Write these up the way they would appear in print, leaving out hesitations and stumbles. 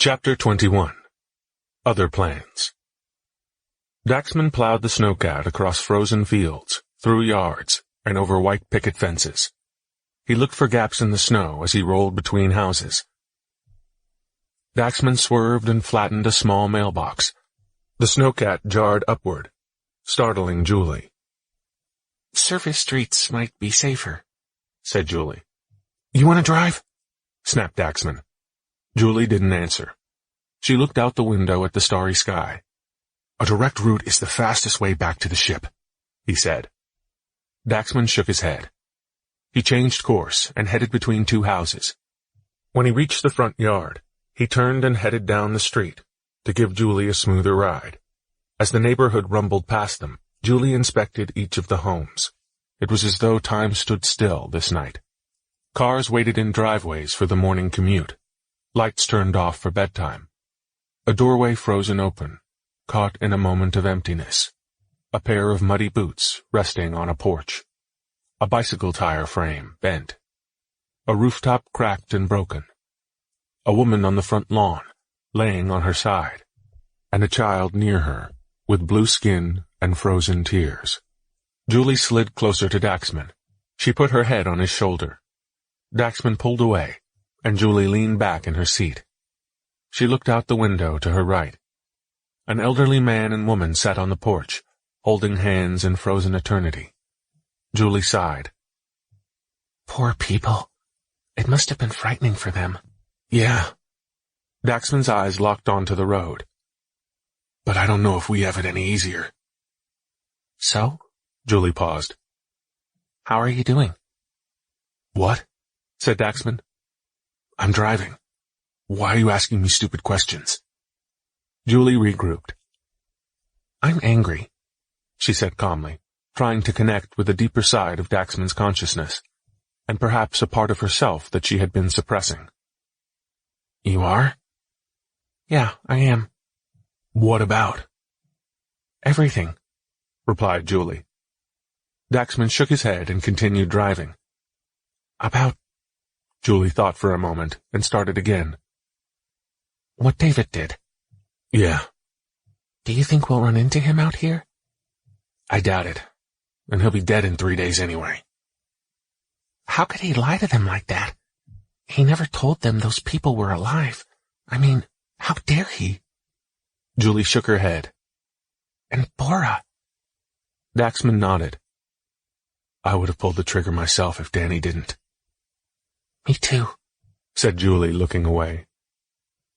Chapter 21. Other Plans. Daxman plowed the snowcat across frozen fields, through yards, and over white picket fences. He looked for gaps in the snow as he rolled between houses. Daxman swerved and flattened a small mailbox. The snowcat jarred upward, startling Julie. "Surface streets might be safer," said Julie. "You want to drive?" snapped Daxman. Julie didn't answer. She looked out the window at the starry sky. "A direct route is the fastest way back to the ship," he said. Daxman shook his head. He changed course and headed between two houses. When he reached the front yard, he turned and headed down the street to give Julie a smoother ride. As the neighborhood rumbled past them, Julie inspected each of the homes. It was as though time stood still this night. Cars waited in driveways for the morning commute. Lights turned off for bedtime. A doorway frozen open, caught in a moment of emptiness. A pair of muddy boots resting on a porch. A bicycle tire frame bent. A rooftop cracked and broken. A woman on the front lawn, laying on her side, and a child near her, with blue skin and frozen tears. Julie slid closer to Daxman. She put her head on his shoulder. Daxman pulled away, and Julie leaned back in her seat. She looked out the window to her right. An elderly man and woman sat on the porch, holding hands in frozen eternity. Julie sighed. "Poor people. It must have been frightening for them." "Yeah." Daxman's eyes locked onto the road. "But I don't know if we have it any easier." "So?" Julie paused. "How are you doing?" "What?" said Daxman. "I'm driving. Why are you asking me stupid questions?" Julie regrouped. "I'm angry," she said calmly, trying to connect with a deeper side of Daxman's consciousness, and perhaps a part of herself that she had been suppressing. "You are?" "Yeah, I am." "What about?" "Everything," replied Julie. Daxman shook his head and continued driving. "About—" Julie thought for a moment and started again. "What David did." "Yeah." "Do you think we'll run into him out here?" "I doubt it. And he'll be dead in 3 days anyway." "How could he lie to them like that? He never told them those people were alive. I mean, how dare he?" Julie shook her head. "And Bora." Daxman nodded. "I would have pulled the trigger myself if Danny didn't." "Me too," said Julie, looking away.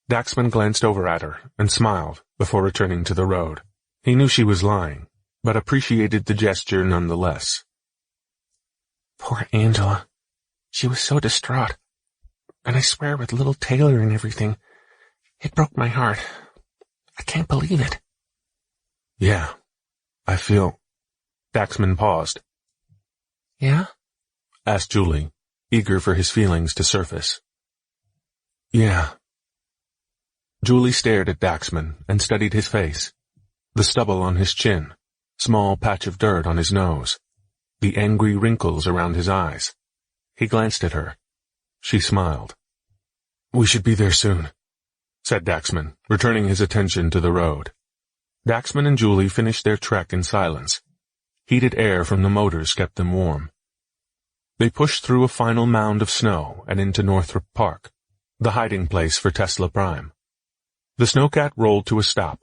Daxman glanced over at her and smiled before returning to the road. He knew she was lying, but appreciated the gesture nonetheless. "Poor Angela. She was so distraught. And I swear with little Taylor and everything, it broke my heart. I can't believe it." "Yeah, I feel—" Daxman paused. "Yeah?" asked Julie, eager for his feelings to surface. "Yeah." Julie stared at Daxman and studied his face. The stubble on his chin, small patch of dirt on his nose, the angry wrinkles around his eyes. He glanced at her. She smiled. "We should be there soon," said Daxman, returning his attention to the road. Daxman and Julie finished their trek in silence. Heated air from the motors kept them warm. They pushed through a final mound of snow and into Northrop Park, the hiding place for Tesla Prime. The snowcat rolled to a stop.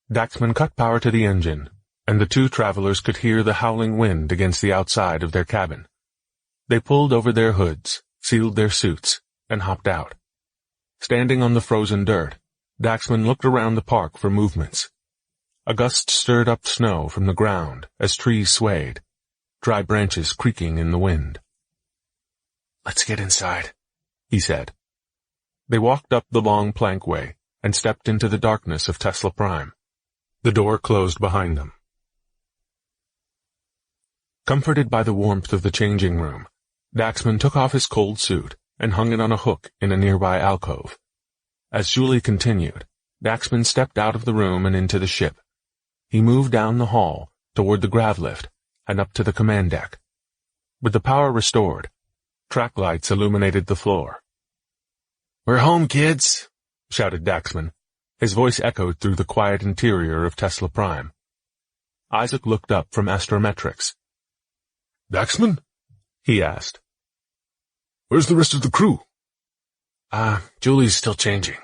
Daxman cut power to the engine, and the two travelers could hear the howling wind against the outside of their cabin. They pulled over their hoods, sealed their suits, and hopped out. Standing on the frozen dirt, Daxman looked around the park for movements. A gust stirred up snow from the ground as trees swayed, dry branches creaking in the wind. "Let's get inside," he said. They walked up the long plankway and stepped into the darkness of Tesla Prime. The door closed behind them. Comforted by the warmth of the changing room, Daxman took off his cold suit and hung it on a hook in a nearby alcove. As Julie continued, Daxman stepped out of the room and into the ship. He moved down the hall toward the grav lift and up to the command deck. With the power restored, track lights illuminated the floor. "We're home, kids," shouted Daxman. His voice echoed through the quiet interior of Tesla Prime. Isaac looked up from astrometrics. "Daxman?" he asked. "Where's the rest of the crew?" Julie's still changing.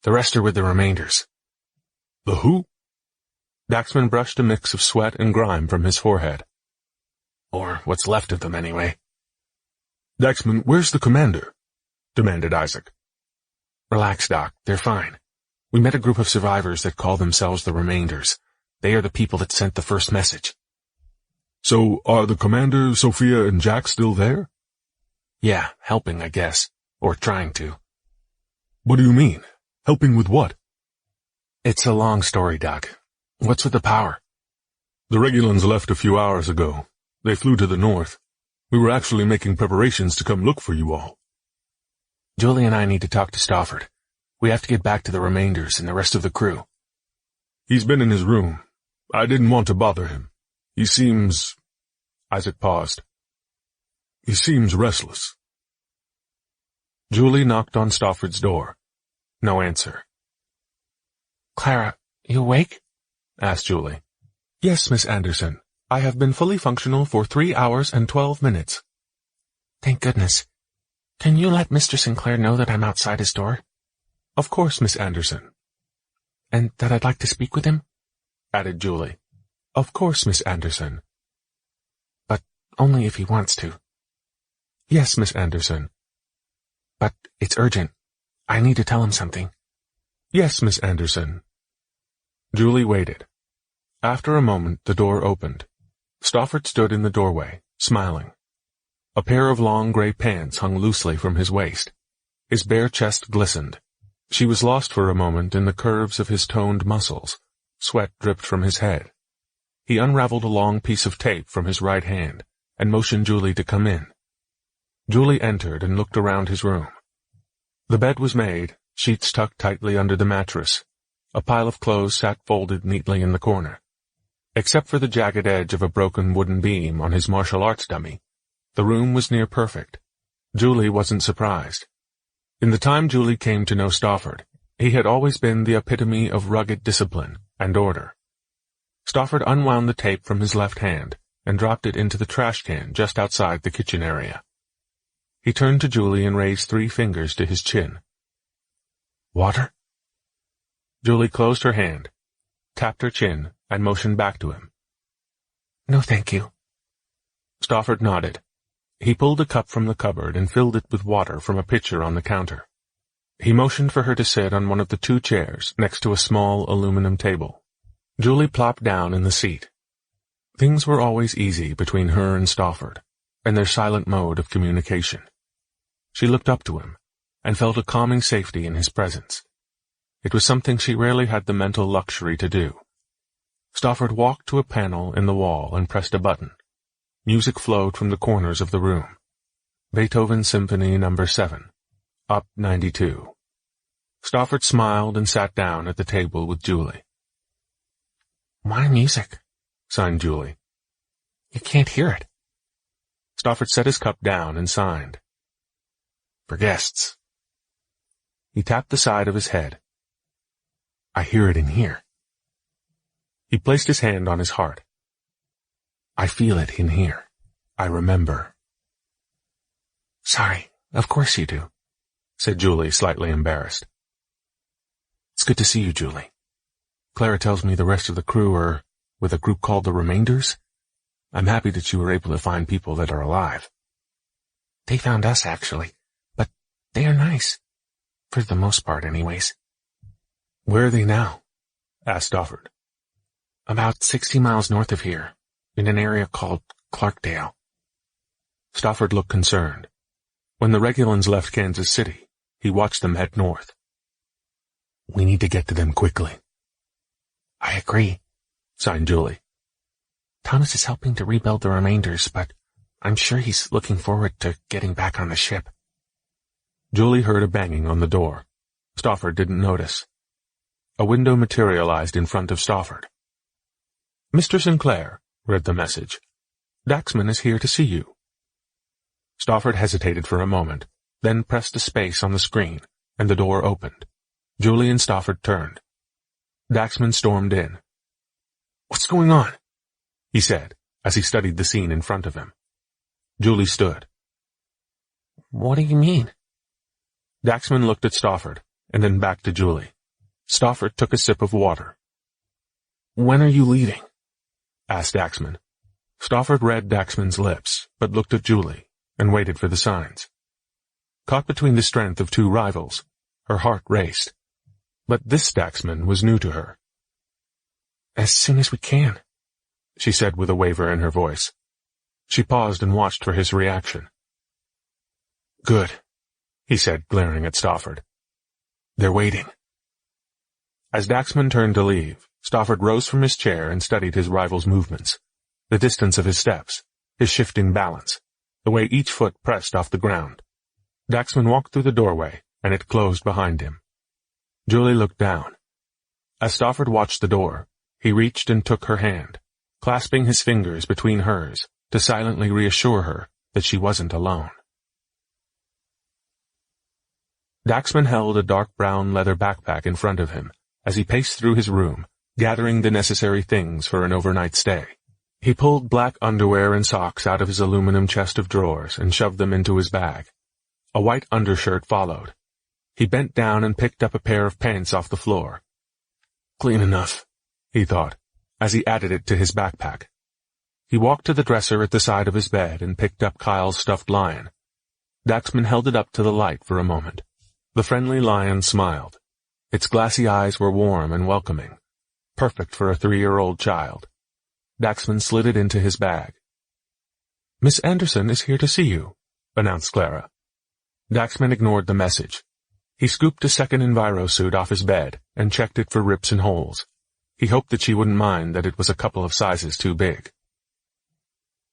The rest are with the remainders." "The who?" Daxman brushed a mix of sweat and grime from his forehead. "Or what's left of them, anyway." "Daxman, where's the commander?" demanded Isaac. "Relax, Doc. They're fine. We met a group of survivors that call themselves the Remainders. They are the people that sent the first message." "So are the commander, Sophia, and Jack still there?" "Yeah, helping, I guess. Or trying to." "What do you mean? Helping with what?" "It's a long story, Doc. What's with the power?" "The Regulans left a few hours ago. They flew to the north. We were actually making preparations to come look for you all." "Julie and I need to talk to Stofford. We have to get back to the Remainders and the rest of the crew." "He's been in his room. I didn't want to bother him. He seems—" Isaac paused. "He seems restless." Julie knocked on Stofford's door. No answer. "Clara, you awake?" asked Julie. "Yes, Miss Anderson. I have been fully functional for 3 hours and 12 minutes. "Thank goodness. Can you let Mr. Sinclair know that I'm outside his door?" "Of course, Miss Anderson." "And that I'd like to speak with him?" added Julie. "Of course, Miss Anderson." "But only if he wants to." "Yes, Miss Anderson." "But it's urgent. I need to tell him something." "Yes, Miss Anderson." Julie waited. After a moment, the door opened. Stofford stood in the doorway, smiling. A pair of long gray pants hung loosely from his waist. His bare chest glistened. She was lost for a moment in the curves of his toned muscles. Sweat dripped from his head. He unraveled a long piece of tape from his right hand and motioned Julie to come in. Julie entered and looked around his room. The bed was made, sheets tucked tightly under the mattress. A pile of clothes sat folded neatly in the corner. Except for the jagged edge of a broken wooden beam on his martial arts dummy, the room was near perfect. Julie wasn't surprised. In the time Julie came to know Stofford, he had always been the epitome of rugged discipline and order. Stofford unwound the tape from his left hand and dropped it into the trash can just outside the kitchen area. He turned to Julie and raised 3 fingers to his chin. "Water?" Julie closed her hand, tapped her chin, and motioned back to him. "No, thank you." Stofford nodded. He pulled a cup from the cupboard and filled it with water from a pitcher on the counter. He motioned for her to sit on one of the 2 chairs next to a small aluminum table. Julie plopped down in the seat. Things were always easy between her and Stofford, and their silent mode of communication. She looked up to him, and felt a calming safety in his presence. It was something she rarely had the mental luxury to do. Stofford walked to a panel in the wall and pressed a button. Music flowed from the corners of the room. Beethoven Symphony No. 7, Op. 92. Stofford smiled and sat down at the table with Julie. "My music," signed Julie. "You can't hear it." Stofford set his cup down and signed. "For guests." He tapped the side of his head. "I hear it in here." He placed his hand on his heart. "I feel it in here. I remember." "Sorry, of course you do," said Julie, slightly embarrassed. "It's good to see you, Julie. Clara tells me the rest of the crew are with a group called the Remainders. I'm happy that you were able to find people that are alive." "They found us, actually, but they are nice. For the most part, anyways." "Where are they now?" asked Stofford. "About 60 miles north of here, in an area called Clarkdale." Stofford looked concerned. When the Regulans left Kansas City, he watched them head north. "We need to get to them quickly." "I agree," signed Julie. "Thomas is helping to rebuild the Remainders, but I'm sure he's looking forward to getting back on the ship." Julie heard a banging on the door. Stofford didn't notice. A window materialized in front of Stofford. "Mr. Sinclair," read the message. "Daxman is here to see you." Stofford hesitated for a moment, then pressed a space on the screen, and the door opened. Julie and Stofford turned. Daxman stormed in. "What's going on?" he said, as he studied the scene in front of him. Julie stood. "What do you mean?" Daxman looked at Stofford, and then back to Julie. Stofford took a sip of water. "When are you leaving?" asked Daxman. Stofford read Daxman's lips, but looked at Julie, and waited for the signs. Caught between the strength of two rivals, her heart raced. But this Daxman was new to her. "As soon as we can," she said with a waver in her voice. She paused and watched for his reaction. "Good," he said, glaring at Stofford. "They're waiting." As Daxman turned to leave, Stofford rose from his chair and studied his rival's movements, the distance of his steps, his shifting balance, the way each foot pressed off the ground. Daxman walked through the doorway, and it closed behind him. Julie looked down. As Stofford watched the door, he reached and took her hand, clasping his fingers between hers to silently reassure her that she wasn't alone. Daxman held a dark brown leather backpack in front of him as he paced through his room, gathering the necessary things for an overnight stay. He pulled black underwear and socks out of his aluminum chest of drawers and shoved them into his bag. A white undershirt followed. He bent down and picked up a pair of pants off the floor. Clean enough, he thought, as he added it to his backpack. He walked to the dresser at the side of his bed and picked up Kyle's stuffed lion. Daxman held it up to the light for a moment. The friendly lion smiled. Its glassy eyes were warm and welcoming, perfect for a 3-year-old child. Daxman slid it into his bag. "Miss Anderson is here to see you," announced Clara. Daxman ignored the message. He scooped a second envirosuit off his bed and checked it for rips and holes. He hoped that she wouldn't mind that it was a couple of sizes too big.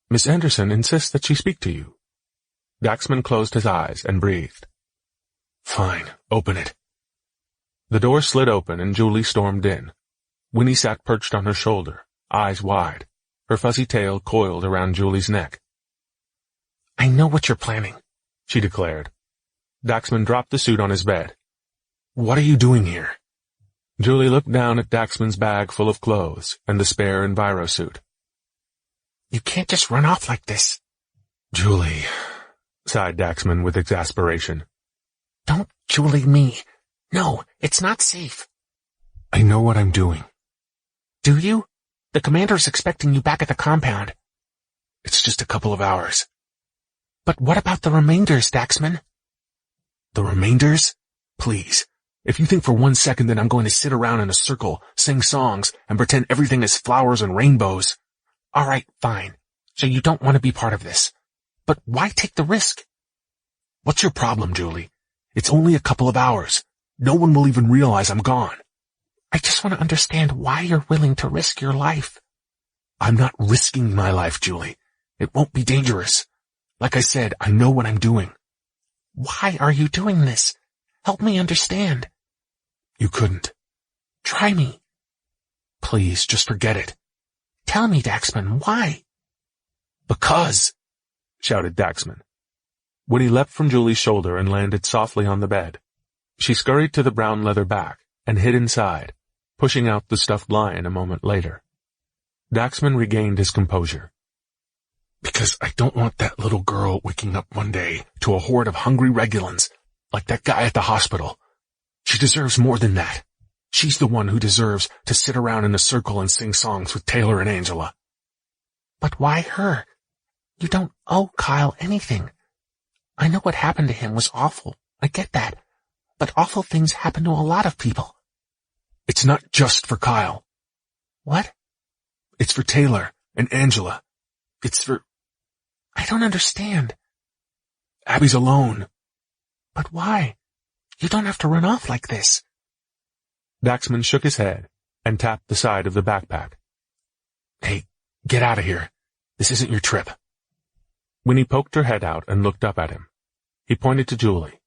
"Miss Anderson insists that she speak to you." Daxman closed his eyes and breathed. "Fine, open it." The door slid open and Julie stormed in. Winnie sat perched on her shoulder, eyes wide, her fuzzy tail coiled around Julie's neck. "I know what you're planning," she declared. Daxman dropped the suit on his bed. "What are you doing here?" Julie looked down at Daxman's bag full of clothes and the spare envirosuit. "You can't just run off like this." "Julie," sighed Daxman with exasperation. "Don't Julie me. No, it's not safe." "I know what I'm doing." "Do you? The commander's expecting you back at the compound." "It's just a couple of hours." "But what about the remainders, Daxman?" "The remainders? Please. If you think for 1 second that I'm going to sit around in a circle, sing songs, and pretend everything is flowers and rainbows." "All right, fine. So you don't want to be part of this. But why take the risk?" "What's your problem, Julie? It's only a couple of hours. No one will even realize I'm gone." "I just want to understand why you're willing to risk your life." "I'm not risking my life, Julie. It won't be dangerous. Like I said, I know what I'm doing." "Why are you doing this? Help me understand." "You couldn't." "Try me." "Please, just forget it." "Tell me, Daxman, why?" "Because," shouted Daxman. Winnie leapt from Julie's shoulder and landed softly on the bed. She scurried to the brown leather back and hid inside, pushing out the stuffed lion a moment later. Daxman regained his composure. "Because I don't want that little girl waking up one day to a horde of hungry regulans, like that guy at the hospital. She deserves more than that. She's the one who deserves to sit around in a circle and sing songs with Taylor and Angela." "But why her? You don't owe Kyle anything. I know what happened to him was awful. I get that. But awful things happen to a lot of people." "It's not just for Kyle." "What?" "It's for Taylor and Angela. It's for—" "I don't understand." "Abby's alone." "But why? You don't have to run off like this." Daxman shook his head and tapped the side of the backpack. "Hey, get out of here. This isn't your trip." Winnie poked her head out and looked up at him. He pointed to Julie.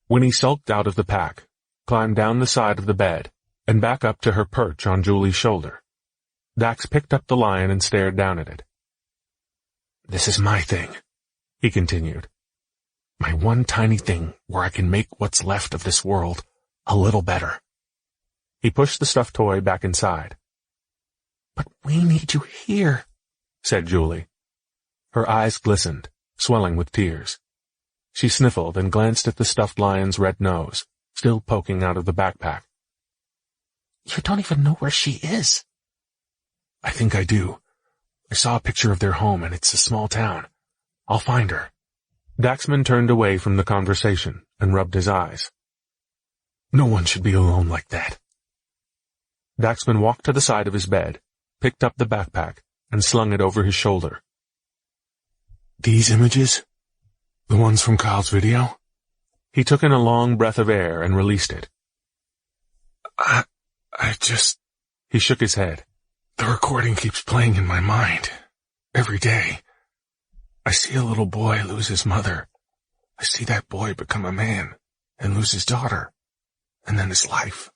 Winnie sulked out of the pack, climbed down the side of the bed, and back up to her perch on Julie's shoulder. Dax picked up the lion and stared down at it. "This is my thing," he continued. "My one tiny thing where I can make what's left of this world a little better." He pushed the stuffed toy back inside. "But we need you here," said Julie. Her eyes glistened, swelling with tears. She sniffled and glanced at the stuffed lion's red nose, still poking out of the backpack. "You don't even know where she is." "I think I do. I saw a picture of their home, and it's a small town. I'll find her." Daxman turned away from the conversation and rubbed his eyes. No one should be alone like that. Daxman walked to the side of his bed, picked up the backpack, and slung it over his shoulder. "These images? The ones from Kyle's video?" He took in a long breath of air and released it. He shook his head. "The recording keeps playing in my mind. Every day. I see a little boy lose his mother. I see that boy become a man and lose his daughter. And then his life."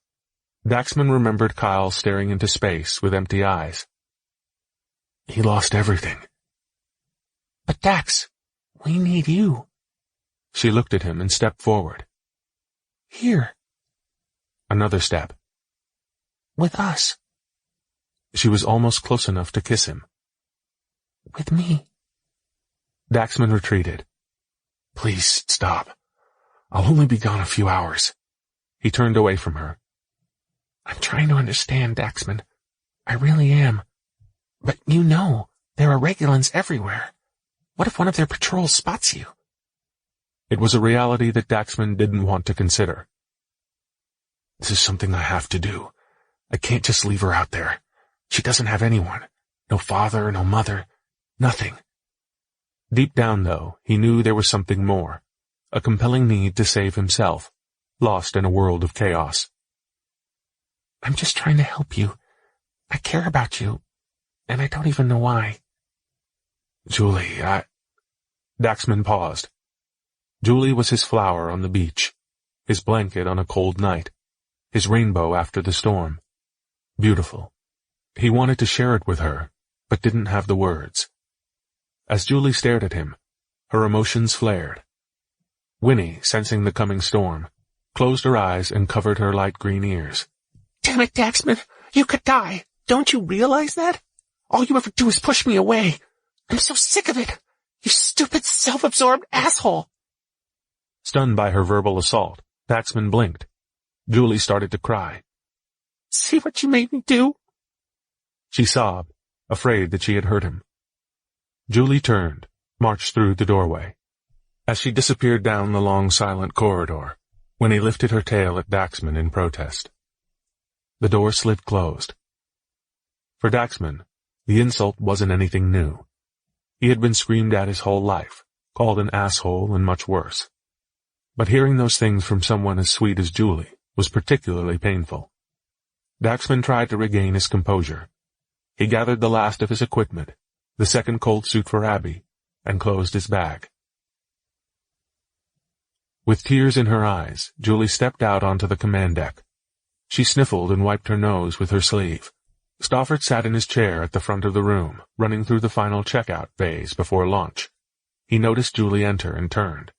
Daxman remembered Kyle staring into space with empty eyes. He lost everything. "But Dax, we need you." She looked at him and stepped forward. "Here." Another step. "With us." She was almost close enough to kiss him. "With me." Daxman retreated. "Please, stop. I'll only be gone a few hours." He turned away from her. "I'm trying to understand, Daxman. I really am. But you know, there are Regulans everywhere. What if one of their patrols spots you?" It was a reality that Daxman didn't want to consider. "This is something I have to do. I can't just leave her out there. She doesn't have anyone. No father, no mother. Nothing." Deep down, though, he knew there was something more. A compelling need to save himself, lost in a world of chaos. "I'm just trying to help you. I care about you, and I don't even know why." "Julie, Daxman paused. Julie was his flower on the beach, his blanket on a cold night, his rainbow after the storm. Beautiful. He wanted to share it with her, but didn't have the words. As Julie stared at him, her emotions flared. Winnie, sensing the coming storm, closed her eyes and covered her light green ears. "Damn it, Daxman, you could die. Don't you realize that? All you ever do is push me away. I'm so sick of it. You stupid, self-absorbed asshole." Stunned by her verbal assault, Daxman blinked. Julie started to cry. "See what you made me do?" She sobbed, afraid that she had hurt him. Julie turned, marched through the doorway. As she disappeared down the long silent corridor, Winnie lifted her tail at Daxman in protest. The door slid closed. For Daxman, the insult wasn't anything new. He had been screamed at his whole life, called an asshole and much worse. But hearing those things from someone as sweet as Julie was particularly painful. Daxman tried to regain his composure. He gathered the last of his equipment, the second cold suit for Abby, and closed his bag. With tears in her eyes, Julie stepped out onto the command deck. She sniffled and wiped her nose with her sleeve. Stoffert sat in his chair at the front of the room, running through the final checkout phase before launch. He noticed Julie enter and turned.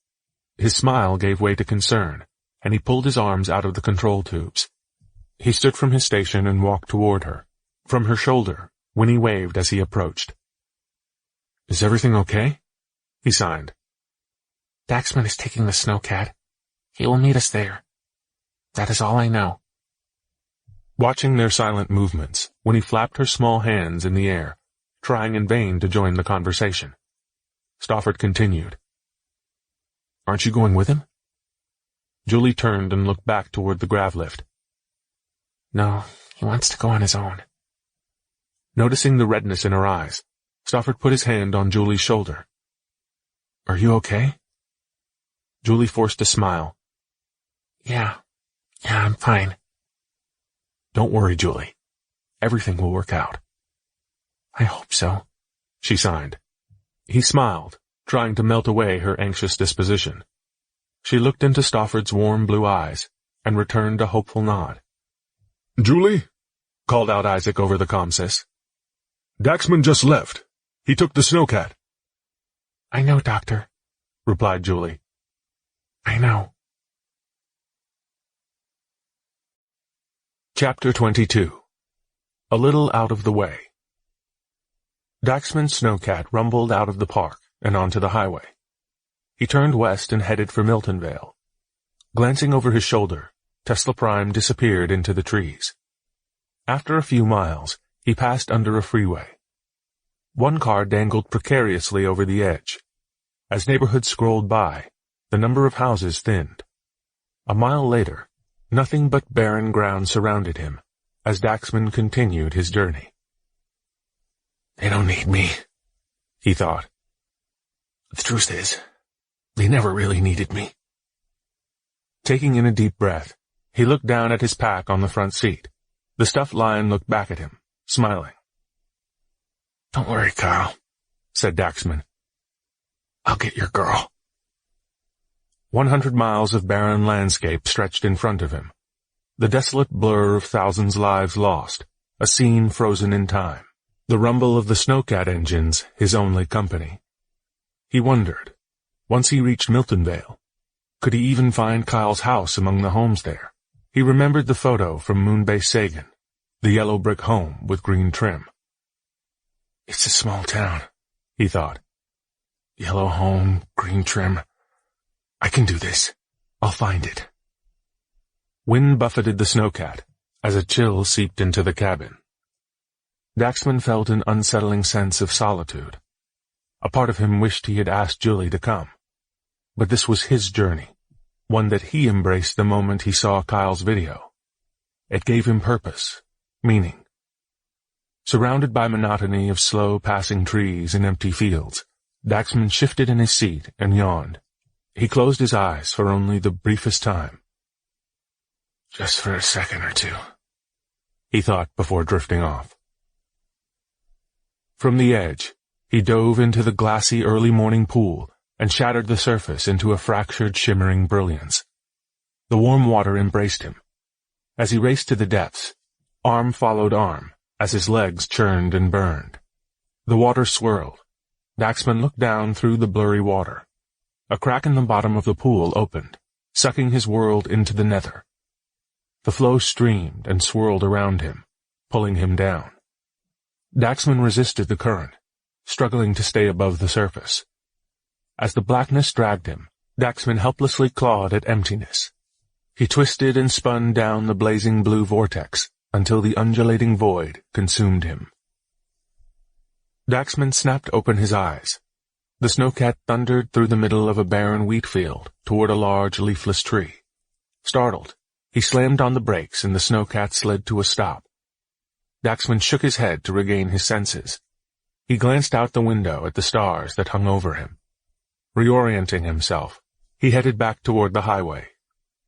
His smile gave way to concern, and he pulled his arms out of the control tubes. He stood from his station and walked toward her. From her shoulder, Winnie waved as he approached. "Is everything okay?" He signed. "Daxman is taking the snowcat. He will meet us there. That is all I know." Watching their silent movements, Winnie flapped her small hands in the air, trying in vain to join the conversation. Stoffert continued. "Aren't you going with him?" Julie turned and looked back toward the grav lift. "No, he wants to go on his own." Noticing the redness in her eyes, Stoffert put his hand on Julie's shoulder. "Are you okay?" Julie forced a smile. Yeah, I'm fine." "Don't worry, Julie. Everything will work out." "I hope so," she signed. He smiled, trying to melt away her anxious disposition. She looked into Stoffert's warm blue eyes and returned a hopeful nod. "Julie?" called out Isaac over the comsys. "Daxman just left. He took the snowcat." "I know, Doctor," replied Julie. "I know." Chapter 22. A Little Out of the Way. Daxman's snowcat rumbled out of the park and onto the highway. He turned west and headed for Miltonvale. Glancing over his shoulder, Tesla Prime disappeared into the trees. After a few miles, he passed under a freeway. One car dangled precariously over the edge. As neighborhoods scrolled by, the number of houses thinned. A mile later, nothing but barren ground surrounded him as Daxman continued his journey. They don't need me, he thought. The truth is, they never really needed me. Taking in a deep breath, he looked down at his pack on the front seat. The stuffed lion looked back at him, smiling. Don't worry, Kyle, said Daxman. I'll get your girl. 100 miles of barren landscape stretched in front of him. The desolate blur of thousands' lives lost, a scene frozen in time. The rumble of the snowcat engines, his only company. He wondered, once he reached Miltonvale, could he even find Kyle's house among the homes there? He remembered the photo from Moonbase Sagan, the yellow brick home with green trim. It's a small town, he thought. Yellow home, green trim. I can do this. I'll find it. Wind buffeted the snowcat as a chill seeped into the cabin. Daxman felt an unsettling sense of solitude. A part of him wished he had asked Julie to come. But this was his journey, one that he embraced the moment he saw Kyle's video. It gave him purpose, meaning. Surrounded by monotony of slow-passing trees and empty fields, Daxman shifted in his seat and yawned. He closed his eyes for only the briefest time. Just for a second or two, he thought before drifting off. From the edge, he dove into the glassy early morning pool and shattered the surface into a fractured, shimmering brilliance. The warm water embraced him. As he raced to the depths, arm followed arm as his legs churned and burned. The water swirled. Daxman looked down through the blurry water. A crack in the bottom of the pool opened, sucking his world into the nether. The flow streamed and swirled around him, pulling him down. Daxman resisted the current, struggling to stay above the surface. As the blackness dragged him, Daxman helplessly clawed at emptiness. He twisted and spun down the blazing blue vortex until the undulating void consumed him. Daxman snapped open his eyes. The snowcat thundered through the middle of a barren wheat field toward a large leafless tree. Startled, he slammed on the brakes and the snowcat slid to a stop. Daxman shook his head to regain his senses. He glanced out the window at the stars that hung over him. Reorienting himself, he headed back toward the highway.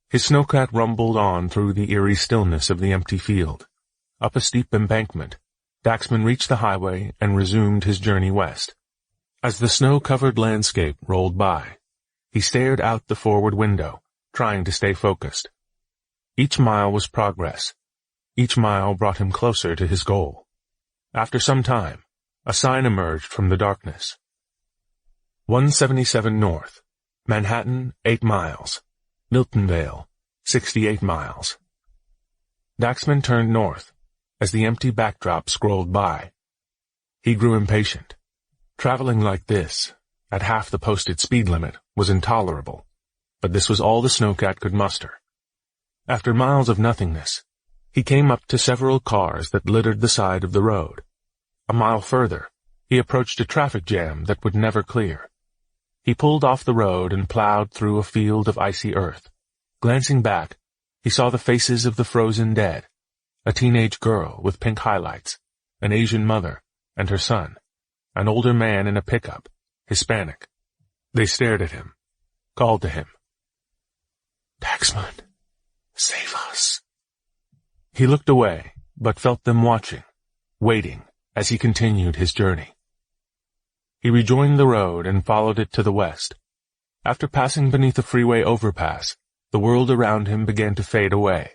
His snowcat rumbled on through the eerie stillness of the empty field. Up a steep embankment, Daxman reached the highway and resumed his journey west. As the snow-covered landscape rolled by, he stared out the forward window, trying to stay focused. Each mile was progress. Each mile brought him closer to his goal. After some time, a sign emerged from the darkness. 177 North, Manhattan, 8 miles. Miltonvale, 68 miles. Daxman turned north as the empty backdrop scrolled by. He grew impatient. Traveling like this, at half the posted speed limit, was intolerable, but this was all the snowcat could muster. After miles of nothingness, he came up to several cars that littered the side of the road. A mile further, he approached a traffic jam that would never clear. He pulled off the road and plowed through a field of icy earth. Glancing back, he saw the faces of the frozen dead, a teenage girl with pink highlights, an Asian mother, and her son, an older man in a pickup, Hispanic. They stared at him, called to him. Daxman, save us. He looked away, but felt them watching, waiting, as he continued his journey. He rejoined the road and followed it to the west. After passing beneath a freeway overpass, the world around him began to fade away.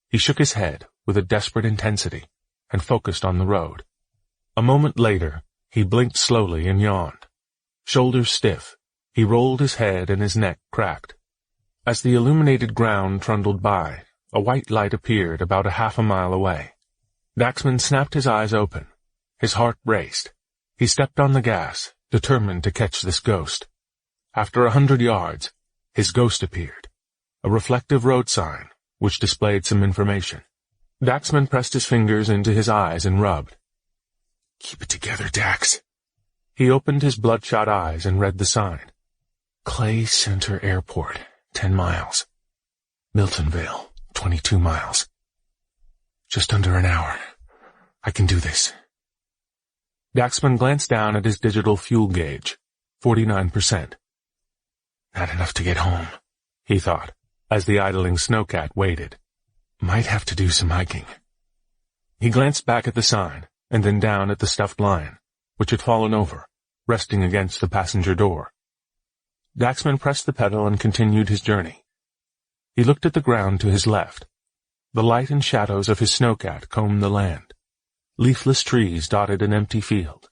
He shook his head with a desperate intensity and focused on the road. A moment later, he blinked slowly and yawned. Shoulders stiff, he rolled his head and his neck cracked. As the illuminated ground trundled by, a white light appeared about a half a mile away. Daxman snapped his eyes open. His heart raced. He stepped on the gas, determined to catch this ghost. After 100 yards, his ghost appeared, a reflective road sign, which displayed some information. Daxman pressed his fingers into his eyes and rubbed. "Keep it together, Dax." He opened his bloodshot eyes and read the sign. Clay Center Airport, 10 miles. Miltonvale, 22 miles. Just under an hour. I can do this. Daxman glanced down at his digital fuel gauge, 49%. Not enough to get home, he thought, as the idling snowcat waited. Might have to do some hiking. He glanced back at the sign, and then down at the stuffed lion, which had fallen over, resting against the passenger door. Daxman pressed the pedal and continued his journey. He looked at the ground to his left. The light and shadows of his snowcat combed the land. Leafless trees dotted an empty field.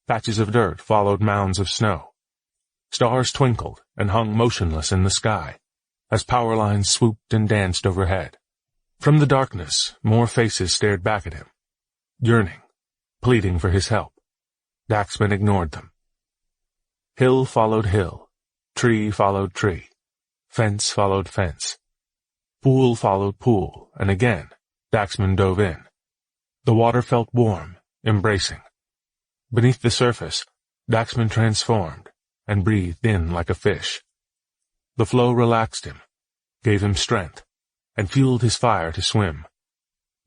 Patches of dirt followed mounds of snow. Stars twinkled and hung motionless in the sky, as power lines swooped and danced overhead. From the darkness, more faces stared back at him, yearning, pleading for his help. Daxman ignored them. Hill followed hill, tree followed tree, fence followed fence. Pool followed pool, and again, Daxman dove in. The water felt warm, embracing. Beneath the surface, Daxman transformed and breathed in like a fish. The flow relaxed him, gave him strength, and fueled his fire to swim.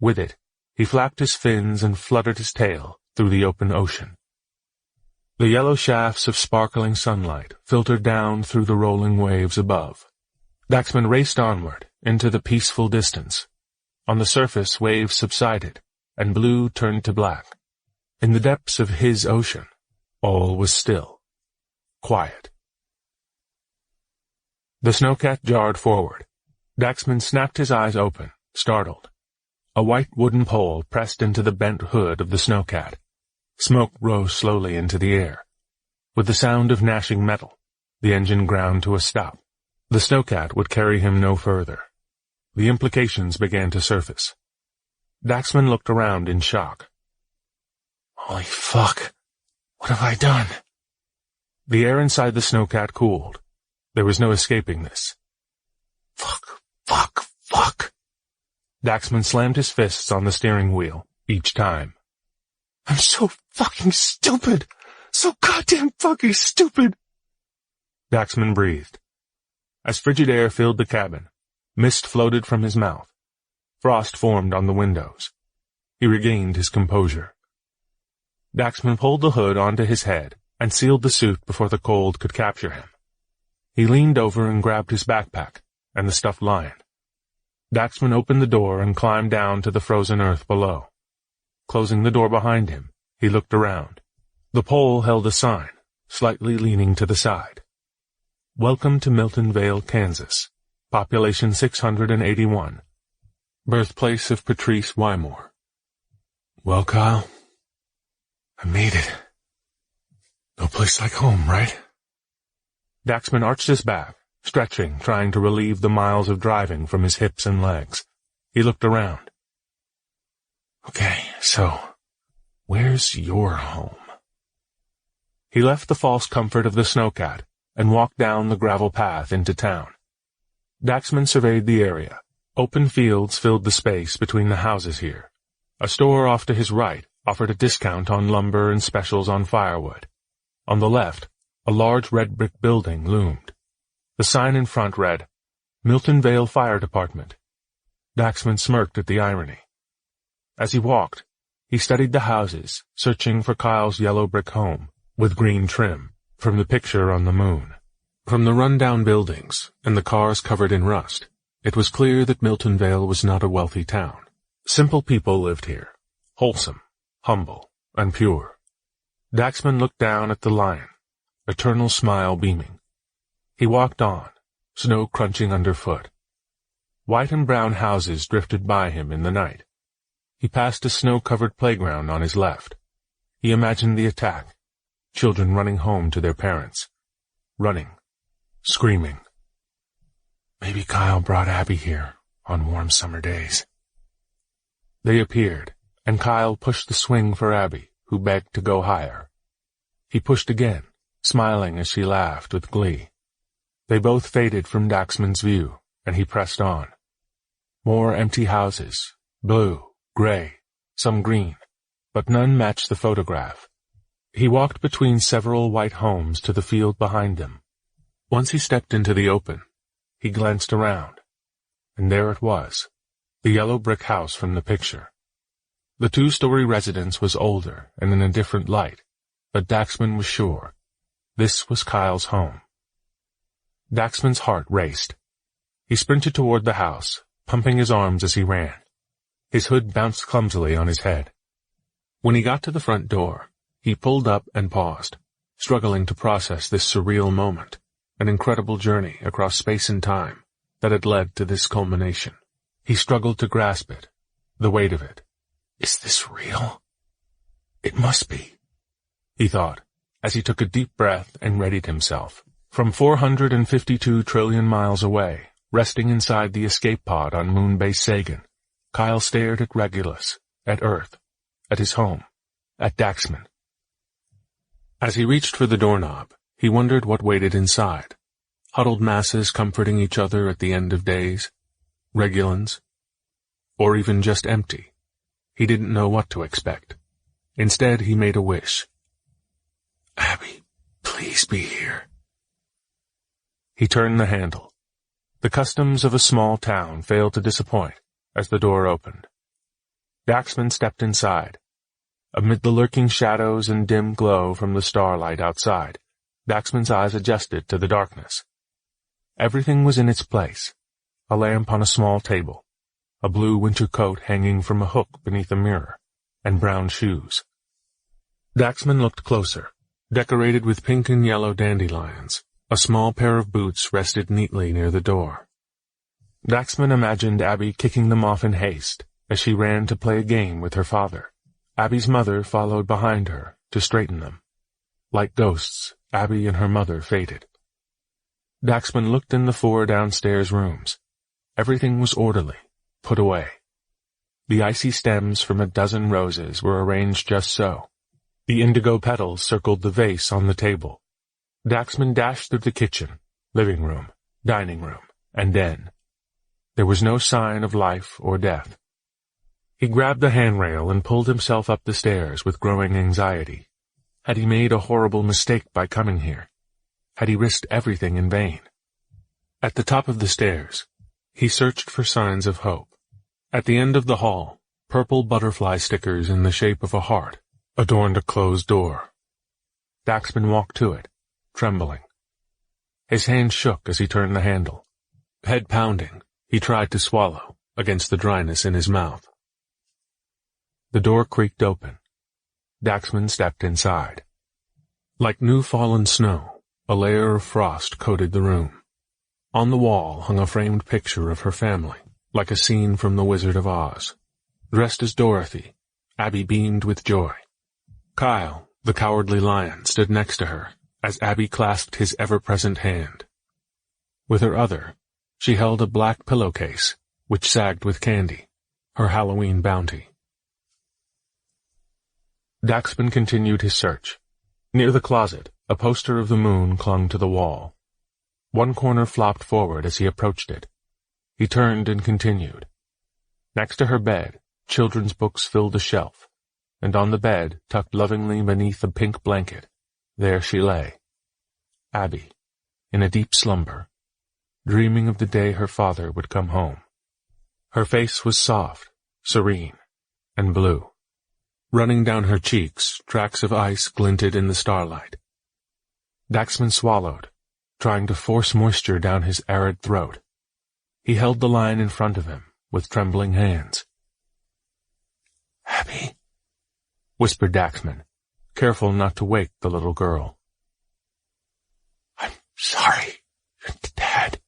With it, he flapped his fins and fluttered his tail through the open ocean. The yellow shafts of sparkling sunlight filtered down through the rolling waves above. Daxman raced onward into the peaceful distance. On the surface, waves subsided, and blue turned to black. In the depths of his ocean, all was still, quiet. The snowcat jarred forward. Daxman snapped his eyes open, startled. A white wooden pole pressed into the bent hood of the snowcat. Smoke rose slowly into the air. With the sound of gnashing metal, the engine ground to a stop. The snowcat would carry him no further. The implications began to surface. Daxman looked around in shock. Holy fuck! What have I done? The air inside the snowcat cooled. There was no escaping this. Fuck, fuck, fuck! Daxman slammed his fists on the steering wheel, each time. I'm so fucking stupid! So goddamn fucking stupid! Daxman breathed. As frigid air filled the cabin, mist floated from his mouth. Frost formed on the windows. He regained his composure. Daxman pulled the hood onto his head and sealed the suit before the cold could capture him. He leaned over and grabbed his backpack and the stuffed lion. Daxman opened the door and climbed down to the frozen earth below. Closing the door behind him, he looked around. The pole held a sign, slightly leaning to the side. Welcome to Miltonvale, Kansas. Population 681. Birthplace of Patrice Wymore. Well, Kyle, I made it. No place like home, right? Daxman arched his back, stretching, trying to relieve the miles of driving from his hips and legs. He looked around. Okay, so, where's your home? He left the false comfort of the snowcat and walked down the gravel path into town. Daxman surveyed the area. Open fields filled the space between the houses here. A store off to his right offered a discount on lumber and specials on firewood. On the left, a large red brick building loomed. The sign in front read, Miltonvale Fire Department. Daxman smirked at the irony. As he walked, he studied the houses, searching for Kyle's yellow brick home, with green trim, from the picture on the moon. From the run-down buildings and the cars covered in rust, it was clear that Miltonvale was not a wealthy town. Simple people lived here, wholesome, humble, and pure. Daxman looked down at the lion, eternal smile beaming. He walked on, snow crunching underfoot. White and brown houses drifted by him in the night. He passed a snow-covered playground on his left. He imagined the attack, children running home to their parents, running, screaming. Maybe Kyle brought Abby here, on warm summer days. They appeared, and Kyle pushed the swing for Abby, who begged to go higher. He pushed again, smiling as she laughed with glee. They both faded from Daxman's view, and he pressed on. More empty houses, blue, gray, some green, but none matched the photograph. He walked between several white homes to the field behind them. Once he stepped into the open, he glanced around, and there it was, the yellow brick house from the picture. The two-story residence was older and in a different light, but Daxman was sure this was Kyle's home. Daxman's heart raced. He sprinted toward the house, pumping his arms as he ran. His hood bounced clumsily on his head. When he got to the front door, he pulled up and paused, struggling to process this surreal moment, an incredible journey across space and time that had led to this culmination. He struggled to grasp it, the weight of it. Is this real? It must be, he thought, as he took a deep breath and readied himself. From 452 trillion miles away, resting inside the escape pod on Moonbase Sagan, Kyle stared at Regulus, at Earth, at his home, at Daxman. As he reached for the doorknob, he wondered what waited inside. Huddled masses comforting each other at the end of days, Regulans, or even just empty. He didn't know what to expect. Instead, he made a wish. Abby, please be here. He turned the handle. The customs of a small town failed to disappoint as the door opened. Daxman stepped inside. Amid the lurking shadows and dim glow from the starlight outside, Daxman's eyes adjusted to the darkness. Everything was in its place. A lamp on a small table, a blue winter coat hanging from a hook beneath a mirror, and brown shoes. Daxman looked closer. Decorated with pink and yellow dandelions, a small pair of boots rested neatly near the door. Daxman imagined Abby kicking them off in haste as she ran to play a game with her father. Abby's mother followed behind her to straighten them. Like ghosts, Abby and her mother faded. Daxman looked in the 4 downstairs rooms. Everything was orderly, put away. The icy stems from a dozen roses were arranged just so. The indigo petals circled the vase on the table. Daxman dashed through the kitchen, living room, dining room, and den. There was no sign of life or death. He grabbed the handrail and pulled himself up the stairs with growing anxiety. Had he made a horrible mistake by coming here? Had he risked everything in vain? At the top of the stairs, he searched for signs of hope. At the end of the hall, purple butterfly stickers in the shape of a heart adorned a closed door. Daxman walked to it, trembling. His hand shook as he turned the handle. Head pounding, he tried to swallow against the dryness in his mouth. The door creaked open. Daxman stepped inside. Like new fallen snow, a layer of frost coated the room. On the wall hung a framed picture of her family, like a scene from The Wizard of Oz. Dressed as Dorothy, Abby beamed with joy. Kyle, the cowardly lion, stood next to her as Abby clasped his ever-present hand. With her other, she held a black pillowcase, which sagged with candy, her Halloween bounty. Daxman continued his search. Near the closet, a poster of the moon clung to the wall. One corner flopped forward as he approached it. He turned and continued. Next to her bed, children's books filled a shelf, and on the bed, tucked lovingly beneath a pink blanket, there she lay, Abby, in a deep slumber, dreaming of the day her father would come home. Her face was soft, serene, and blue. Running down her cheeks, tracks of ice glinted in the starlight. Daxman swallowed, trying to force moisture down his arid throat. He held the line in front of him with trembling hands. "Abby," whispered Daxman, careful not to wake the little girl. "I'm sorry, Dad."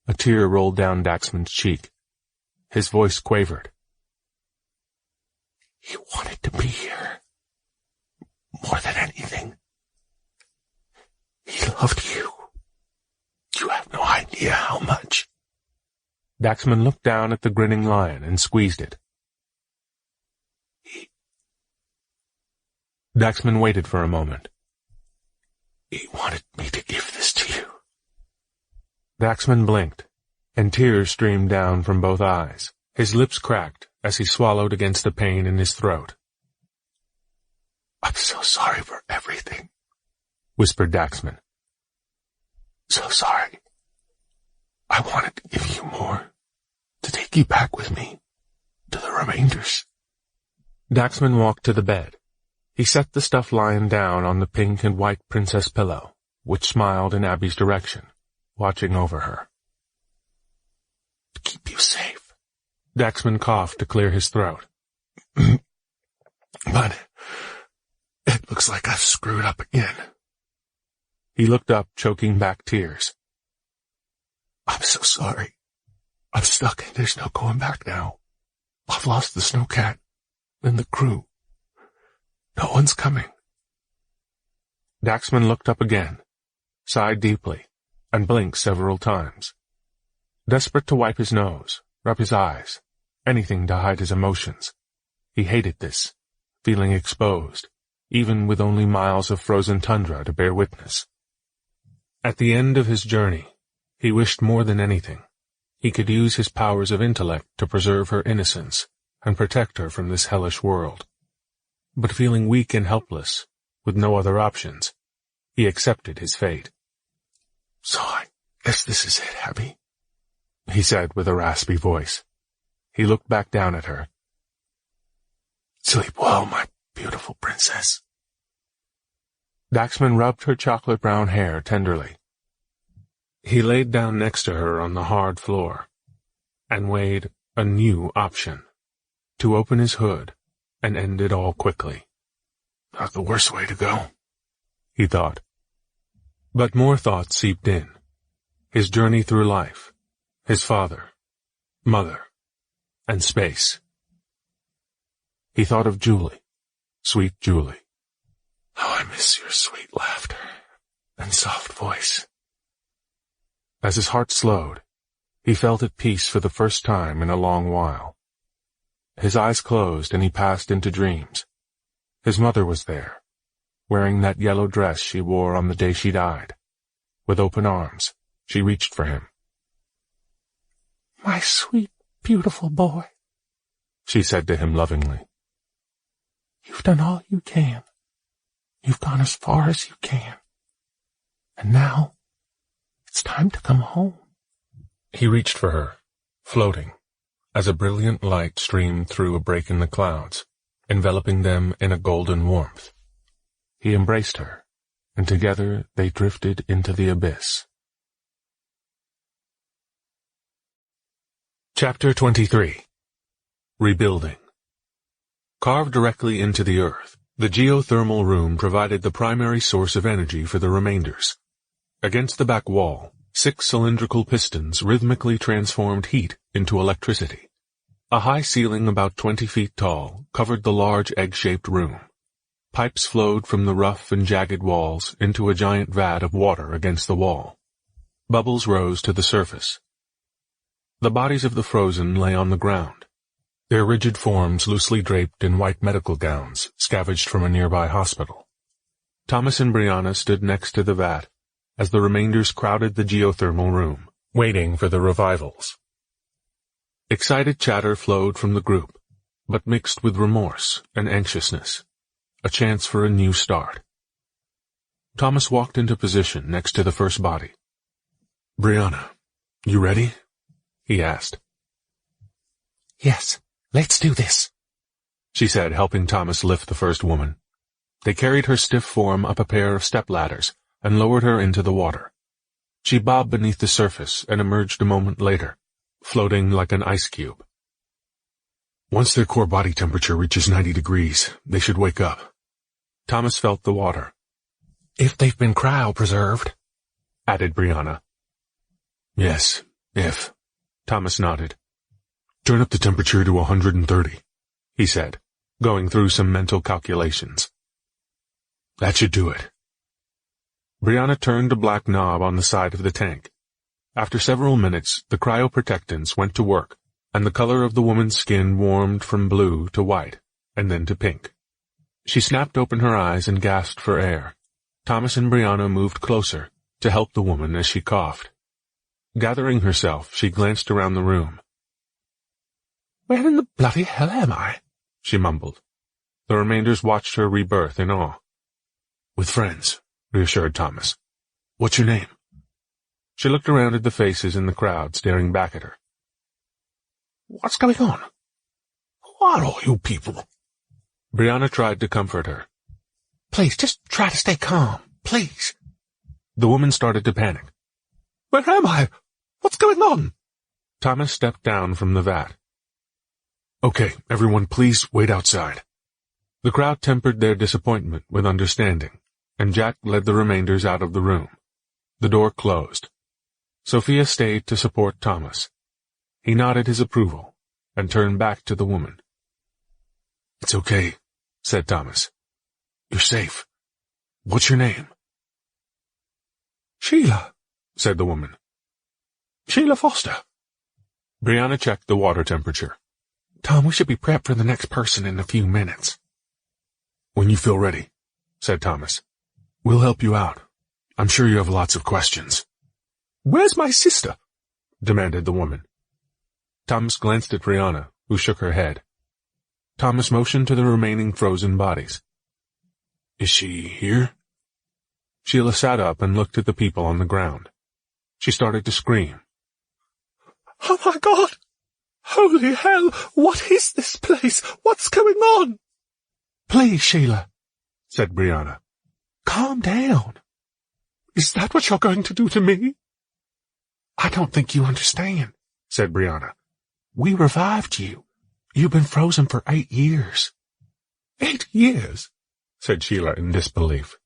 A tear rolled down Daxman's cheek. His voice quavered. "He wanted to be here. More than anything. He loved you. You have no idea how much." Daxman looked down at the grinning lion and squeezed it. Daxman waited for a moment. He wanted me to give this to you. Daxman blinked, and tears streamed down from both eyes. His lips cracked as he swallowed against the pain in his throat. I'm so sorry for everything, whispered Daxman. So sorry. I wanted to give you more, to take you back with me, to the remainders. Daxman walked to the bed. He set the stuffed lion down on the pink and white princess pillow, which smiled in Abby's direction, watching over her. To keep you safe. Daxman coughed to clear his throat. But it looks like I've screwed up again. He looked up, choking back tears. I'm so sorry. I'm stuck and there's no going back now. I've lost the snowcat and the crew. No one's coming. Daxman looked up again, sighed deeply, and blinked several times. Desperate to wipe his nose, rub his eyes, anything to hide his emotions. He hated this, feeling exposed, even with only miles of frozen tundra to bear witness. At the end of his journey, he wished more than anything he could use his powers of intellect to preserve her innocence and protect her from this hellish world. But feeling weak and helpless, with no other options, he accepted his fate. So I guess this is it, Abby, he said with a raspy voice. He looked back down at her. Sleep well, my beautiful princess. Daxman rubbed her chocolate-brown hair tenderly. He laid down next to her on the hard floor, and weighed a new option, to open his hood and end it all quickly. Not the worst way to go, he thought. But more thoughts seeped in. His journey through life, his father, mother, and space. He thought of Julie, sweet Julie. How I miss your sweet laughter and soft voice. As his heart slowed, he felt at peace for the first time in a long while. His eyes closed and he passed into dreams. His mother was there, wearing that yellow dress she wore on the day she died. With open arms, she reached for him. My sweet, beautiful boy, she said to him lovingly. You've done all you can. You've gone as far as you can. And now, it's time to come home. He reached for her, floating, as a brilliant light streamed through a break in the clouds, enveloping them in a golden warmth. He embraced her, and together they drifted into the abyss. Chapter 23. Rebuilding. Carved directly into the earth, the geothermal room provided the primary source of energy for the remainders. Against the back wall, 6 cylindrical pistons rhythmically transformed heat into electricity. A high ceiling about 20 feet tall covered the large egg-shaped room. Pipes flowed from the rough and jagged walls into a giant vat of water against the wall. Bubbles rose to the surface. The bodies of the frozen lay on the ground, their rigid forms loosely draped in white medical gowns scavenged from a nearby hospital. Thomas and Brianna stood next to the vat as the remainders crowded the geothermal room, waiting for the revivals. Excited chatter flowed from the group, but mixed with remorse and anxiousness, a chance for a new start. Thomas walked into position next to the first body. Brianna, you ready? He asked. Yes, let's do this, she said, helping Thomas lift the first woman. They carried her stiff form up a pair of stepladders and lowered her into the water. She bobbed beneath the surface and emerged a moment later, floating like an ice cube. Once their core body temperature reaches 90 degrees, they should wake up. Thomas felt the water. If they've been cryopreserved, added Brianna. Yes, if. Thomas nodded. Turn up the temperature to 130, he said, going through some mental calculations. That should do it. Brianna turned a black knob on the side of the tank. After several minutes, the cryoprotectants went to work, and the color of the woman's skin warmed from blue to white, and then to pink. She snapped open her eyes and gasped for air. Thomas and Brianna moved closer to help the woman as she coughed. Gathering herself, she glanced around the room. "Where in the bloody hell am I?" she mumbled. The remainders watched her rebirth in awe. "With friends," reassured Thomas. "What's your name?" She looked around at the faces in the crowd staring back at her. "What's going on? Who are all you people?" Brianna tried to comfort her. "Please, just try to stay calm, please." The woman started to panic. "Where am I? What's going on?" Thomas stepped down from the vat. "Okay, everyone, please wait outside." The crowd tempered their disappointment with understanding, and Jack led the remainders out of the room. The door closed. Sophia stayed to support Thomas. He nodded his approval and turned back to the woman. "It's okay," said Thomas. "You're safe. What's your name?" "Sheila," said the woman. "Sheila Foster." Brianna checked the water temperature. "Tom, we should be prepped for the next person in a few minutes." "When you feel ready," said Thomas. "We'll help you out. I'm sure you have lots of questions." "Where's my sister?" demanded the woman. Thomas glanced at Brianna, who shook her head. Thomas motioned to the remaining frozen bodies. "Is she here?" Sheila sat up and looked at the people on the ground. She started to scream. "Oh my God! Holy hell! What is this place? What's going on?" "Please, Sheila," said Brianna. "Calm down." "Is that what you're going to do to me?" "I don't think you understand," said Brianna. "We revived you. You've been frozen for 8 years. 8 years? Said Sheila in disbelief.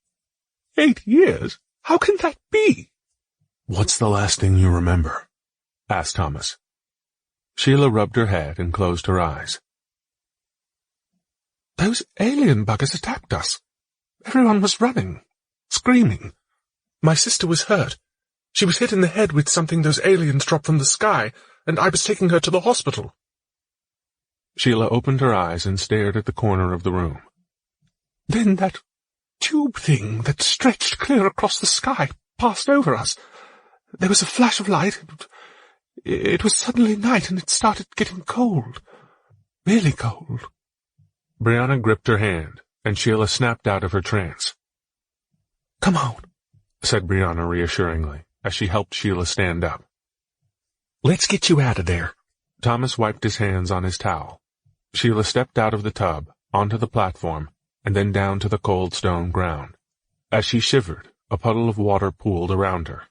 8 years? How can that be? What's the last thing you remember? Asked Thomas. Sheila rubbed her head and closed her eyes. Those alien buggers attacked us. Everyone was running, screaming. My sister was hurt. She was hit in the head with something those aliens dropped from the sky, and I was taking her to the hospital. Sheila opened her eyes and stared at the corner of the room. Then that tube thing that stretched clear across the sky passed over us. There was a flash of light. It was suddenly night, and it started getting cold. Really cold. Brianna gripped her hand, and Sheila snapped out of her trance. Come on, said Brianna reassuringly, as she helped Sheila stand up. Let's get you out of there. Thomas wiped his hands on his towel. Sheila stepped out of the tub, onto the platform, and then down to the cold stone ground. As she shivered, a puddle of water pooled around her.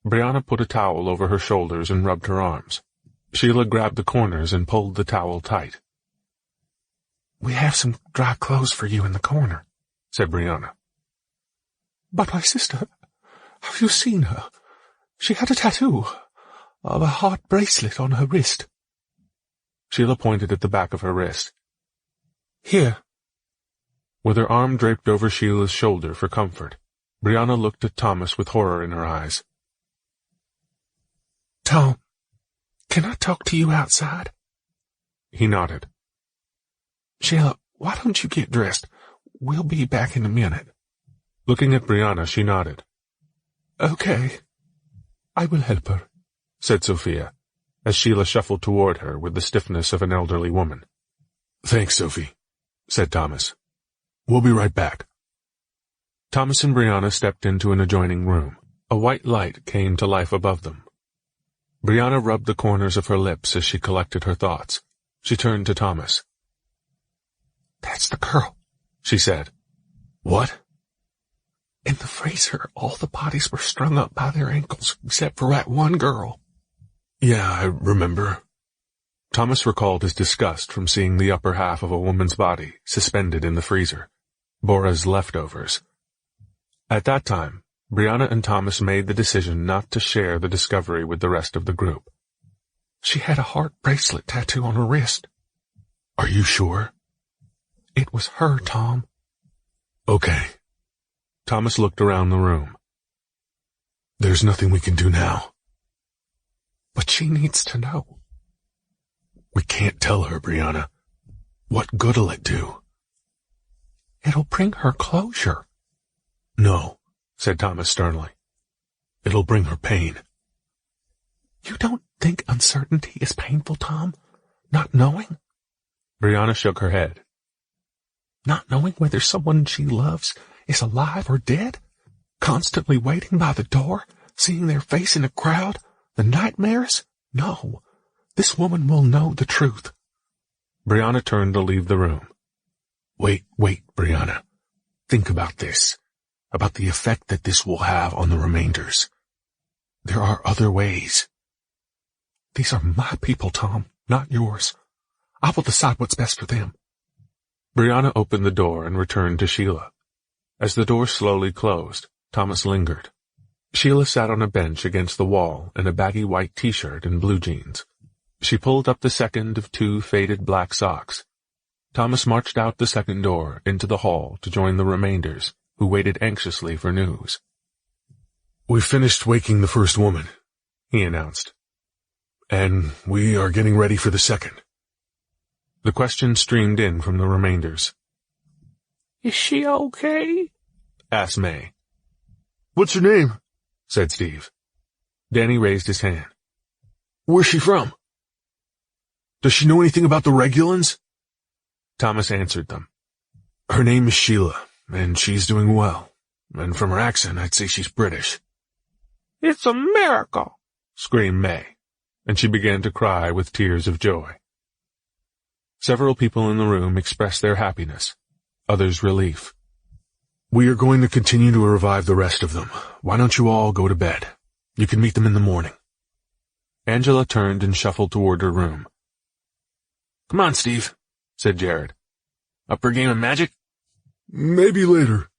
Brianna put a towel over her shoulders and rubbed her arms. Sheila grabbed the corners and pulled the towel tight. We have some dry clothes for you in the corner, said Brianna. But my sister, have you seen her? She had a tattoo of a heart bracelet on her wrist. Sheila pointed at the back of her wrist. Here. With her arm draped over Sheila's shoulder for comfort, Brianna looked at Thomas with horror in her eyes. Tom, can I talk to you outside? He nodded. Sheila, why don't you get dressed? We'll be back in a minute. Looking at Brianna, she nodded. Okay. I will help her, said Sophia, as Sheila shuffled toward her with the stiffness of an elderly woman. Thanks, Sophie, said Thomas. We'll be right back. Thomas and Brianna stepped into an adjoining room. A white light came to life above them. Brianna rubbed the corners of her lips as she collected her thoughts. She turned to Thomas. That's the girl, she said. What? In the freezer, all the bodies were strung up by their ankles, except for that one girl. Yeah, I remember. Thomas recalled his disgust from seeing the upper half of a woman's body suspended in the freezer, Bora's leftovers. At that time, Brianna and Thomas made the decision not to share the discovery with the rest of the group. She had a heart bracelet tattoo on her wrist. Are you sure? It was her, Tom. Okay. Thomas looked around the room. There's nothing we can do now. But she needs to know. We can't tell her, Brianna. What good'll it do? It'll bring her closure. No, said Thomas sternly. It'll bring her pain. You don't think uncertainty is painful, Tom? Not knowing? Brianna shook her head. Not knowing whether someone she loves is alive or dead? Constantly waiting by the door, seeing their face in a crowd? The nightmares? No. This woman will know the truth. Brianna turned to leave the room. Wait, Brianna. Think about this. About the effect that this will have on the remainders. There are other ways. These are my people, Tom, not yours. I will decide what's best for them. Brianna opened the door and returned to Sheila. As the door slowly closed, Thomas lingered. Sheila sat on a bench against the wall in a baggy white t-shirt and blue jeans. She pulled up the second of 2 faded black socks. Thomas marched out the second door into the hall to join the remainders, who waited anxiously for news. "We finished waking the first woman," he announced. "And we are getting ready for the second." The question streamed in from the remainders. "Is she okay?" asked May. "What's her name?" said Steve. Danny raised his hand. "Where's she from? Does she know anything about the Regulans?" Thomas answered them. "Her name is Sheila, and she's doing well. And from her accent, I'd say she's British." "It's a miracle!" screamed May, and she began to cry with tears of joy. Several people in the room expressed their happiness, others relief. "We are going to continue to revive the rest of them. Why don't you all go to bed? You can meet them in the morning." Angela turned and shuffled toward her room. "Come on, Steve," said Jared. "Up for a game of magic?" "Maybe later,"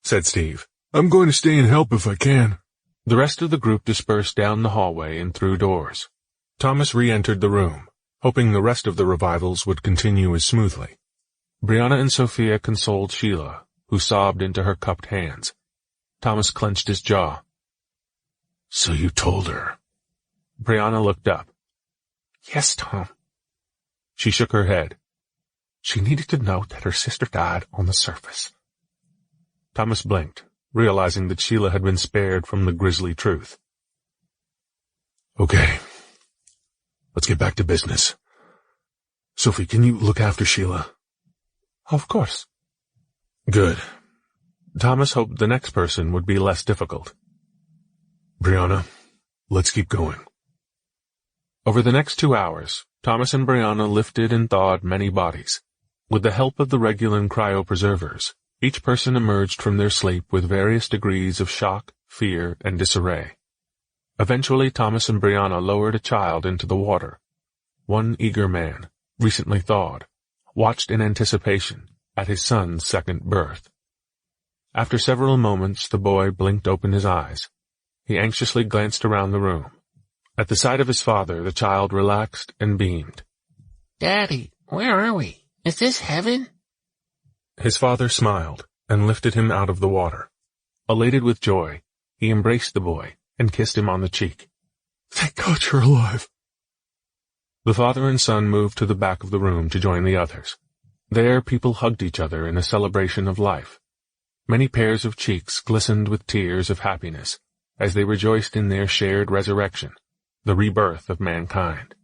said Steve. "I'm going to stay and help if I can." The rest of the group dispersed down the hallway and through doors. Thomas re-entered the room, hoping the rest of the revivals would continue as smoothly. Brianna and Sophia consoled Sheila, who sobbed into her cupped hands. Thomas clenched his jaw. "So you told her?" Brianna looked up. "Yes, Tom." She shook her head. She needed to know that her sister died on the surface. Thomas blinked, realizing that Sheila had been spared from the grisly truth. "Okay. Let's get back to business. Sophie, can you look after Sheila?" "Of course." "Good." Thomas hoped the next person would be less difficult. "Brianna, let's keep going." Over the next 2 hours, Thomas and Brianna lifted and thawed many bodies. With the help of the Regulan cryopreservers, each person emerged from their sleep with various degrees of shock, fear, and disarray. Eventually, Thomas and Brianna lowered a child into the water. One eager man, recently thawed, watched in anticipation at his son's second birth. After several moments, the boy blinked open his eyes. He anxiously glanced around the room. At the sight of his father, the child relaxed and beamed. "Daddy, where are we? Is this heaven?" His father smiled and lifted him out of the water. Elated with joy, he embraced the boy and kissed him on the cheek. "Thank God you're alive." The father and son moved to the back of the room to join the others. There, people hugged each other in a celebration of life. Many pairs of cheeks glistened with tears of happiness as they rejoiced in their shared resurrection, the rebirth of mankind.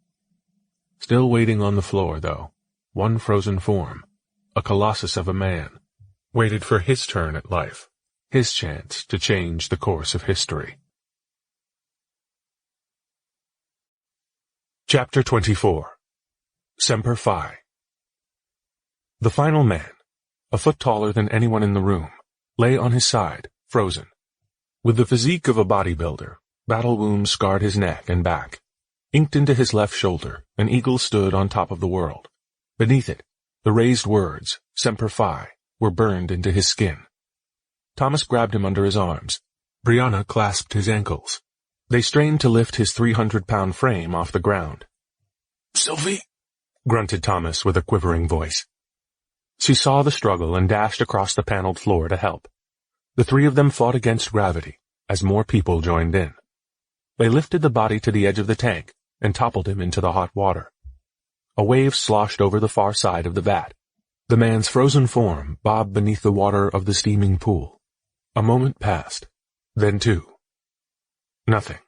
Still waiting on the floor, though, one frozen form, a colossus of a man, waited for his turn at life, his chance to change the course of history. Chapter 24. Semper Fi. The final man, a foot taller than anyone in the room, lay on his side, frozen. With the physique of a bodybuilder, battle wounds scarred his neck and back. Inked into his left shoulder, an eagle stood on top of the world. Beneath it, the raised words, Semper Fi, were burned into his skin. Thomas grabbed him under his arms. Brianna clasped his ankles. They strained to lift his 300-pound frame off the ground. "Sylvie," grunted Thomas with a quivering voice. She saw the struggle and dashed across the paneled floor to help. The 3 of them fought against gravity as more people joined in. They lifted the body to the edge of the tank and toppled him into the hot water. A wave sloshed over the far side of the vat. The man's frozen form bobbed beneath the water of the steaming pool. A moment passed, then two. Nothing.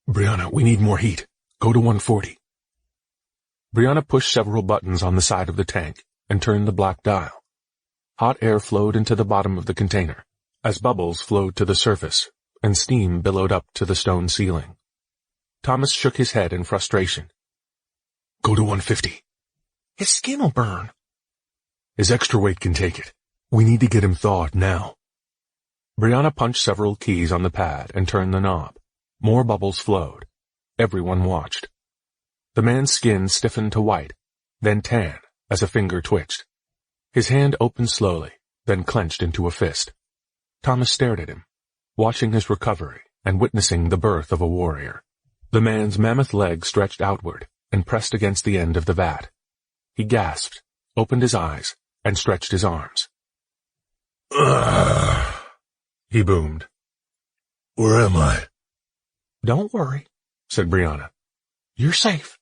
Brianna, we need more heat. Go to 140. Brianna pushed several buttons on the side of the tank and turned the black dial. Hot air flowed into the bottom of the container, as bubbles flowed to the surface, and steam billowed up to the stone ceiling. Thomas shook his head in frustration. Go to 150. His skin'll burn. His extra weight can take it. We need to get him thawed now. Brianna punched several keys on the pad and turned the knob. More bubbles flowed. Everyone watched. The man's skin stiffened to white, then tan, as a finger twitched. His hand opened slowly, then clenched into a fist. Thomas stared at him, watching his recovery and witnessing the birth of a warrior. The man's mammoth leg stretched outward and pressed against the end of the vat. He gasped, opened his eyes, and stretched his arms. Ugh, he boomed. Where am I? Don't worry, said Brianna. You're safe.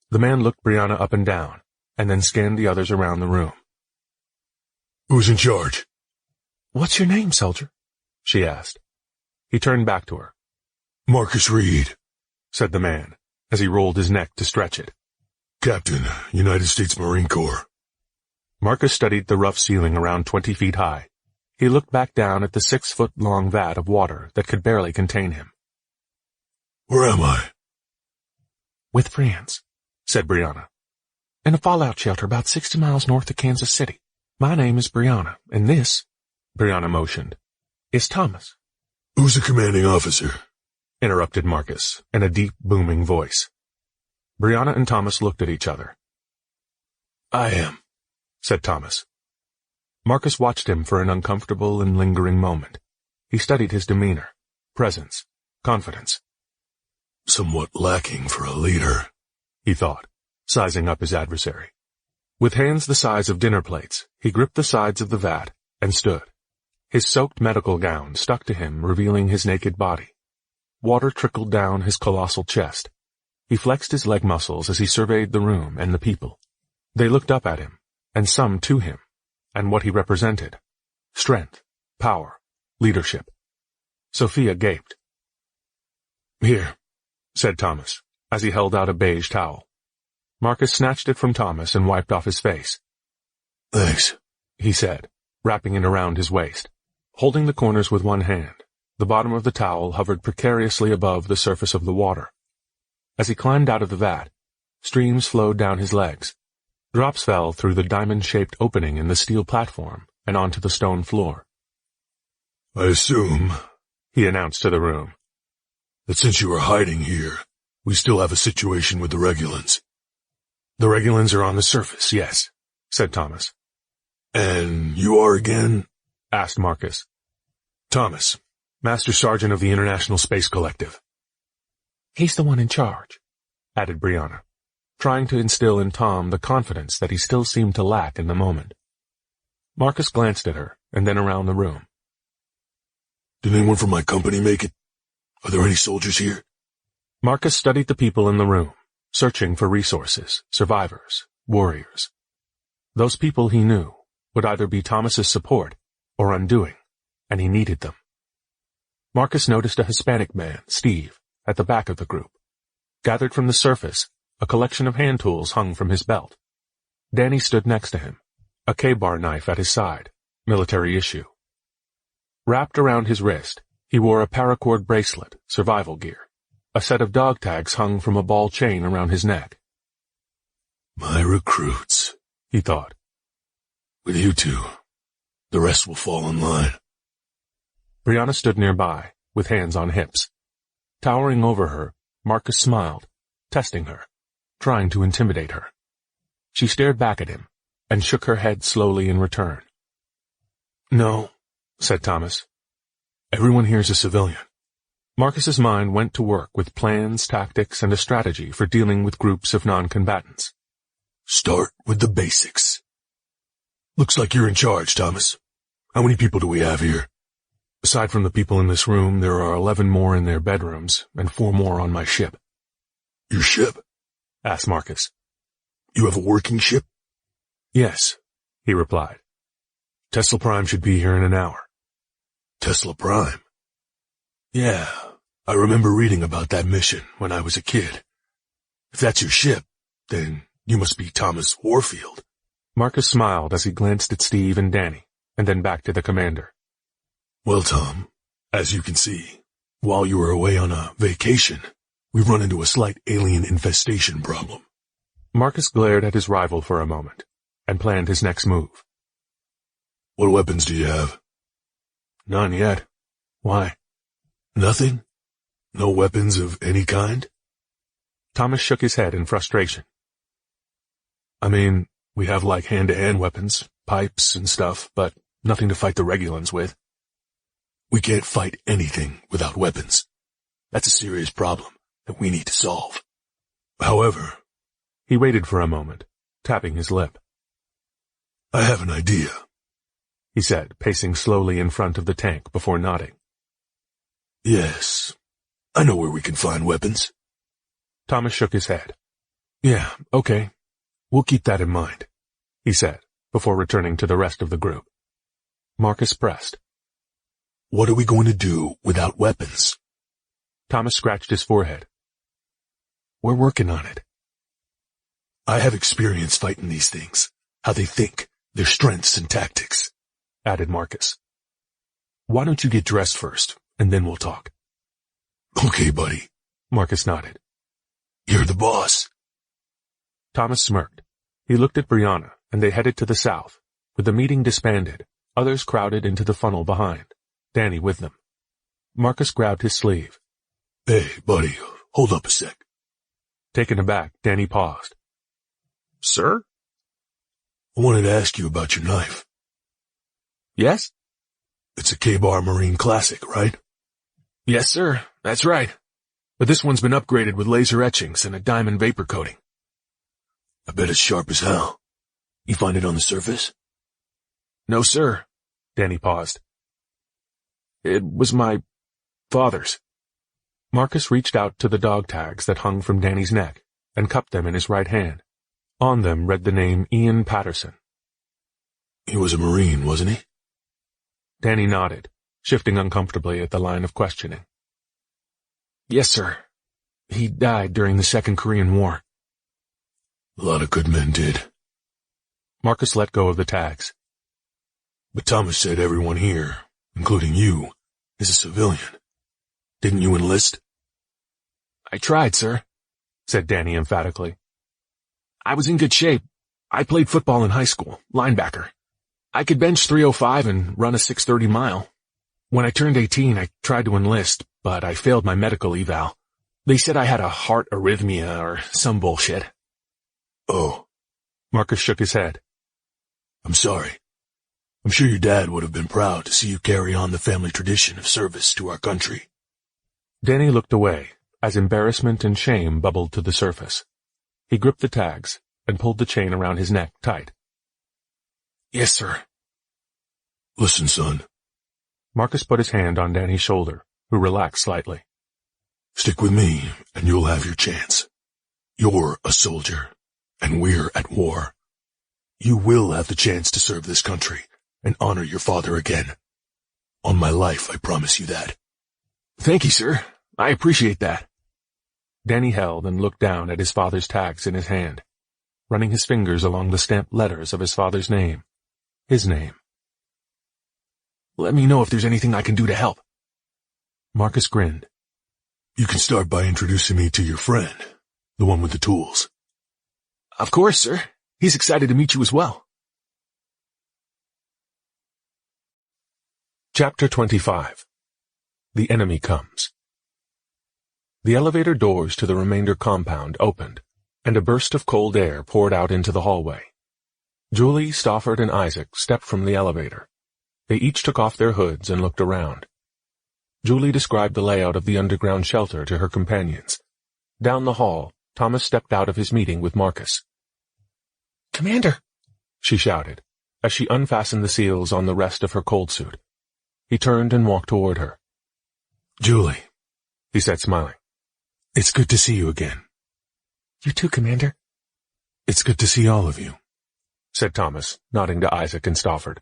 The man looked Brianna up and down, and then scanned the others around the room. Who's in charge? What's your name, soldier? She asked. He turned back to her. Marcus Reed, said the man, as he rolled his neck to stretch it. Captain, United States Marine Corps. Marcus studied the rough ceiling around 20 feet high. He looked back down at the 6-foot-long vat of water that could barely contain him. Where am I? With friends, said Brianna. In a fallout shelter about 60 miles north of Kansas City. My name is Brianna, and this, Brianna motioned, is Thomas. Who's the commanding officer? Interrupted Marcus, in a deep, booming voice. Brianna and Thomas looked at each other. I am, said Thomas. Marcus watched him for an uncomfortable and lingering moment. He studied his demeanor, presence, confidence. Somewhat lacking for a leader, he thought, sizing up his adversary. With hands the size of dinner plates, he gripped the sides of the vat and stood. His soaked medical gown stuck to him, revealing his naked body. Water trickled down his colossal chest. He flexed his leg muscles as he surveyed the room and the people. They looked up at him, and some to him, and what he represented. Strength, power, leadership. Sophia gaped. Here, said Thomas, as he held out a beige towel. Marcus snatched it from Thomas and wiped off his face. Thanks, he said, wrapping it around his waist. Holding the corners with one hand, the bottom of the towel hovered precariously above the surface of the water. As he climbed out of the vat, streams flowed down his legs. Drops fell through the diamond-shaped opening in the steel platform and onto the stone floor. I assume, he announced to the room, that since you are hiding here, we still have a situation with the Regulans. The Regulans are on the surface, yes, said Thomas. And you are again? Asked Marcus. Thomas, Master Sergeant of the International Space Collective. He's the one in charge, added Brianna, trying to instill in Tom the confidence that he still seemed to lack in the moment. Marcus glanced at her and then around the room. Did anyone from my company make it? Are there any soldiers here? Marcus studied the people in the room, searching for resources, survivors, warriors. Those people he knew would either be Thomas's support or undoing, and he needed them. Marcus noticed a Hispanic man, Steve, at the back of the group. Gathered from the surface, a collection of hand tools hung from his belt. Danny stood next to him, a K-bar knife at his side, military issue. Wrapped around his wrist, he wore a paracord bracelet, survival gear. A set of dog tags hung from a ball chain around his neck. My recruits, he thought. With you two, the rest will fall in line. Brianna stood nearby, with hands on hips. Towering over her, Marcus smiled, testing her, trying to intimidate her. She stared back at him, and shook her head slowly in return. No, said Thomas. Everyone here's a civilian. Marcus's mind went to work with plans, tactics, and a strategy for dealing with groups of non-combatants. Start with the basics. Looks like you're in charge, Thomas. How many people do we have here? Aside from the people in this room, there are 11 more in their bedrooms and 4 more on my ship. Your ship? asked Marcus. You have a working ship? Yes, he replied. Tesla Prime should be here in an hour. Tesla Prime? Yeah, I remember reading about that mission when I was a kid. If that's your ship, then you must be Thomas Warfield. Marcus smiled as he glanced at Steve and Danny, and then back to the commander. Well, Tom, as you can see, while you were away on a vacation, we've run into a slight alien infestation problem. Marcus glared at his rival for a moment, and planned his next move. What weapons do you have? None yet. Why? Nothing? No weapons of any kind? Thomas shook his head in frustration. I mean, we have like hand-to-hand weapons, pipes and stuff, but nothing to fight the Regulans with. We can't fight anything without weapons. That's a serious problem that we need to solve. However, he waited for a moment, tapping his lip. I have an idea, he said, pacing slowly in front of the tank before nodding. Yes, I know where we can find weapons. Thomas shook his head. Yeah, okay. We'll keep that in mind, he said, before returning to the rest of the group. Marcus pressed. What are we going to do without weapons? Thomas scratched his forehead. We're working on it. I have experience fighting these things, how they think, their strengths and tactics, added Marcus. Why don't you get dressed first, and then we'll talk. Okay, buddy, Marcus nodded. You're the boss. Thomas smirked. He looked at Brianna, and they headed to the south. With the meeting disbanded, others crowded into the funnel behind, Danny with them. Marcus grabbed his sleeve. Hey, buddy, hold up a sec. Taken aback, Danny paused. Sir? I wanted to ask you about your knife. Yes? It's a K-Bar Marine Classic, right? Yes, sir. That's right. But this one's been upgraded with laser etchings and a diamond vapor coating. I bet it's sharp as hell. You find it on the surface? No, sir. Danny paused. It was my father's. Marcus reached out to the dog tags that hung from Danny's neck and cupped them in his right hand. On them read the name Ian Patterson. He was a Marine, wasn't he? Danny nodded, shifting uncomfortably at the line of questioning. Yes, sir. He died during the Second Korean War. A lot of good men did. Marcus let go of the tags. But Thomas said everyone here, including you, is a civilian. Didn't you enlist? I tried, sir, said Danny emphatically. I was in good shape. I played football in high school, linebacker. I could bench 305 and run a 630 mile. When I turned 18, I tried to enlist, but I failed my medical eval. They said I had a heart arrhythmia or some bullshit. Oh. Marcus shook his head. I'm sorry. I'm sure your dad would have been proud to see you carry on the family tradition of service to our country. Danny looked away as embarrassment and shame bubbled to the surface. He gripped the tags and pulled the chain around his neck tight. Yes, sir. Listen, son. Marcus put his hand on Danny's shoulder, who relaxed slightly. Stick with me, and you'll have your chance. You're a soldier, and we're at war. You will have the chance to serve this country and honor your father again. On my life, I promise you that. Thank you, sir. I appreciate that. Danny held and looked down at his father's tags in his hand, running his fingers along the stamped letters of his father's name. His name. Let me know if there's anything I can do to help. Marcus grinned. You can start by introducing me to your friend, the one with the tools. Of course, sir. He's excited to meet you as well. Chapter 25. The Enemy Comes. The elevator doors to the remainder compound opened, and a burst of cold air poured out into the hallway. Julie, Stofford, and Isaac stepped from the elevator. They each took off their hoods and looked around. Julie described the layout of the underground shelter to her companions. Down the hall, Thomas stepped out of his meeting with Marcus. Commander, she shouted, as she unfastened the seals on the rest of her cold suit. He turned and walked toward her. Julie, he said, smiling. It's good to see you again. You too, Commander. It's good to see all of you, said Thomas, nodding to Isaac and Stofford.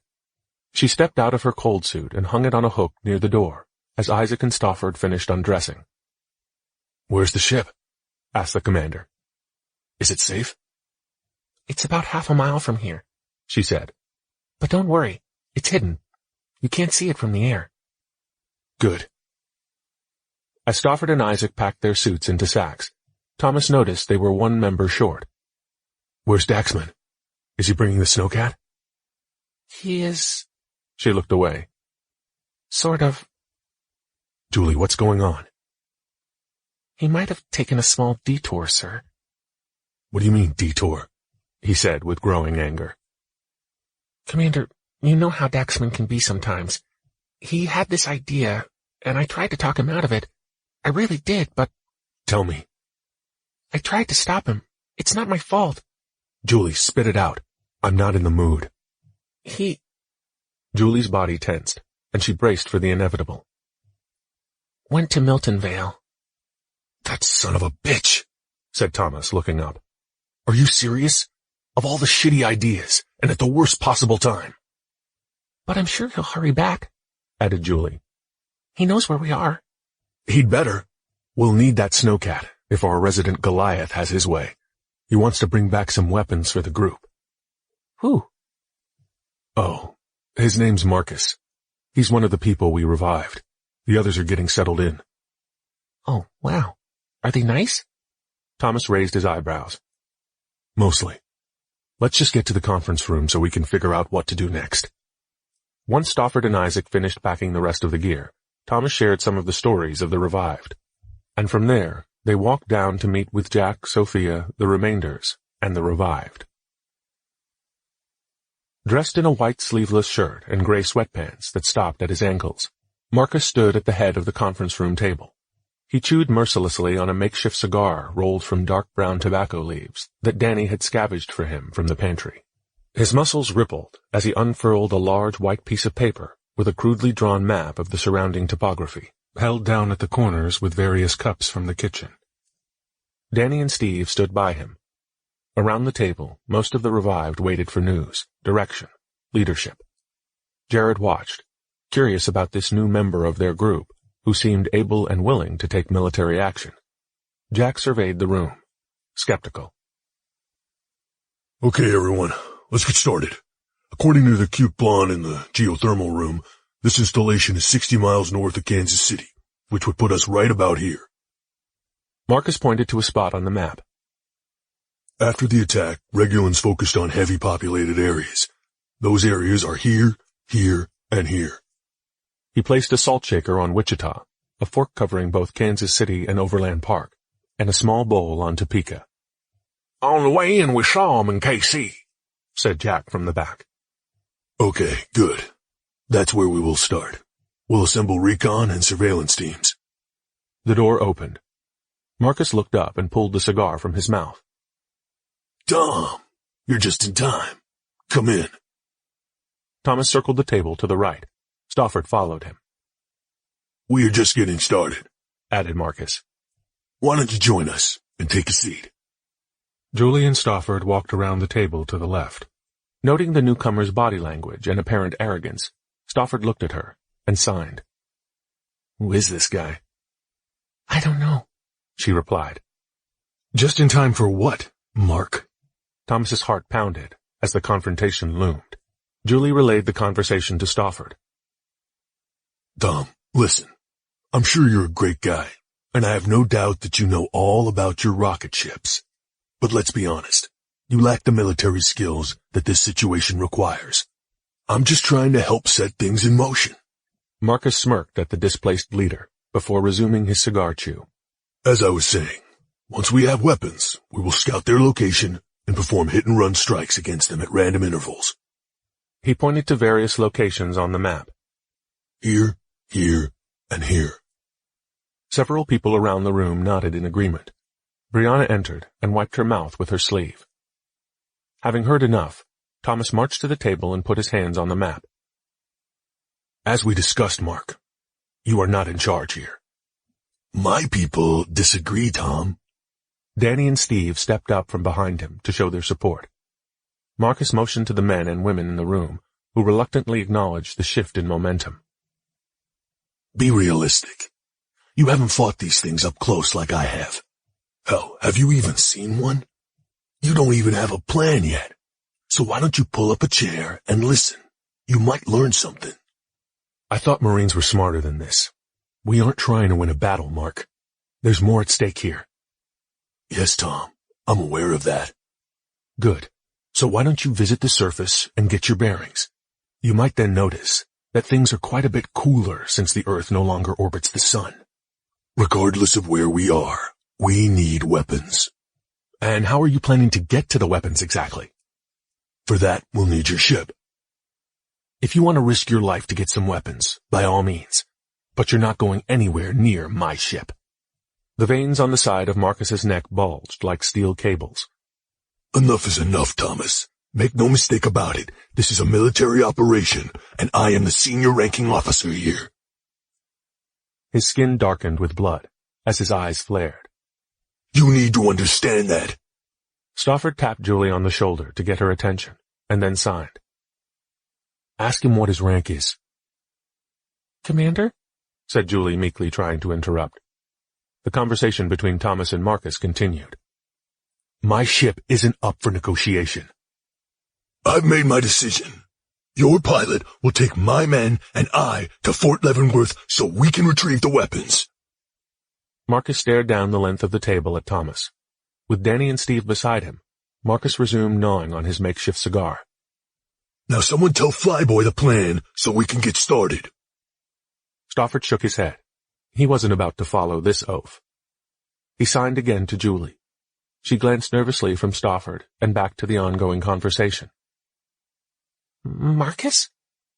She stepped out of her cold suit and hung it on a hook near the door as Isaac and Stofford finished undressing. Where's the ship? asked the commander. Is it safe? It's about half a mile from here, she said. But don't worry, it's hidden. You can't see it from the air. Good. As Stofford and Isaac packed their suits into sacks, Thomas noticed they were one member short. Where's Daxman? Is he bringing the snowcat? He is... She looked away. Sort of. Julie, what's going on? He might have taken a small detour, sir. What do you mean, detour? He said with growing anger. Commander, you know how Daxman can be sometimes. He had this idea, and I tried to talk him out of it. I really did, but... Tell me. I tried to stop him. It's not my fault. Julie, spit it out. I'm not in the mood. Julie's body tensed, and she braced for the inevitable. Went to Milton Vale. That son of a bitch, said Thomas, looking up. Are you serious? Of all the shitty ideas, and at the worst possible time. But I'm sure he'll hurry back, added Julie. He knows where we are. He'd better. We'll need that snowcat if our resident Goliath has his way. He wants to bring back some weapons for the group. Who? Oh, his name's Marcus. He's one of the people we revived. The others are getting settled in. Oh, wow. Are they nice? Thomas raised his eyebrows. Mostly. Let's just get to the conference room so we can figure out what to do next. Once Stofford and Isaac finished packing the rest of the gear, Thomas shared some of the stories of the revived. And from there, they walked down to meet with Jack, Sophia, the remainders, and the revived. Dressed in a white sleeveless shirt and gray sweatpants that stopped at his ankles, Marcus stood at the head of the conference room table. He chewed mercilessly on a makeshift cigar rolled from dark brown tobacco leaves that Danny had scavenged for him from the pantry. His muscles rippled as he unfurled a large white piece of paper with a crudely drawn map of the surrounding topography, held down at the corners with various cups from the kitchen. Danny and Steve stood by him. Around the table, most of the revived waited for news, direction, leadership. Jared watched, curious about this new member of their group, who seemed able and willing to take military action. Jack surveyed the room, skeptical. Okay, everyone, let's get started. According to the cute blonde in the geothermal room, this installation is 60 miles north of Kansas City, which would put us right about here. Marcus pointed to a spot on the map. After the attack, Regulans focused on heavy populated areas. Those areas are here, here, and here. He placed a salt shaker on Wichita, a fork covering both Kansas City and Overland Park, and a small bowl on Topeka. On the way in, we saw 'em in KC, said Jack from the back. Okay, good. That's where we will start. We'll assemble recon and surveillance teams. The door opened. Marcus looked up and pulled the cigar from his mouth. Tom, you're just in time. Come in. Thomas circled the table to the right. Stofford followed him. We are just getting started, added Marcus. Why don't you join us and take a seat? Julie and Stofford walked around the table to the left. Noting the newcomer's body language and apparent arrogance, Stofford looked at her and signed. Who is this guy? I don't know, she replied. Just in time for what, Mark? Thomas's heart pounded as the confrontation loomed. Julie relayed the conversation to Stofford. Tom, listen. I'm sure you're a great guy, and I have no doubt that you know all about your rocket ships. But let's be honest. You lack the military skills that this situation requires. I'm just trying to help set things in motion. Marcus smirked at the displaced leader before resuming his cigar chew. As I was saying, once we have weapons, we will scout their location and perform hit-and-run strikes against them at random intervals. He pointed to various locations on the map. Here, here, and here. Several people around the room nodded in agreement. Brianna entered and wiped her mouth with her sleeve. Having heard enough, Thomas marched to the table and put his hands on the map. As we discussed, Mark, you are not in charge here. My people disagree, Tom. Danny and Steve stepped up from behind him to show their support. Marcus motioned to the men and women in the room, who reluctantly acknowledged the shift in momentum. Be realistic. You haven't fought these things up close like I have. Hell, have you even seen one? You don't even have a plan yet. So why don't you pull up a chair and listen? You might learn something. I thought Marines were smarter than this. We aren't trying to win a battle, Mark. There's more at stake here. Yes, Tom. I'm aware of that. Good. So why don't you visit the surface and get your bearings? You might then notice that things are quite a bit cooler since the Earth no longer orbits the sun. Regardless of where we are, we need weapons. And how are you planning to get to the weapons exactly? For that, we'll need your ship. If you want to risk your life to get some weapons, by all means. But you're not going anywhere near my ship. The veins on the side of Marcus's neck bulged like steel cables. Enough is enough, Thomas. Make no mistake about it. This is a military operation, and I am the senior ranking officer here. His skin darkened with blood as his eyes flared. You need to understand that. Stofford tapped Julie on the shoulder to get her attention, and then signed. Ask him what his rank is. Commander? Said Julie meekly, trying to interrupt. The conversation between Thomas and Marcus continued. My ship isn't up for negotiation. I've made my decision. Your pilot will take my men and I to Fort Leavenworth so we can retrieve the weapons. Marcus stared down the length of the table at Thomas. With Danny and Steve beside him, Marcus resumed gnawing on his makeshift cigar. Now someone tell Flyboy the plan so we can get started. Stofford shook his head. He wasn't about to follow this oath. He signed again to Julie. She glanced nervously from Stofford and back to the ongoing conversation. Marcus?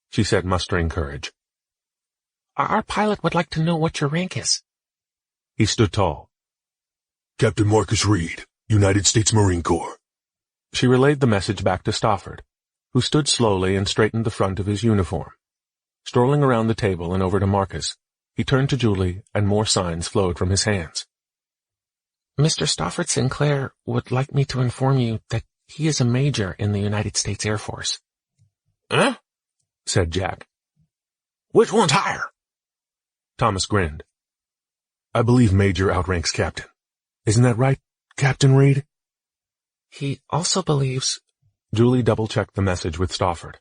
She said, mustering courage. Our pilot would like to know what your rank is. He stood tall. Captain Marcus Reed, United States Marine Corps. She relayed the message back to Stofford, who stood slowly and straightened the front of his uniform. Strolling around the table and over to Marcus, he turned to Julie, and more signs flowed from his hands. Mr. Stofford Sinclair would like me to inform you that he is a major in the United States Air Force. Huh? Said Jack. Which one's higher? Thomas grinned. I believe Major outranks Captain. Isn't that right, Captain Reed? He also believes... Julie double-checked the message with Stofford.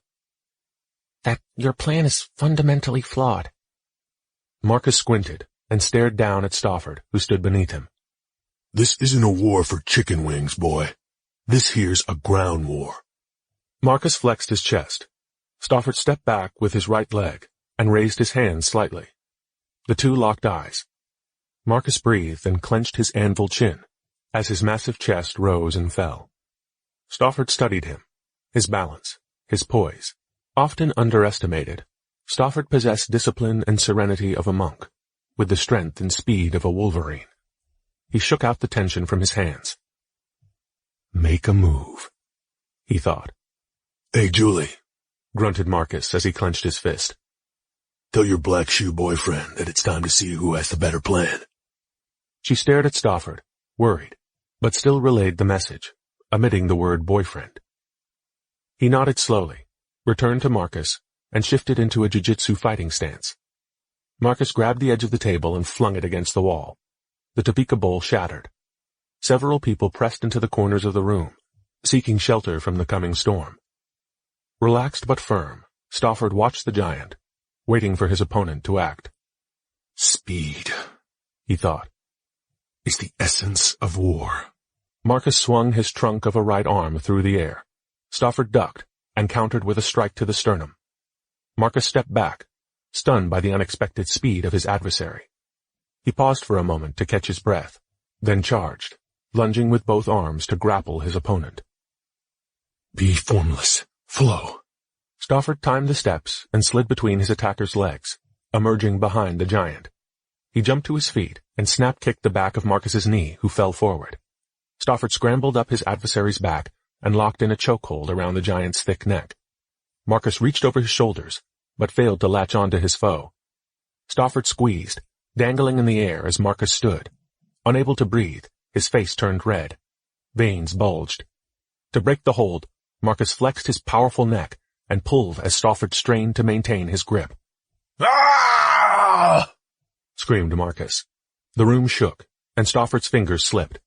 That your plan is fundamentally flawed. Marcus squinted and stared down at Stofford, who stood beneath him. This isn't a war for chicken wings, boy. This here's a ground war. Marcus flexed his chest. Stofford stepped back with his right leg and raised his hand slightly. The two locked eyes. Marcus breathed and clenched his anvil chin as his massive chest rose and fell. Stofford studied him, his balance, his poise. Often underestimated, Stofford possessed discipline and serenity of a monk, with the strength and speed of a wolverine. He shook out the tension from his hands. Make a move, he thought. Hey, Julie, grunted Marcus as he clenched his fist. Tell your black shoe boyfriend that it's time to see who has the better plan. She stared at Stofford, worried, but still relayed the message, omitting the word boyfriend. He nodded slowly, returned to Marcus, and shifted into a jiu-jitsu fighting stance. Marcus grabbed the edge of the table and flung it against the wall. The Topeka bowl shattered. Several people pressed into the corners of the room, seeking shelter from the coming storm. Relaxed but firm, Stofford watched the giant, waiting for his opponent to act. Speed, he thought, is the essence of war. Marcus swung his trunk of a right arm through the air. Stofford ducked and countered with a strike to the sternum. Marcus stepped back, stunned by the unexpected speed of his adversary. He paused for a moment to catch his breath, then charged, lunging with both arms to grapple his opponent. Be formless. Flow. Stofford timed the steps and slid between his attacker's legs, emerging behind the giant. He jumped to his feet and snap-kicked the back of Marcus's knee, who fell forward. Stofford scrambled up his adversary's back and locked in a chokehold around the giant's thick neck. Marcus reached over his shoulders, but failed to latch onto his foe. Stofford squeezed, dangling in the air as Marcus stood. Unable to breathe, His face turned red. Veins bulged. To break the hold, Marcus flexed his powerful neck and pulled as Stofford strained to maintain his grip. "Ah!" screamed Marcus. The room shook, and Stofford's fingers slipped.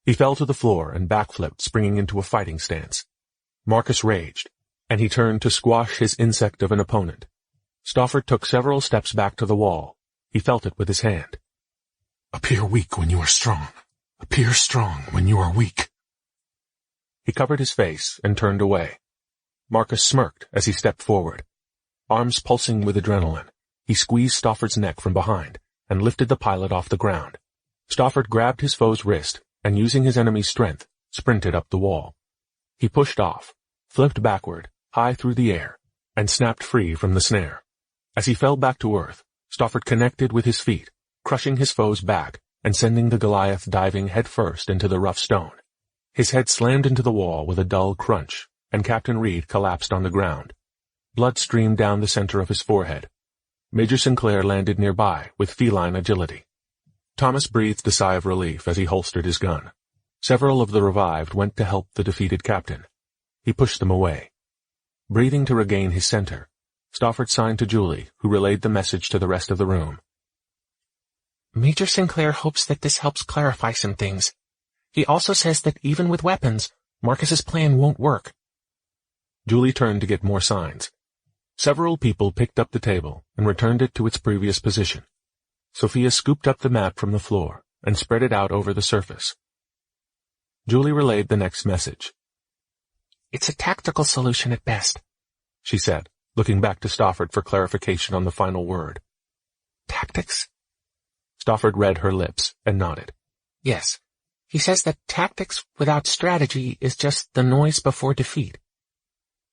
He fell to the floor and backflipped, springing into a fighting stance. Marcus raged, and he turned to squash his insect of an opponent. Stofford took several steps back to the wall. He felt it with his hand. "Appear weak when you are strong. Appear strong when you are weak." He covered his face and turned away. Marcus smirked as he stepped forward. Arms pulsing with adrenaline, he squeezed Stofford's neck from behind and lifted the pilot off the ground. Stofford grabbed his foe's wrist and, using his enemy's strength, sprinted up the wall. He pushed off, flipped backward, high through the air, and snapped free from the snare. As he fell back to earth, Stofford connected with his feet, crushing his foe's back and sending the Goliath diving headfirst into the rough stone. His head slammed into the wall with a dull crunch, and Captain Reed collapsed on the ground. Blood streamed down the center of his forehead. Major Sinclair landed nearby with feline agility. Thomas breathed a sigh of relief as he holstered his gun. Several of the revived went to help the defeated captain. He pushed them away. Breathing to regain his center, Stofford signed to Julie, who relayed the message to the rest of the room. Major Sinclair hopes that this helps clarify some things. He also says that even with weapons, Marcus's plan won't work. Julie turned to get more signs. Several people picked up the table and returned it to its previous position. Sophia scooped up the map from the floor and spread it out over the surface. Julie relayed the next message. It's a tactical solution at best, she said, looking back to Stofford for clarification on the final word. Tactics? Stofford read her lips and nodded. Yes. He says that tactics without strategy is just the noise before defeat.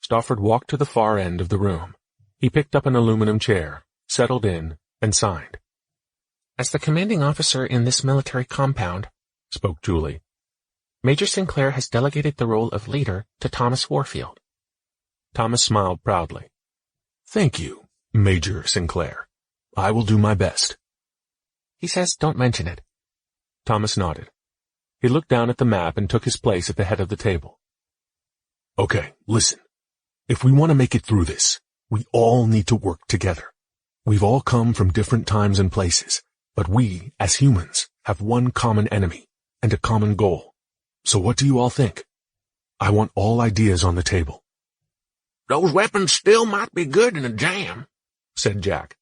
Stofford walked to the far end of the room. He picked up an aluminum chair, settled in, and signed. As the commanding officer in this military compound, spoke Julie, Major Sinclair has delegated the role of leader to Thomas Warfield. Thomas smiled proudly. Thank you, Major Sinclair. I will do my best. He says don't mention it. Thomas nodded. He looked down at the map and took his place at the head of the table. Okay, listen. If we want to make it through this, we all need to work together. We've all come from different times and places, but we, as humans, have one common enemy and a common goal. So what do you all think? I want all ideas on the table. Those weapons still might be good in a jam, said Jack.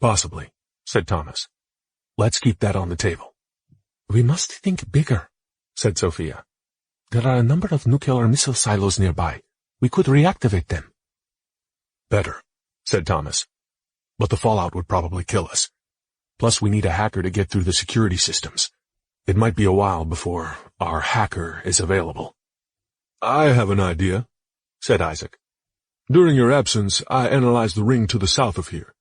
Possibly, said Thomas. Let's keep that on the table. We must think bigger, said Sophia. There are a number of nuclear missile silos nearby. We could reactivate them. Better, said Thomas. But the fallout would probably kill us. Plus we need a hacker to get through the security systems. It might be a while before our hacker is available. I have an idea, said Isaac. During your absence, I analyzed the ring to the south of here.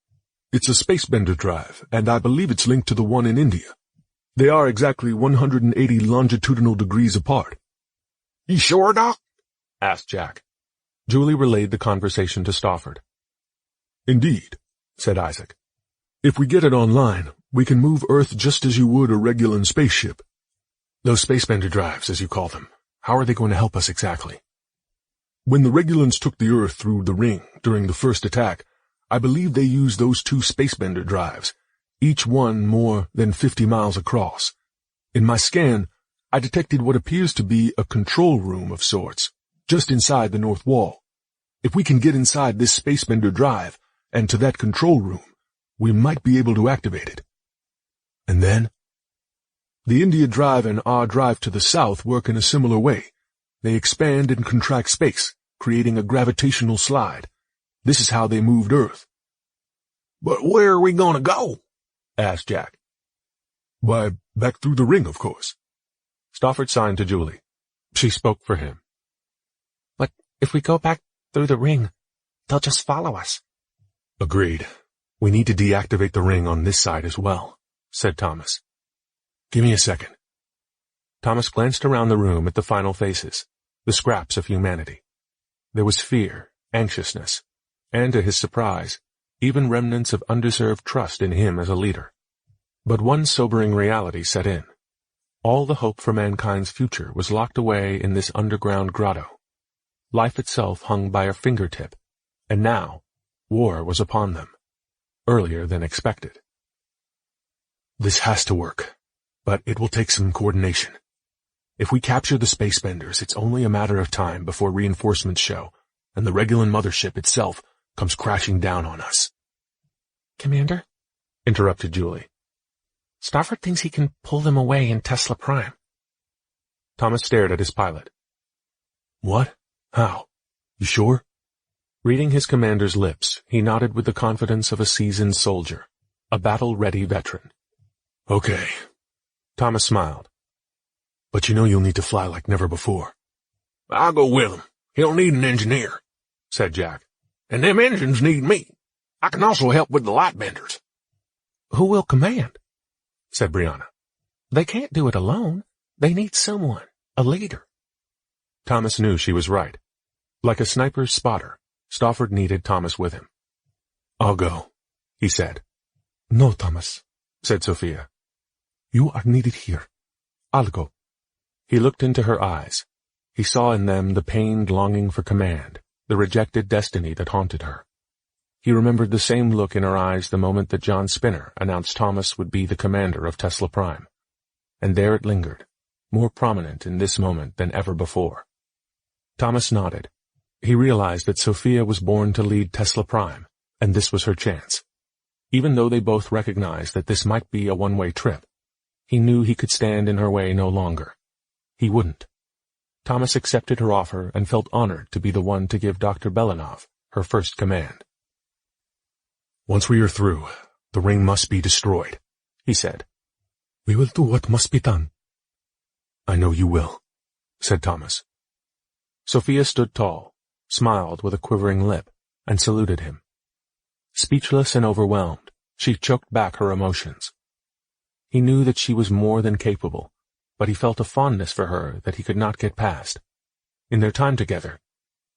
It's a spacebender drive, and I believe it's linked to the one in India. They are exactly 180 longitudinal degrees apart. You sure, Doc? asked Jack. Julie relayed the conversation to Stofford. Indeed, said Isaac. If we get it online, we can move Earth just as you would a regular spaceship. Those spacebender drives, as you call them, how are they going to help us exactly? When the Regulans took the Earth through the ring during the first attack, I believe they used those two spacebender drives, each one more than 50 miles across. In my scan, I detected what appears to be a control room of sorts, just inside the north wall. If we can get inside this spacebender drive and to that control room, we might be able to activate it. And then? The India drive and our drive to the south work in a similar way. They expand and contract space, creating a gravitational slide. This is how they moved Earth. But where are we going to go? asked Jack. Why, back through the ring, of course. Stofford signed to Julie. She spoke for him. But if we go back through the ring, they'll just follow us. Agreed. We need to deactivate the ring on this side as well, said Thomas. Give me a second. Thomas glanced around the room at the final faces, the scraps of humanity. There was fear, anxiousness, and to his surprise, even remnants of undeserved trust in him as a leader. But one sobering reality set in. All the hope for mankind's future was locked away in this underground grotto. Life itself hung by a fingertip, and now war was upon them, earlier than expected. This has to work, but it will take some coordination. If we capture the space benders, it's only a matter of time before reinforcements show, and the Regulan mothership itself comes crashing down on us. Commander, interrupted Julie. Stafford thinks he can pull them away in Tesla Prime. Thomas stared at his pilot. What? How? You sure? Reading his commander's lips, he nodded with the confidence of a seasoned soldier, a battle-ready veteran. Okay. Thomas smiled. But you know you'll need to fly like never before. I'll go with him. He'll need an engineer, said Jack. And them engines need me. I can also help with the light benders. Who will command? Said Brianna. They can't do it alone. They need someone, a leader. Thomas knew she was right. Like a sniper's spotter, Stafford needed Thomas with him. I'll go, he said. No, Thomas, said Sophia. You are needed here. I'll go. He looked into her eyes. He saw in them the pained longing for command, the rejected destiny that haunted her. He remembered the same look in her eyes the moment that John Spinner announced Thomas would be the commander of Tesla Prime. And there it lingered, more prominent in this moment than ever before. Thomas nodded. He realized that Sophia was born to lead Tesla Prime, and this was her chance. Even though they both recognized that this might be a one-way trip, he knew he could stand in her way no longer. He wouldn't. Thomas accepted her offer and felt honored to be the one to give Dr. Belanov her first command. Once we are through, the ring must be destroyed, he said. We will do what must be done. I know you will, said Thomas. Sophia stood tall, smiled with a quivering lip, and saluted him. Speechless and overwhelmed, she choked back her emotions. He knew that she was more than capable, but he felt a fondness for her that he could not get past. In their time together,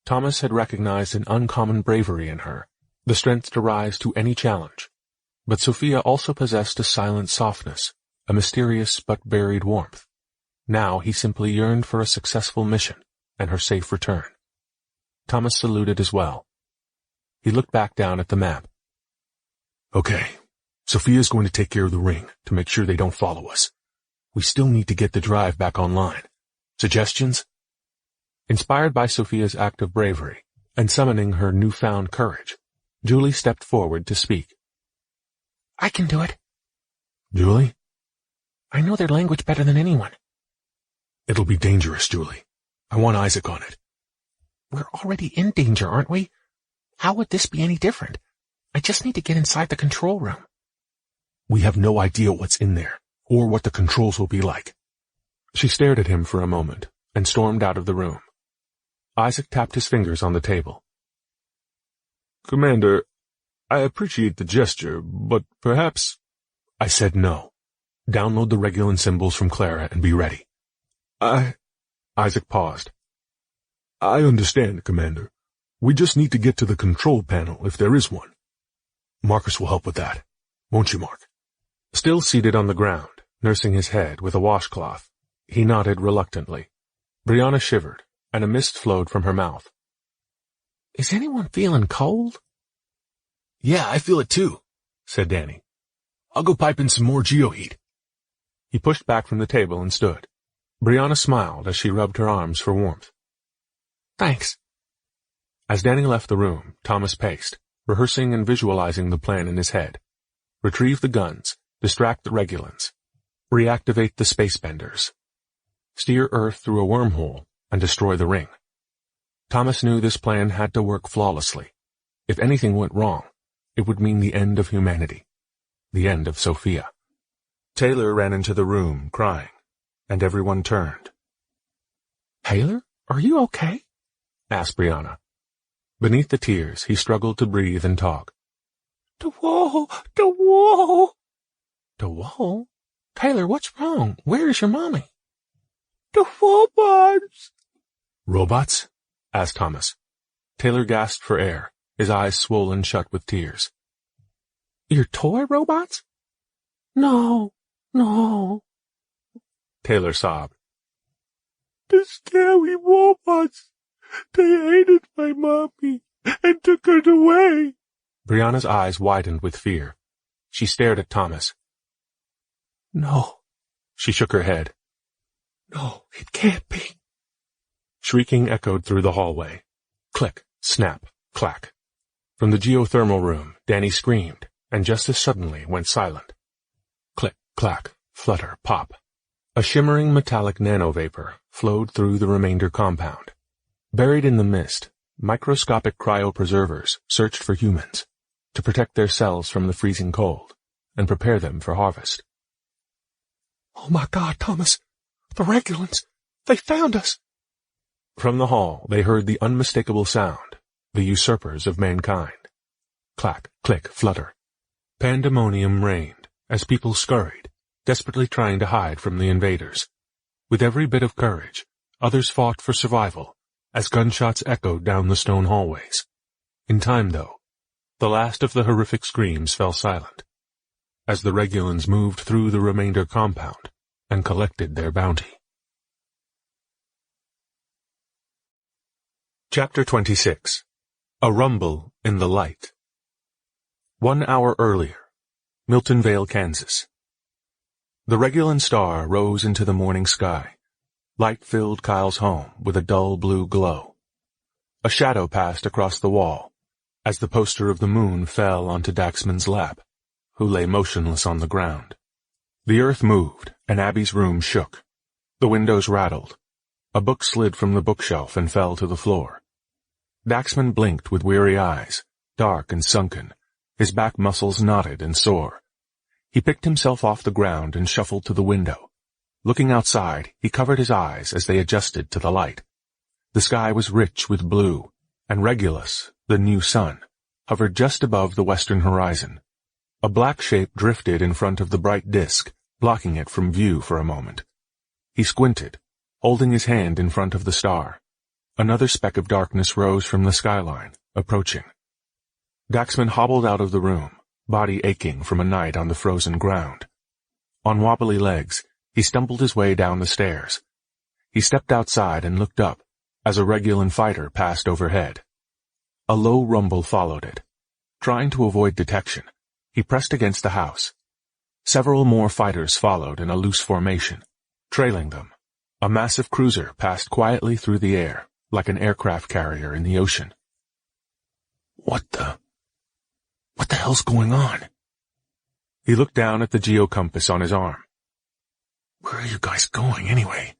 Thomas had recognized an uncommon bravery in her, the strength to rise to any challenge. But Sophia also possessed a silent softness, a mysterious but buried warmth. Now he simply yearned for a successful mission and her safe return. Thomas saluted as well. He looked back down at the map. Okay, Sophia's going to take care of the ring to make sure they don't follow us. We still need to get the drive back online. Suggestions? Inspired by Sophia's act of bravery and summoning her newfound courage, Julie stepped forward to speak. I can do it. Julie? I know their language better than anyone. It'll be dangerous, Julie. I want Isaac on it. We're already in danger, aren't we? How would this be any different? I just need to get inside the control room. We have no idea what's in there, or what the controls will be like. She stared at him for a moment, and stormed out of the room. Isaac tapped his fingers on the table. Commander, I appreciate the gesture, but perhaps... I said no. Download the Regulan symbols from Clara and be ready. Isaac paused. I understand, Commander. We just need to get to the control panel if there is one. Marcus will help with that. Won't you, Mark? Still seated on the ground, nursing his head with a washcloth, he nodded reluctantly. Brianna shivered, and a mist flowed from her mouth. Is anyone feeling cold? Yeah, I feel it too, said Danny. I'll go pipe in some more geoheat. He pushed back from the table and stood. Brianna smiled as she rubbed her arms for warmth. Thanks. As Danny left the room, Thomas paced, rehearsing and visualizing the plan in his head. Retrieve the guns, distract the Regulans, reactivate the spacebenders, steer Earth through a wormhole, and destroy the ring. Thomas knew this plan had to work flawlessly. If anything went wrong, it would mean the end of humanity, the end of Sophia. Taylor ran into the room, crying, and everyone turned. Taylor, are you okay? Asked Brianna. Beneath the tears, he struggled to breathe and talk. The wall! The wall! The wall? Taylor, what's wrong? Where is your mommy? The robots! Robots? Asked Thomas. Taylor gasped for air, his eyes swollen shut with tears. Your toy robots? No. Taylor sobbed. The scary robots. They hated my mommy and took her away. Brianna's eyes widened with fear. She stared at Thomas. No. She shook her head. No, it can't be. Shrieking echoed through the hallway. Click, snap, clack. From the geothermal room, Danny screamed, and just as suddenly went silent. Click, clack, flutter, pop. A shimmering metallic nanovapor flowed through the remainder compound. Buried in the mist, microscopic cryopreservers searched for humans to protect their cells from the freezing cold and prepare them for harvest. Oh my God, Thomas! The Regulans! They found us! From the hall, they heard the unmistakable sound, the usurpers of mankind. Clack, click, flutter. Pandemonium reigned as people scurried, desperately trying to hide from the invaders. With every bit of courage, others fought for survival as gunshots echoed down the stone hallways. In time, though, the last of the horrific screams fell silent, as the Regulans moved through the remainder compound and collected their bounty. Chapter 26. A Rumble in the Light. 1 hour earlier, Milton Vale, Kansas. The Regulan star rose into the morning sky. Light filled Kyle's home with a dull blue glow. A shadow passed across the wall as the poster of the moon fell onto Daxman's lap, who lay motionless on the ground. The earth moved, and Abby's room shook. The windows rattled. A book slid from the bookshelf and fell to the floor. Daxman blinked with weary eyes, dark and sunken, his back muscles knotted and sore. He picked himself off the ground and shuffled to the window. Looking outside, he covered his eyes as they adjusted to the light. The sky was rich with blue, and Regulus, the new sun, hovered just above the western horizon. A black shape drifted in front of the bright disk, blocking it from view for a moment. He squinted, holding his hand in front of the star. Another speck of darkness rose from the skyline, approaching. Daxman hobbled out of the room, body aching from a night on the frozen ground. On wobbly legs, he stumbled his way down the stairs. He stepped outside and looked up as a Regulan fighter passed overhead. A low rumble followed it. Trying to avoid detection, he pressed against the house. Several more fighters followed in a loose formation. Trailing them, a massive cruiser passed quietly through the air, like an aircraft carrier in the ocean. What the hell's going on? He looked down at the geocompass on his arm. Where are you guys going, anyway?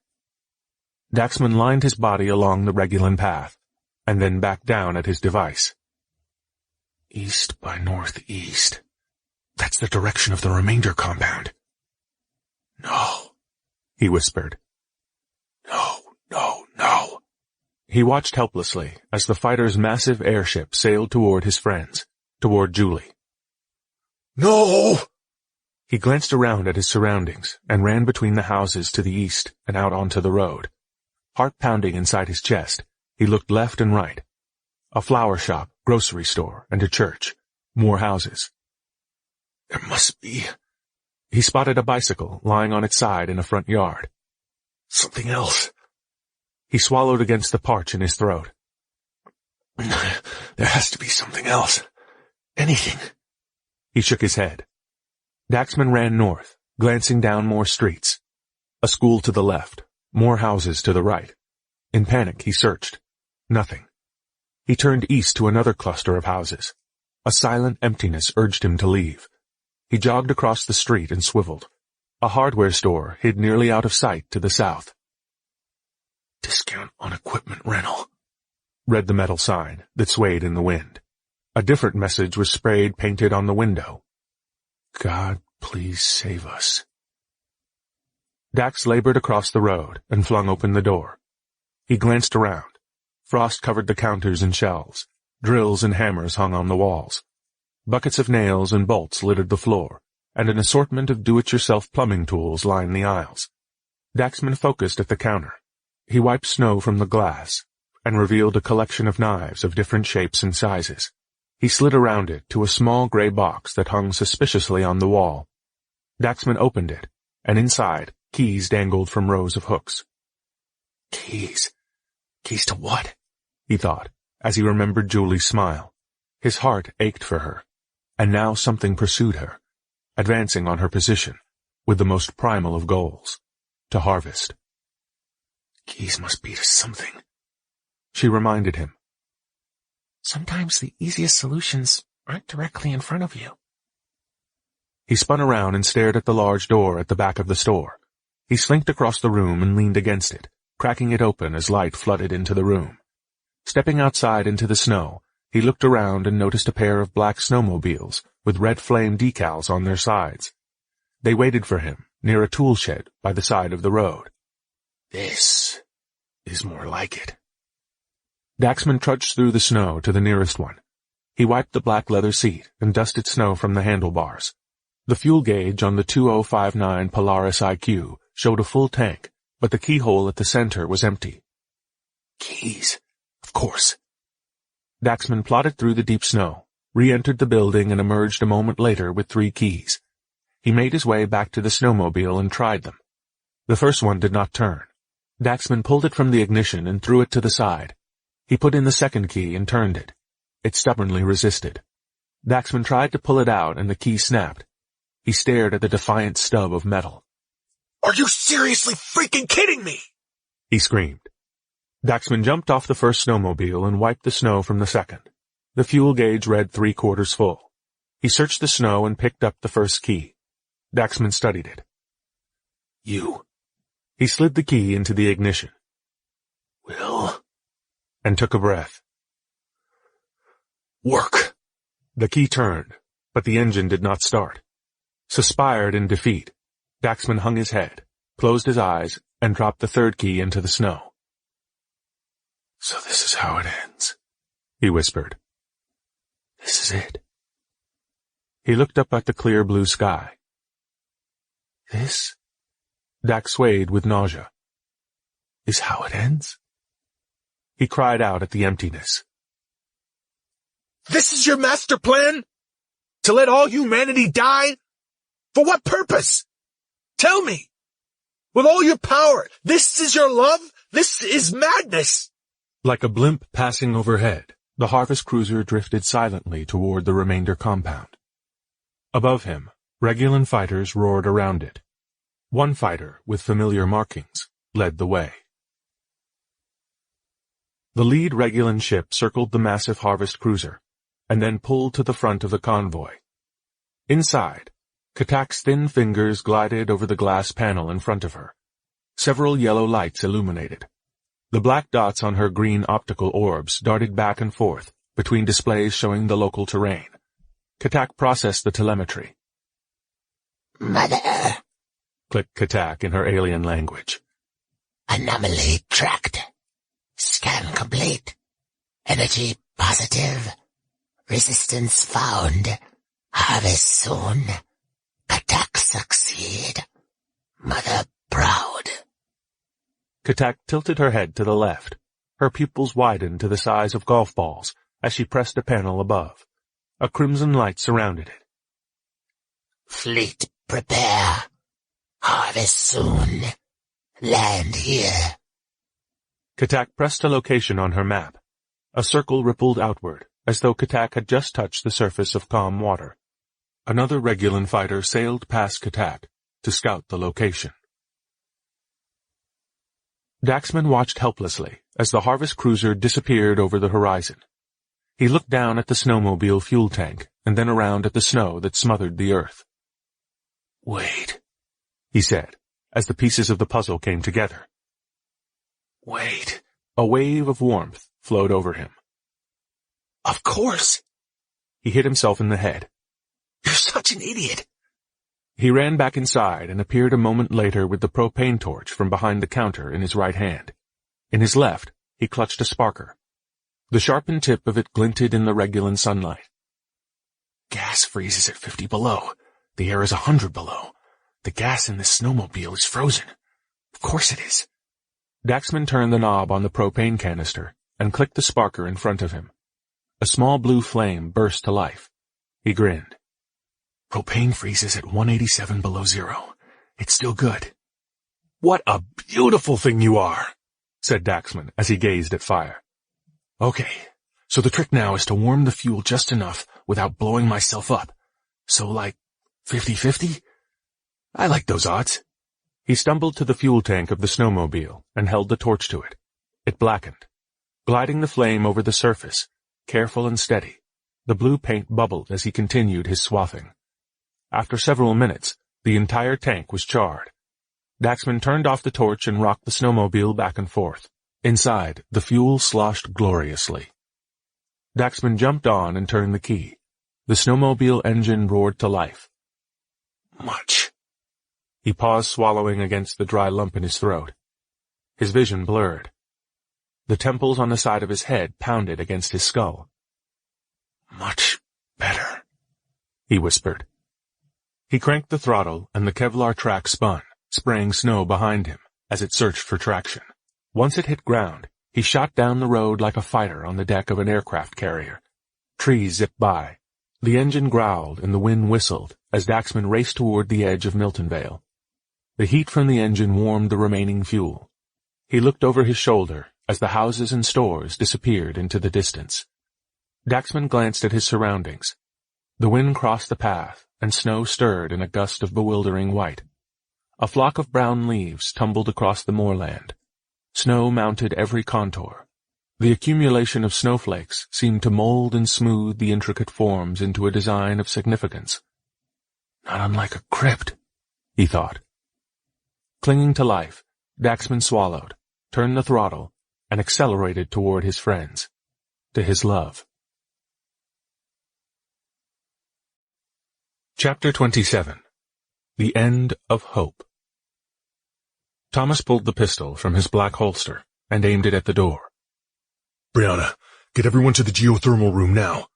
Daxman lined his body along the Regulan path, and then back down at his device. East by northeast. That's the direction of the remainder compound. No, he whispered. No. He watched helplessly as the fighter's massive airship sailed toward his friends, toward Julie. No! He glanced around at his surroundings and ran between the houses to the east and out onto the road. Heart pounding inside his chest, he looked left and right. A flower shop, grocery store, and a church. More houses. There must be... He spotted a bicycle lying on its side in a front yard. Something else. He swallowed against the parch in his throat. There has to be something else. Anything. He shook his head. Daxman ran north, glancing down more streets. A school to the left, more houses to the right. In panic, he searched. Nothing. He turned east to another cluster of houses. A silent emptiness urged him to leave. He jogged across the street and swiveled. A hardware store hid nearly out of sight to the south. Discount on equipment rental, read the metal sign that swayed in the wind. A different message was sprayed painted on the window. God, please save us. Dax labored across the road and flung open the door. He glanced around. Frost covered the counters and shelves. Drills and hammers hung on the walls. Buckets of nails and bolts littered the floor, and an assortment of do-it-yourself plumbing tools lined the aisles. Daxman focused at the counter. He wiped snow from the glass and revealed a collection of knives of different shapes and sizes. He slid around it to a small gray box that hung suspiciously on the wall. Daxman opened it, and inside, Keys dangled from rows of hooks. Keys? Keys to what? He thought, as he remembered Julie's smile. His heart ached for her, and now something pursued her, advancing on her position, with the most primal of goals, to harvest. Keys must be to something, she reminded him. Sometimes the easiest solutions aren't directly in front of you. He spun around and stared at the large door at the back of the store. He slinked across the room and leaned against it, cracking it open as light flooded into the room. Stepping outside into the snow, he looked around and noticed a pair of black snowmobiles with red flame decals on their sides. They waited for him near a tool shed by the side of the road. This is more like it. Daxman trudged through the snow to the nearest one. He wiped the black leather seat and dusted snow from the handlebars. The fuel gauge on the 2059 Polaris IQ showed a full tank, but the keyhole at the center was empty. Keys, of course. Daxman plodded through the deep snow, re-entered the building and emerged a moment later with 3 keys. He made his way back to the snowmobile and tried them. The first one did not turn. Daxman pulled it from the ignition and threw it to the side. He put in the second key and turned it. It stubbornly resisted. Daxman tried to pull it out and the key snapped. He stared at the defiant stub of metal. Are you seriously freaking kidding me? He screamed. Daxman jumped off the first snowmobile and wiped the snow from the second. The fuel gauge read 3/4 full. He searched the snow and picked up the first key. Daxman studied it. You. He slid the key into the ignition. Will. And took a breath. Work. The key turned, but the engine did not start. Suspired in defeat, Daxman hung his head, closed his eyes, and dropped the third key into the snow. So this is how it ends, he whispered. This is it. He looked up at the clear blue sky. This, Dax swayed with nausea. is how it ends? He cried out at the emptiness. This is your master plan? To let all humanity die? For what purpose? Tell me. With all your power, this is your love? This is madness. Like a blimp passing overhead, the harvest cruiser drifted silently toward the remainder compound. Above him, Regulan fighters roared around it. One fighter, with familiar markings, led the way. The lead Regulan ship circled the massive harvest cruiser, and then pulled to the front of the convoy. Inside, Katak's thin fingers glided over the glass panel in front of her. Several yellow lights illuminated. The black dots on her green optical orbs darted back and forth between displays showing the local terrain. Katak processed the telemetry. Mother, clicked Katak in her alien language. Anomaly tracked. Scan complete. Energy positive. Resistance found. Harvest soon. Attack succeed. Mother proud. Katak tilted her head to the left. Her pupils widened to the size of golf balls as she pressed a panel above. A crimson light surrounded it. Fleet prepare. Harvest soon. Land here. Katak pressed a location on her map. A circle rippled outward, as though Katak had just touched the surface of calm water. Another Regulan fighter sailed past Katak to scout the location. Daxman watched helplessly as the harvest cruiser disappeared over the horizon. He looked down at the snowmobile fuel tank and then around at the snow that smothered the earth. Wait, he said, as the pieces of the puzzle came together. Wait. A wave of warmth flowed over him. Of course. He hit himself in the head. You're such an idiot. He ran back inside and appeared a moment later with the propane torch from behind the counter in his right hand. In his left, he clutched a sparker. The sharpened tip of it glinted in the Regulan sunlight. Gas freezes at 50 below. The air is 100 below. The gas in this snowmobile is frozen. Of course it is. Daxman turned the knob on the propane canister and clicked the sparker in front of him. A small blue flame burst to life. He grinned. Propane freezes at 187 below zero. It's still good. What a beautiful thing you are, said Daxman as he gazed at fire. Okay, so the trick now is to warm the fuel just enough without blowing myself up. So like 50-50? I like those odds. He stumbled to the fuel tank of the snowmobile and held the torch to it. It blackened. Gliding the flame over the surface, careful and steady, the blue paint bubbled as he continued his swathing. After several minutes, the entire tank was charred. Daxman turned off the torch and rocked the snowmobile back and forth. Inside, the fuel sloshed gloriously. Daxman jumped on and turned the key. The snowmobile engine roared to life. Much. He paused, swallowing against the dry lump in his throat. His vision blurred. The temples on the side of his head pounded against his skull. Much better, he whispered. He cranked the throttle and the Kevlar track spun, spraying snow behind him as it searched for traction. Once it hit ground, he shot down the road like a fighter on the deck of an aircraft carrier. Trees zipped by. The engine growled and the wind whistled as Daxman raced toward the edge of Miltonvale. The heat from the engine warmed the remaining fuel. He looked over his shoulder as the houses and stores disappeared into the distance. Daxman glanced at his surroundings. The wind crossed the path, and snow stirred in a gust of bewildering white. A flock of brown leaves tumbled across the moorland. Snow mounted every contour. The accumulation of snowflakes seemed to mold and smooth the intricate forms into a design of significance. Not unlike a crypt, he thought. Clinging to life, Daxman swallowed, turned the throttle, and accelerated toward his friends, to his love. Chapter 27. The End of Hope. Thomas pulled the pistol from his black holster and aimed it at the door. Brianna, get everyone to the geothermal room now.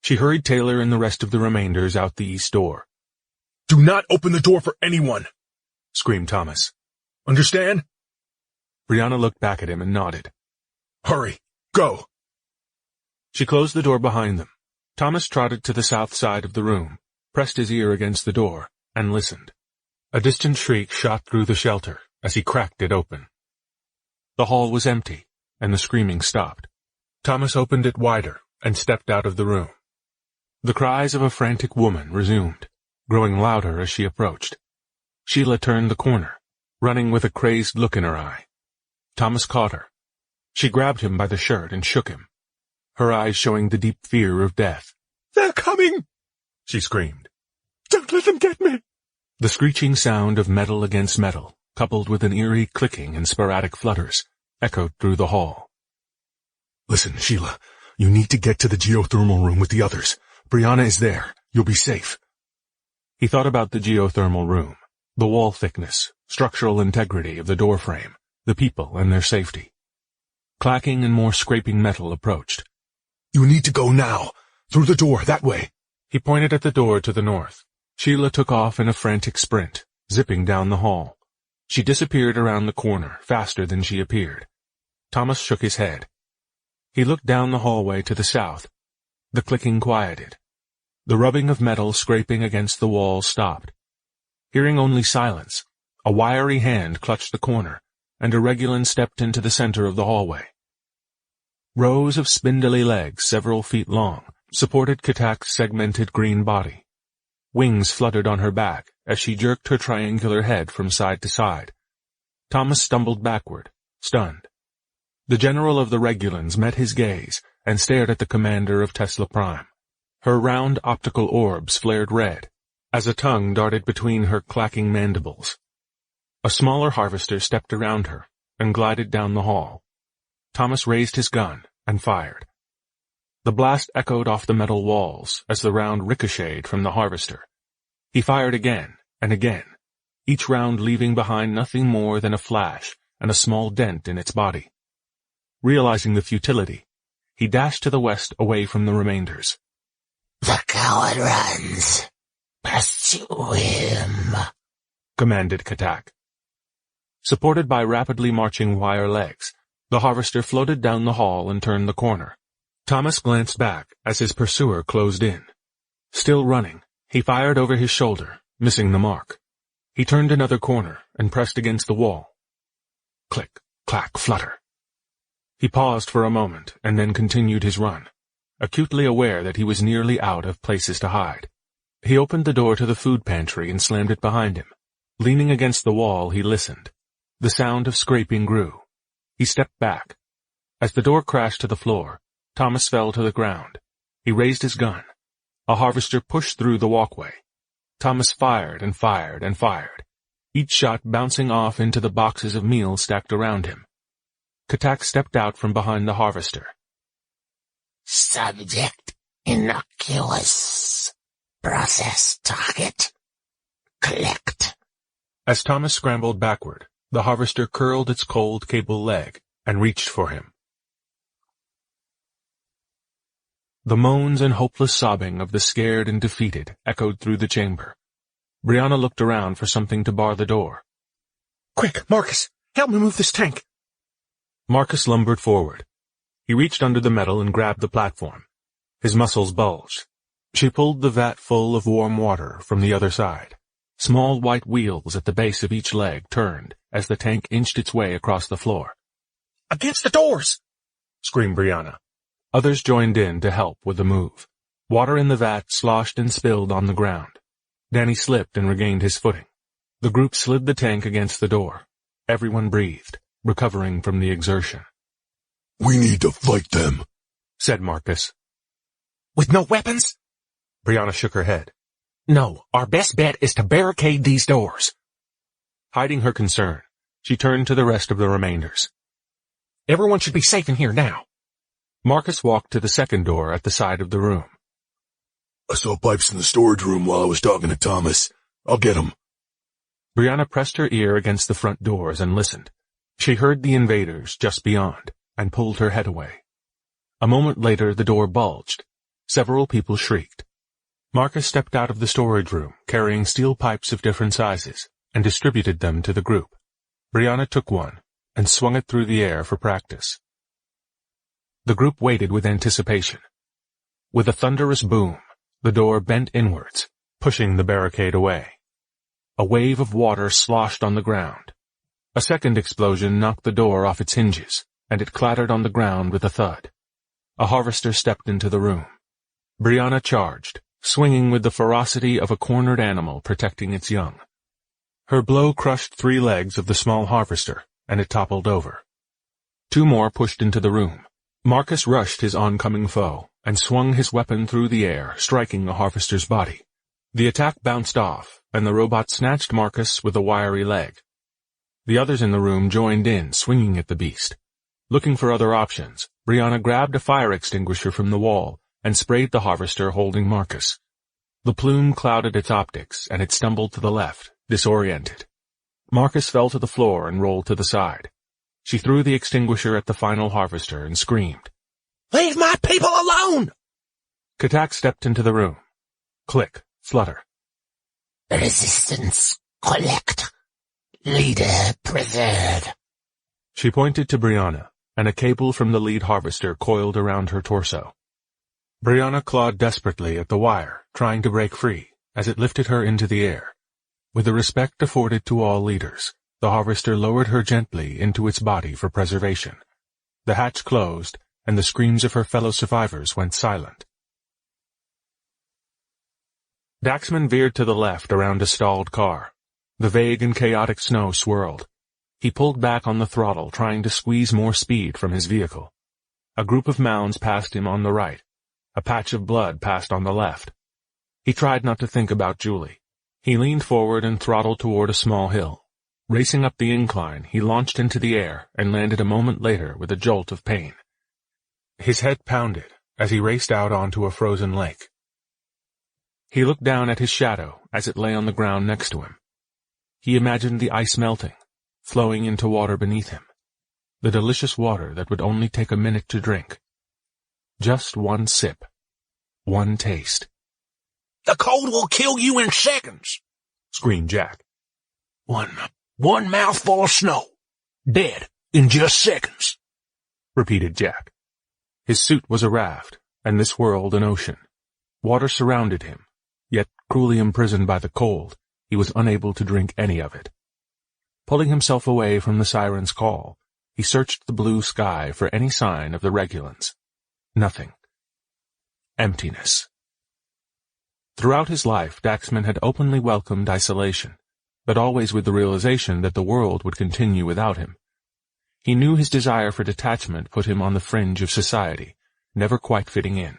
She hurried Taylor and the rest of the remainders out the east door. Do not open the door for anyone, screamed Thomas. Understand? Brianna looked back at him and nodded. Hurry, go. She closed the door behind them. Thomas trotted to the south side of the room, pressed his ear against the door, and listened. A distant shriek shot through the shelter as he cracked it open. The hall was empty, and the screaming stopped. Thomas opened it wider and stepped out of the room. The cries of a frantic woman resumed, growing louder as she approached. Sheila turned the corner, running with a crazed look in her eye. Thomas caught her. She grabbed him by the shirt and shook him, her eyes showing the deep fear of death. They're coming, she screamed. Don't let them get me. The screeching sound of metal against metal, coupled with an eerie clicking and sporadic flutters, echoed through the hall. Listen, Sheila, you need to get to the geothermal room with the others. Brianna is there. You'll be safe. He thought about the geothermal room, the wall thickness, structural integrity of the doorframe, the people and their safety. Clacking and more scraping metal approached. You need to go now. Through the door, that way. He pointed at the door to the north. Sheila took off in a frantic sprint, zipping down the hall. She disappeared around the corner faster than she appeared. Thomas shook his head. He looked down the hallway to the south. The clicking quieted. The rubbing of metal scraping against the wall stopped. Hearing only silence, a wiry hand clutched the corner, and a Regulan stepped into the center of the hallway. Rows of spindly legs several feet long supported Katak's segmented green body. Wings fluttered on her back as she jerked her triangular head from side to side. Thomas stumbled backward, stunned. The general of the Regulans met his gaze and stared at the commander of Tesla Prime. Her round optical orbs flared red as a tongue darted between her clacking mandibles. A smaller harvester stepped around her and glided down the hall. Thomas raised his gun and fired. The blast echoed off the metal walls as the round ricocheted from the harvester. He fired again and again, each round leaving behind nothing more than a flash and a small dent in its body. Realizing the futility, he dashed to the west away from the remainders. The coward runs. Pursue him, commanded Katak. Supported by rapidly marching wire legs, the harvester floated down the hall and turned the corner. Thomas glanced back as his pursuer closed in. Still running, he fired over his shoulder, missing the mark. He turned another corner and pressed against the wall. Click, clack, flutter. He paused for a moment and then continued his run, acutely aware that he was nearly out of places to hide. He opened the door to the food pantry and slammed it behind him. Leaning against the wall, he listened. The sound of scraping grew. He stepped back. As the door crashed to the floor, Thomas fell to the ground. He raised his gun. A harvester pushed through the walkway. Thomas fired and fired and fired, each shot bouncing off into the boxes of meal stacked around him. Katak stepped out from behind the harvester. Subject innocuous. Process target. Collect. As Thomas scrambled backward, the harvester curled its cold cable leg and reached for him. The moans and hopeless sobbing of the scared and defeated echoed through the chamber. Brianna looked around for something to bar the door. Quick, Marcus! Help me move this tank! Marcus lumbered forward. He reached under the metal and grabbed the platform. His muscles bulged. She pulled the vat full of warm water from the other side. Small white wheels at the base of each leg turned as the tank inched its way across the floor. Against the doors! Screamed Brianna. Others joined in to help with the move. Water in the vat sloshed and spilled on the ground. Danny slipped and regained his footing. The group slid the tank against the door. Everyone breathed, recovering from the exertion. We need to fight them, said Marcus. With no weapons? Brianna shook her head. No, our best bet is to barricade these doors. Hiding her concern, she turned to the rest of the remainders. Everyone should be safe in here now. Marcus walked to the second door at the side of the room. I saw pipes in the storage room while I was talking to Thomas. I'll get them. Brianna pressed her ear against the front doors and listened. She heard the invaders just beyond and pulled her head away. A moment later, the door bulged. Several people shrieked. Marcus stepped out of the storage room, carrying steel pipes of different sizes, and distributed them to the group. Brianna took one and swung it through the air for practice. The group waited with anticipation. With a thunderous boom, the door bent inwards, pushing the barricade away. A wave of water sloshed on the ground. A second explosion knocked the door off its hinges, and it clattered on the ground with a thud. A harvester stepped into the room. Brianna charged, swinging with the ferocity of a cornered animal protecting its young. Her blow crushed 3 legs of the small harvester, and it toppled over. 2 more pushed into the room. Marcus rushed his oncoming foe and swung his weapon through the air, striking the harvester's body. The attack bounced off, and the robot snatched Marcus with a wiry leg. The others in the room joined in, swinging at the beast. Looking for other options, Brianna grabbed a fire extinguisher from the wall and sprayed the harvester holding Marcus. The plume clouded its optics, and it stumbled to the left, disoriented. Marcus fell to the floor and rolled to the side. She threw the extinguisher at the final harvester and screamed, Leave my people alone! Katak stepped into the room. Click, flutter. Resistance collect. Leader preserved. She pointed to Brianna, and a cable from the lead harvester coiled around her torso. Brianna clawed desperately at the wire, trying to break free, as it lifted her into the air. With the respect afforded to all leaders, the harvester lowered her gently into its body for preservation. The hatch closed, and the screams of her fellow survivors went silent. Daxman veered to the left around a stalled car. The vague and chaotic snow swirled. He pulled back on the throttle, trying to squeeze more speed from his vehicle. A group of mounds passed him on the right. A patch of blood passed on the left. He tried not to think about Julie. He leaned forward and throttled toward a small hill. Racing up the incline, he launched into the air and landed a moment later with a jolt of pain. His head pounded as he raced out onto a frozen lake. He looked down at his shadow as it lay on the ground next to him. He imagined the ice melting, flowing into water beneath him. The delicious water that would only take a minute to drink. Just one sip. One taste. The cold will kill you in seconds, screamed Jack. One mouthful of snow. Dead in just seconds, repeated Jack. His suit was a raft, and this world an ocean. Water surrounded him, yet cruelly imprisoned by the cold, he was unable to drink any of it. Pulling himself away from the siren's call, he searched the blue sky for any sign of the Regulans. Nothing. Emptiness. Throughout his life, Daxman had openly welcomed isolation, but always with the realization that the world would continue without him. He knew his desire for detachment put him on the fringe of society, never quite fitting in.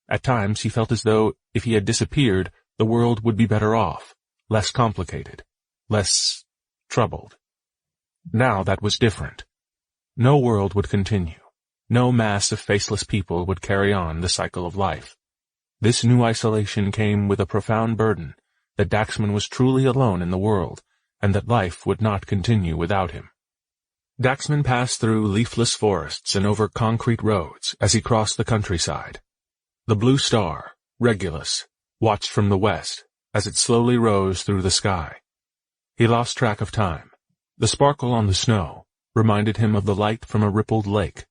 At times he felt as though, if he had disappeared, the world would be better off, less complicated, less troubled. Now that was different. No world would continue. No mass of faceless people would carry on the cycle of life. This new isolation came with a profound burden that Daxman was truly alone in the world, and that life would not continue without him. Daxman passed through leafless forests and over concrete roads as he crossed the countryside. The blue star, Regulus, watched from the west as it slowly rose through the sky. He lost track of time. The sparkle on the snow reminded him of the light from a rippled lake.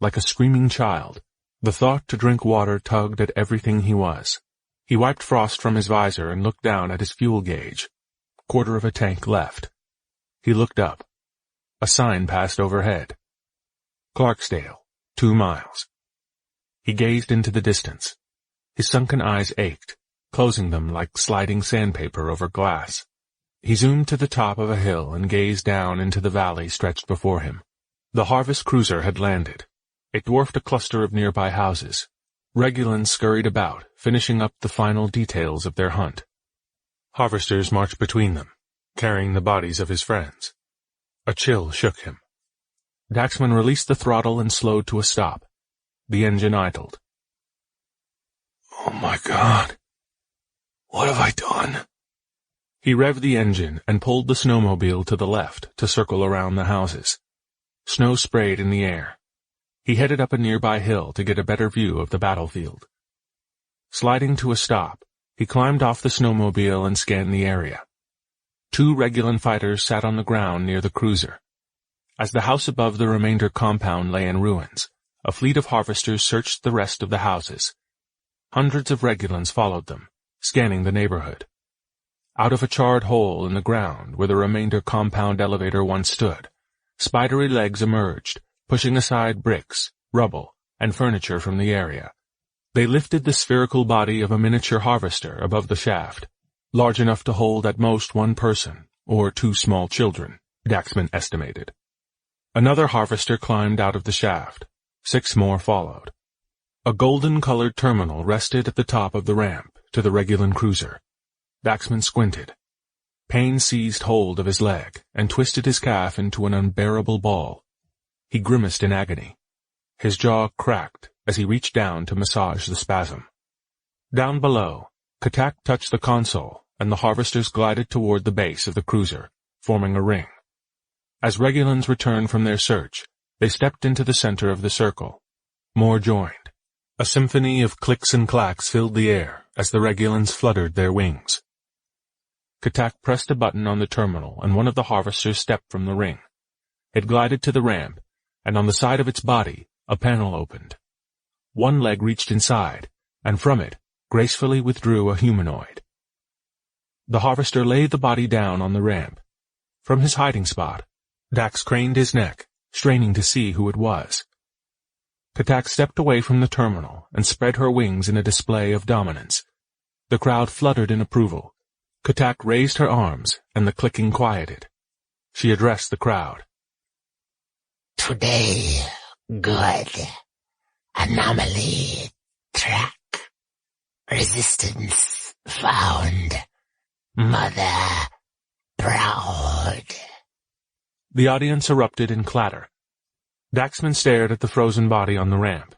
Like a screaming child, the thought to drink water tugged at everything he was. He wiped frost from his visor and looked down at his fuel gauge. Quarter of a tank left. He looked up. A sign passed overhead. Clarksdale, 2 miles. He gazed into the distance. His sunken eyes ached, closing them like sliding sandpaper over glass. He zoomed to the top of a hill and gazed down into the valley stretched before him. The harvest cruiser had landed. It dwarfed a cluster of nearby houses. Regulans scurried about, finishing up the final details of their hunt. Harvesters marched between them, carrying the bodies of his friends. A chill shook him. Daxman released the throttle and slowed to a stop. The engine idled. Oh my God. What have I done? He revved the engine and pulled the snowmobile to the left to circle around the houses. Snow sprayed in the air. He headed up a nearby hill to get a better view of the battlefield. Sliding to a stop, he climbed off the snowmobile and scanned the area. 2 Regulan fighters sat on the ground near the cruiser. As the house above the remainder compound lay in ruins, a fleet of harvesters searched the rest of the houses. Hundreds of Regulans followed them, scanning the neighborhood. Out of a charred hole in the ground where the remainder compound elevator once stood, spidery legs emerged, pushing aside bricks, rubble, and furniture from the area. They lifted the spherical body of a miniature harvester above the shaft, large enough to hold at most 1 person, or 2 small children, Daxman estimated. Another harvester climbed out of the shaft. 6 more followed. A golden-colored terminal rested at the top of the ramp to the Regulan cruiser. Daxman squinted. Pain seized hold of his leg and twisted his calf into an unbearable ball. He grimaced in agony. His jaw cracked as he reached down to massage the spasm. Down below, Katak touched the console, and the harvesters glided toward the base of the cruiser, forming a ring. As Regulans returned from their search, they stepped into the center of the circle. More joined. A symphony of clicks and clacks filled the air as the Regulans fluttered their wings. Katak pressed a button on the terminal, and one of the harvesters stepped from the ring. It glided to the ramp, and on the side of its body, a panel opened. One leg reached inside, and from it, gracefully withdrew a humanoid. The harvester laid the body down on the ramp. From his hiding spot, Dax craned his neck, straining to see who it was. Katak stepped away from the terminal and spread her wings in a display of dominance. The crowd fluttered in approval. Katak raised her arms, and the clicking quieted. She addressed the crowd. Today, good. Anomaly, track. Resistance, found. Mother, proud. The audience erupted in clatter. Daxman stared at the frozen body on the ramp.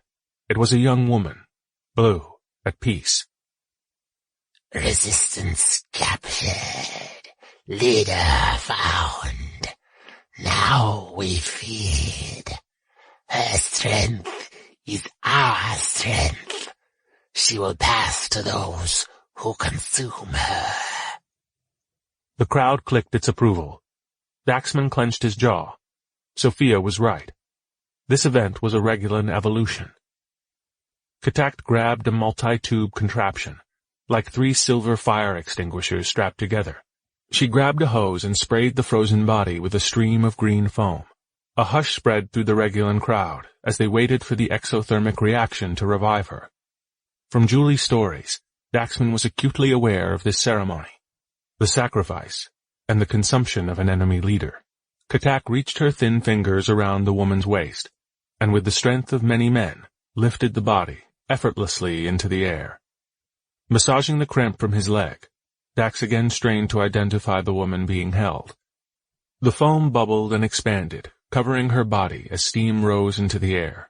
It was a young woman, blue, at peace. Resistance captured. Leader found. Now we feed. Her strength is our strength. She will pass to those who consume her. The crowd clicked its approval. Daxman clenched his jaw. Sophia was right. This event was a Regulan evolution. Katak grabbed a multi-tube contraption, like 3 silver fire extinguishers strapped together. She grabbed a hose and sprayed the frozen body with a stream of green foam. A hush spread through the Regulan crowd as they waited for the exothermic reaction to revive her. From Julie's stories, Daxman was acutely aware of this ceremony, the sacrifice, and the consumption of an enemy leader. Katak reached her thin fingers around the woman's waist, and with the strength of many men, lifted the body effortlessly into the air. Massaging the cramp from his leg, Dax again strained to identify the woman being held. The foam bubbled and expanded, covering her body as steam rose into the air.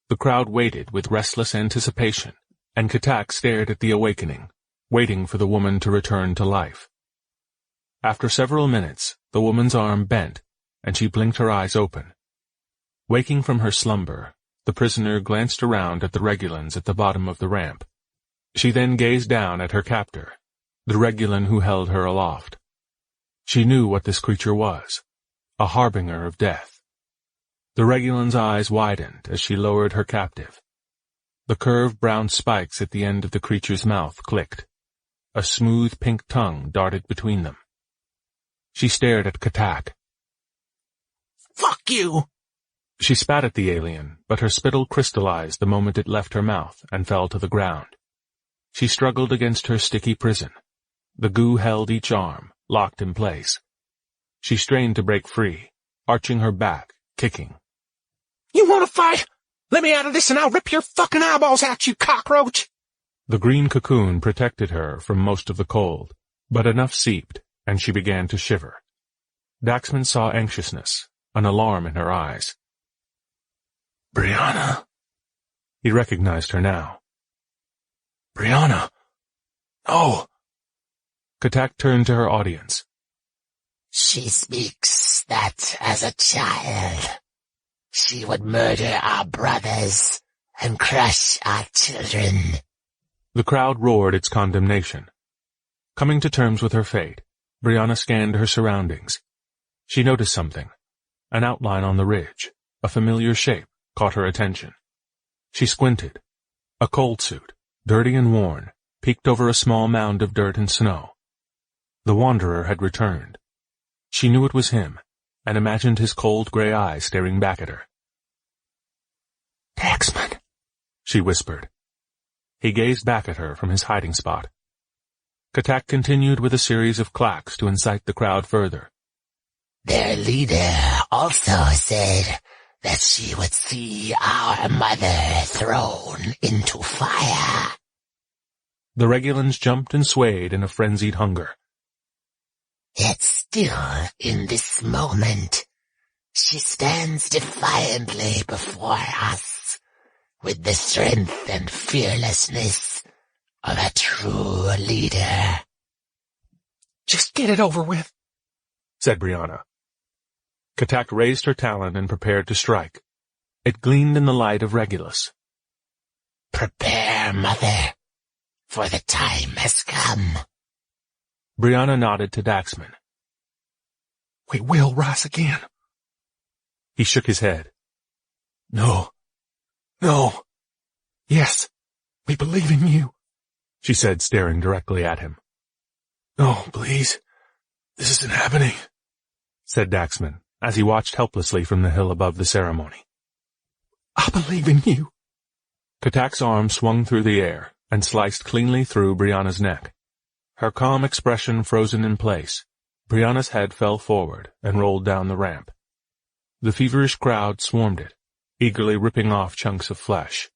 The crowd waited with restless anticipation, and Katak stared at the awakening, waiting for the woman to return to life. After several minutes, the woman's arm bent, and she blinked her eyes open. Waking from her slumber, the prisoner glanced around at the Regulans at the bottom of the ramp. She then gazed down at her captor, the Regulan who held her aloft. She knew what this creature was, a harbinger of death. The Regulan's eyes widened as she lowered her captive. The curved brown spikes at the end of the creature's mouth clicked. A smooth pink tongue darted between them. She stared at Katak. "Fuck you!" She spat at the alien, but her spittle crystallized the moment it left her mouth and fell to the ground. She struggled against her sticky prison. The goo held each arm, locked in place. She strained to break free, arching her back, kicking. "You want to fight? Let me out of this and I'll rip your fucking eyeballs out, you cockroach!" The green cocoon protected her from most of the cold, but enough seeped, and she began to shiver. Daxman saw anxiousness, an alarm in her eyes. "Brianna." He recognized her now. "Brianna. No." Katak turned to her audience. She speaks that as a child, she would murder our brothers and crush our children. The crowd roared its condemnation. Coming to terms with her fate, Brianna scanned her surroundings. She noticed something. An outline on the ridge, a familiar shape, caught her attention. She squinted. A cold suit, dirty and worn, peeked over a small mound of dirt and snow. The Wanderer had returned. She knew it was him, and imagined his cold gray eyes staring back at her. "Daxman," she whispered. He gazed back at her from his hiding spot. Katak continued with a series of clacks to incite the crowd further. Their leader also said that she would see our mother thrown into fire. The Regulans jumped and swayed in a frenzied hunger. Yet still, in this moment, she stands defiantly before us, with the strength and fearlessness of a true leader. "Just get it over with," said Brianna. Katak raised her talon and prepared to strike. It gleamed in the light of Regulus. Prepare, mother, for the time has come. Brianna nodded to Daxman. "We will rise again." He shook his head. No. No. "Yes, we believe in you," she said, staring directly at him. No, please. This isn't happening, said Daxman, as he watched helplessly from the hill above the ceremony. "I believe in you." Katak's arm swung through the air and sliced cleanly through Brianna's neck. Her calm expression frozen in place, Brianna's head fell forward and rolled down the ramp. The feverish crowd swarmed it, eagerly ripping off chunks of flesh.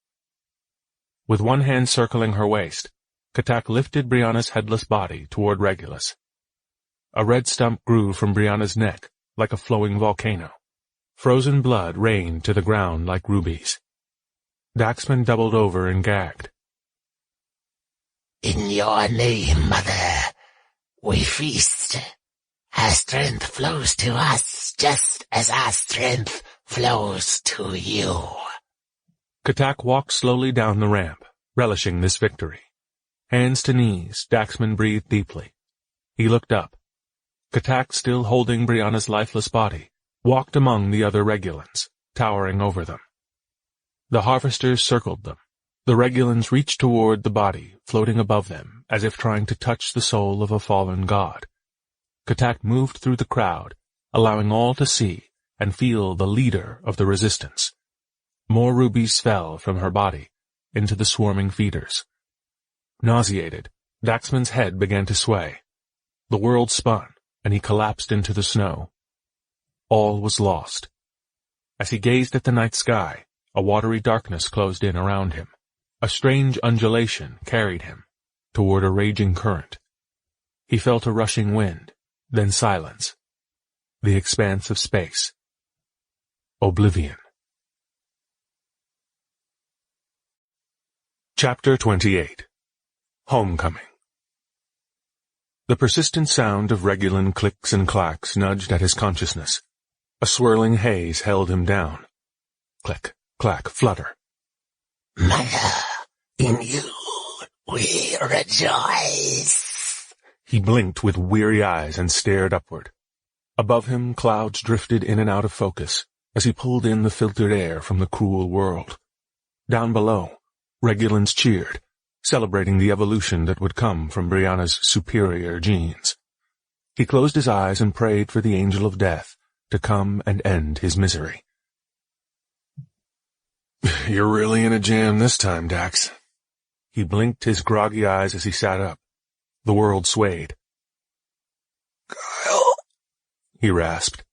With one hand circling her waist, Katak lifted Brianna's headless body toward Regulus. A red stump grew from Brianna's neck like a flowing volcano. Frozen blood rained to the ground like rubies. Daxman doubled over and gagged. In your name, mother, we feast. Our strength flows to us just as our strength flows to you. Katak walked slowly down the ramp, relishing this victory. Hands to knees, Daxman breathed deeply. He looked up. Katak, still holding Brianna's lifeless body, walked among the other Regulans, towering over them. The harvesters circled them, The Regulans reached toward the body floating above them as if trying to touch the soul of a fallen god. Katak moved through the crowd, allowing all to see and feel the leader of the resistance. More rubies fell from her body into the swarming feeders. Nauseated, Daxman's head began to sway. The world spun, and he collapsed into the snow. All was lost. As he gazed at the night sky, a watery darkness closed in around him. A strange undulation carried him toward a raging current. He felt a rushing wind, then silence. The expanse of space. Oblivion. Chapter 28. Homecoming. The persistent sound of Regulan clicks and clacks nudged at his consciousness. A swirling haze held him down. Click, clack, flutter. Mother, in you we rejoice. He blinked with weary eyes and stared upward. Above him, clouds drifted in and out of focus as he pulled in the filtered air from the cruel world. Down below, Regulans cheered, celebrating the evolution that would come from Brianna's superior genes. He closed his eyes and prayed for the angel of death to come and end his misery. You're really in a jam this time, Dax. He blinked his groggy eyes as he sat up. The world swayed. Kyle? He rasped.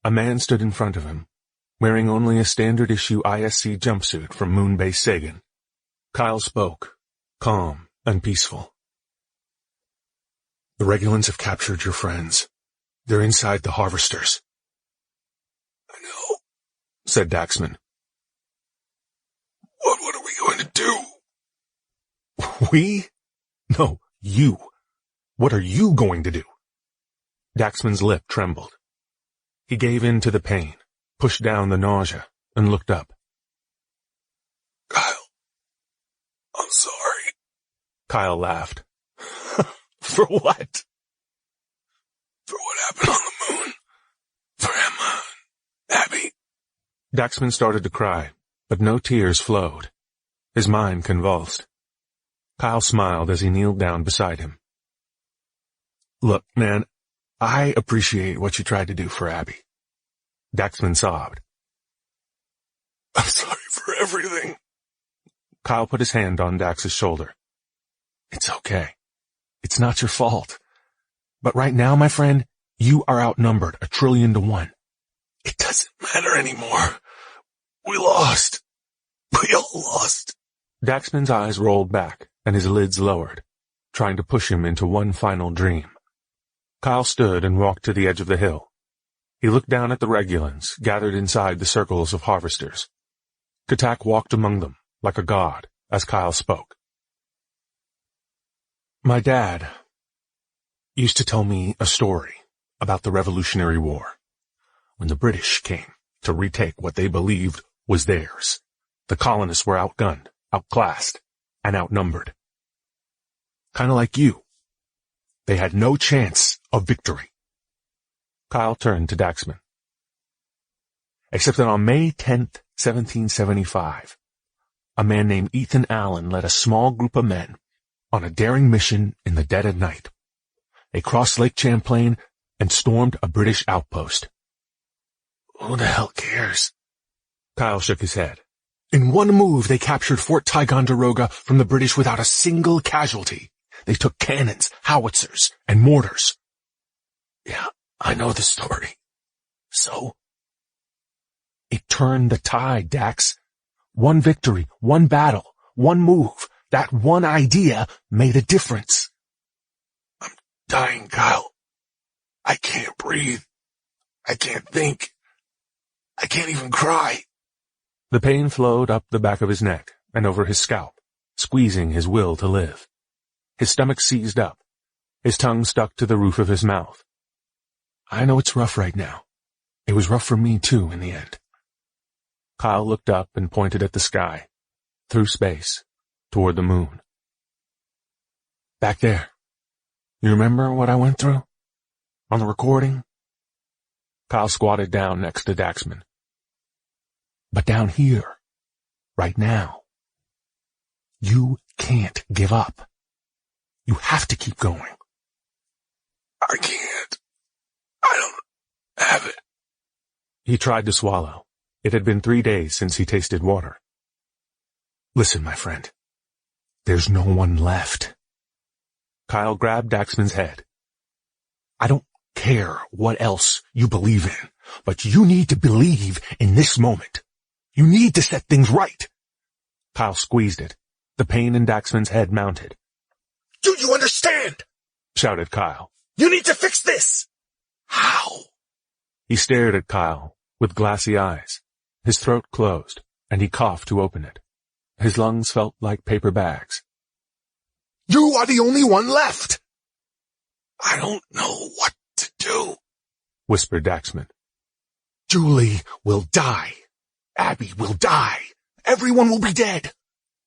A man stood in front of him, wearing only a standard-issue ISC jumpsuit from Moonbase Sagan. Kyle spoke, calm and peaceful. The Regulans have captured your friends. They're inside the harvesters. I know, said Daxman. What are we going to do? We? No, you. What are you going to do? Daxman's lip trembled. He gave in to the pain, pushed down the nausea, and looked up. Kyle, I'm sorry. Kyle laughed. For what? For what happened on the moon. For Emma, Abby. Daxman started to cry, but no tears flowed. His mind convulsed. Kyle smiled as he kneeled down beside him. Look, man, I appreciate what you tried to do for Abby. Daxman sobbed. I'm sorry for everything. Kyle put his hand on Dax's shoulder. It's okay. It's not your fault. But right now, my friend, you are outnumbered 1,000,000,000,000. It doesn't matter anymore. We lost. We all lost. Daxman's eyes rolled back and his lids lowered, trying to push him into one final dream. Kyle stood and walked to the edge of the hill. He looked down at the Regulans gathered inside the circles of harvesters. Katak walked among them like a god as Kyle spoke. My dad used to tell me a story about the Revolutionary War, when the British came to retake what they believed was theirs. The colonists were outgunned, outclassed, and outnumbered. Kind of like you. They had no chance of victory. Kyle turned to Daxman. Except that on May 10th, 1775, a man named Ethan Allen led a small group of men on a daring mission in the dead of night. They crossed Lake Champlain and stormed a British outpost. Who the hell cares? Kyle shook his head. In one move, they captured Fort Ticonderoga from the British without a single casualty. They took cannons, howitzers, and mortars. Yeah, I know the story. So? It turned the tide, Dax. One victory, one battle, one move, that one idea made a difference. I'm dying, Kyle. I can't breathe. I can't think. I can't even cry. The pain flowed up the back of his neck and over his scalp, squeezing his will to live. His stomach seized up. His tongue stuck to the roof of his mouth. I know it's rough right now. It was rough for me, too, in the end. Kyle looked up and pointed at the sky, through space, toward the moon. Back there. You remember what I went through? On the recording? Kyle squatted down next to Daxman. But down here, right now, You can't give up. You have to keep going. I can't. I don't have it. He tried to swallow. It had been 3 days since he tasted water. Listen, my friend. There's no one left. Kyle grabbed Daxman's head. I don't care what else you believe in, but you need to believe in this moment. You need to set things right. Kyle squeezed it. The pain in Daxman's head mounted. Do you understand? Shouted Kyle. You need to fix this. How? He stared at Kyle with glassy eyes. His throat closed, and he coughed to open it. His lungs felt like paper bags. You are the only one left. I don't know what to do, whispered Daxman. Julie will die. Abby will die. Everyone will be dead.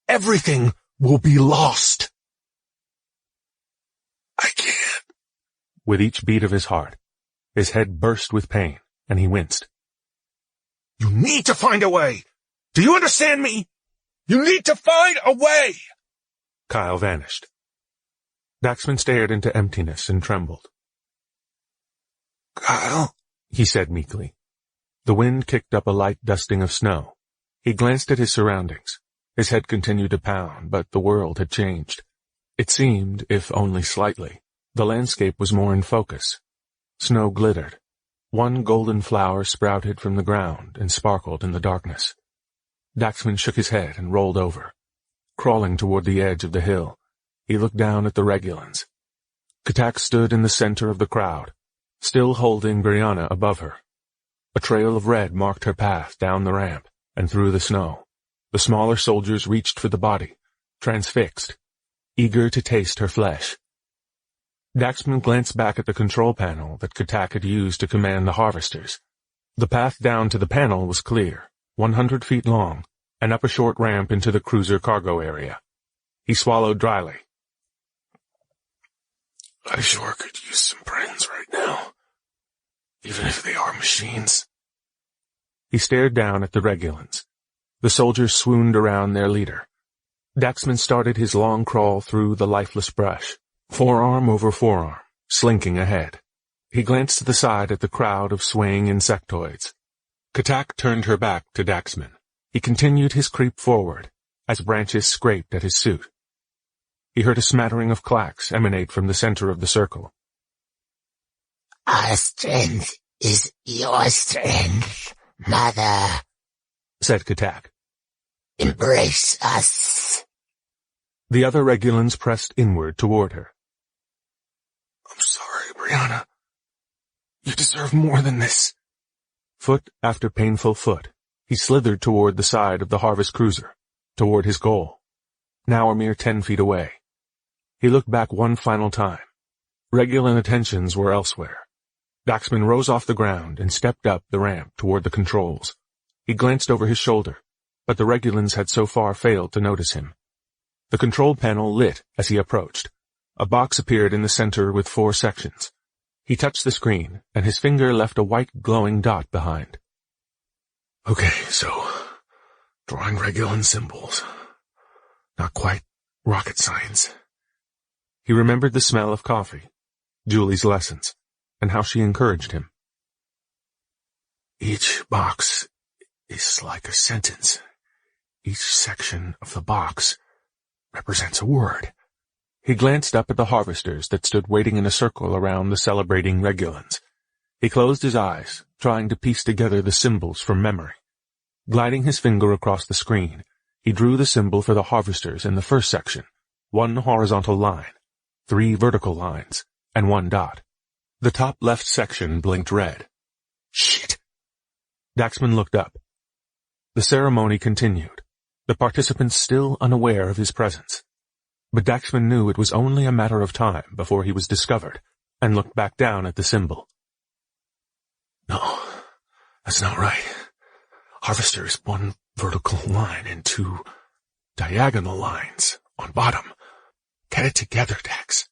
Everything will be lost. I can't. With each beat of his heart, his head burst with pain, and he winced. You need to find a way. Do you understand me? You need to find a way. Kyle vanished. Daxman stared into emptiness and trembled. Kyle, he said meekly. The wind kicked up a light dusting of snow. He glanced at his surroundings. His head continued to pound, but the world had changed. It seemed, if only slightly, the landscape was more in focus. Snow glittered. One golden flower sprouted from the ground and sparkled in the darkness. Daxman shook his head and rolled over. Crawling toward the edge of the hill, he looked down at the Regulans. Katak stood in the center of the crowd, still holding Brianna above her. A trail of red marked her path down the ramp and through the snow. The smaller soldiers reached for the body, transfixed, eager to taste her flesh. Daxman glanced back at the control panel that Katak had used to command the harvesters. The path down to the panel was clear, 100 feet long, and up a short ramp into the cruiser cargo area. He swallowed dryly. I sure could use some friends right now, even if they are machines. He stared down at the Regulans. The soldiers swooned around their leader. Daxman started his long crawl through the lifeless brush, forearm over forearm, slinking ahead. He glanced to the side at the crowd of swaying insectoids. Katak turned her back to Daxman. He continued his creep forward, as branches scraped at his suit. He heard a smattering of clacks emanate from the center of the circle. Our strength is your strength, Mother, said Katak. Embrace us. The other Regulans pressed inward toward her. I'm sorry, Brianna. You deserve more than this. Foot after painful foot, he slithered toward the side of the harvest cruiser, toward his goal, now a mere 10 feet away. He looked back one final time. Regulan attentions were elsewhere. Daxman rose off the ground and stepped up the ramp toward the controls. He glanced over his shoulder, but the Regulans had so far failed to notice him. The control panel lit as he approached. A box appeared in the center with 4 sections. He touched the screen, and his finger left a white glowing dot behind. Okay, so, drawing Regulan symbols. Not quite rocket science. He remembered the smell of coffee, Julie's lessons, and how she encouraged him. Each box is like a sentence. Each section of the box represents a word. He glanced up at the harvesters that stood waiting in a circle around the celebrating Regulans. He closed his eyes, trying to piece together the symbols from memory. Gliding his finger across the screen, he drew the symbol for the harvesters in the first section, 1 horizontal line, 3 vertical lines, and 1 dot. The top left section blinked red. Shit! Daxman looked up. The ceremony continued, the participants still unaware of his presence. But Daxman knew it was only a matter of time before he was discovered, and looked back down at the symbol. No, that's not right. Harvester is 1 vertical line and 2 diagonal lines on bottom. Get it together, Dax.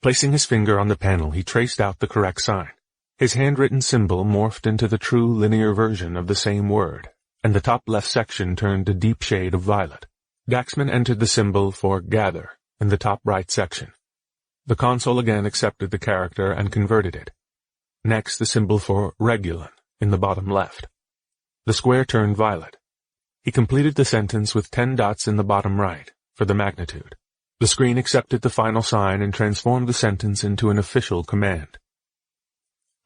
Placing his finger on the panel, he traced out the correct sign. His handwritten symbol morphed into the true linear version of the same word, and the top left section turned a deep shade of violet. Daxman entered the symbol for Gather in the top right section. The console again accepted the character and converted it. Next, the symbol for Regulon in the bottom left. The square turned violet. He completed the sentence with 10 dots in the bottom right for the magnitude. The screen accepted the final sign and transformed the sentence into an official command.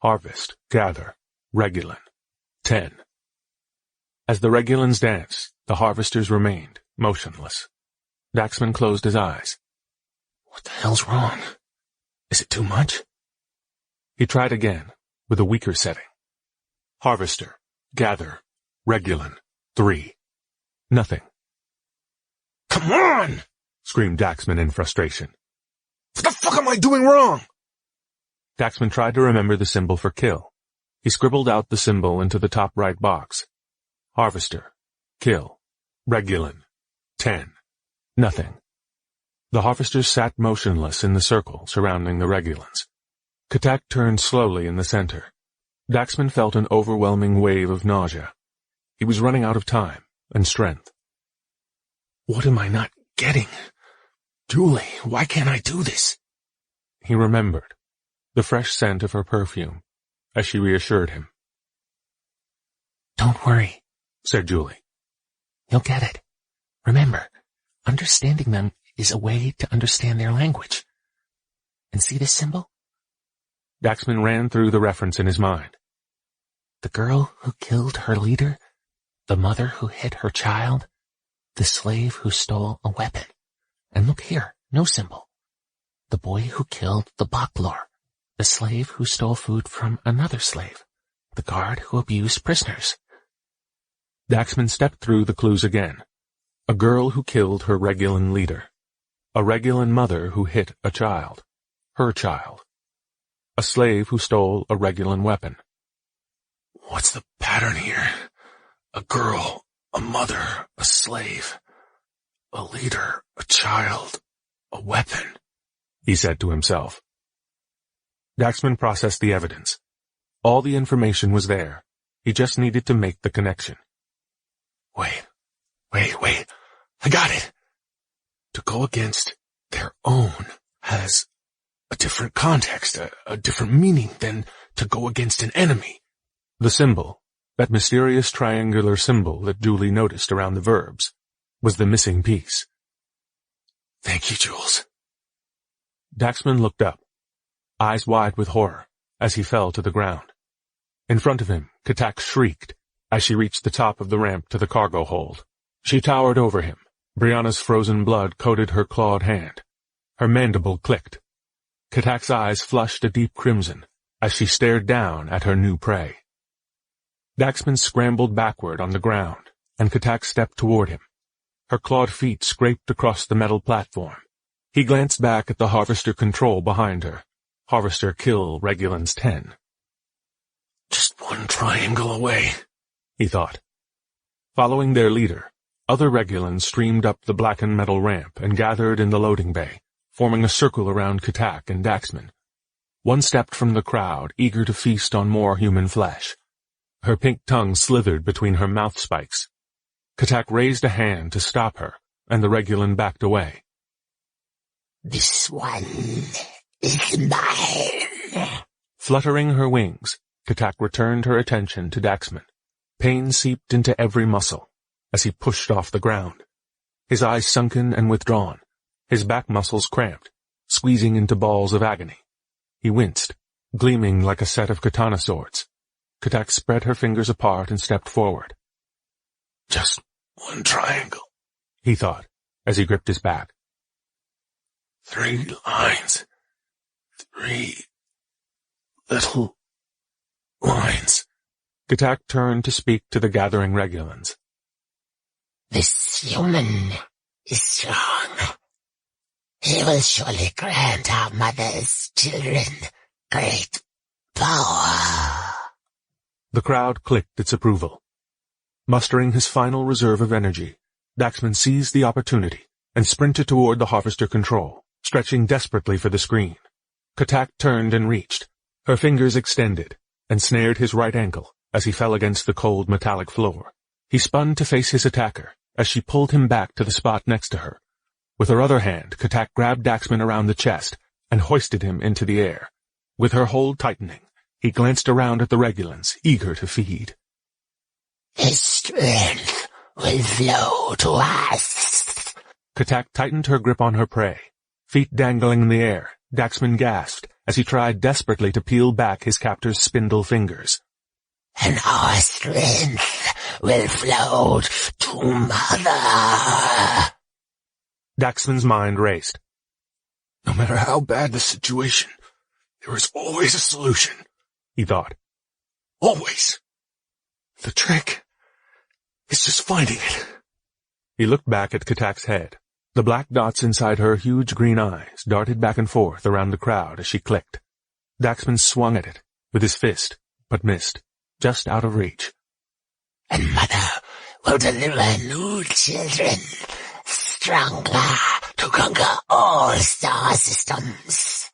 Harvest, gather, Regulon, 10. As the Regulons danced, the harvesters remained motionless. Daxman closed his eyes. What the hell's wrong? Is it too much? He tried again, with a weaker setting. Harvester, gather, Regulon, 3. Nothing. Come on! Screamed Daxman in frustration. What the fuck am I doing wrong? Daxman tried to remember the symbol for kill. He scribbled out the symbol into the top right box. Harvester, kill, Regulon, 10. Nothing. The harvesters sat motionless in the circle surrounding the Regulons. Katak turned slowly in the center. Daxman felt an overwhelming wave of nausea. He was running out of time and strength. What am I not getting? Julie, why can't I do this? He remembered the fresh scent of her perfume as she reassured him. Don't worry, said Julie. You'll get it. Remember, understanding them is a way to understand their language. And see this symbol? Daxman ran through the reference in his mind. The girl who killed her leader, the mother who hid her child, the slave who stole a weapon. And look here, no symbol. The boy who killed the Baklor, the slave who stole food from another slave, the guard who abused prisoners. Daxman stepped through the clues again. A girl who killed her Regulon leader. A Regulon mother who hit a child. Her child. A slave who stole a Regulon weapon. What's the pattern here? A girl, a mother, a slave, a leader, a child, a weapon, he said to himself. Daxman processed the evidence. All the information was there. He just needed to make the connection. Wait. I got it. To go against their own has a different context, a different meaning than to go against an enemy. The symbol, that mysterious triangular symbol that Julie noticed around the verbs, was the missing piece. Thank you, Jules. Daxman looked up, eyes wide with horror, as he fell to the ground. In front of him, Katak shrieked as she reached the top of the ramp to the cargo hold. She towered over him. Brianna's frozen blood coated her clawed hand. Her mandible clicked. Katak's eyes flushed a deep crimson as she stared down at her new prey. Daxman scrambled backward on the ground, and Katak stepped toward him. Her clawed feet scraped across the metal platform. He glanced back at the Harvester control behind her. Harvester kill Regulon's 10. Just one triangle away, he thought. Following their leader, other Regulons streamed up the blackened metal ramp and gathered in the loading bay, forming a circle around Katak and Daxman. One stepped from the crowd, eager to feast on more human flesh. Her pink tongue slithered between her mouth spikes. Katak raised a hand to stop her, and the Regulon backed away. This one is mine. Fluttering her wings, Katak returned her attention to Daxman. Pain seeped into every muscle as he pushed off the ground. His eyes sunken and withdrawn, his back muscles cramped, squeezing into balls of agony. He winced, gleaming like a set of katana swords. Katak spread her fingers apart and stepped forward. Just one triangle, he thought, as he gripped his back. 3 lines. 3 little lines. Katak turned to speak to the gathering Regulons. This human is strong. He will surely grant our mother's children great power. The crowd clicked its approval. Mustering his final reserve of energy, Daxman seized the opportunity and sprinted toward the Harvester control, stretching desperately for the screen. Katak turned and reached. Her fingers extended and snared his right ankle as he fell against the cold metallic floor. He spun to face his attacker as she pulled him back to the spot next to her. With her other hand, Katak grabbed Daxman around the chest and hoisted him into the air. With her hold tightening, he glanced around at the Regulans, eager to feed. His strength will flow to us. Katak tightened her grip on her prey. Feet dangling in the air, Daxman gasped as he tried desperately to peel back his captor's spindle fingers. And our strength will flow to Mother. Daxman's mind raced. No matter how bad the situation, there is always a solution, he thought. Always. The trick is just finding it. He looked back at Katak's head. The black dots inside her huge green eyes darted back and forth around the crowd as she clicked. Daxman swung at it with his fist, but missed, just out of reach. And Mother will deliver new children, stronger to conquer all star systems.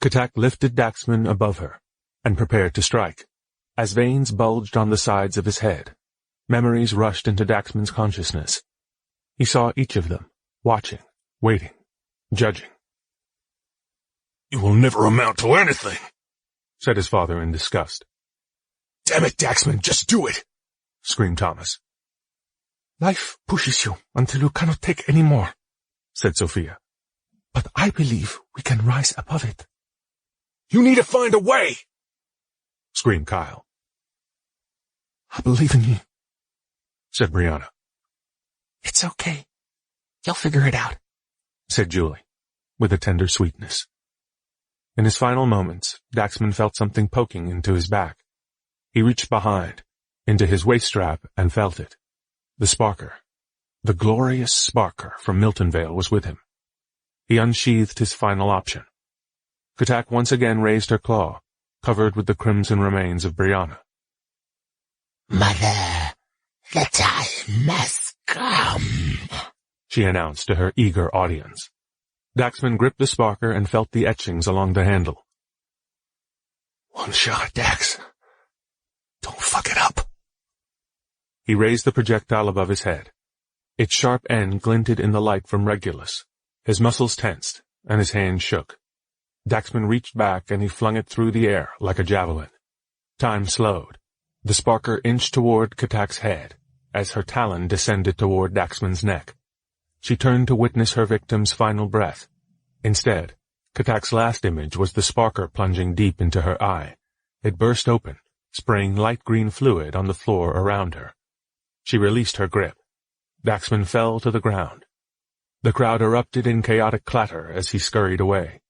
Katak lifted Daxman above her and prepared to strike. As veins bulged on the sides of his head, memories rushed into Daxman's consciousness. He saw each of them, watching, waiting, judging. You will never amount to anything, said his father in disgust. Damn it, Daxman, just do it, screamed Thomas. Life pushes you until you cannot take any more, said Sophia. But I believe we can rise above it. You need to find a way, screamed Kyle. I believe in you, said Brianna. It's okay. You'll figure it out, said Julie, with a tender sweetness. In his final moments, Daxman felt something poking into his back. He reached behind, into his waist strap, and felt it. The sparker, the glorious sparker from Milton Vale was with him. He unsheathed his final option. Katak once again raised her claw, covered with the crimson remains of Brianna. Mother, the time must come, she announced to her eager audience. Daxman gripped the sparker and felt the etchings along the handle. One shot, Dax. Don't fuck it up. He raised the projectile above his head. Its sharp end glinted in the light from Regulus. His muscles tensed, and his hand shook. Daxman reached back and he flung it through the air like a javelin. Time slowed. The sparker inched toward Katak's head as her talon descended toward Daxman's neck. She turned to witness her victim's final breath. Instead, Katak's last image was the sparker plunging deep into her eye. It burst open, spraying light green fluid on the floor around her. She released her grip. Daxman fell to the ground. The crowd erupted in chaotic clatter as he scurried away.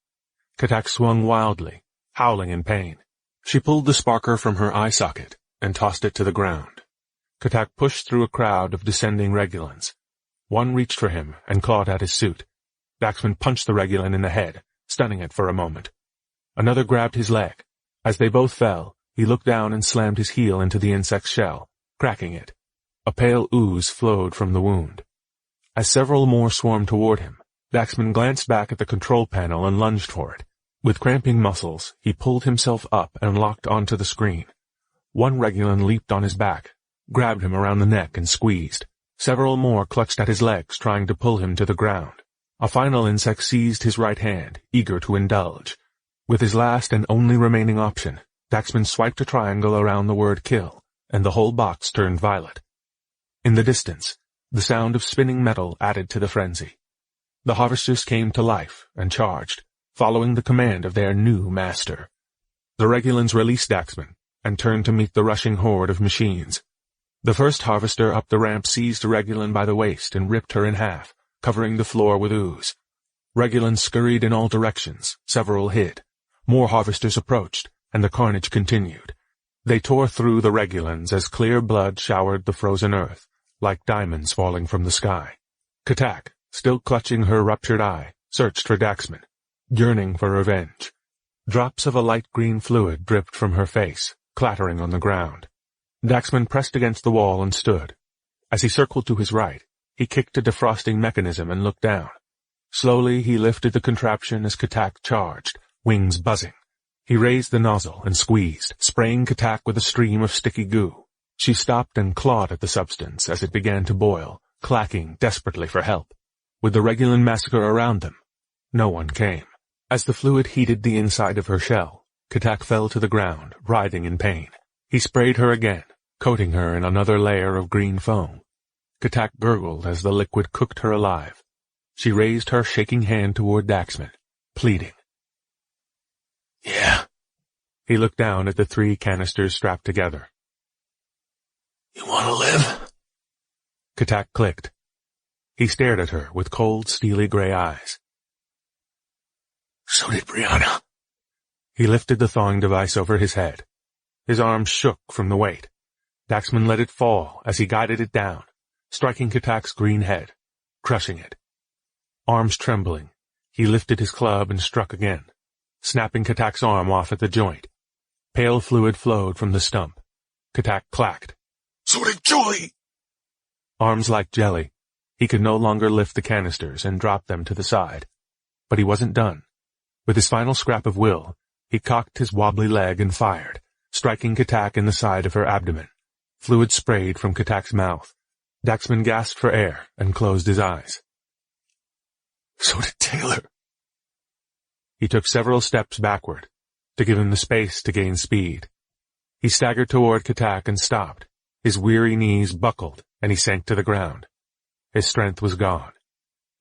Katak swung wildly, howling in pain. She pulled the sparker from her eye socket and tossed it to the ground. Katak pushed through a crowd of descending Regulans. One reached for him and clawed at his suit. Daxman punched the Regulan in the head, stunning it for a moment. Another grabbed his leg. As they both fell, he looked down and slammed his heel into the insect's shell, cracking it. A pale ooze flowed from the wound. As several more swarmed toward him, Daxman glanced back at the control panel and lunged for it. With cramping muscles, he pulled himself up and locked onto the screen. One Regulan leaped on his back, grabbed him around the neck and squeezed. Several more clutched at his legs, trying to pull him to the ground. A final insect seized his right hand, eager to indulge. With his last and only remaining option, Daxman swiped a triangle around the word kill, and the whole box turned violet. In the distance, the sound of spinning metal added to the frenzy. The harvesters came to life and charged, following the command of their new master. The Regulans released Daxman and turned to meet the rushing horde of machines. The first harvester up the ramp seized a Regulan by the waist and ripped her in half, covering the floor with ooze. Regulans scurried in all directions, several hid. More harvesters approached, and the carnage continued. They tore through the Regulans as clear blood showered the frozen earth, like diamonds falling from the sky. Katak, still clutching her ruptured eye, searched for Daxman, yearning for revenge. Drops of a light green fluid dripped from her face, clattering on the ground. Daxman pressed against the wall and stood. As he circled to his right, he kicked a defrosting mechanism and looked down. Slowly he lifted the contraption as Katak charged, wings buzzing. He raised the nozzle and squeezed, spraying Katak with a stream of sticky goo. She stopped and clawed at the substance as it began to boil, clacking desperately for help. With the Regulan massacre around them, no one came. As the fluid heated the inside of her shell, Katak fell to the ground, writhing in pain. He sprayed her again, coating her in another layer of green foam. Katak gurgled as the liquid cooked her alive. She raised her shaking hand toward Daxman, pleading. Yeah. He looked down at the 3 canisters strapped together. You want to live? Katak clicked. He stared at her with cold, steely gray eyes. So did Brianna. He lifted the thawing device over his head. His arms shook from the weight. Daxman let it fall as he guided it down, striking Katak's green head, crushing it. Arms trembling, he lifted his club and struck again, snapping Katak's arm off at the joint. Pale fluid flowed from the stump. Katak clacked. So did Julie! Arms like jelly, he could no longer lift the canisters and drop them to the side. But he wasn't done. With his final scrap of will, he cocked his wobbly leg and fired, striking Katak in the side of her abdomen. Fluid sprayed from Katak's mouth. Daxman gasped for air and closed his eyes. So did Taylor. He took several steps backward, to give him the space to gain speed. He staggered toward Katak and stopped. His weary knees buckled, and he sank to the ground. His strength was gone.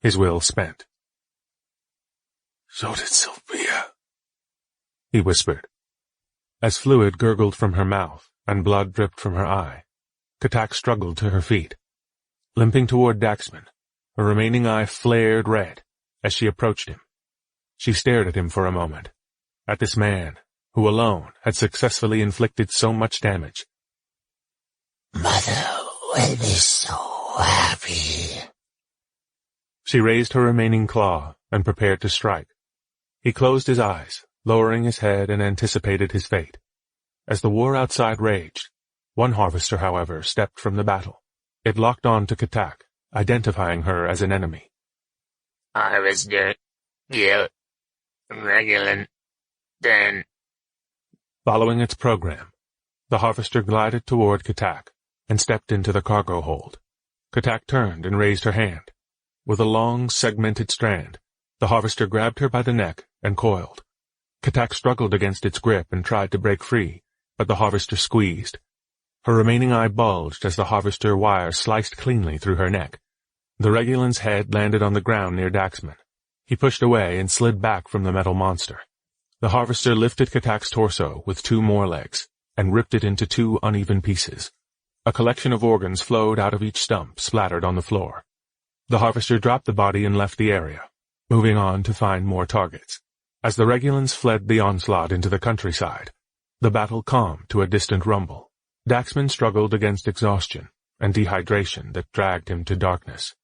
His will spent. So did Sophia, he whispered. As fluid gurgled from her mouth and blood dripped from her eye, Katak struggled to her feet. Limping toward Daxman, her remaining eye flared red as she approached him. She stared at him for a moment, at this man who alone had successfully inflicted so much damage. Mother will be so happy. She raised her remaining claw and prepared to strike. He closed his eyes, lowering his head, and anticipated his fate. As the war outside raged, one harvester, however, stepped from the battle. It locked on to Katak, identifying her as an enemy. Harvester, Gil, Regulan, then. Following its program, the harvester glided toward Katak and stepped into the cargo hold. Katak turned and raised her hand. With a long, segmented strand, the harvester grabbed her by the neck and coiled. Katak struggled against its grip and tried to break free, but the harvester squeezed. Her remaining eye bulged as the harvester wire sliced cleanly through her neck. The Regulan's head landed on the ground near Daxman. He pushed away and slid back from the metal monster. The harvester lifted Katak's torso with 2 more legs and ripped it into 2 uneven pieces. A collection of organs flowed out of each stump, splattered on the floor. The harvester dropped the body and left the area, moving on to find more targets. As the Regulans fled the onslaught into the countryside, the battle calmed to a distant rumble. Daxman struggled against exhaustion and dehydration that dragged him to darkness.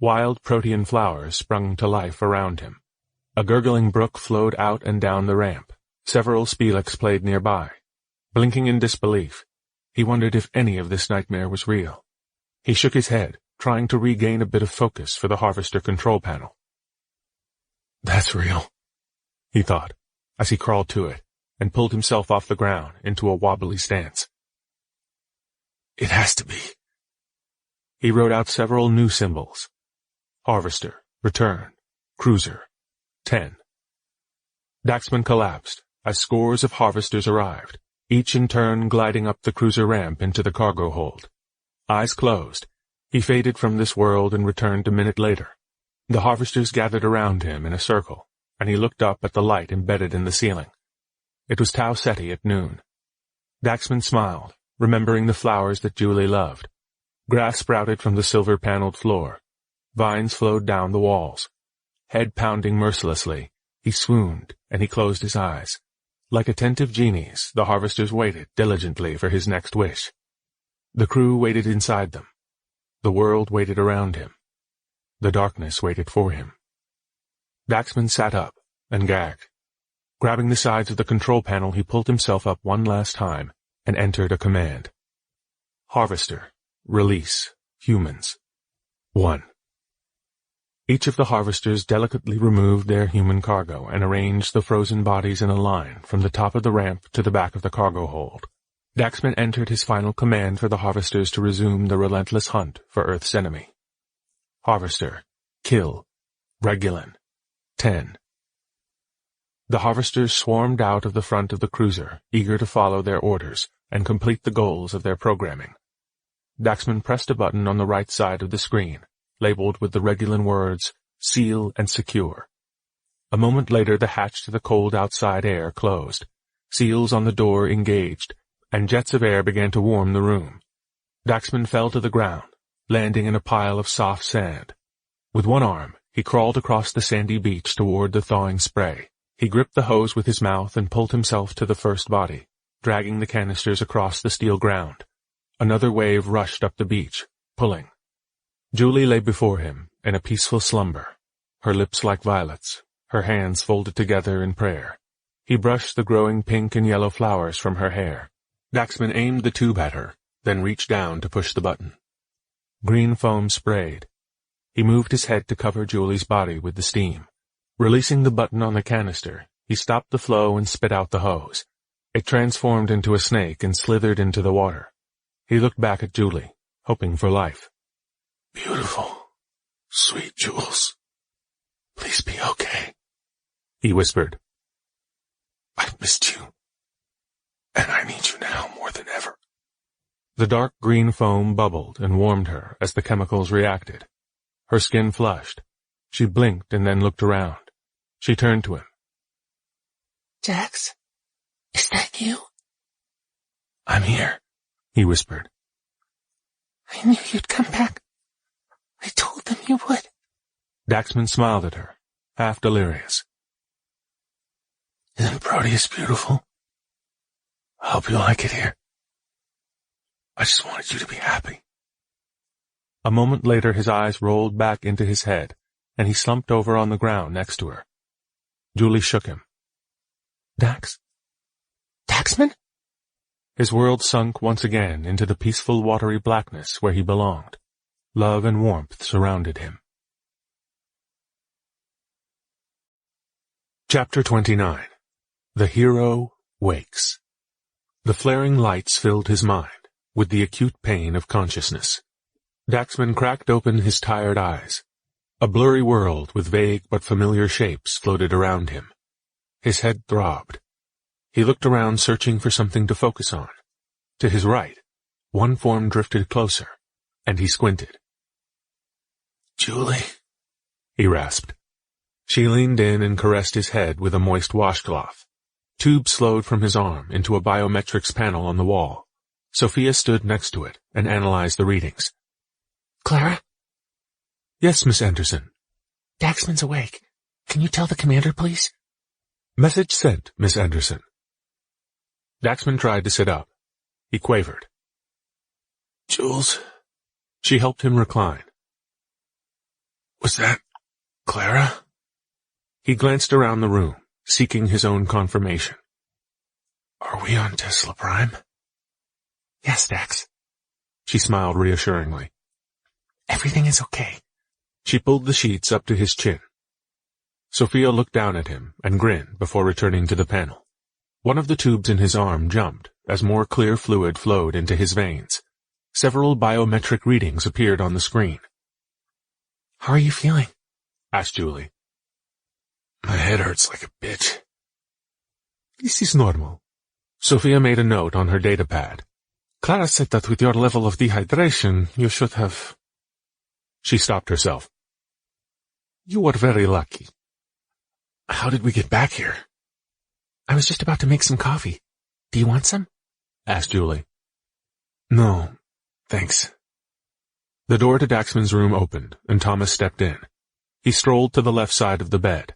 Wild protean flowers sprung to life around him. A gurgling brook flowed out and down the ramp. Several speleks played nearby. Blinking in disbelief, he wondered if any of this nightmare was real. He shook his head, trying to regain a bit of focus for the harvester control panel. That's real, he thought, as he crawled to it and pulled himself off the ground into a wobbly stance. It has to be. He wrote out several new symbols. Harvester, return, cruiser, 10. Daxman collapsed as scores of harvesters arrived, each in turn gliding up the cruiser ramp into the cargo hold. Eyes closed, he faded from this world and returned a minute later. The harvesters gathered around him in a circle, and he looked up at the light embedded in the ceiling. It was Tau Ceti at noon. Daxman smiled, remembering the flowers that Julie loved. Grass sprouted from the silver-paneled floor. Vines flowed down the walls. Head pounding mercilessly, he swooned, and he closed his eyes. Like attentive genies, the harvesters waited diligently for his next wish. The crew waited inside them. The world waited around him. The darkness waited for him. Daxman sat up and gagged. Grabbing the sides of the control panel, he pulled himself up one last time and entered a command. Harvester, release, humans. 1. Each of the harvesters delicately removed their human cargo and arranged the frozen bodies in a line from the top of the ramp to the back of the cargo hold. Daxman entered his final command for the harvesters to resume the relentless hunt for Earth's enemy. Harvester. Kill. Regulin. 10. The harvesters swarmed out of the front of the cruiser, eager to follow their orders and complete the goals of their programming. Daxman pressed a button on the right side of the screen, labeled with the Regulin words, Seal and Secure. A moment later the hatch to the cold outside air closed. Seals on the door engaged, and jets of air began to warm the room. Daxman fell to the ground, landing in a pile of soft sand. With one arm, he crawled across the sandy beach toward the thawing spray. He gripped the hose with his mouth and pulled himself to the first body, dragging the canisters across the steel ground. Another wave rushed up the beach, pulling. Julie lay before him in a peaceful slumber, her lips like violets, her hands folded together in prayer. He brushed the growing pink and yellow flowers from her hair. Daxman aimed the tube at her, then reached down to push the button. Green foam sprayed. He moved his head to cover Julie's body with the steam. Releasing the button on the canister, he stopped the flow and spit out the hose. It transformed into a snake and slithered into the water. He looked back at Julie, hoping for life. Beautiful, sweet Jules. Please be okay, he whispered. I've missed you, and I need you now more than ever. The dark green foam bubbled and warmed her as the chemicals reacted. Her skin flushed. She blinked and then looked around. She turned to him. Jax, is that you? I'm here, he whispered. I knew you'd come back. I told them you would. Daxman smiled at her, half delirious. Isn't Proteus beautiful? I hope you like it here. I just wanted you to be happy. A moment later his eyes rolled back into his head, and he slumped over on the ground next to her. Julie shook him. Daxman? His world sunk once again into the peaceful watery blackness where he belonged. Love and warmth surrounded him. Chapter 29. The Hero Wakes. The flaring lights filled his mind with the acute pain of consciousness. Daxman cracked open his tired eyes. A blurry world with vague but familiar shapes floated around him. His head throbbed. He looked around searching for something to focus on. To his right, one form drifted closer, and he squinted. Julie, he rasped. She leaned in and caressed his head with a moist washcloth. Tubes slowed from his arm into a biometrics panel on the wall. Sophia stood next to it and analyzed the readings. Clara? Yes, Miss Anderson. Daxman's awake. Can you tell the commander, please? Message sent, Miss Anderson. Daxman tried to sit up. He quavered. Jules? She helped him recline. Was that Clara? He glanced around the room, seeking his own confirmation. Are we on Tesla Prime? Yes, Dax. She smiled reassuringly. Everything is okay. She pulled the sheets up to his chin. Sophia looked down at him and grinned before returning to the panel. One of the tubes in his arm jumped as more clear fluid flowed into his veins. Several biometric readings appeared on the screen. How are you feeling? Asked Julie. My head hurts like a bitch. This is normal. Sophia made a note on her datapad. Clara said that with your level of dehydration, you should have... She stopped herself. You were very lucky. How did we get back here? I was just about to make some coffee. Do you want some? Asked Julie. No, thanks. The door to Daxman's room opened, and Thomas stepped in. He strolled to the left side of the bed.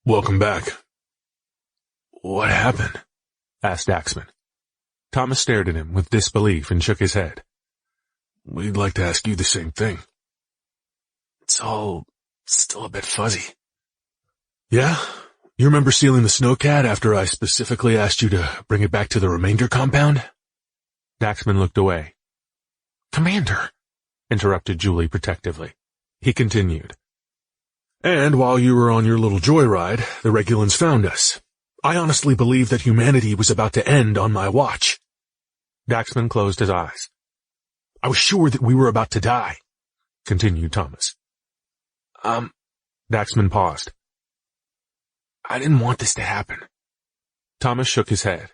Welcome back. What happened? Asked Daxman. Thomas stared at him with disbelief and shook his head. We'd like to ask you the same thing. It's all still a bit fuzzy. Yeah? You remember stealing the snowcat after I specifically asked you to bring it back to the remainder compound? Daxman looked away. Commander, interrupted Julie protectively. He continued. And while you were on your little joyride, the Regulans found us. I honestly believed that humanity was about to end on my watch. Daxman closed his eyes. I was sure that we were about to die. continued Thomas. Daxman paused. I didn't want this to happen. Thomas shook his head.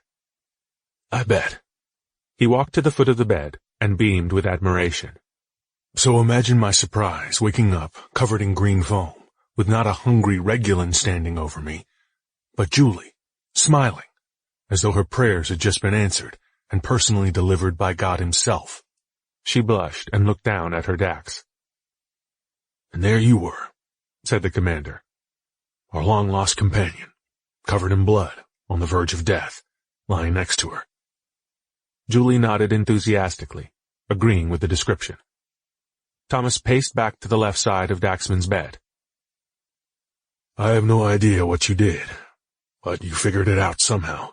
I bet. He walked to the foot of the bed and beamed with admiration. So imagine my surprise waking up covered in green foam, with not a hungry Regulan standing over me, but Julie, smiling, as though her prayers had just been answered and personally delivered by God himself. She blushed and looked down at her Dax. And there you were, said the commander. Our long-lost companion, covered in blood, on the verge of death, lying next to her. Julie nodded enthusiastically, agreeing with the description. Thomas paced back to the left side of Daxman's bed. I have no idea what you did, but you figured it out somehow.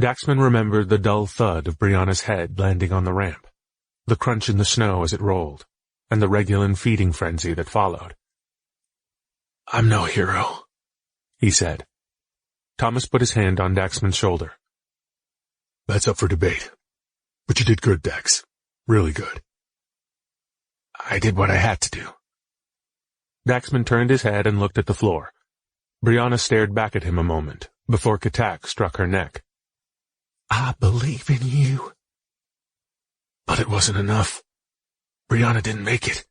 Daxman remembered the dull thud of Brianna's head landing on the ramp, the crunch in the snow as it rolled, and the Regulan feeding frenzy that followed. I'm no hero, he said. Thomas put his hand on Daxman's shoulder. That's up for debate. But you did good, Dax. Really good. I did what I had to do. Daxman turned his head and looked at the floor. Brianna stared back at him a moment, before Katak struck her neck. I believe in you. But it wasn't enough. Brianna didn't make it.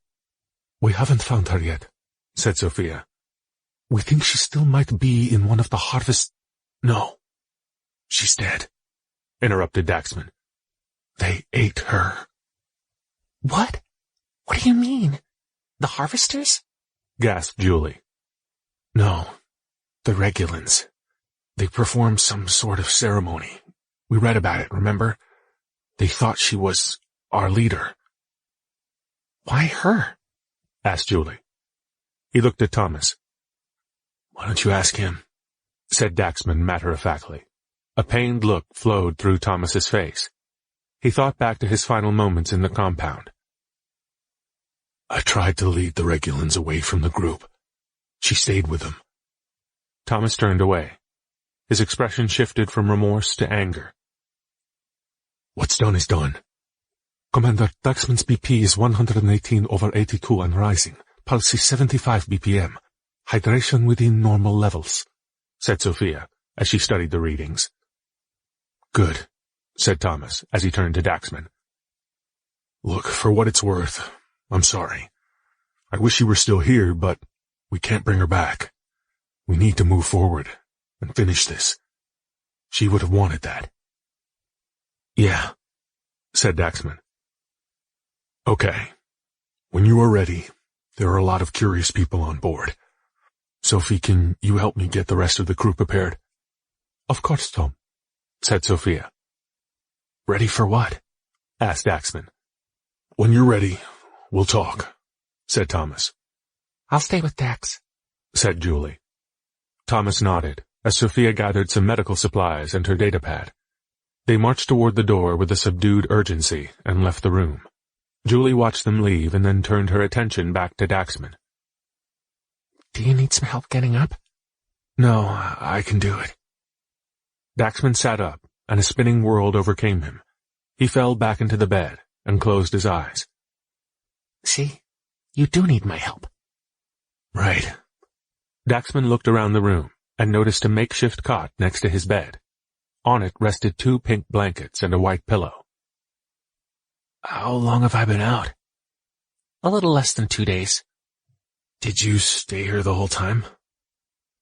We haven't found her yet, said Sophia. We think she still might be in one of the harvests. No. She's dead, interrupted Daxman. They ate her. What? What do you mean? The harvesters? Gasped Julie. No, the Regulans. They performed some sort of ceremony. We read about it, remember? They thought she was our leader. Why her? asked Julie. He looked at Thomas. Why don't you ask him? Said Daxman matter-of-factly. A pained look flowed through Thomas's face. He thought back to his final moments in the compound. I tried to lead the Regulans away from the group. She stayed with them. Thomas turned away. His expression shifted from remorse to anger. What's done is done. Commander, Daxman's BP is 118/82 and rising. Pulse is 75 BPM. Hydration within normal levels, said Sophia, as she studied the readings. Good, said Thomas, as he turned to Daxman. Look, for what it's worth, I'm sorry. I wish you were still here, but we can't bring her back. We need to move forward and finish this. She would have wanted that. Yeah, said Daxman. Okay. When you are ready, there are a lot of curious people on board. Sophie, can you help me get the rest of the crew prepared? Of course, Tom, said Sophia. Ready for what? asked Daxman. When you're ready, we'll talk, said Thomas. I'll stay with Dax, said Julie. Thomas nodded, as Sophia gathered some medical supplies and her datapad. They marched toward the door with a subdued urgency and left the room. Julie watched them leave and then turned her attention back to Daxman. Do you need some help getting up? No, I can do it. Daxman sat up, and a spinning world overcame him. He fell back into the bed and closed his eyes. See, you do need my help. Right. Daxman looked around the room and noticed a makeshift cot next to his bed. On it rested 2 pink blankets and a white pillow. How long have I been out? A little less than 2 days. Did you stay here the whole time?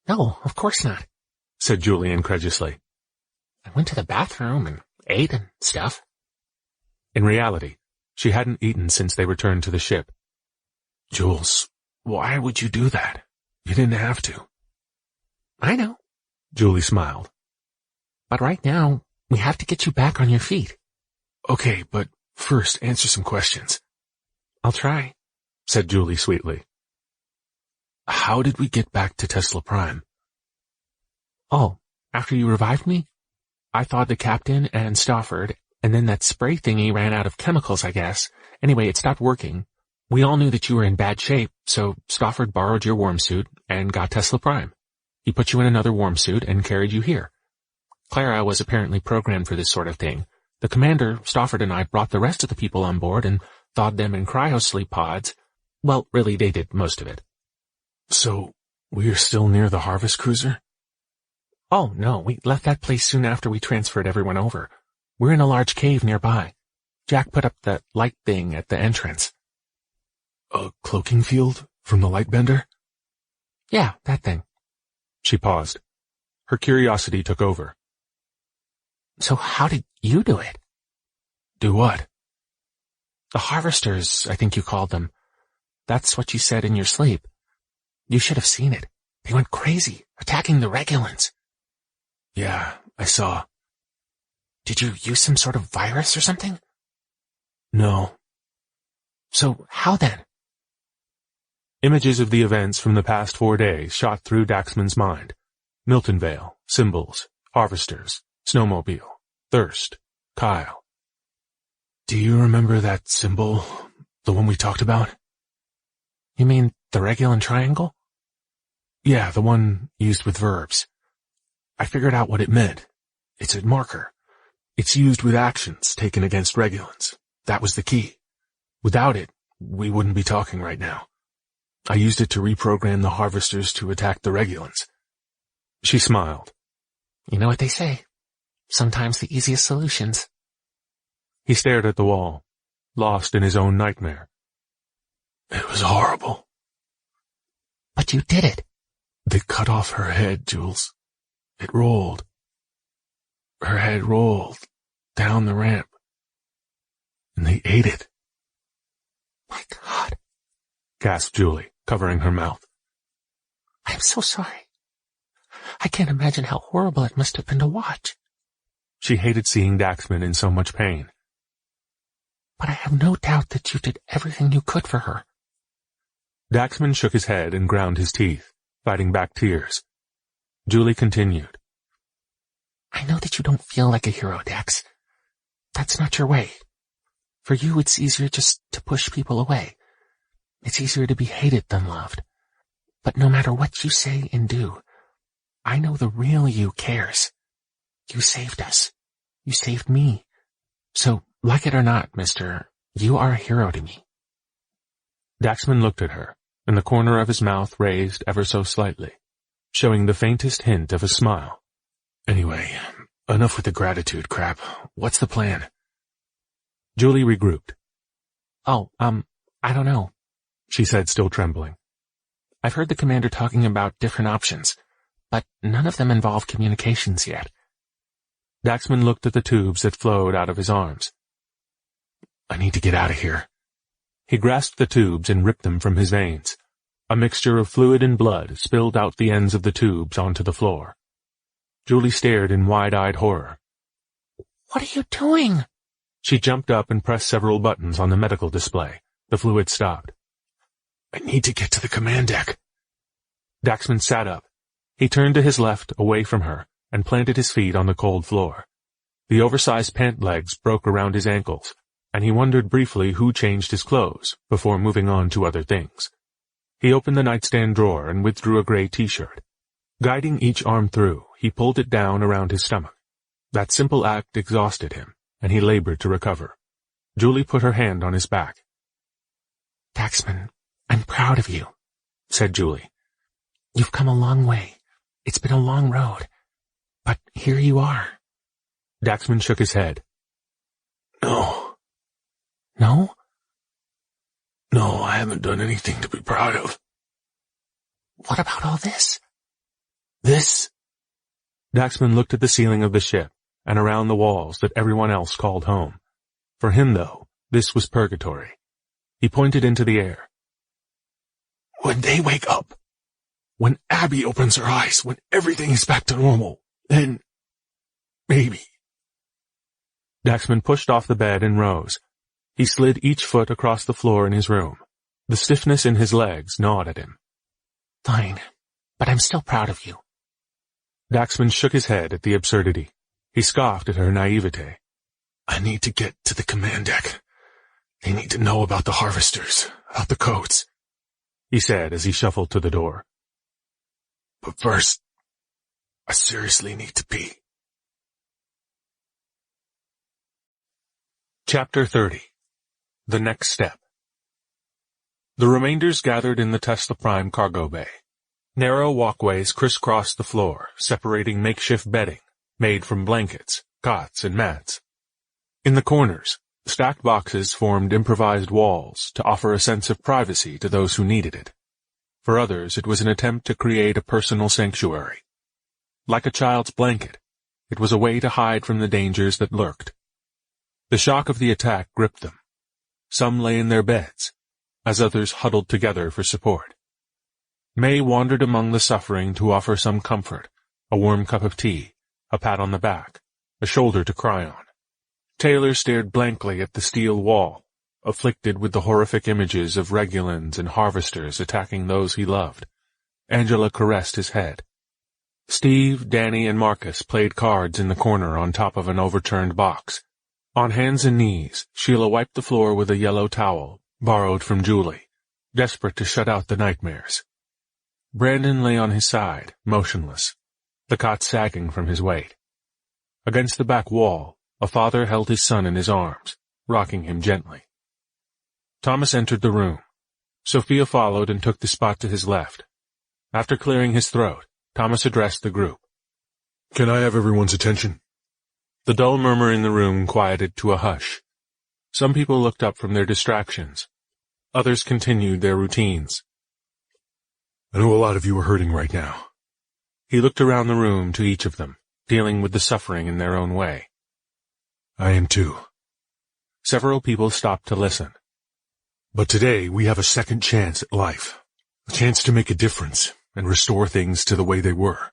No, of course not, said Julie incredulously. I went to the bathroom and ate and stuff. In reality, she hadn't eaten since they returned to the ship. Jules, why would you do that? You didn't have to. I know, Julie smiled. But right now, we have to get you back on your feet. Okay, but first answer some questions. I'll try, said Julie sweetly. How did we get back to Tesla Prime? Oh, after you revived me? I thawed the captain and Stafford, and then that spray thingy ran out of chemicals, I guess. Anyway, it stopped working. We all knew that you were in bad shape, so Stafford borrowed your warm suit and got Tesla Prime. He put you in another warm suit and carried you here. Clara was apparently programmed for this sort of thing. The commander, Stafford, and I brought the rest of the people on board and thawed them in cryosleep pods. Well, really, they did most of it. So, we're still near the Harvest Cruiser? Oh, no, we left that place soon after we transferred everyone over. We're in a large cave nearby. Jack put up the light thing at the entrance. A cloaking field from the Lightbender? Yeah, that thing. She paused. Her curiosity took over. So how did you do it? Do what? The Harvesters, I think you called them. That's what you said in your sleep. You should have seen it. They went crazy, attacking the Regulans. Yeah, I saw. Did you use some sort of virus or something? No. So how then? Images of the events from the past 4 days shot through Daxman's mind. Milton Vale, symbols, harvesters, snowmobile, thirst, Kyle. Do you remember that symbol? The one we talked about? You mean the Regulan triangle? Yeah, the one used with verbs. I figured out what it meant. It's a marker. It's used with actions taken against Regulans. That was the key. Without it, we wouldn't be talking right now. I used it to reprogram the Harvesters to attack the Regulans. She smiled. You know what they say. Sometimes the easiest solutions. He stared at the wall, lost in his own nightmare. It was horrible. But you did it. They cut off her head, Jules. It rolled. Her head rolled down the ramp. And they ate it. My God, Gasped Julie, covering her mouth. I'm so sorry. I can't imagine how horrible it must have been to watch. She hated seeing Daxman in so much pain. But I have no doubt that you did everything you could for her. Daxman shook his head and ground his teeth, fighting back tears. Julie continued. I know that you don't feel like a hero, Dax. That's not your way. For you, it's easier just to push people away. It's easier to be hated than loved. But no matter what you say and do, I know the real you cares. You saved us. You saved me. So, like it or not, mister, you are a hero to me. Daxman looked at her, and the corner of his mouth raised ever so slightly, showing the faintest hint of a smile. Anyway, enough with the gratitude crap. What's the plan? Julie regrouped. Oh, I don't know, She said, still trembling. I've heard the commander talking about different options, but none of them involve communications yet. Daxman looked at the tubes that flowed out of his arms. I need to get out of here. He grasped the tubes and ripped them from his veins. A mixture of fluid and blood spilled out the ends of the tubes onto the floor. Julie stared in wide-eyed horror. What are you doing? She jumped up and pressed several buttons on the medical display. The fluid stopped. I need to get to the command deck. Daxman sat up. He turned to his left, away from her, and planted his feet on the cold floor. The oversized pant legs broke around his ankles, and he wondered briefly who changed his clothes before moving on to other things. He opened the nightstand drawer and withdrew a gray t-shirt. Guiding each arm through, he pulled it down around his stomach. That simple act exhausted him, and he labored to recover. Julie put her hand on his back. Daxman, I'm proud of you, said Julie. You've come a long way. It's been a long road. But here you are. Daxman shook his head. No. No? No, I haven't done anything to be proud of. What about all this? This? Daxman looked at the ceiling of the ship and around the walls that everyone else called home. For him, though, this was purgatory. He pointed into the air. When they wake up, when Abby opens her eyes, when everything is back to normal, then maybe. Daxman pushed off the bed and rose. He slid each foot across the floor in his room. The stiffness in his legs gnawed at him. Fine, but I'm still proud of you. Daxman shook his head at the absurdity. He scoffed at her naivete. I need to get to the command deck. They need to know about the harvesters, about the codes, he said as he shuffled to the door. But first, I seriously need to pee. Chapter 30. The Next Step. The remainders gathered in the Tesla Prime cargo bay. Narrow walkways crisscrossed the floor, separating makeshift bedding, made from blankets, cots, and mats. In the corners, stacked boxes formed improvised walls to offer a sense of privacy to those who needed it. For others, it was an attempt to create a personal sanctuary. Like a child's blanket, it was a way to hide from the dangers that lurked. The shock of the attack gripped them. Some lay in their beds, as others huddled together for support. May wandered among the suffering to offer some comfort, a warm cup of tea, a pat on the back, a shoulder to cry on. Taylor stared blankly at the steel wall, afflicted with the horrific images of Regulans and harvesters attacking those he loved. Angela caressed his head. Steve, Danny, and Marcus played cards in the corner on top of an overturned box. On hands and knees, Sheila wiped the floor with a yellow towel, borrowed from Julie, desperate to shut out the nightmares. Brandon lay on his side, motionless, the cot sagging from his weight. Against the back wall, a father held his son in his arms, rocking him gently. Thomas entered the room. Sophia followed and took the spot to his left. After clearing his throat, Thomas addressed the group. Can I have everyone's attention? The dull murmur in the room quieted to a hush. Some people looked up from their distractions. Others continued their routines. I know a lot of you are hurting right now. He looked around the room to each of them, dealing with the suffering in their own way. I am too. Several people stopped to listen. But today we have a second chance at life. A chance to make a difference and restore things to the way they were.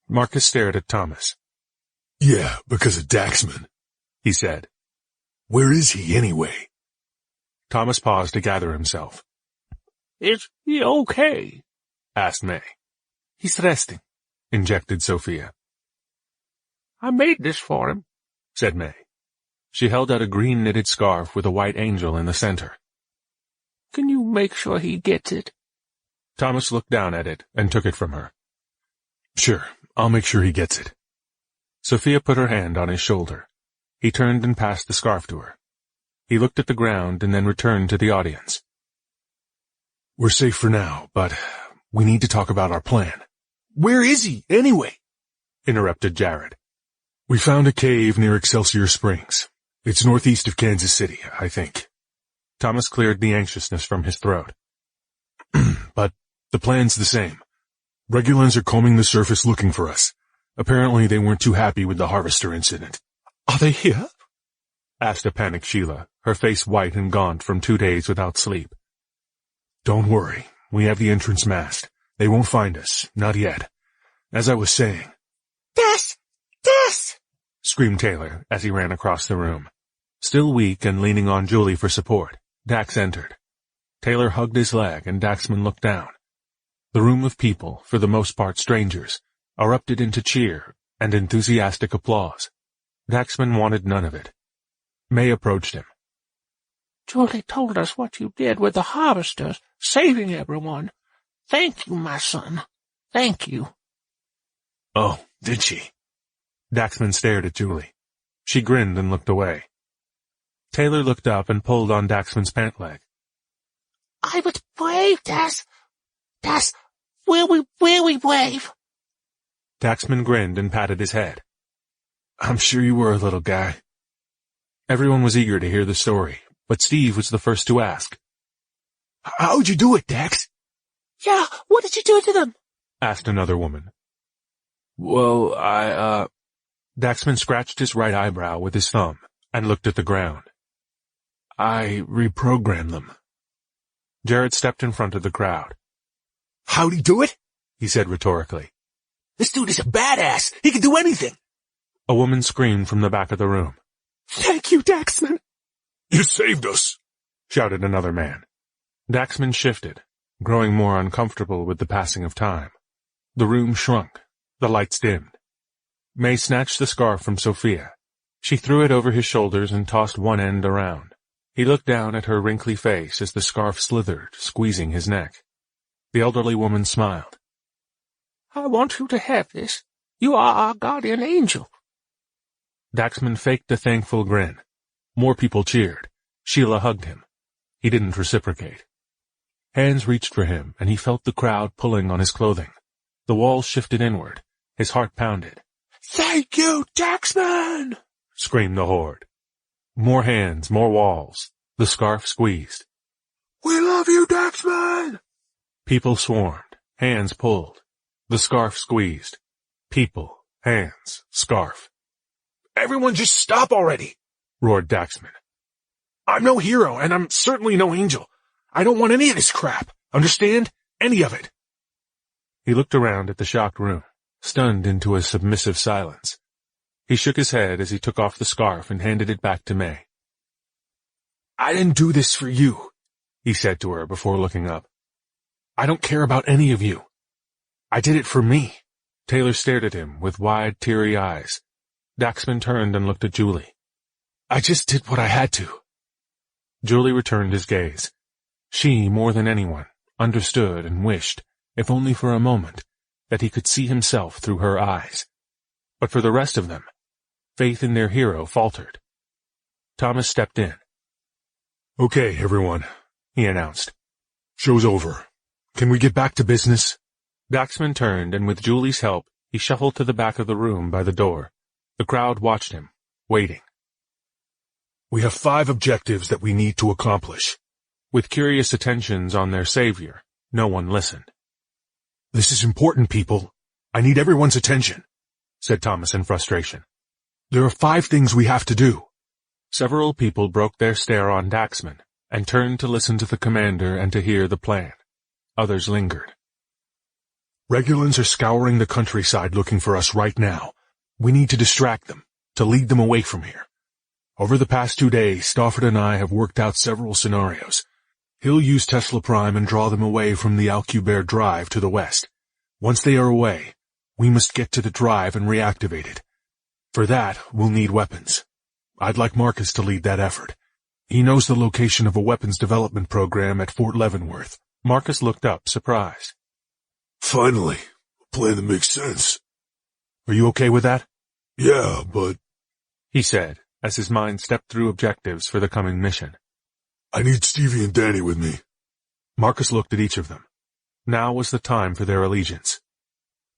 Marcus stared at Thomas. Yeah, because of Daxman, he said. Where is he anyway? Thomas paused to gather himself. Is he okay? Asked May. He's resting, injected Sophia. I made this for him, said May. She held out a green knitted scarf with a white angel in the center. Can you make sure he gets it? Thomas looked down at it and took it from her. Sure, I'll make sure he gets it. Sophia put her hand on his shoulder. He turned and passed the scarf to her. He looked at the ground and then returned to the audience. We're safe for now, but we need to talk about our plan. Where is he, anyway? Interrupted Jared. We found a cave near Excelsior Springs. It's northeast of Kansas City, I think. Thomas cleared the anxiousness from his throat. But the plan's the same. Regulans are combing the surface looking for us. Apparently they weren't too happy with the harvester incident. Are they here? Asked a panicked Sheila, her face white and gaunt from 2 days without sleep. Don't worry. We have the entrance masked. They won't find us. Not yet. As I was saying. Des! Screamed Taylor as he ran across the room. Still weak and leaning on Julie for support, Dax entered. Taylor hugged his leg and Daxman looked down. The room of people, for the most part strangers, erupted into cheer and enthusiastic applause. Daxman wanted none of it. May approached him. Julie told us what you did with the harvesters, saving everyone. Thank you, my son. Thank you. Oh, did she? Daxman stared at Julie. She grinned and looked away. Taylor looked up and pulled on Daxman's pant leg. I was brave, Dax. Dax, really brave. Daxman grinned and patted his head. I'm sure you were, little guy. Everyone was eager to hear the story, but Steve was the first to ask. How'd you do it, Dax? Yeah, what did you do to them? Asked another woman. Well, Daxman scratched his right eyebrow with his thumb and looked at the ground. I reprogrammed them. Jared stepped in front of the crowd. How'd he do it? He said rhetorically. This dude is a badass. He can do anything. A woman screamed from the back of the room. Thank you, Daxman. You saved us, shouted another man. Daxman shifted, growing more uncomfortable with the passing of time. The room shrunk. The lights dimmed. May snatched the scarf from Sophia. She threw it over his shoulders and tossed one end around. He looked down at her wrinkly face as the scarf slithered, squeezing his neck. The elderly woman smiled. I want you to have this. You are our guardian angel. Daxman faked a thankful grin. More people cheered. Sheila hugged him. He didn't reciprocate. Hands reached for him, and he felt the crowd pulling on his clothing. The walls shifted inward. His heart pounded. "Thank you, Taxman!" screamed the horde. More hands, more walls. The scarf squeezed. "We love you, Taxman!" People swarmed. Hands pulled. The scarf squeezed. People, hands, scarf. "Everyone just stop already!" roared Daxman. "I'm no hero, and I'm certainly no angel. I don't want any of this crap. Understand? Any of it." He looked around at the shocked room, stunned into a submissive silence. He shook his head as he took off the scarf and handed it back to May. "I didn't do this for you," he said to her before looking up. "I don't care about any of you. I did it for me." Taylor stared at him with wide, teary eyes. Daxman turned and looked at Julie. "I just did what I had to." Julie returned his gaze. She, more than anyone, understood and wished, if only for a moment, that he could see himself through her eyes. But for the rest of them, faith in their hero faltered. Thomas stepped in. "Okay, everyone," he announced. "Show's over. Can we get back to business?" Daxman turned, and with Julie's help, he shuffled to the back of the room by the door. The crowd watched him, waiting. "We have 5 objectives that we need to accomplish." With curious attentions on their savior, no one listened. "This is important, people. I need everyone's attention," said Thomas in frustration. "There are 5 things we have to do." Several people broke their stare on Daxman and turned to listen to the commander and to hear the plan. Others lingered. "Regulans are scouring the countryside looking for us right now. We need to distract them, to lead them away from here. Over the past 2 days, Stafford and I have worked out several scenarios. He'll use Tesla Prime and draw them away from the Alcubierre Drive to the west. Once they are away, we must get to the drive and reactivate it. For that, we'll need weapons. I'd like Marcus to lead that effort. He knows the location of a weapons development program at Fort Leavenworth." Marcus looked up, surprised. "Finally, a plan that makes sense." "Are you okay with that?" "Yeah, but," he said, as his mind stepped through objectives for the coming mission. "I need Stevie and Danny with me." Marcus looked at each of them. Now was the time for their allegiance.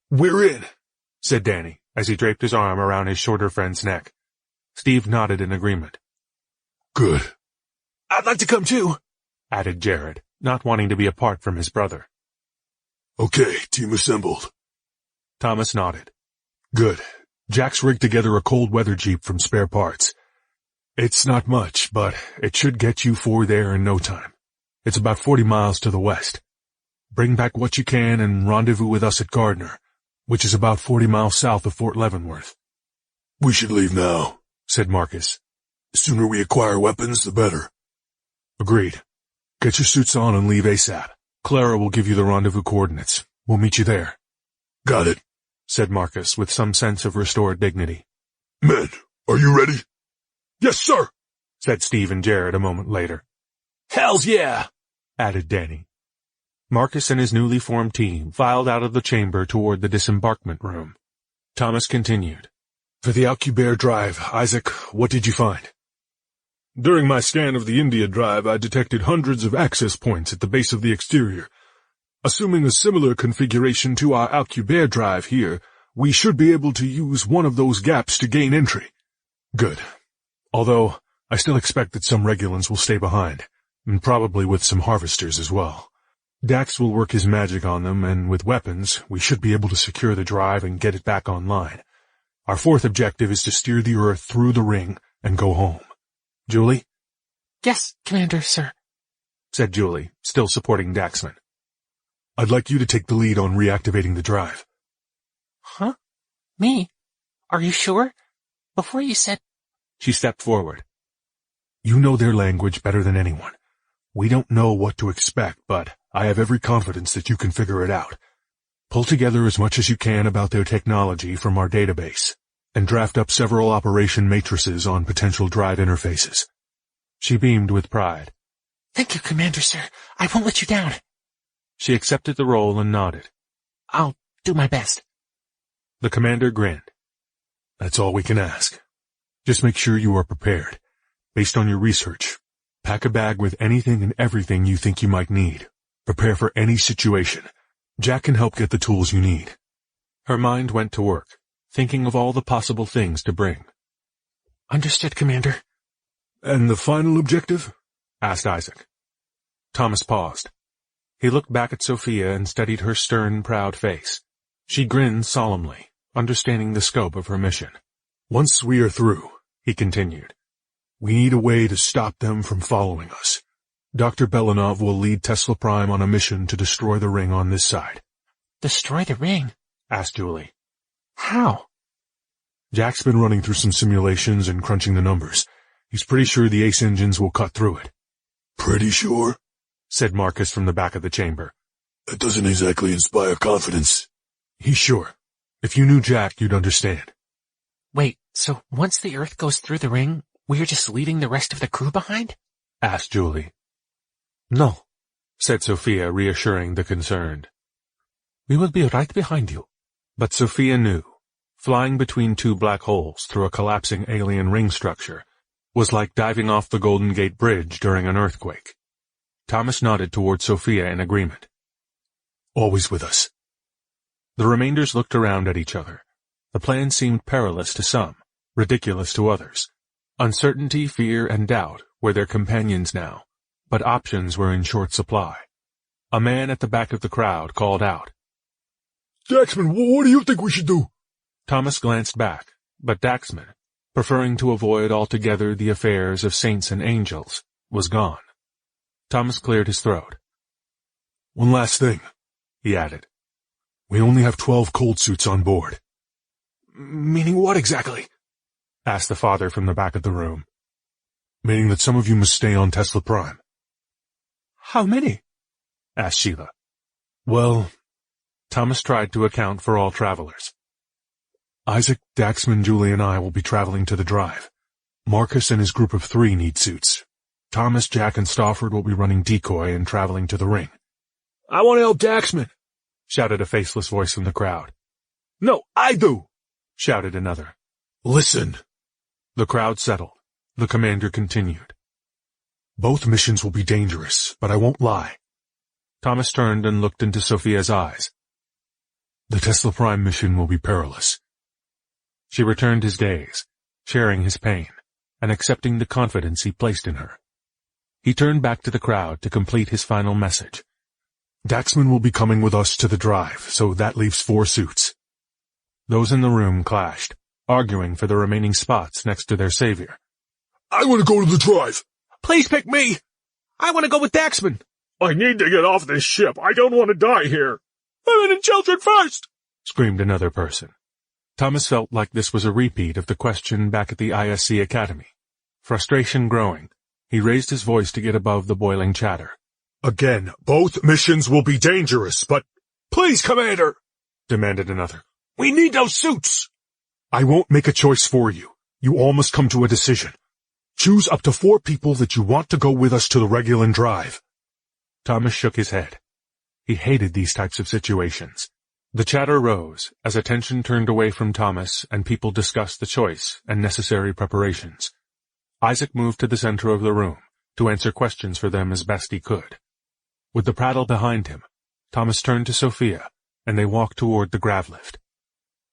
"We're in," said Danny, as he draped his arm around his shorter friend's neck. Steve nodded in agreement. "Good." "I'd like to come too," added Jared, not wanting to be apart from his brother. "Okay, team assembled." Thomas nodded. "Good. Jack's rigged together a cold weather Jeep from spare parts. It's not much, but it should get you 4 there in no time. It's about 40 miles to the west. Bring back what you can and rendezvous with us at Gardner, which is about 40 miles south of Fort Leavenworth." "We should leave now," said Marcus. "The sooner we acquire weapons, the better." "Agreed. Get your suits on and leave ASAP. Clara will give you the rendezvous coordinates. We'll meet you there." "Got it," said Marcus with some sense of restored dignity. "Men, are you ready?" "Yes, sir," said Steve and Jared a moment later. "Hells yeah," added Danny. Marcus and his newly formed team filed out of the chamber toward the disembarkment room. Thomas continued. "For the Alcubierre Drive, Isaac, what did you find?" "During my scan of the India Drive, I detected hundreds of access points at the base of the exterior. Assuming a similar configuration to our Alcubierre Drive here, we should be able to use one of those gaps to gain entry." "Good. Although, I still expect that some Regulans will stay behind, and probably with some harvesters as well. Dax will work his magic on them, and with weapons, we should be able to secure the drive and get it back online. Our 4th objective is to steer the Earth through the ring and go home. Julie?" Yes, Commander, sir. said Julie, still supporting Daxman. "I'd like you to take the lead on reactivating the drive." Huh? Me? Are you sure? Before you said... She stepped forward. "You know their language better than anyone. We don't know what to expect, but I have every confidence that you can figure it out. Pull together as much as you can about their technology from our database, and draft up several operation matrices on potential drive interfaces." She beamed with pride. Thank you, Commander, sir. I won't let you down. She accepted the role and nodded. I'll do my best. The commander grinned. "That's all we can ask. Just make sure you are prepared. Based on your research, pack a bag with anything and everything you think you might need. Prepare for any situation. Jack can help get the tools you need. Her mind went to work, thinking of all the possible things to bring. Understood, Commander. And the final objective? Asked Isaac. Thomas paused. He looked back at Sophia and studied her stern, proud face. She grinned solemnly, understanding the scope of her mission. Once we are through, he continued, we need a way to stop them from following us. Dr. Belanov will lead Tesla Prime on a mission to destroy the ring on this side. Destroy the ring? Asked Julie. How? Jack's been running through some simulations and crunching the numbers. He's pretty sure the Ace engines will cut through it. Pretty sure? Said Marcus from the back of the chamber. That doesn't exactly inspire confidence. He's sure. If you knew Jack, you'd understand. Wait, so once the Earth goes through the ring, we're just leaving the rest of the crew behind? Asked Julie. No, said Sophia, reassuring the concerned. We will be right behind you. But Sophia knew, flying between two black holes through a collapsing alien ring structure, was like diving off the Golden Gate Bridge during an earthquake. Thomas nodded toward Sophia in agreement. Always with us. The remainders looked around at each other. The plan seemed perilous to some, ridiculous to others. Uncertainty, fear, and doubt were their companions now, but options were in short supply. A man at the back of the crowd called out. Daxman, what do you think we should do? Thomas glanced back, but Daxman, preferring to avoid altogether the affairs of saints and angels, was gone. Thomas cleared his throat. One last thing, he added. We only have 12 cold suits on board. Meaning what exactly? Asked the father from the back of the room. Meaning that some of you must stay on Tesla Prime. How many? Asked Sheila. Well, Thomas tried to account for all travelers. Isaac, Daxman, Julie, and I will be traveling to the drive. Marcus and his group of 3 need suits. Thomas, Jack, and Stafford will be running decoy and traveling to the ring. I want to help Daxman, shouted a faceless voice from the crowd. No, I do, shouted another. Listen. The crowd settled. The commander continued. Both missions will be dangerous, but I won't lie. Thomas turned and looked into Sophia's eyes. The Tesla Prime mission will be perilous. She returned his gaze, sharing his pain, and accepting the confidence he placed in her. He turned back to the crowd to complete his final message. Daxman will be coming with us to the drive, so that leaves 4 suits. Those in the room clashed, arguing for the remaining spots next to their savior. I want to go to the drive. Please pick me. I want to go with Daxman. I need to get off this ship. I don't want to die here. Women and children first, screamed another person. Thomas felt like this was a repeat of the question back at the ISC Academy. Frustration growing, he raised his voice to get above the boiling chatter. Again, both missions will be dangerous, but... Please, Commander, demanded another. We need those suits. I won't make a choice for you. You all must come to a decision. Choose up to 4 people that you want to go with us to the Regulan drive. Thomas shook his head. He hated these types of situations. The chatter rose as attention turned away from Thomas and people discussed the choice and necessary preparations. Isaac moved to the center of the room to answer questions for them as best he could. With the prattle behind him, Thomas turned to Sophia, and they walked toward the grav lift.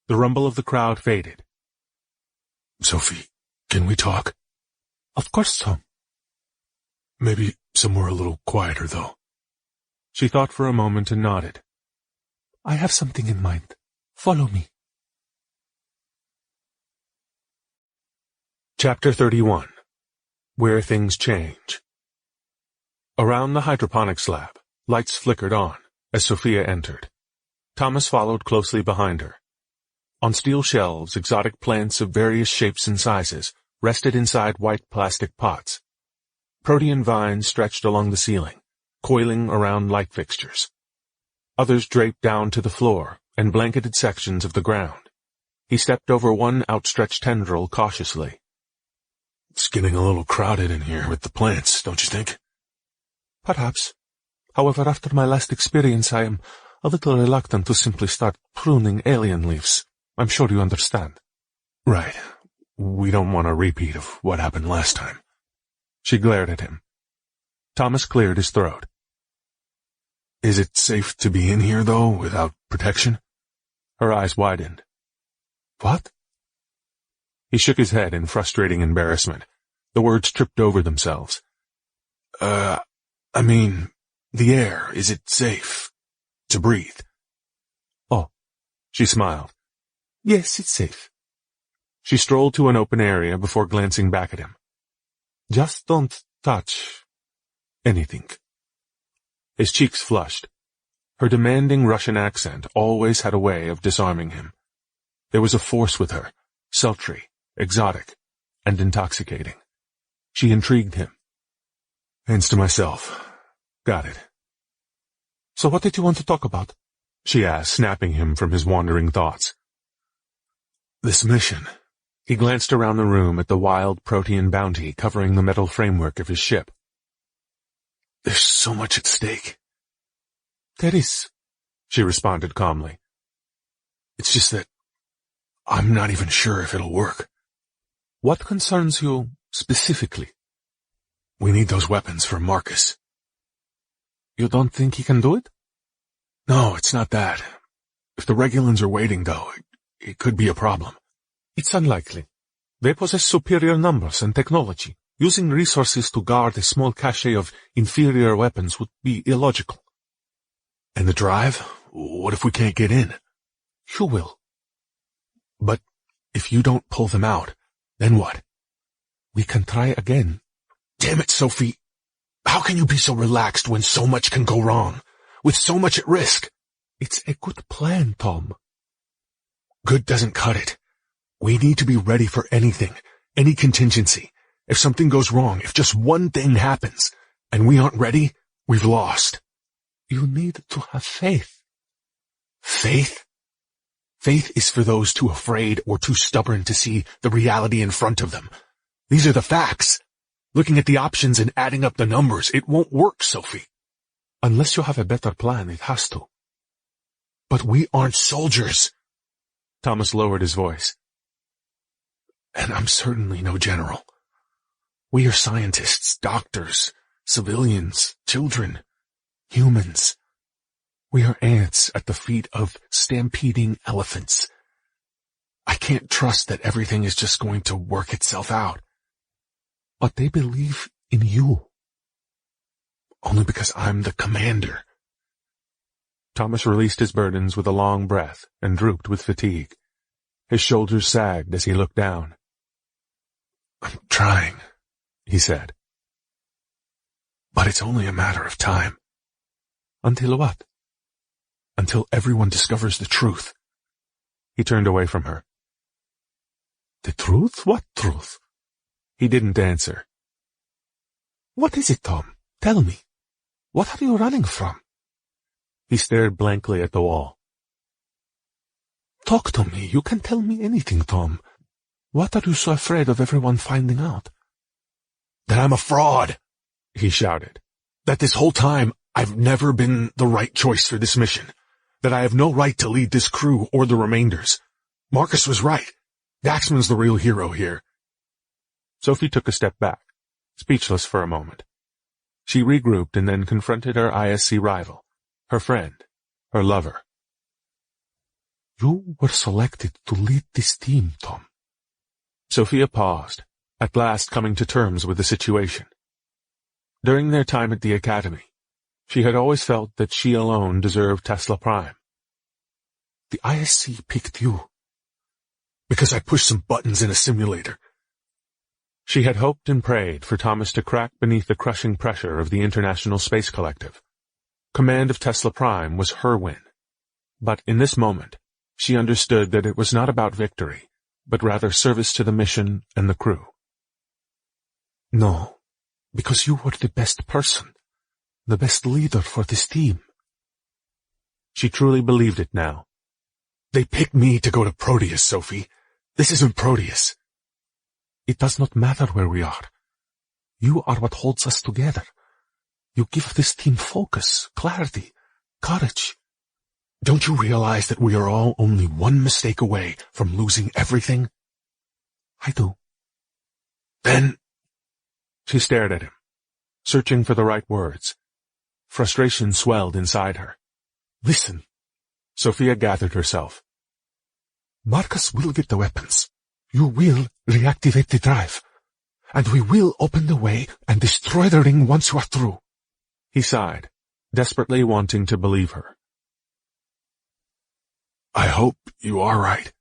The rumble of the crowd faded. Sophie, can we talk? Of course so. Maybe somewhere a little quieter, though. She thought for a moment and nodded. I have something in mind. Follow me. Chapter 31. Where Things Change. Around the hydroponics lab, lights flickered on as Sophia entered. Thomas followed closely behind her. On steel shelves, exotic plants of various shapes and sizes rested inside white plastic pots. Protean vines stretched along the ceiling, coiling around light fixtures. Others draped down to the floor and blanketed sections of the ground. He stepped over one outstretched tendril cautiously. It's getting a little crowded in here with the plants, don't you think? Perhaps. However, after my last experience, I am a little reluctant to simply start pruning alien leaves. I'm sure you understand. Right. We don't want a repeat of what happened last time. She glared at him. Thomas cleared his throat. Is it safe to be in here, though, without protection? Her eyes widened. What? He shook his head in frustrating embarrassment. The words tripped over themselves. I mean, the air, is it safe to breathe? Oh, she smiled. Yes, it's safe. She strolled to an open area before glancing back at him. Just don't touch anything. His cheeks flushed. Her demanding Russian accent always had a way of disarming him. There was a force with her, sultry, exotic, and intoxicating. She intrigued him. Hands to myself. Got it. So what did you want to talk about? She asked, snapping him from his wandering thoughts. This mission. He glanced around the room at the wild protean bounty covering the metal framework of his ship. There's so much at stake. There is, she responded calmly. It's just that I'm not even sure if it'll work. What concerns you specifically? We need those weapons for Marcus. You don't think he can do it? No, it's not that. If the Regulans are waiting, though, it could be a problem. It's unlikely. They possess superior numbers and technology. Using resources to guard a small cache of inferior weapons would be illogical. And the drive? What if we can't get in? You will. But if you don't pull them out, then what? We can try again. Damn it, Sophie. How can you be so relaxed when so much can go wrong? With so much at risk? It's a good plan, Tom. Good doesn't cut it. We need to be ready for anything, any contingency. If something goes wrong, if just one thing happens, and we aren't ready, we've lost. You need to have faith. Faith? Faith is for those too afraid or too stubborn to see the reality in front of them. These are the facts. Looking at the options and adding up the numbers, it won't work, Sophie. Unless you have a better plan, it has to. But we aren't soldiers. Thomas lowered his voice. And I'm certainly no general. We are scientists, doctors, civilians, children, humans. We are ants at the feet of stampeding elephants. I can't trust that everything is just going to work itself out. But they believe in you. Only because I'm the commander. Thomas released his burdens with a long breath and drooped with fatigue. His shoulders sagged as he looked down. I'm trying, he said. But it's only a matter of time. Until what? Until everyone discovers the truth. He turned away from her. The truth? What truth? He didn't answer. What is it, Tom? Tell me. What are you running from? He stared blankly at the wall. Talk to me. You can tell me anything, Tom. What are you so afraid of everyone finding out? That I'm a fraud, he shouted. That this whole time I've never been the right choice for this mission. That I have no right to lead this crew or the remainders. Marcus was right. Daxman's the real hero here. Sophie took a step back, speechless for a moment. She regrouped and then confronted her ISC rival, her friend, her lover. You were selected to lead this team, Tom. Sophia paused, at last coming to terms with the situation. During their time at the academy, she had always felt that she alone deserved Tesla Prime. The ISC picked you. Because I pushed some buttons in a simulator. She had hoped and prayed for Thomas to crack beneath the crushing pressure of the International Space Collective. Command of Tesla Prime was her win. But in this moment, she understood that it was not about victory, but rather service to the mission and the crew. No, because you were the best person, the best leader for this team. She truly believed it now. They picked me to go to Proteus, Sophie. This isn't Proteus. It does not matter where we are. You are what holds us together. You give this team focus, clarity, courage. Don't you realize that we are all only one mistake away from losing everything? I do. Then... She stared at him, searching for the right words. Frustration swelled inside her. Listen. Sophia gathered herself. Marcus will get the weapons. You will reactivate the drive. And we will open the way and destroy the ring once you are through. He sighed, desperately wanting to believe her. I hope you are right.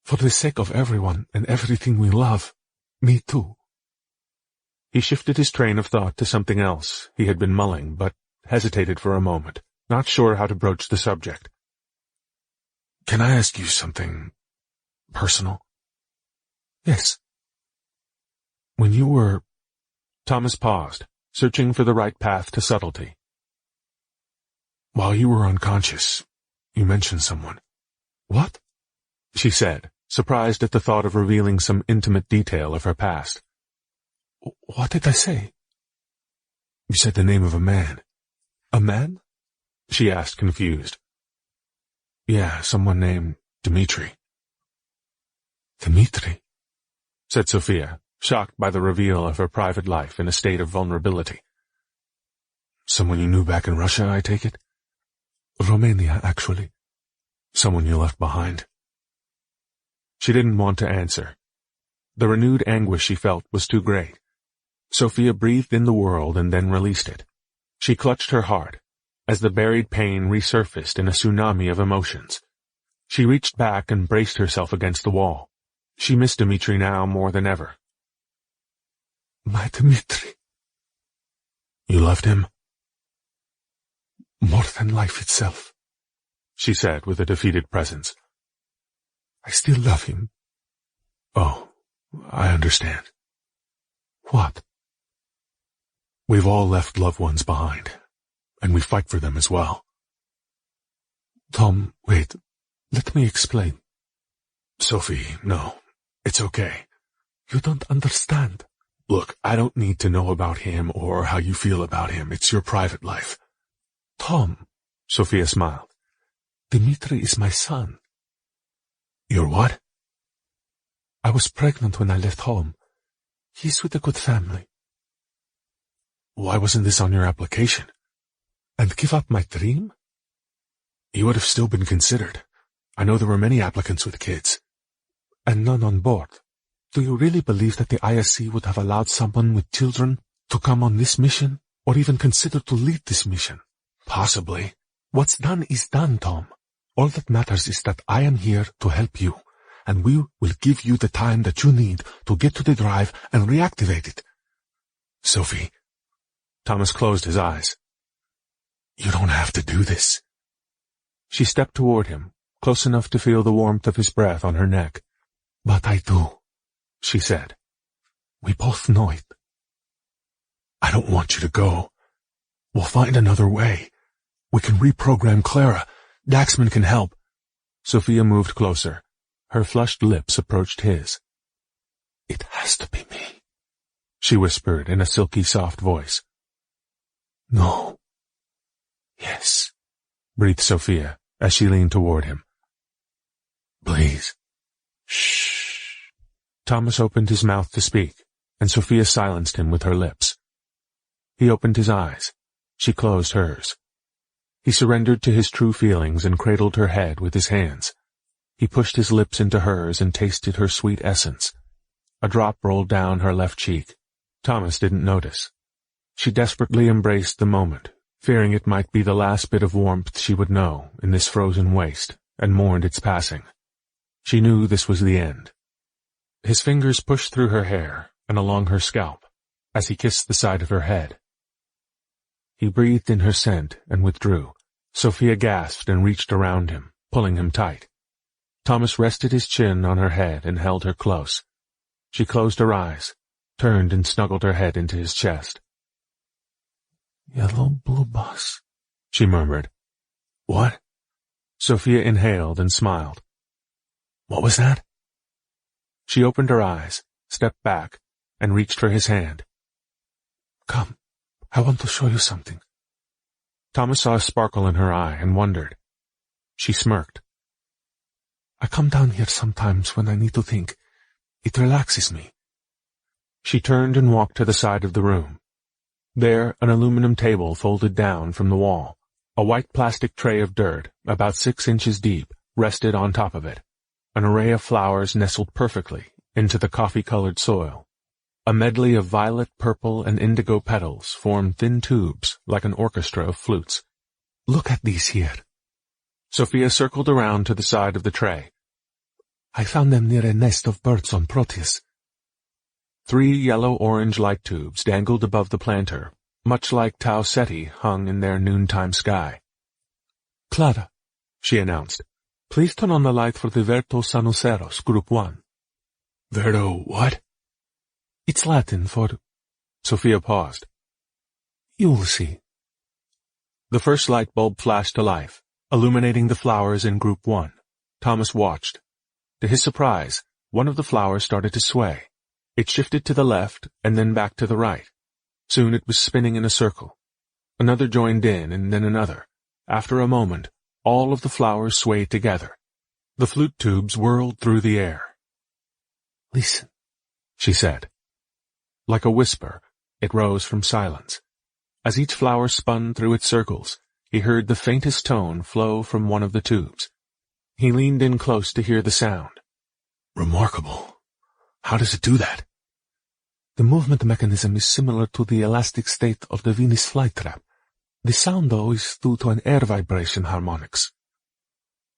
For the sake of everyone and everything we love, me too. He shifted his train of thought to something else he had been mulling, but hesitated for a moment, not sure how to broach the subject. Can I ask you something personal? Yes. When you were... Thomas paused, searching for the right path to subtlety. While you were unconscious, you mentioned someone. What? She said, surprised at the thought of revealing some intimate detail of her past. What did I say? You said the name of a man. A man? She asked, confused. Yeah, someone named Dmitri. Dmitri? Said Sophia, shocked by the reveal of her private life in a state of vulnerability. Someone you knew back in Russia, I take it? Romania, actually. Someone you left behind? She didn't want to answer. The renewed anguish she felt was too great. Sophia breathed in the world and then released it. She clutched her heart, as the buried pain resurfaced in a tsunami of emotions. She reached back and braced herself against the wall. She missed Dmitri now more than ever. My Dmitri. You loved him? More than life itself, she said with a defeated presence. I still love him. Oh, I understand. What? We've all left loved ones behind, and we fight for them as well. Tom, wait. Let me explain. Sophie, no. It's okay. You don't understand. Look, I don't need to know about him or how you feel about him. It's your private life. Tom, Sophia smiled. Dmitri is my son. Your what? I was pregnant when I left home. He's with a good family. Why wasn't this on your application? And give up my dream? You would have still been considered. I know there were many applicants with kids. And none on board. Do you really believe that the ISC would have allowed someone with children to come on this mission, or even consider to lead this mission? Possibly. What's done is done, Tom. All that matters is that I am here to help you, and we will give you the time that you need to get to the drive and reactivate it. Sophie. Thomas closed his eyes. You don't have to do this. She stepped toward him, close enough to feel the warmth of his breath on her neck. But I do, she said. We both know it. I don't want you to go. We'll find another way. We can reprogram Clara. Daxman can help. Sophia moved closer. Her flushed lips approached his. It has to be me, she whispered in a silky soft voice. No. Yes, breathed Sophia as she leaned toward him. Please. Shh. Thomas opened his mouth to speak, and Sophia silenced him with her lips. He opened his eyes. She closed hers. He surrendered to his true feelings and cradled her head with his hands. He pushed his lips into hers and tasted her sweet essence. A drop rolled down her left cheek. Thomas didn't notice. She desperately embraced the moment, fearing it might be the last bit of warmth she would know in this frozen waste, and mourned its passing. She knew this was the end. His fingers pushed through her hair and along her scalp as he kissed the side of her head. He breathed in her scent and withdrew. Sophia gasped and reached around him, pulling him tight. Thomas rested his chin on her head and held her close. She closed her eyes, turned and snuggled her head into his chest. Yellow blue bus, she murmured. What? Sophia inhaled and smiled. What was that? She opened her eyes, stepped back, and reached for his hand. Come, I want to show you something. Thomas saw a sparkle in her eye and wondered. She smirked. I come down here sometimes when I need to think. It relaxes me. She turned and walked to the side of the room. There, an aluminum table folded down from the wall. A white plastic tray of dirt, about 6 inches deep, rested on top of it. An array of flowers nestled perfectly into the coffee-colored soil. A medley of violet, purple, and indigo petals formed thin tubes like an orchestra of flutes. Look at these here. Sophia circled around to the side of the tray. I found them near a nest of birds on Proteus. 3 yellow-orange light tubes dangled above the planter, much like Tau Ceti hung in their noontime sky. Clara, she announced. Please turn on the light for the Verto Sanuceros, Group 1. Verto what? It's Latin for... Sophia paused. You'll see. The first light bulb flashed to life, illuminating the flowers in Group 1. Thomas watched. To his surprise, one of the flowers started to sway. It shifted to the left and then back to the right. Soon it was spinning in a circle. Another joined in and then another. After a moment, all of the flowers swayed together. The flute tubes whirled through the air. Listen, she said. Like a whisper, it rose from silence. As each flower spun through its circles, he heard the faintest tone flow from one of the tubes. He leaned in close to hear the sound. Remarkable. How does it do that? The movement mechanism is similar to the elastic state of the Venus flytrap. The sound, though, is due to an air vibration harmonics.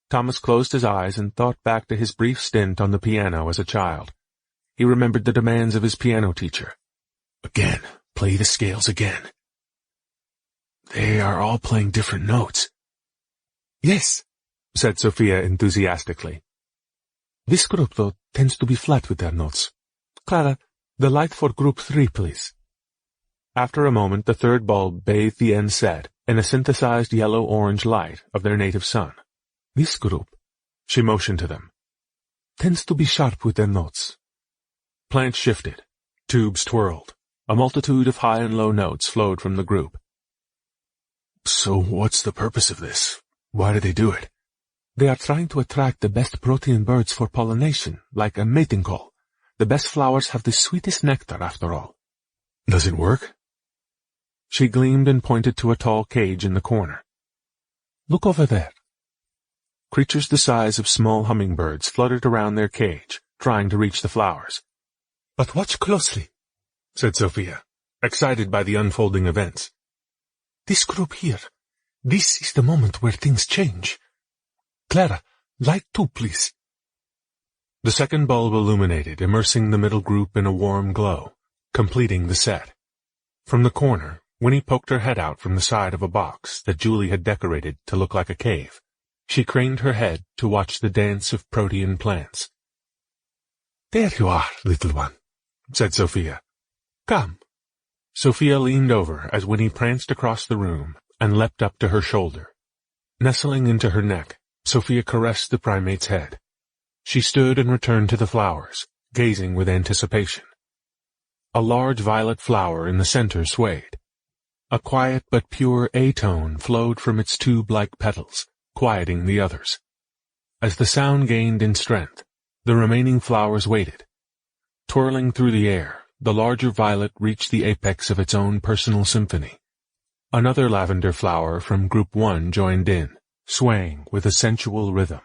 Thomas closed his eyes and thought back to his brief stint on the piano as a child. He remembered the demands of his piano teacher. Again, play the scales again. They are all playing different notes. Yes, said Sophia enthusiastically. This group, though, tends to be flat with their notes. Clara, the light for Group 3, please. After a moment, the third bulb bathed the end set in a synthesized yellow-orange light of their native sun. This group, she motioned to them, tends to be sharp with their notes. Plants shifted. Tubes twirled. A multitude of high and low notes flowed from the group. So what's the purpose of this? Why do they do it? They are trying to attract the best protein birds for pollination, like a mating call. The best flowers have the sweetest nectar, after all. Does it work? She gleamed and pointed to a tall cage in the corner. Look over there. Creatures the size of small hummingbirds fluttered around their cage, trying to reach the flowers. But watch closely, said Sophia, excited by the unfolding events. This group here, this is the moment where things change. Clara, light 2, please. The second bulb illuminated, immersing the middle group in a warm glow, completing the set. From the corner, Winnie poked her head out from the side of a box that Julie had decorated to look like a cave. She craned her head to watch the dance of protean plants. There you are, little one, said Sophia. Come. Sophia leaned over as Winnie pranced across the room and leapt up to her shoulder. Nestling into her neck, Sophia caressed the primate's head. She stood and returned to the flowers, gazing with anticipation. A large violet flower in the center swayed. A quiet but pure A-tone flowed from its tube-like petals, quieting the others. As the sound gained in strength, the remaining flowers waited. Twirling through the air, the larger violet reached the apex of its own personal symphony. Another lavender flower from Group 1 joined in, swaying with a sensual rhythm.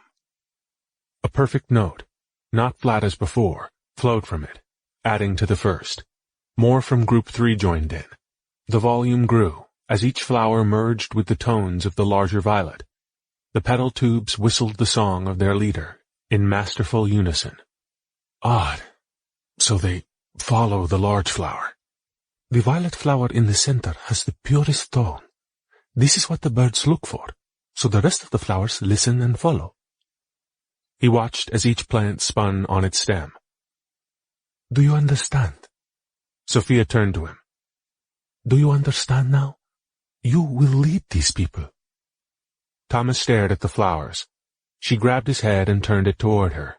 A perfect note, not flat as before, flowed from it, adding to the first. More from Group 3 joined in. The volume grew, as each flower merged with the tones of the larger violet. The petal tubes whistled the song of their leader, in masterful unison. Odd. So they follow the large flower. The violet flower in the center has the purest tone. This is what the birds look for, so the rest of the flowers listen and follow. He watched as each plant spun on its stem. Do you understand? Sophia turned to him. Do you understand now? You will lead these people. Thomas stared at the flowers. She grabbed his head and turned it toward her.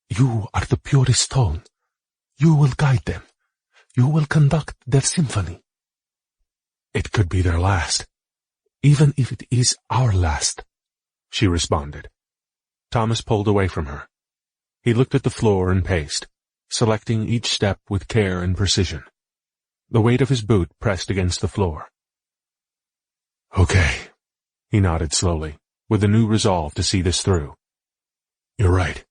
You are the purest tone. You will guide them. You will conduct their symphony. It could be their last. Even if it is our last, she responded. Thomas pulled away from her. He looked at the floor and paced, selecting each step with care and precision. the weight of his boot pressed against the floor. Okay, He nodded slowly, with a new resolve to see this through. you're right.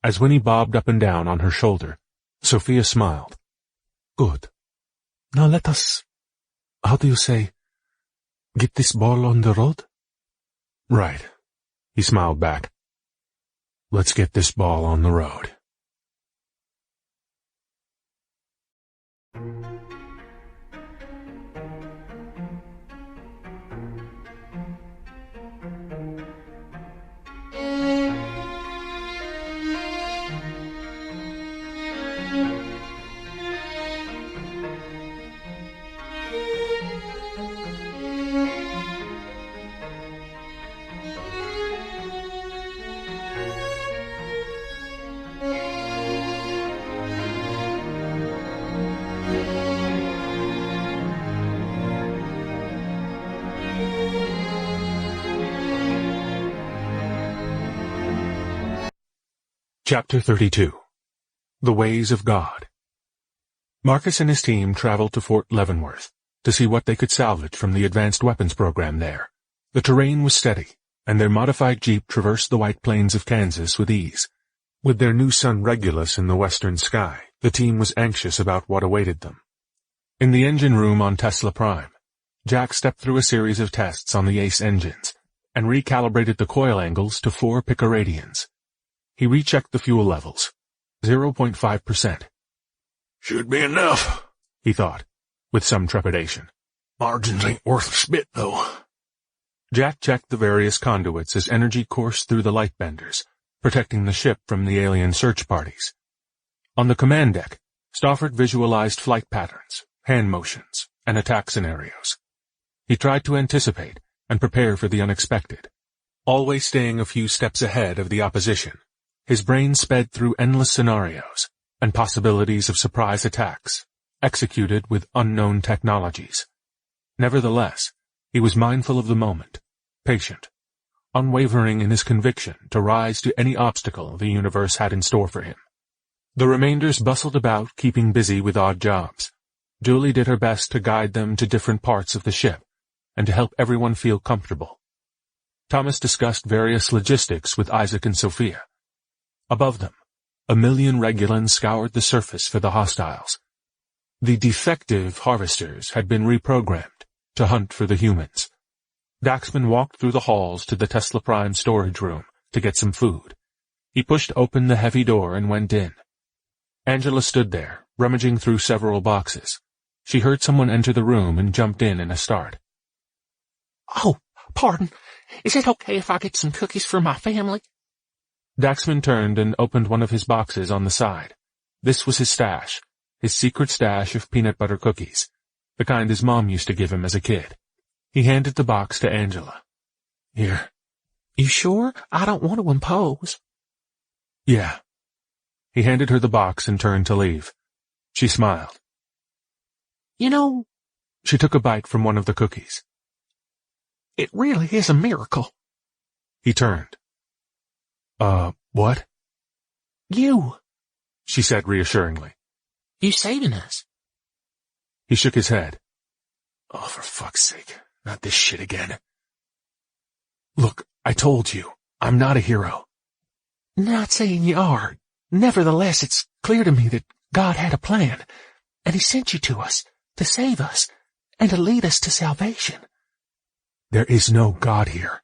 As Winnie bobbed up and down on her shoulder, Sophia smiled. Good. Now let us, how do you say, get this ball on the road? Right. He smiled back. Let's get this ball on the road. Chapter 32. The Ways of God. Marcus and his team traveled to Fort Leavenworth to see what they could salvage from the advanced weapons program there. The terrain was steady, and their modified jeep traversed the White Plains of Kansas with ease. With their new sun Regulus in the western sky, the team was anxious about what awaited them. In the engine room on Tesla Prime, Jack stepped through a series of tests on the Ace engines and recalibrated the coil angles to 4 picoradians. He rechecked the fuel levels. 0.5%. Should be enough, he thought, with some trepidation. Margins ain't worth a spit, though. Jack checked the various conduits as energy coursed through the light benders, protecting the ship from the alien search parties. On the command deck, Stofford visualized flight patterns, hand motions, and attack scenarios. He tried to anticipate and prepare for the unexpected, always staying a few steps ahead of the opposition. His brain sped through endless scenarios and possibilities of surprise attacks, executed with unknown technologies. Nevertheless, he was mindful of the moment, patient, unwavering in his conviction to rise to any obstacle the universe had in store for him. The remainders bustled about, keeping busy with odd jobs. Julie did her best to guide them to different parts of the ship and to help everyone feel comfortable. Thomas discussed various logistics with Isaac and Sophia. Above them, 1,000,000 Regulans scoured the surface for the hostiles. The defective harvesters had been reprogrammed to hunt for the humans. Daxman walked through the halls to the Tesla Prime storage room to get some food. He pushed open the heavy door and went in. Angela stood there, rummaging through several boxes. She heard someone enter the room and jumped in a start. Oh, pardon. Is it okay if I get some cookies for my family? Daxman turned and opened one of his boxes on the side. This was his stash, his secret stash of peanut butter cookies, the kind his mom used to give him as a kid. He handed the box to Angela. Here. You sure? I don't want to impose. Yeah. He handed her the box and turned to leave. She smiled. You know, she took a bite from one of the cookies. It really is a miracle. He turned. What? You, she said reassuringly. You saving us. He shook his head. Oh, for fuck's sake, not this shit again. Look, I told you, I'm not a hero. Not saying you are. Nevertheless, it's clear to me that God had a plan, and he sent you to us, to save us, and to lead us to salvation. There is no God here.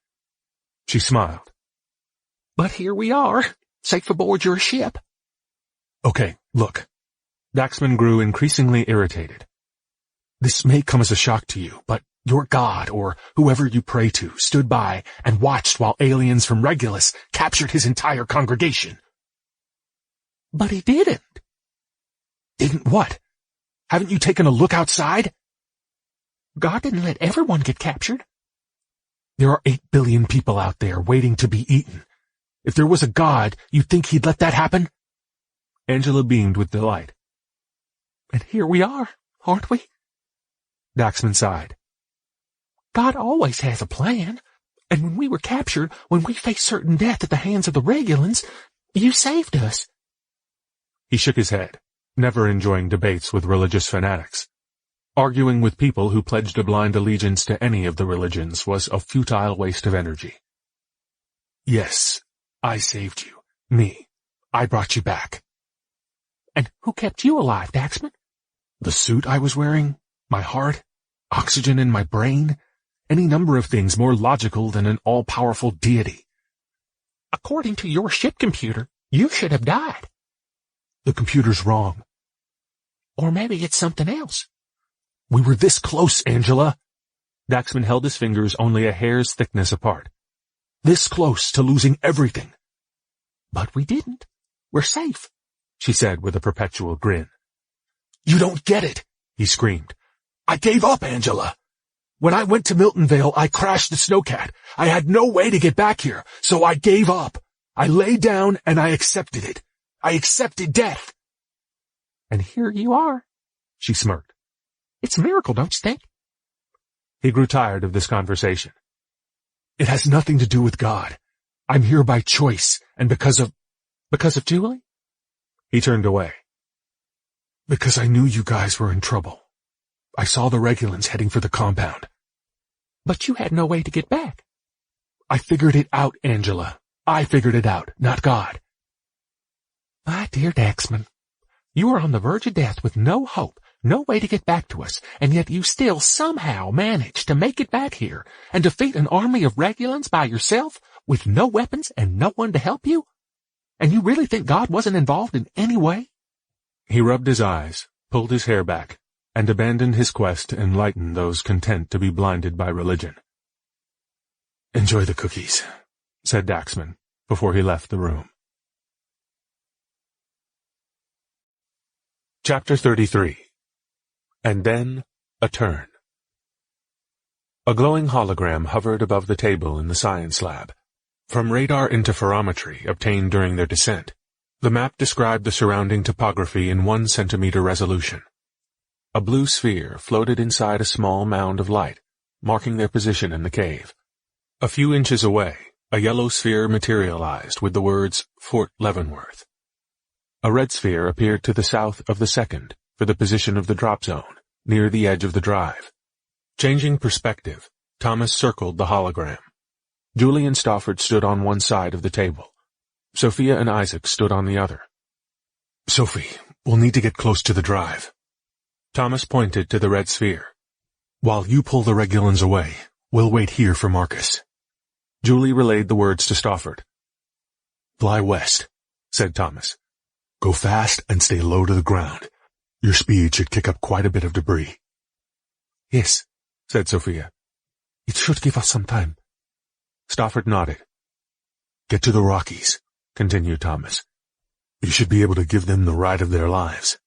She smiled. But here we are, safe aboard your ship. Okay, look. Daxman grew increasingly irritated. This may come as a shock to you, but your God, or whoever you pray to, stood by and watched while aliens from Regulus captured his entire congregation. But he didn't. Didn't what? Haven't you taken a look outside? God didn't let everyone get captured. There are 8 billion people out there waiting to be eaten. If there was a God, you'd think he'd let that happen? Angela beamed with delight. And here we are, aren't we? Daxman sighed. God always has a plan. And when we were captured, when we faced certain death at the hands of the Regulans, you saved us. He shook his head, never enjoying debates with religious fanatics. Arguing with people who pledged a blind allegiance to any of the religions was a futile waste of energy. Yes, I saved you. Me. I brought you back. And who kept you alive, Daxman? The suit I was wearing, my heart, oxygen in my brain, any number of things more logical than an all-powerful deity. According to your ship computer, you should have died. The computer's wrong. Or maybe it's something else. We were this close, Angela. Daxman held his fingers only a hair's thickness apart. This close to losing everything. But we didn't. We're safe, she said with a perpetual grin. You don't get it, he screamed. I gave up, Angela. When I went to Milton Vale, I crashed the snowcat. I had no way to get back here, so I gave up. I lay down and I accepted it. I accepted death. And here you are, she smirked. It's a miracle, don't you think? He grew tired of this conversation. It has nothing to do with God. I'm here by choice, and because of Julie? He turned away. Because I knew you guys were in trouble. I saw the Regulans heading for the compound. But you had no way to get back. I figured it out, Angela. I figured it out, not God. My dear Daxman, you were on the verge of death with no hope, no way to get back to us, and yet you still somehow managed to make it back here and defeat an army of Regulans by yourself with no weapons and no one to help you? And you really think God wasn't involved in any way? He rubbed his eyes, pulled his hair back, and abandoned his quest to enlighten those content to be blinded by religion. Enjoy the cookies, said Daxman before he left the room. Chapter 33. And then, a turn. A glowing hologram hovered above the table in the science lab. From radar interferometry obtained during their descent, the map described the surrounding topography in 1 centimeter resolution. A blue sphere floated inside a small mound of light, marking their position in the cave. A few inches away, a yellow sphere materialized with the words Fort Leavenworth. A red sphere appeared to the south of the second for the position of the drop zone, near the edge of the drive. Changing perspective, Thomas circled the hologram. Julie and Stofford stood on one side of the table. Sophia and Isaac stood on the other. Sophie, we'll need to get close to the drive. Thomas pointed to the red sphere. While you pull the Regulans away, we'll wait here for Marcus. Julie relayed the words to Stofford. Fly west, said Thomas. Go fast and stay low to the ground. Your speed should kick up quite a bit of debris. Yes, said Sophia. It should give us some time. Stofford nodded. Get to the Rockies, continued Thomas. You should be able to give them the ride of their lives.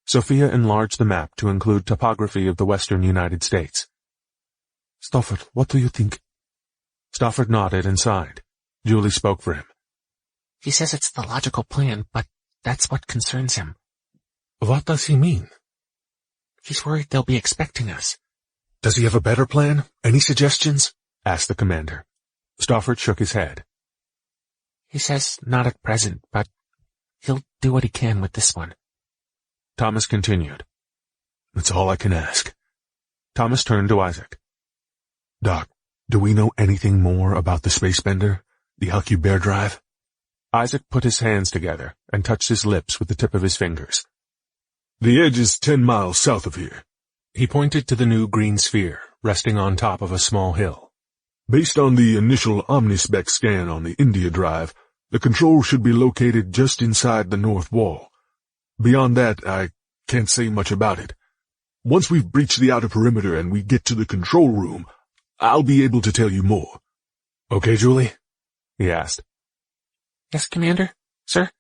Sophia enlarged the map to include topography of the western United States. Stofford, what do you think? Stofford nodded and sighed. Julie spoke for him. He says it's the logical plan, but that's what concerns him. What does he mean? He's worried they'll be expecting us. Does he have a better plan? Any suggestions? Asked the commander. Stofford shook his head. He says not at present, but he'll do what he can with this one. Thomas continued. That's all I can ask. Thomas turned to Isaac. Doc, do we know anything more about the space bender, the Alcubierre drive? Isaac put his hands together and touched his lips with the tip of his fingers. The edge is 10 miles south of here. He pointed to the new green sphere, resting on top of a small hill. Based on the initial Omnispec scan on the India drive, the control should be located just inside the north wall. Beyond that, I can't say much about it. Once we've breached the outer perimeter and we get to the control room, I'll be able to tell you more. Okay, Julie? He asked. Yes, Commander. Sir?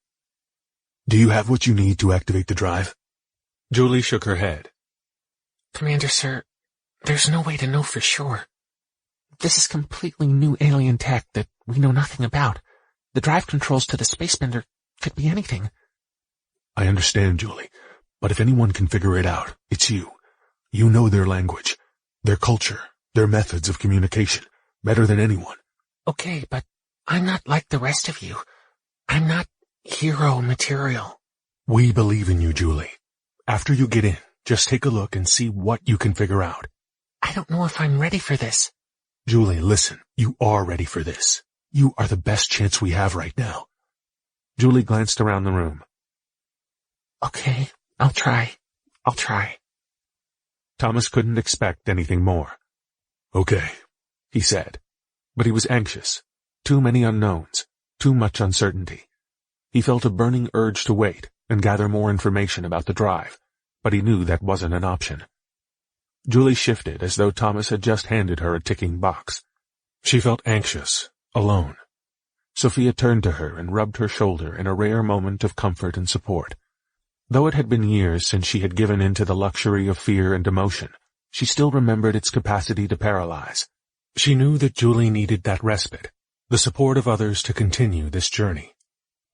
Do you have what you need to activate the drive? Julie shook her head. Commander, sir, there's no way to know for sure. This is completely new alien tech that we know nothing about. The drive controls to the spacebender could be anything. I understand, Julie, but if anyone can figure it out, it's you. You know their language, their culture, their methods of communication, better than anyone. Okay, but I'm not like the rest of you. I'm not hero material. We believe in you, Julie. After you get in, Just take a look and see what you can figure out. I don't know if I'm ready for this. Julie, listen, you are ready for this. You are the best chance we have right now. Julie glanced around the room. Okay, I'll try. Thomas couldn't expect anything more. Okay, he said. But he was anxious. Too many unknowns. Too much uncertainty. He felt a burning urge to wait and gather more information about the drive, but he knew that wasn't an option. Julie shifted as though Thomas had just handed her a ticking box. She felt anxious, alone. Sophia turned to her and rubbed her shoulder in a rare moment of comfort and support. Though it had been years since she had given in to the luxury of fear and emotion, she still remembered its capacity to paralyze. She knew that Julie needed that respite, the support of others to continue this journey.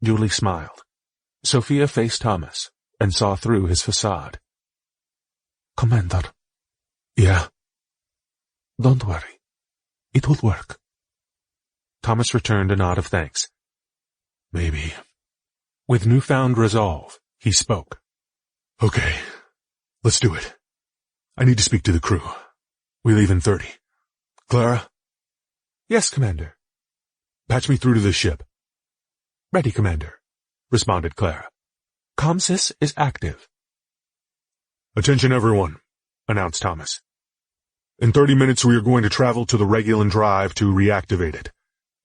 Julie smiled. Sophia faced Thomas and saw through his facade. Commander. Yeah? Don't worry. It will work. Thomas returned a nod of thanks. Maybe. With newfound resolve, he spoke. Okay, let's do it. I need to speak to the crew. We leave in 30. Clara? Yes, Commander. Patch me through to the ship. Ready, Commander, responded Clara. Comsys is active. Attention everyone, announced Thomas. In 30 minutes we are going to travel to the Regulan drive to reactivate it.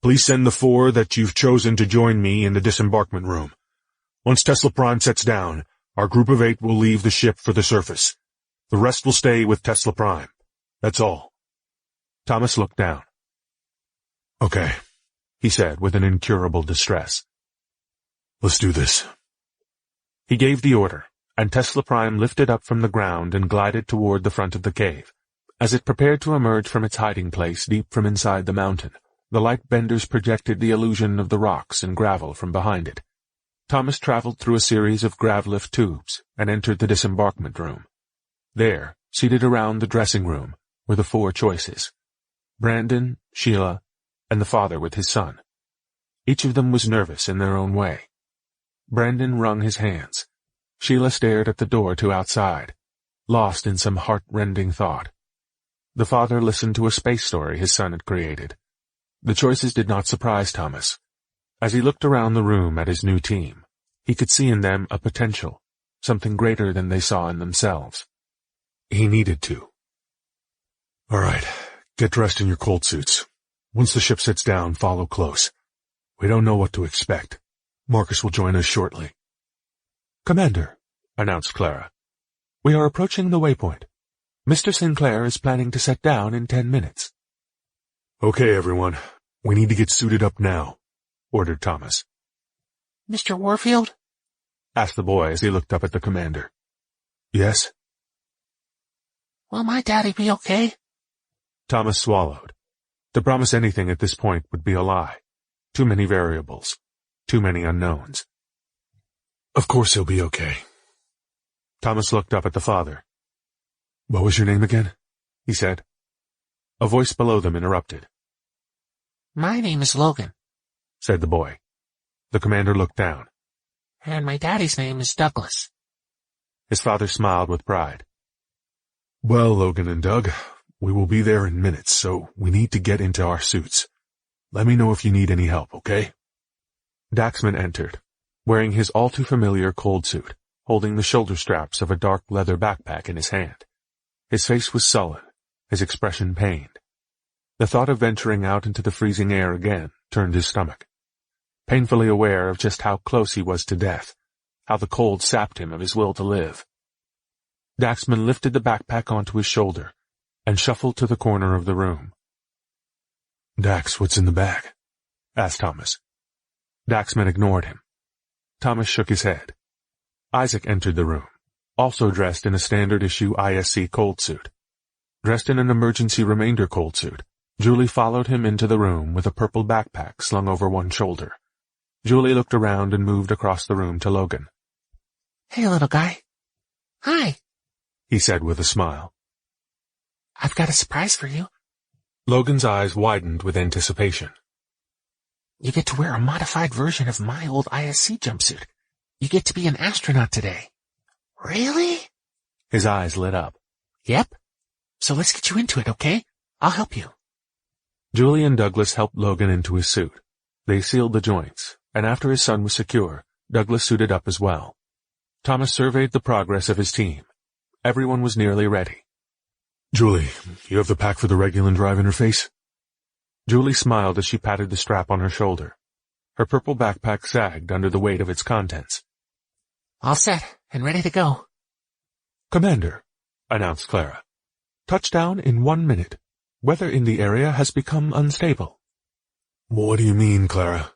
Please send the 4 that you've chosen to join me in the disembarkment room. Once Tesla Prime sets down, our group of 8 will leave the ship for the surface. The rest will stay with Tesla Prime. That's all. Thomas looked down. Okay, he said with an incurable distress. Let's do this. He gave the order, and Tesla Prime lifted up from the ground and glided toward the front of the cave. As it prepared to emerge from its hiding place deep from inside the mountain, the light benders projected the illusion of the rocks and gravel from behind it. Thomas traveled through a series of gravlift tubes and entered the disembarkment room. There, seated around the dressing room, were the 4 choices: Brandon, Sheila, and the father with his son. Each of them was nervous in their own way. Brandon wrung his hands. Sheila stared at the door to outside, lost in some heart-rending thought. The father listened to a space story his son had created. The choices did not surprise Thomas. As he looked around the room at his new team, he could see in them a potential, something greater than they saw in themselves. He needed to. All right, get dressed in your cold suits. Once the ship sits down, follow close. We don't know what to expect. Marcus will join us shortly. Commander, announced Clara, we are approaching the waypoint. Mr. Sinclair is planning to set down in 10 minutes. Okay, everyone. We need to get suited up now, ordered Thomas. Mr. Warfield? Asked the boy as he looked up at the commander. Yes? Will my daddy be okay? Thomas swallowed. To promise anything at this point would be a lie. Too many variables. Too many unknowns. Of course he'll be okay. Thomas looked up at the father. What was your name again? He said. A voice below them interrupted. My name is Logan, said the boy. The commander looked down. And my daddy's name is Douglas. His father smiled with pride. Well, Logan and Doug, we will be there in minutes, so we need to get into our suits. Let me know if you need any help, okay? Daxman entered, wearing his all-too-familiar cold suit, holding the shoulder straps of a dark leather backpack in his hand. His face was sullen, his expression pained. The thought of venturing out into the freezing air again turned his stomach. Painfully aware of just how close he was to death, how the cold sapped him of his will to live. Daxman lifted the backpack onto his shoulder and shuffled to the corner of the room. Dax, what's in the bag? Asked Thomas. Daxman ignored him. Thomas shook his head. Isaac entered the room, also dressed in a standard-issue ISC cold suit. Dressed in an emergency remainder cold suit, Julie followed him into the room with a purple backpack slung over one shoulder. Julie looked around and moved across the room to Logan. Hey, little guy. Hi, he said with a smile. I've got a surprise for you. Logan's eyes widened with anticipation. You get to wear a modified version of my old ISC jumpsuit. You get to be an astronaut today. Really? His eyes lit up. Yep. So let's get you into it, okay? I'll help you. Julie and Douglas helped Logan into his suit. They sealed the joints, and after his son was secure, Douglas suited up as well. Thomas surveyed the progress of his team. Everyone was nearly ready. Julie, you have the pack for the Regulan drive interface? Julie smiled as she patted the strap on her shoulder. Her purple backpack sagged under the weight of its contents. All set and ready to go. Commander, announced Clara. Touchdown in 1 minute. Weather in the area has become unstable. What do you mean, Clara?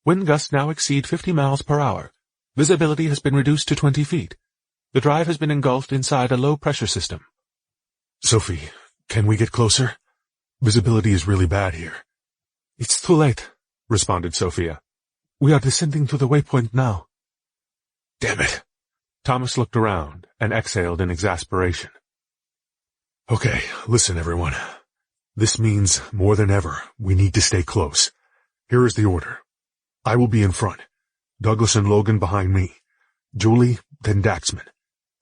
Wind gusts now exceed 50 miles per hour. Visibility has been reduced to 20 feet. The drive has been engulfed inside a low-pressure system. Sophie, can we get closer? Visibility is really bad here. It's too late, responded Sophia. We are descending to the waypoint now. Damn it. Thomas looked around and exhaled in exasperation. Okay, listen everyone. This means, more than ever, we need to stay close. Here is the order. I will be in front. Douglas and Logan behind me. Julie, then Daxman.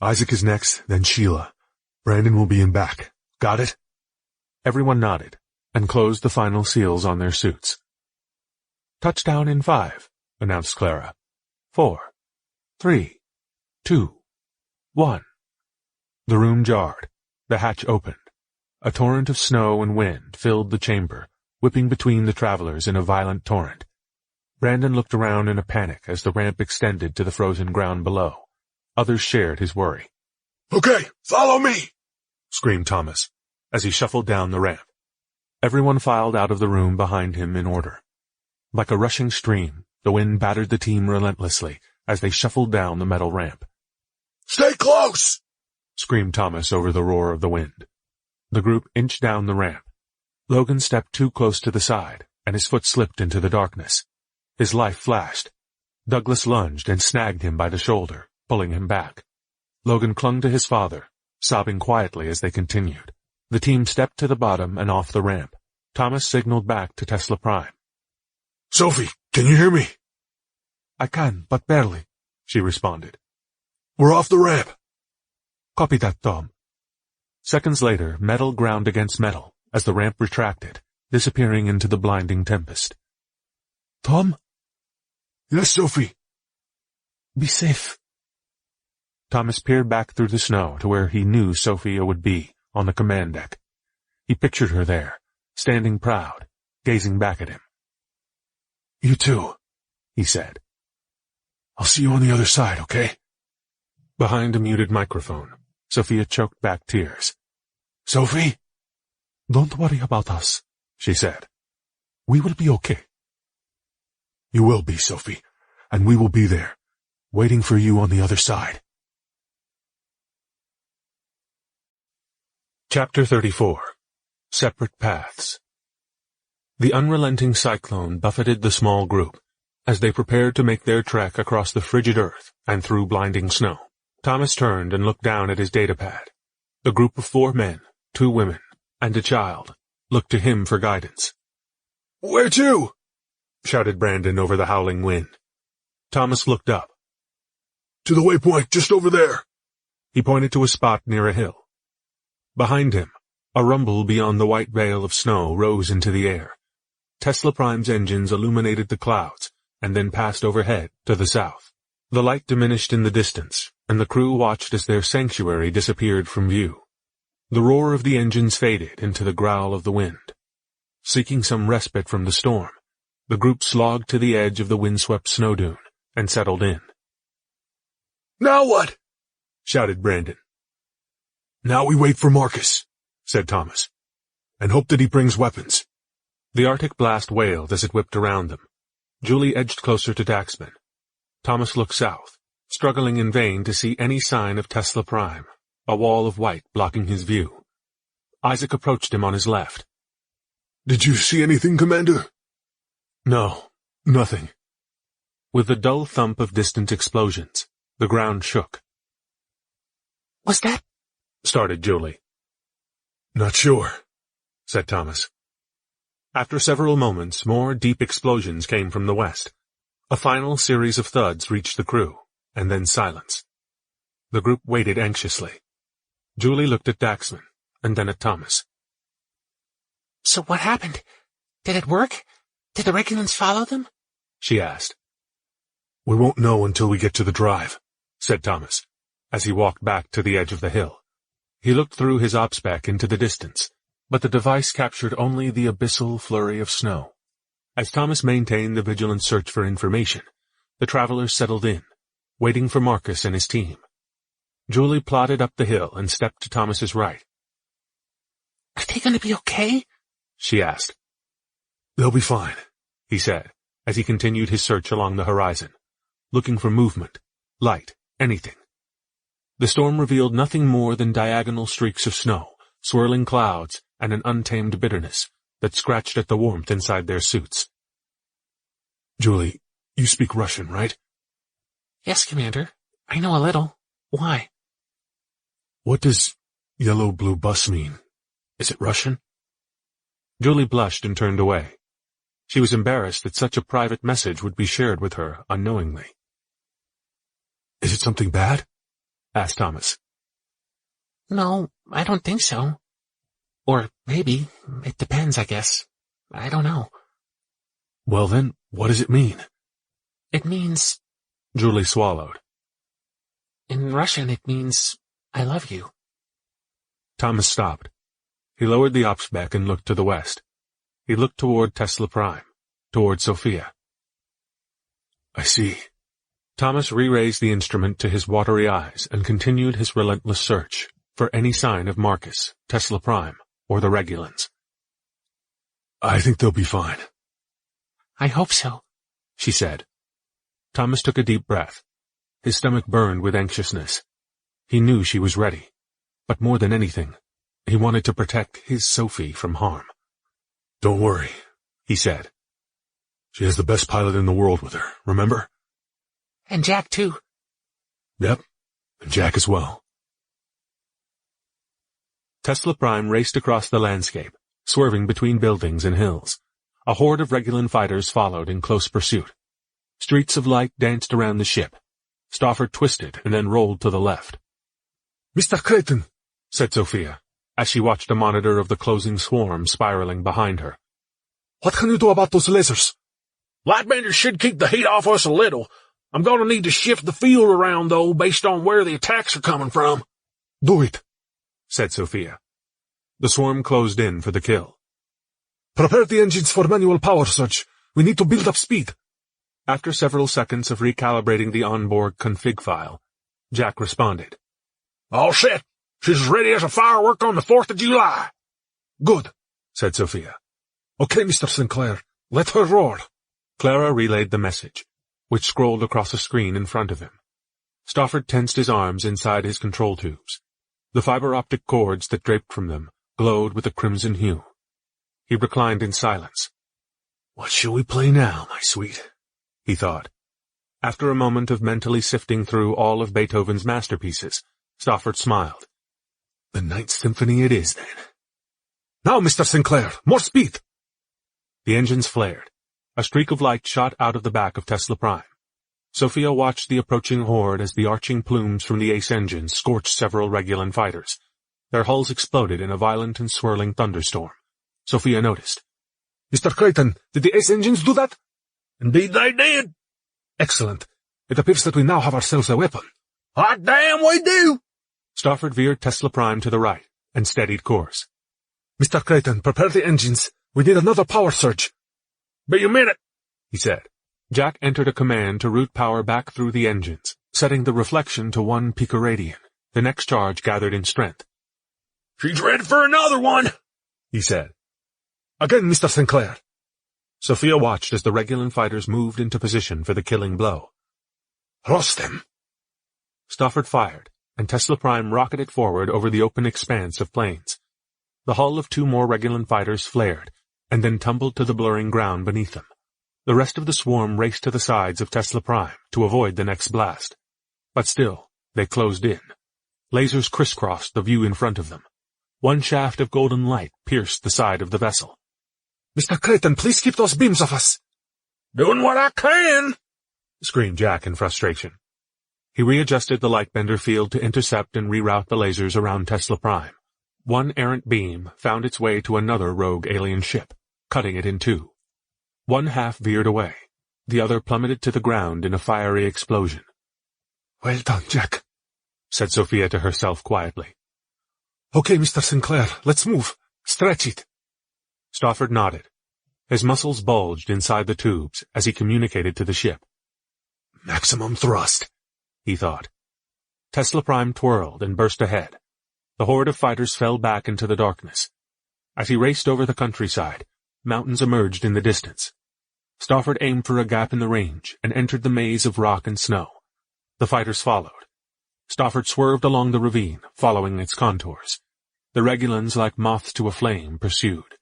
Isaac is next, then Sheila. Brandon will be in back. Got it? Everyone nodded and closed the final seals on their suits. Touchdown in 5, announced Clara. 4, 3, 2, 1. The room jarred. The hatch opened. A torrent of snow and wind filled the chamber, whipping between the travelers in a violent torrent. Brandon looked around in a panic as the ramp extended to the frozen ground below. Others shared his worry. Okay, follow me! Screamed Thomas, as he shuffled down the ramp. Everyone filed out of the room behind him in order. Like a rushing stream, the wind battered the team relentlessly as they shuffled down the metal ramp. Stay close! Screamed Thomas over the roar of the wind. The group inched down the ramp. Logan stepped too close to the side, and his foot slipped into the darkness. His life flashed. Douglas lunged and snagged him by the shoulder, pulling him back. Logan clung to his father, sobbing quietly as they continued. The team stepped to the bottom and off the ramp. Thomas signaled back to Tesla Prime. Sophie, can you hear me? I can, but barely, she responded. We're off the ramp. Copy that, Tom. Seconds later, metal ground against metal as the ramp retracted, disappearing into the blinding tempest. Tom? Yes, Sophie. Be safe. Thomas peered back through the snow to where he knew Sophia would be, on the command deck. He pictured her there, standing proud, gazing back at him. You too, he said. I'll see you on the other side, okay? Behind a muted microphone, Sophia choked back tears. Sophie? Don't worry about us, she said. We will be okay. You will be, Sophie, and we will be there, waiting for you on the other side. Chapter 34. Separate Paths. The unrelenting cyclone buffeted the small group as they prepared to make their trek across the frigid earth and through blinding snow. Thomas turned and looked down at his datapad. The group of 4 men, 2 women, and a child looked to him for guidance. Where to? Shouted Brandon over the howling wind. Thomas looked up. To the waypoint, just over there. He pointed to a spot near a hill. Behind him, a rumble beyond the white veil of snow rose into the air. Tesla Prime's engines illuminated the clouds and then passed overhead to the south. The light diminished in the distance, and the crew watched as their sanctuary disappeared from view. The roar of the engines faded into the growl of the wind. Seeking some respite from the storm, the group slogged to the edge of the windswept snow dune and settled in. Now what? Shouted Brandon. Now we wait for Marcus, said Thomas, and hope that he brings weapons. The Arctic blast wailed as it whipped around them. Julie edged closer to Daxman. Thomas looked south, struggling in vain to see any sign of Tesla Prime, a wall of white blocking his view. Isaac approached him on his left. Did you see anything, Commander? No, nothing. With the dull thump of distant explosions, the ground shook. Was that? Started Julie. Not sure, said Thomas. After several moments, more deep explosions came from the west. A final series of thuds reached the crew, and then silence. The group waited anxiously. Julie looked at Daxman, and then at Thomas. So what happened? Did it work? Did the Regulans follow them? She asked. We won't know until we get to the drive, said Thomas, as he walked back to the edge of the hill. He looked through his OBSPAC into the distance, but the device captured only the abyssal flurry of snow. As Thomas maintained the vigilant search for information, the travelers settled in, waiting for Marcus and his team. Julie plodded up the hill and stepped to Thomas's right. Are they going to be okay? She asked. They'll be fine, he said, as he continued his search along the horizon, looking for movement, light, anything. The storm revealed nothing more than diagonal streaks of snow, swirling clouds, and an untamed bitterness that scratched at the warmth inside their suits. Julie, you speak Russian, right? Yes, Commander. I know a little. Why? What does yellow-blue bus mean? Is it Russian? Julie blushed and turned away. She was embarrassed that such a private message would be shared with her unknowingly. Is it something bad? Asked Thomas. No, I don't think so. Or maybe. It depends, I guess. I don't know. Well then, what does it mean? It means... Julie swallowed. In Russian, it means, I love you. Thomas stopped. He lowered the OBSPAC and looked to the west. He looked toward Tesla Prime, toward Sophia. I see. Thomas re-raised the instrument to his watery eyes and continued his relentless search for any sign of Marcus, Tesla Prime, or the Regulans. I think they'll be fine. I hope so, she said. Thomas took a deep breath. His stomach burned with anxiousness. He knew she was ready, but more than anything, he wanted to protect his Sophie from harm. Don't worry, he said. She has the best pilot in the world with her, remember? And Jack, too. Yep, and Jack as well. Tesla Prime raced across the landscape, swerving between buildings and hills. A horde of Regulan fighters followed in close pursuit. Streaks of light danced around the ship. Stofford twisted and then rolled to the left. Mr. Creighton, said Sophia, as she watched a monitor of the closing swarm spiraling behind her. What can you do about those lasers? Lightbenders should keep the heat off us a little. I'm going to need to shift the field around, though, based on where the attacks are coming from. Do it, said Sophia. The swarm closed in for the kill. Prepare the engines for manual power surge. We need to build up speed. After several seconds of recalibrating the onboard config file, Jack responded. All set. She's as ready as a firework on the 4th of July. Good, said Sophia. Okay, Mr. Sinclair. Let her roar. Clara relayed the message, which scrolled across a screen in front of him. Stofford tensed his arms inside his control tubes. The fiber-optic cords that draped from them glowed with a crimson hue. He reclined in silence. What shall we play now, my sweet? He thought. After a moment of mentally sifting through all of Beethoven's masterpieces, Stofford smiled. The Ninth Symphony it is, then. Now, Mr. Sinclair, more speed! The engines flared. A streak of light shot out of the back of Tesla Prime. Sophia watched the approaching horde as the arching plumes from the ace engines scorched several Regulan fighters. Their hulls exploded in a violent and swirling thunderstorm. Sophia noticed. Mr. Creighton, did the ace engines do that? Indeed they did. Excellent. It appears that we now have ourselves a weapon. Hot damn we do! Stofford veered Tesla Prime to the right and steadied course. Mr. Creighton, prepare the engines. We need another power surge. Be a minute, he said. Jack entered a command to route power back through the engines, setting the reflection to 1 picoradian. The next charge gathered in strength. She's ready for another one, he said. Again, Mr. Sinclair. Sophia watched as the Regulan fighters moved into position for the killing blow. Roast them. Stofford fired, and Tesla Prime rocketed forward over the open expanse of plains. The hull of 2 more Regulan fighters flared, and then tumbled to the blurring ground beneath them. The rest of the swarm raced to the sides of Tesla Prime to avoid the next blast. But still, they closed in. Lasers crisscrossed the view in front of them. 1 shaft of golden light pierced the side of the vessel. Mr. Creighton, please keep those beams off us. Doing what I can, screamed Jack in frustration. He readjusted the lightbender field to intercept and reroute the lasers around Tesla Prime. One errant beam found its way to another rogue alien ship, cutting it in two. One half veered away. The other plummeted to the ground in a fiery explosion. "Well done, Jack," said Sophia to herself quietly. "Okay, Mr. Sinclair, let's move. Stretch it." Stofford nodded. His muscles bulged inside the tubes as he communicated to the ship. "Maximum thrust," he thought. Tesla Prime twirled and burst ahead. The horde of fighters fell back into the darkness. As he raced over the countryside, mountains emerged in the distance. Stofford aimed for a gap in the range and entered the maze of rock and snow. The fighters followed. Stofford swerved along the ravine, following its contours. The Regulans, like moths to a flame, pursued.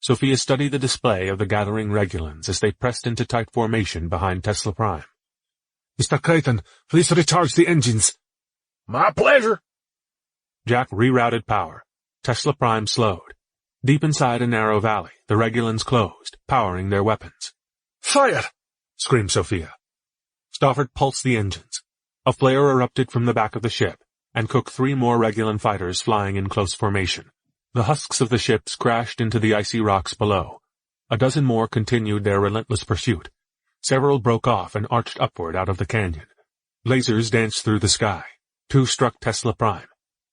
Sophia studied the display of the gathering Regulans as they pressed into tight formation behind Tesla Prime. "Mr. Creighton, please recharge the engines." My pleasure. Jack rerouted power. Tesla Prime slowed. Deep inside a narrow valley, the Regulans closed, powering their weapons. "Fire!" screamed Sophia. Stofford pulsed the engines. A flare erupted from the back of the ship, and cooked 3 more Regulan fighters flying in close formation. The husks of the ships crashed into the icy rocks below. A dozen more continued their relentless pursuit. Several broke off and arched upward out of the canyon. Lasers danced through the sky. 2 struck Tesla Prime.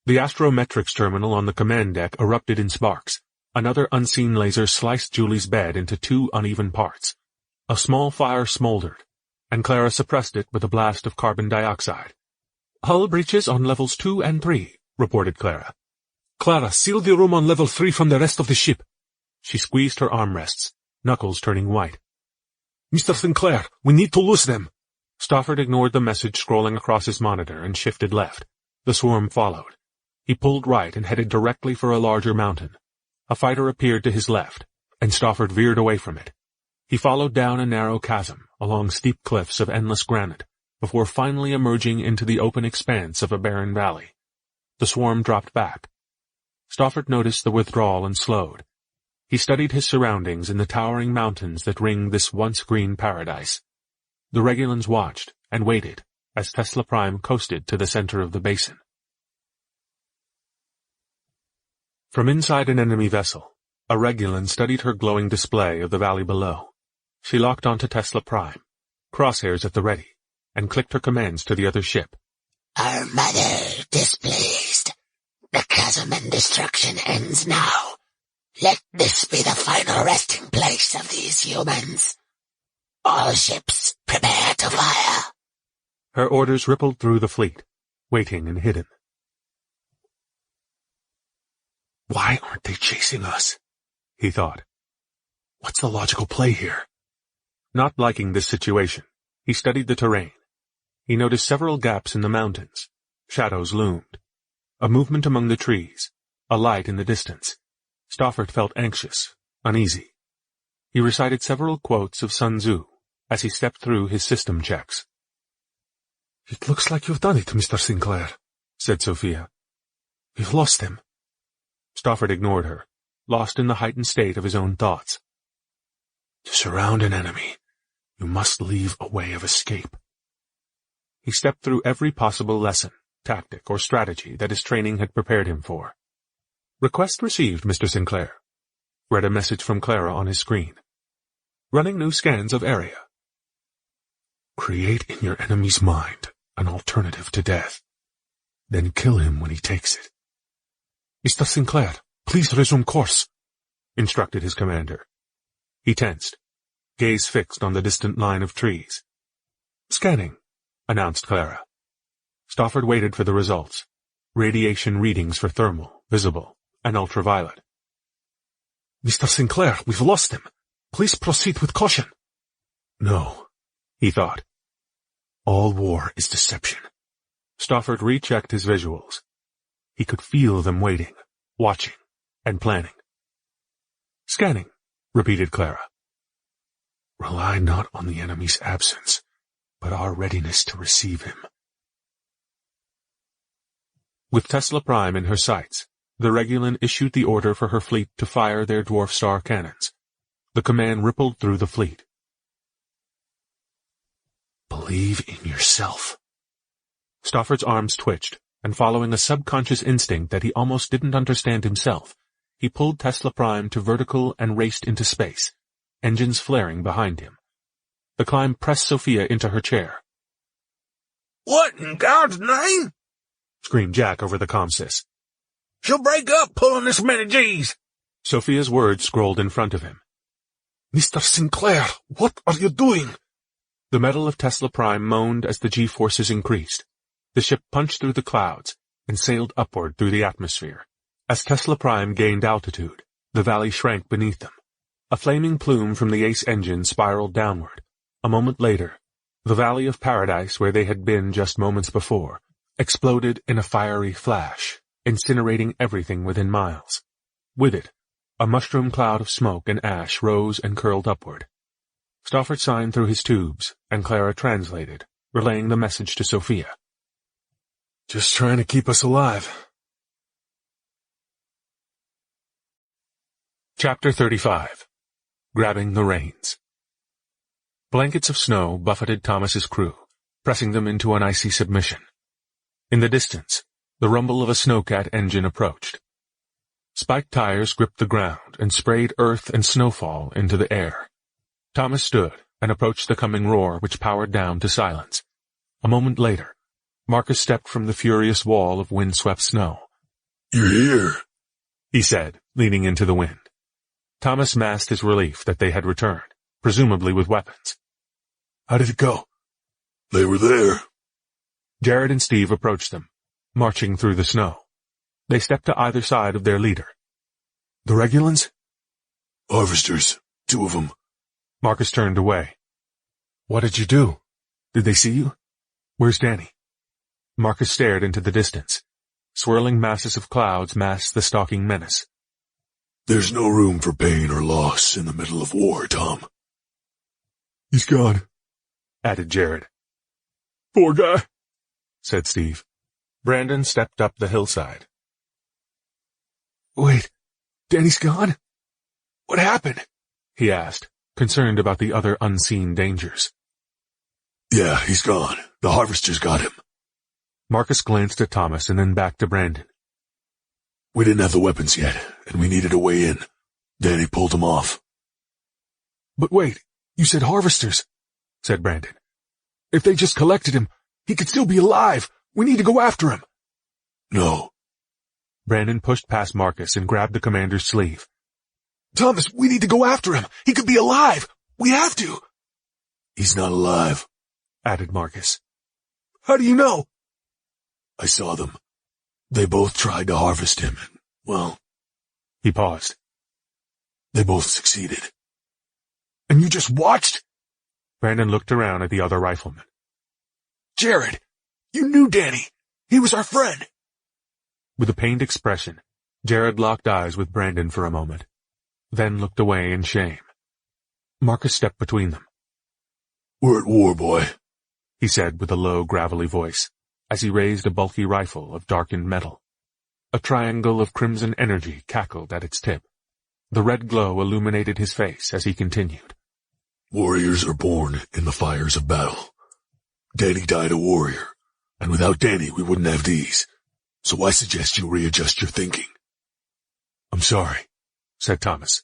The astrometrics terminal on the command deck erupted in sparks. Another unseen laser sliced Julie's bed into 2 uneven parts. A small fire smoldered, and Clara suppressed it with a blast of carbon dioxide. "Hull breaches on levels 2 and 3, reported Clara. "Clara, seal the room on level 3 from the rest of the ship." She squeezed her armrests, knuckles turning white. "Mr. Sinclair, we need to lose them." Stofford ignored the message scrolling across his monitor and shifted left. The swarm followed. He pulled right and headed directly for a larger mountain. A fighter appeared to his left, and Stofford veered away from it. He followed down a narrow chasm, along steep cliffs of endless granite, before finally emerging into the open expanse of a barren valley. The swarm dropped back. Stofford noticed the withdrawal and slowed. He studied his surroundings in the towering mountains that ringed this once green paradise. The Regulans watched and waited as Tesla Prime coasted to the center of the basin. From inside an enemy vessel, a Regulan studied her glowing display of the valley below. She locked onto Tesla Prime, crosshairs at the ready, and clicked her commands to the other ship. Our mother displeased. The chasm and destruction ends now. Let this be the final resting place of these humans. All ships, prepare to fire. Her orders rippled through the fleet, waiting and hidden. "Why aren't they chasing us?" he thought. "What's the logical play here?" Not liking this situation, he studied the terrain. He noticed several gaps in the mountains. Shadows loomed. A movement among the trees. A light in the distance. Stofford felt anxious, uneasy. He recited several quotes of Sun Tzu as he stepped through his system checks. "It looks like you've done it, Mr. Sinclair," said Sophia. "We've lost them." Stofford ignored her, lost in the heightened state of his own thoughts. "To surround an enemy, you must leave a way of escape." He stepped through every possible lesson, tactic, or strategy that his training had prepared him for. "Request received, Mr. Sinclair," read a message from Clara on his screen. "Running new scans of area." "Create in your enemy's mind an alternative to death. Then kill him when he takes it." "Mr. Sinclair, please resume course," instructed his commander. He tensed, gaze fixed on the distant line of trees. "Scanning," announced Clara. Stofford waited for the results. Radiation readings for thermal, visible, and ultraviolet. "Mr. Sinclair, we've lost them. Please proceed with caution." No, he thought. All war is deception. Stofford rechecked his visuals. He could feel them waiting, watching, and planning. "Scanning," repeated Clara. Rely not on the enemy's absence, but our readiness to receive him. With Tesla Prime in her sights, the Regulan issued the order for her fleet to fire their dwarf star cannons. The command rippled through the fleet. Believe in yourself. Stofford's arms twitched, and following a subconscious instinct that he almost didn't understand himself, he pulled Tesla Prime to vertical and raced into space, engines flaring behind him. The climb pressed Sophia into her chair. "What in God's name?" screamed Jack over the comsys. "She'll break up pulling this many G's." Sophia's words scrolled in front of him. Mr. Sinclair, what are you doing? The metal of Tesla Prime moaned as the G-forces increased. The ship punched through the clouds and sailed upward through the atmosphere. As Tesla Prime gained altitude, the valley shrank beneath them. A flaming plume from the Ace engine spiraled downward. A moment later, the Valley of Paradise, where they had been just moments before, exploded in a fiery flash, incinerating everything within miles. With it, a mushroom cloud of smoke and ash rose and curled upward. Stofford signed through his tubes, and Clara translated, relaying the message to Sophia. Just trying to keep us alive. Chapter 35. Grabbing the Reins. Blankets of snow buffeted Thomas's crew, pressing them into an icy submission. In the distance, the rumble of a snowcat engine approached. Spiked tires gripped the ground and sprayed earth and snowfall into the air. Thomas stood and approached the coming roar, which powered down to silence. A moment later, Marcus stepped from the furious wall of wind-swept snow. "You're here," he said, leaning into the wind. Thomas masked his relief that they had returned, presumably with weapons. "How did it go?" They were there. Jared and Steve approached them, marching through the snow. They stepped to either side of their leader. "The Regulans?" Harvesters, 2 of them. Marcus turned away. "What did you do? Did they see you? Where's Danny?" Marcus stared into the distance. Swirling masses of clouds masked the stalking menace. There's no room for pain or loss in the middle of war, Tom. "He's gone," added Jared. "Poor guy," said Steve. Brandon stepped up the hillside. "Wait, Danny's gone? What happened?" he asked, concerned about the other unseen dangers. Yeah, he's gone. The harvesters got him. Marcus glanced at Thomas and then back to Brandon. We didn't have the weapons yet, and we needed a way in. Danny pulled them off. "But wait, you said harvesters," said Brandon. "If they just collected him, he could still be alive. We need to go after him." No. Brandon pushed past Marcus and grabbed the commander's sleeve. "Thomas, we need to go after him. He could be alive. We have to." He's not alive, added Marcus. "How do you know?" I saw them. They both tried to harvest him, and, well... He paused. They both succeeded. "And you just watched?" Brandon looked around at the other rifleman. "Jared, you knew Danny. He was our friend." With a pained expression, Jared locked eyes with Brandon for a moment, then looked away in shame. Marcus stepped between them. We're at war, boy, he said with a low, gravelly voice, as he raised a bulky rifle of darkened metal. A triangle of crimson energy cackled at its tip. The red glow illuminated his face as he continued. Warriors are born in the fires of battle. Danny died a warrior, and without Danny we wouldn't have these. So I suggest you readjust your thinking. I'm sorry, said Thomas.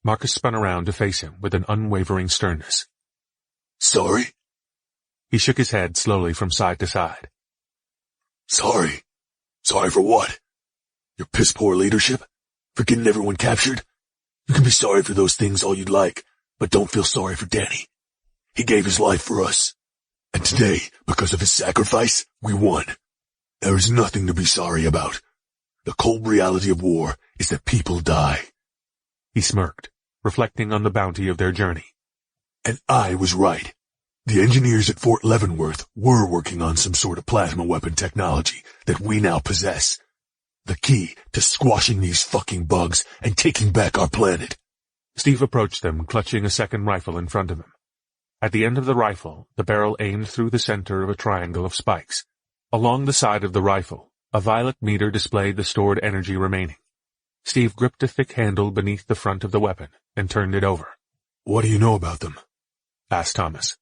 Marcus spun around to face him with an unwavering sternness. Sorry? He shook his head slowly from side to side. Sorry? Sorry for what? Your piss-poor leadership? For getting everyone captured? You can be sorry for those things all you'd like, but don't feel sorry for Danny. He gave his life for us. And today, because of his sacrifice, we won. There is nothing to be sorry about. The cold reality of war is that people die. He smirked, reflecting on the bounty of their journey. And I was right. The engineers at Fort Leavenworth were working on some sort of plasma weapon technology that we now possess. The key to squashing these fucking bugs and taking back our planet. Steve approached them, clutching a second rifle in front of him. At the end of the rifle, the barrel aimed through the center of a triangle of spikes. Along the side of the rifle, a violet meter displayed the stored energy remaining. Steve gripped a thick handle beneath the front of the weapon and turned it over. What do you know about them? Asked Thomas.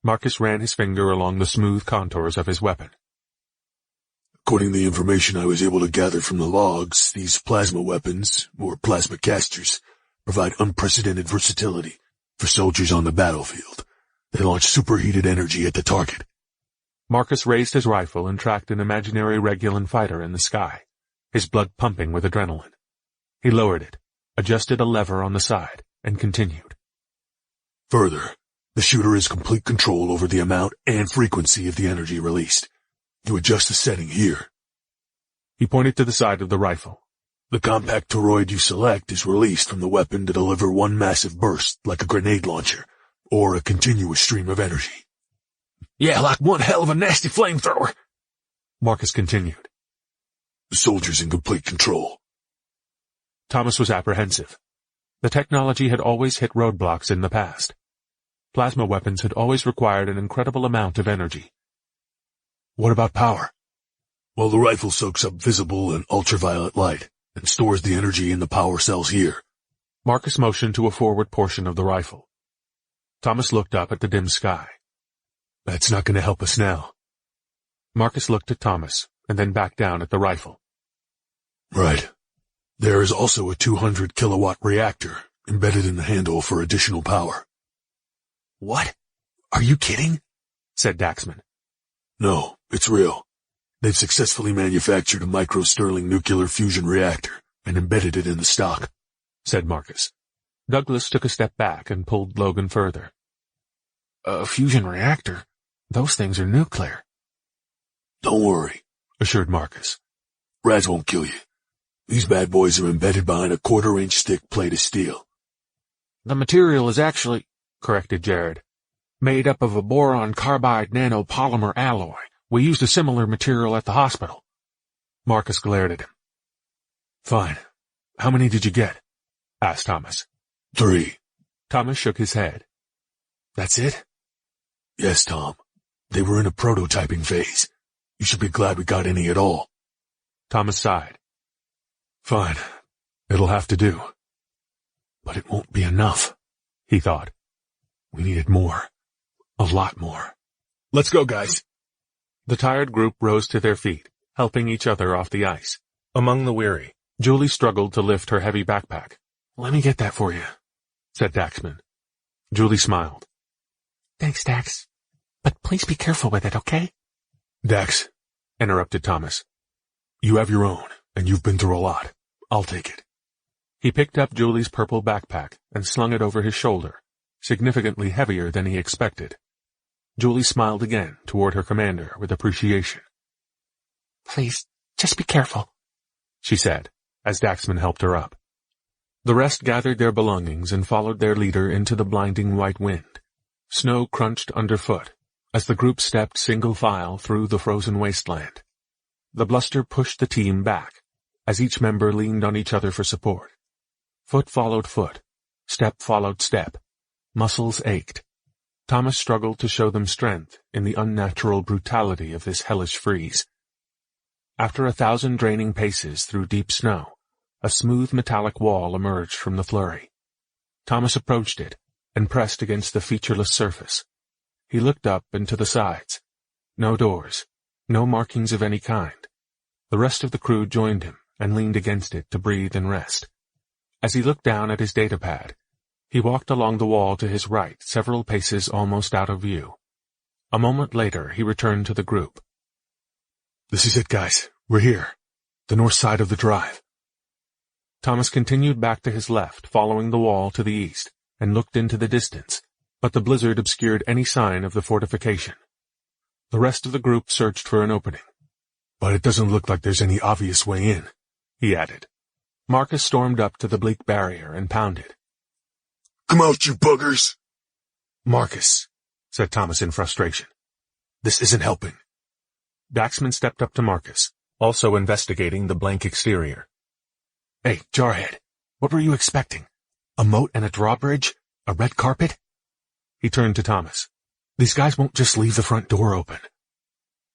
Marcus ran his finger along the smooth contours of his weapon. According to the information I was able to gather from the logs, these plasma weapons, or plasma casters, provide unprecedented versatility for soldiers on the battlefield. They launch superheated energy at the target. Marcus raised his rifle and tracked an imaginary Regulan fighter in the sky, his blood pumping with adrenaline. He lowered it, adjusted a lever on the side, and continued. Further, the shooter has complete control over the amount and frequency of the energy released. You adjust the setting here. He pointed to the side of the rifle. The compact toroid you select is released from the weapon to deliver one massive burst like a grenade launcher, or a continuous stream of energy. Yeah, like one hell of a nasty flamethrower, Marcus continued. The soldier's in complete control. Thomas was apprehensive. The technology had always hit roadblocks in the past. Plasma weapons had always required an incredible amount of energy. What about power? Well, the rifle soaks up visible and ultraviolet light and stores the energy in the power cells here. Marcus motioned to a forward portion of the rifle. Thomas looked up at the dim sky. That's not going to help us now. Marcus looked at Thomas and then back down at the rifle. Right. There is also a 200 kilowatt reactor embedded in the handle for additional power. What? Are you kidding? Said Daxman. No, it's real. They've successfully manufactured a micro-Stirling nuclear fusion reactor and embedded it in the stock, said Marcus. Douglas took a step back and pulled Logan further. A fusion reactor? Those things are nuclear. Don't worry, assured Marcus. Rats won't kill you. These bad boys are embedded behind a quarter-inch thick plate of steel. The material is actually, corrected Jared, made up of a boron carbide nanopolymer alloy. We used a similar material at the hospital. Marcus glared at him. Fine. How many did you get? Asked Thomas. 3. Thomas shook his head. That's it? Yes, Tom. They were in a prototyping phase. You should be glad we got any at all. Thomas sighed. Fine. It'll have to do. But it won't be enough, he thought. We needed more. A lot more. Let's go, guys. The tired group rose to their feet, helping each other off the ice. Among the weary, Julie struggled to lift her heavy backpack. Let me get that for you, said Daxman. Julie smiled. Thanks, Dax. But please be careful with it, okay? Dax, interrupted Thomas. You have your own, and you've been through a lot. I'll take it. He picked up Julie's purple backpack and slung it over his shoulder, significantly heavier than he expected. Julie smiled again toward her commander with appreciation. Please, just be careful, she said, as Daxman helped her up. The rest gathered their belongings and followed their leader into the blinding white wind. Snow crunched underfoot as the group stepped single file through the frozen wasteland. The bluster pushed the team back as each member leaned on each other for support. Foot followed foot, step followed step. Muscles ached. Thomas struggled to show them strength in the unnatural brutality of this hellish freeze. After 1,000 draining paces through deep snow, a smooth metallic wall emerged from the flurry. Thomas approached it and pressed against the featureless surface. He looked up and to the sides. No doors, no markings of any kind. The rest of the crew joined him and leaned against it to breathe and rest. As he looked down at his datapad, he walked along the wall to his right, several paces almost out of view. A moment later, he returned to the group. This is it, guys. We're here. The north side of the drive. Thomas continued back to his left, following the wall to the east, and looked into the distance, but the blizzard obscured any sign of the fortification. The rest of the group searched for an opening. But it doesn't look like there's any obvious way in, he added. Marcus stormed up to the bleak barrier and pounded. Come out, you buggers! Marcus, said Thomas in frustration. This isn't helping. Daxman stepped up to Marcus, also investigating the blank exterior. Hey, Jarhead, what were you expecting? A moat and a drawbridge? A red carpet? He turned to Thomas. These guys won't just leave the front door open.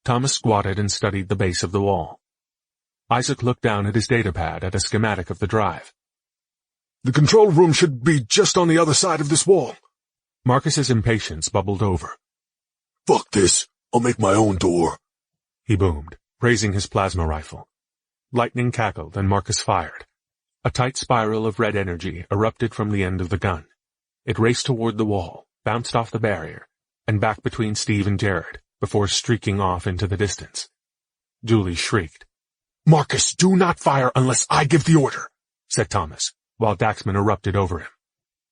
Thomas squatted and studied the base of the wall. Isaac looked down at his datapad at a schematic of the drive. The control room should be just on the other side of this wall. Marcus's impatience bubbled over. Fuck this. I'll make my own door. He boomed, raising his plasma rifle. Lightning cackled and Marcus fired. A tight spiral of red energy erupted from the end of the gun. It raced toward the wall, bounced off the barrier, and back between Steve and Jared, before streaking off into the distance. Julie shrieked. "Marcus, do not fire unless I give the order," said Thomas, while Daxman erupted over him.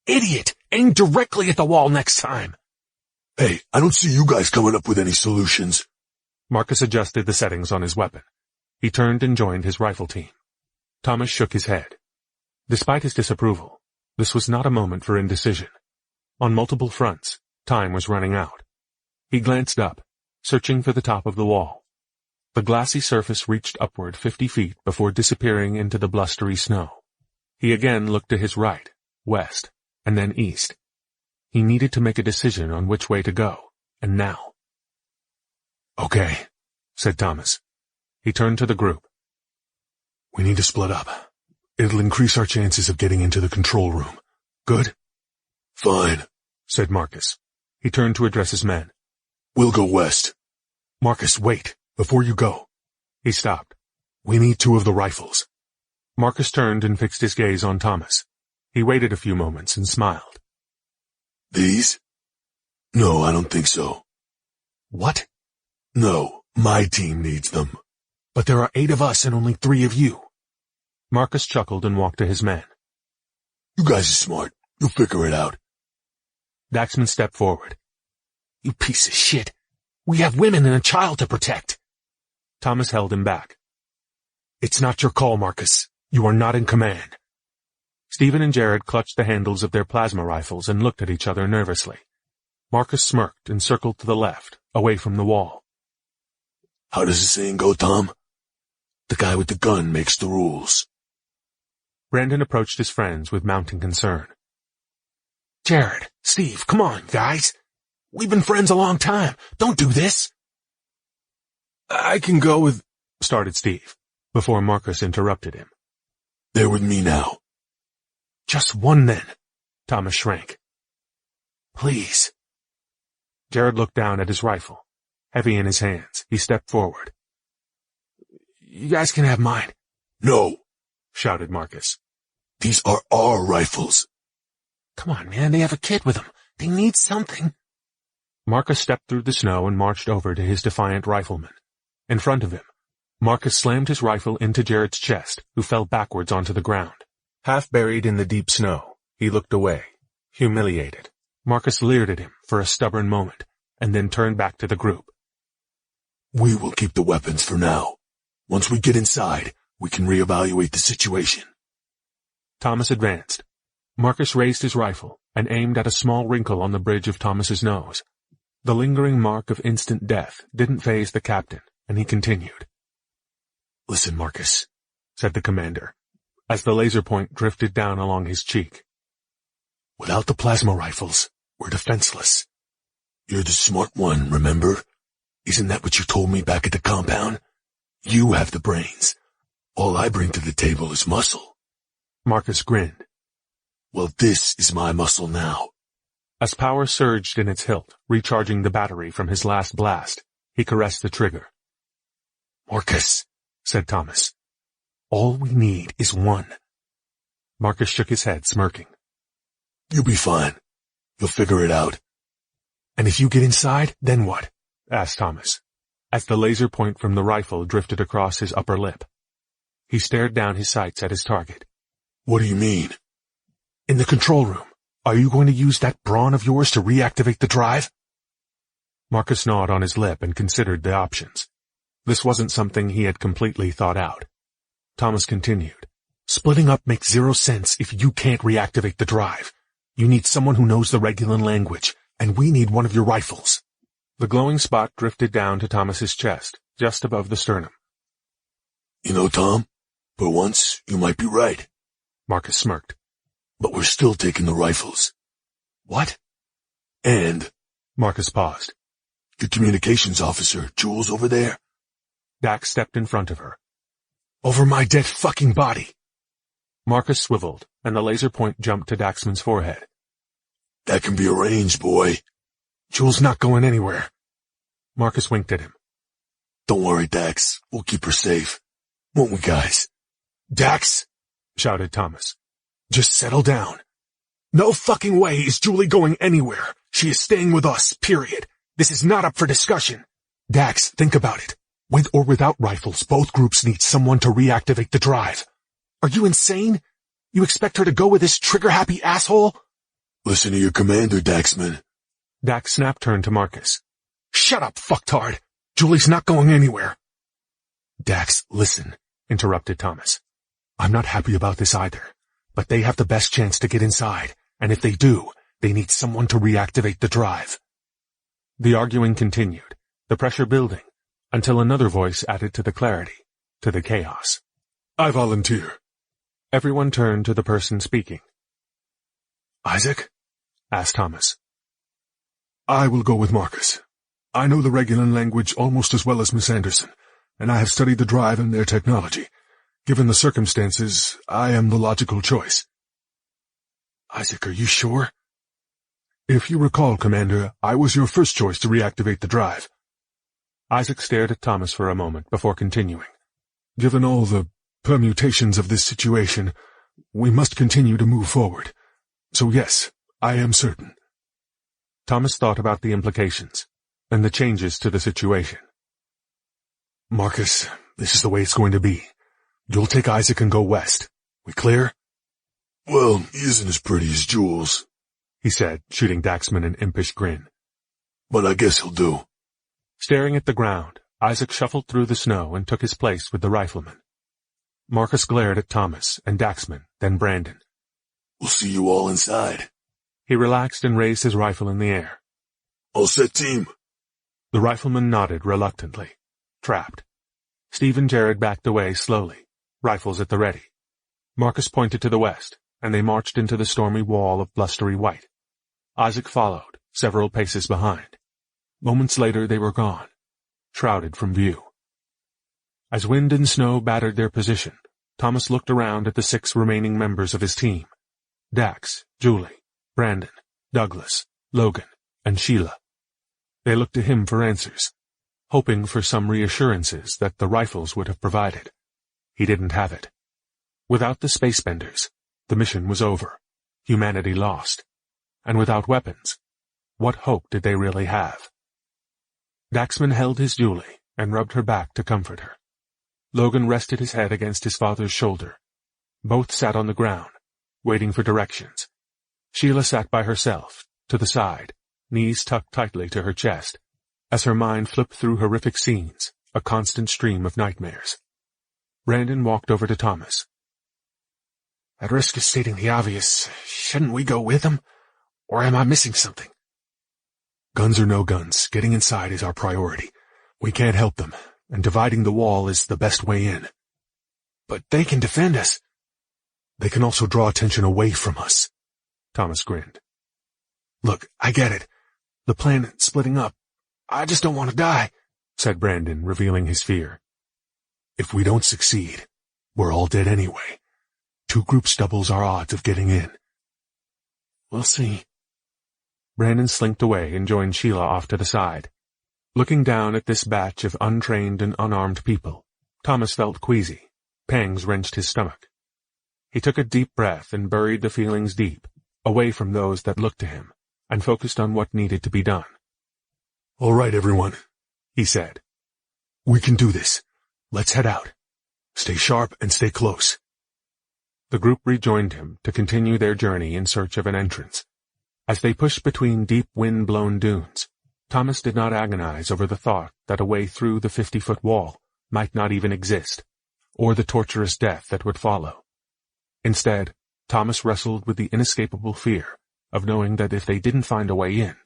"Idiot! Aim directly at the wall next time." Hey, I don't see you guys coming up with any solutions. Marcus adjusted the settings on his weapon. He turned and joined his rifle team. Thomas shook his head. Despite his disapproval, this was not a moment for indecision. On multiple fronts, time was running out. He glanced up, searching for the top of the wall. The glassy surface reached upward 50 feet before disappearing into the blustery snow. He again looked to his right, west, and then east. He needed to make a decision on which way to go, and now. Okay, said Thomas. He turned to the group. We need to split up. It'll increase our chances of getting into the control room. Good? Fine, said Marcus. He turned to address his men. We'll go west. Marcus, wait, before you go. He stopped. We need 2 of the rifles. Marcus turned and fixed his gaze on Thomas. He waited a few moments and smiled. These? No, I don't think so. What? No, my team needs them. But there are 8 of us and only 3 of you. Marcus chuckled and walked to his men. You guys are smart. You'll figure it out. Daxman stepped forward. You piece of shit. We have women and a child to protect. Thomas held him back. It's not your call, Marcus. You are not in command. Stephen and Jared clutched the handles of their plasma rifles and looked at each other nervously. Marcus smirked and circled to the left, away from the wall. How does the saying go, Tom? The guy with the gun makes the rules. Brandon approached his friends with mounting concern. Jared, Steve, come on, guys. We've been friends a long time. Don't do this. I can go with, started Steve, before Marcus interrupted him. They're with me now. Just one then. Thomas shrank. Please. Jared looked down at his rifle. Heavy in his hands, he stepped forward. You guys can have mine. No, shouted Marcus. These are our rifles. Come on, man, they have a kid with them. They need something. Marcus stepped through the snow and marched over to his defiant rifleman. In front of him, Marcus slammed his rifle into Jared's chest, who fell backwards onto the ground. Half buried in the deep snow, he looked away, humiliated. Marcus leered at him for a stubborn moment, and then turned back to the group. We will keep the weapons for now. Once we get inside, we can reevaluate the situation. Thomas advanced. Marcus raised his rifle and aimed at a small wrinkle on the bridge of Thomas's nose. The lingering mark of instant death didn't faze the captain, and he continued. Listen, Marcus, said the commander, as the laser point drifted down along his cheek. Without the plasma rifles, we're defenseless. You're the smart one, remember? Isn't that what you told me back at the compound? You have the brains. All I bring to the table is muscle. Marcus grinned. Well, this is my muscle now. As power surged in its hilt, recharging the battery from his last blast, he caressed the trigger. Marcus, said Thomas, all we need is one. Marcus shook his head, smirking. You'll be fine. You'll figure it out. And if you get inside, then what? Asked Thomas, as the laser point from the rifle drifted across his upper lip. He stared down his sights at his target. What do you mean? In the control room, are you going to use that brawn of yours to reactivate the drive? Marcus gnawed on his lip and considered the options. This wasn't something he had completely thought out. Thomas continued. Splitting up makes 0 sense if you can't reactivate the drive. You need someone who knows the Regulan language, and we need one of your rifles. The glowing spot drifted down to Thomas's chest, just above the sternum. You know, Tom, for once, you might be right. Marcus smirked. But we're still taking the rifles. What? And... Marcus paused. The communications officer, Jules, over there? Dax stepped in front of her. Over my dead fucking body. Marcus swiveled, and the laser point jumped to Daxman's forehead. That can be arranged, boy. Jules not going anywhere. Marcus winked at him. Don't worry, Dax. We'll keep her safe. Won't we, guys? Dax, shouted Thomas. Just settle down. No fucking way is Julie going anywhere. She is staying with us, period. This is not up for discussion. Dax, think about it. With or without rifles, both groups need someone to reactivate the drive. Are you insane? You expect her to go with this trigger-happy asshole? Listen to your commander, Daxman. Dax snapped turned to Marcus. Shut up, fucktard. Julie's not going anywhere. Dax, listen, interrupted Thomas. I'm not happy about this either, but they have the best chance to get inside, and if they do, they need someone to reactivate the drive. The arguing continued, the pressure building, until another voice added to the clarity, to the chaos. I volunteer. Everyone turned to the person speaking. Isaac? asked Thomas. I will go with Marcus. I know the Regulan language almost as well as Miss Anderson, and I have studied the drive and their technology. Given the circumstances, I am the logical choice. Isaac, are you sure? If you recall, Commander, I was your first choice to reactivate the drive. Isaac stared at Thomas for a moment before continuing. Given all the permutations of this situation, we must continue to move forward. So yes, I am certain. Thomas thought about the implications, and the changes to the situation. Marcus, this is the way it's going to be. You'll take Isaac and go west. We clear? Well, he isn't as pretty as Jules, he said, shooting Daxman an impish grin. But I guess he'll do. Staring at the ground, Isaac shuffled through the snow and took his place with the rifleman. Marcus glared at Thomas and Daxman, then Brandon. We'll see you all inside. He relaxed and raised his rifle in the air. All set, team. The rifleman nodded reluctantly, trapped. Steve and Jared backed away slowly, rifles at the ready. Marcus pointed to the west, and they marched into the stormy wall of blustery white. Isaac followed, several paces behind. Moments later they were gone, shrouded from view. As wind and snow battered their position, Thomas looked around at the 6 remaining members of his team. Dax, Julie, Brandon, Douglas, Logan, and Sheila. They looked to him for answers, hoping for some reassurances that the rifles would have provided. He didn't have it. Without the spacebenders, the mission was over, humanity lost. And without weapons, what hope did they really have? Daxman held his Julie and rubbed her back to comfort her. Logan rested his head against his father's shoulder. Both sat on the ground, waiting for directions. Sheila sat by herself, to the side, knees tucked tightly to her chest, as her mind flipped through horrific scenes, a constant stream of nightmares. Brandon walked over to Thomas. At risk of stating the obvious, shouldn't we go with them? Or am I missing something? Guns or no guns, getting inside is our priority. We can't help them, and dividing the wall is the best way in. But they can defend us. They can also draw attention away from us. Thomas grinned. Look, I get it. The planet splitting up. I just don't want to die, said Brandon, revealing his fear. If we don't succeed, we're all dead anyway. 2 groups doubles our odds of getting in. We'll see. Brandon slinked away and joined Sheila off to the side. Looking down at this batch of untrained and unarmed people, Thomas felt queasy. Pangs wrenched his stomach. He took a deep breath and buried the feelings deep, away from those that looked to him, and focused on what needed to be done. All right, everyone, he said. We can do this. Let's head out. Stay sharp and stay close. The group rejoined him to continue their journey in search of an entrance. As they pushed between deep wind-blown dunes, Thomas did not agonize over the thought that a way through the 50-foot wall might not even exist, or the torturous death that would follow. Instead, Thomas wrestled with the inescapable fear of knowing that if they didn't find a way in,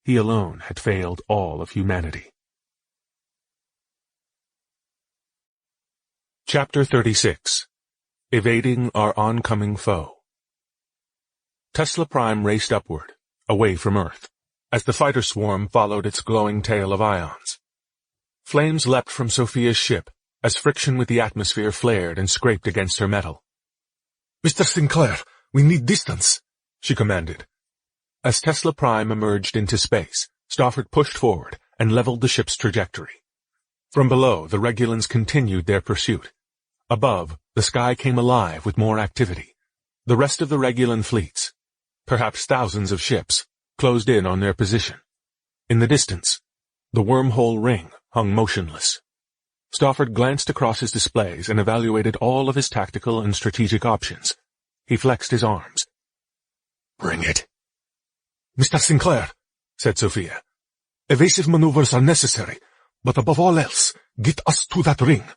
he alone had failed all of humanity. Chapter 36. Evading Our Oncoming Foe. Tesla Prime raced upward, away from Earth, as the fighter swarm followed its glowing tail of ions. Flames leapt from Sophia's ship as friction with the atmosphere flared and scraped against her metal. Mr. Sinclair, we need distance, she commanded. As Tesla Prime emerged into space, Stofford pushed forward and leveled the ship's trajectory. From below, the Regulans continued their pursuit. Above, the sky came alive with more activity. The rest of the Regulan fleets, perhaps thousands of ships, closed in on their position. In the distance, the wormhole ring hung motionless. Stafford glanced across his displays and evaluated all of his tactical and strategic options. He flexed his arms. "Bring it." "Mr. Sinclair," said Sophia, "evasive maneuvers are necessary, but above all else, get us to that ring."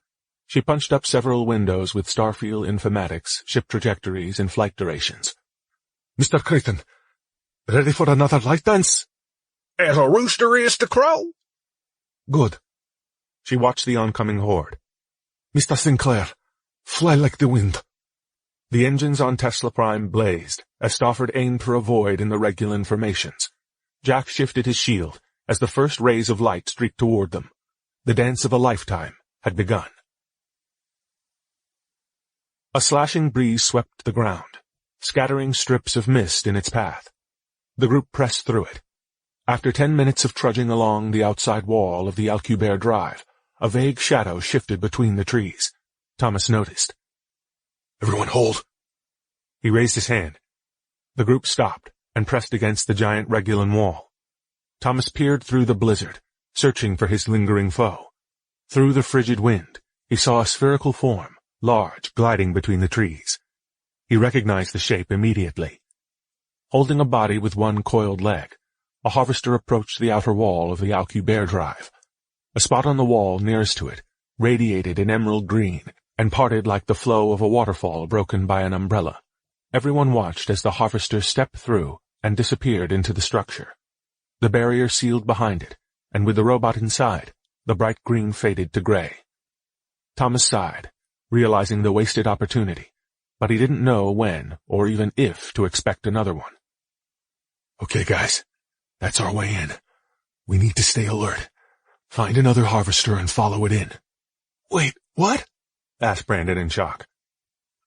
She punched up several windows with Starfield informatics, ship trajectories, and flight durations. "Mr. Creighton, ready for another light dance?" "As a rooster is to crow." "Good." She watched the oncoming horde. "Mr. Sinclair, fly like the wind." The engines on Tesla Prime blazed as Stafford aimed for a void in the Regulan formations. Jack shifted his shield as the first rays of light streaked toward them. The dance of a lifetime had begun. A slashing breeze swept the ground, scattering strips of mist in its path. The group pressed through it. After 10 minutes of trudging along the outside wall of the Alcubierre Drive, a vague shadow shifted between the trees. Thomas noticed. "Everyone hold." He raised his hand. The group stopped and pressed against the giant Regulan wall. Thomas peered through the blizzard, searching for his lingering foe. Through the frigid wind, he saw a spherical form, large, gliding between the trees. He recognized the shape immediately. Holding a body with one coiled leg, a harvester approached the outer wall of the Alcubierre Drive. A spot on the wall nearest to it radiated in emerald green and parted like the flow of a waterfall broken by an umbrella. Everyone watched as the harvester stepped through and disappeared into the structure. The barrier sealed behind it, and with the robot inside, the bright green faded to gray. Thomas sighed, realizing the wasted opportunity, but he didn't know when or even if to expect another one. "Okay, guys, that's our way in. We need to stay alert. Find another harvester and follow it in." "Wait, what?" asked Brandon in shock.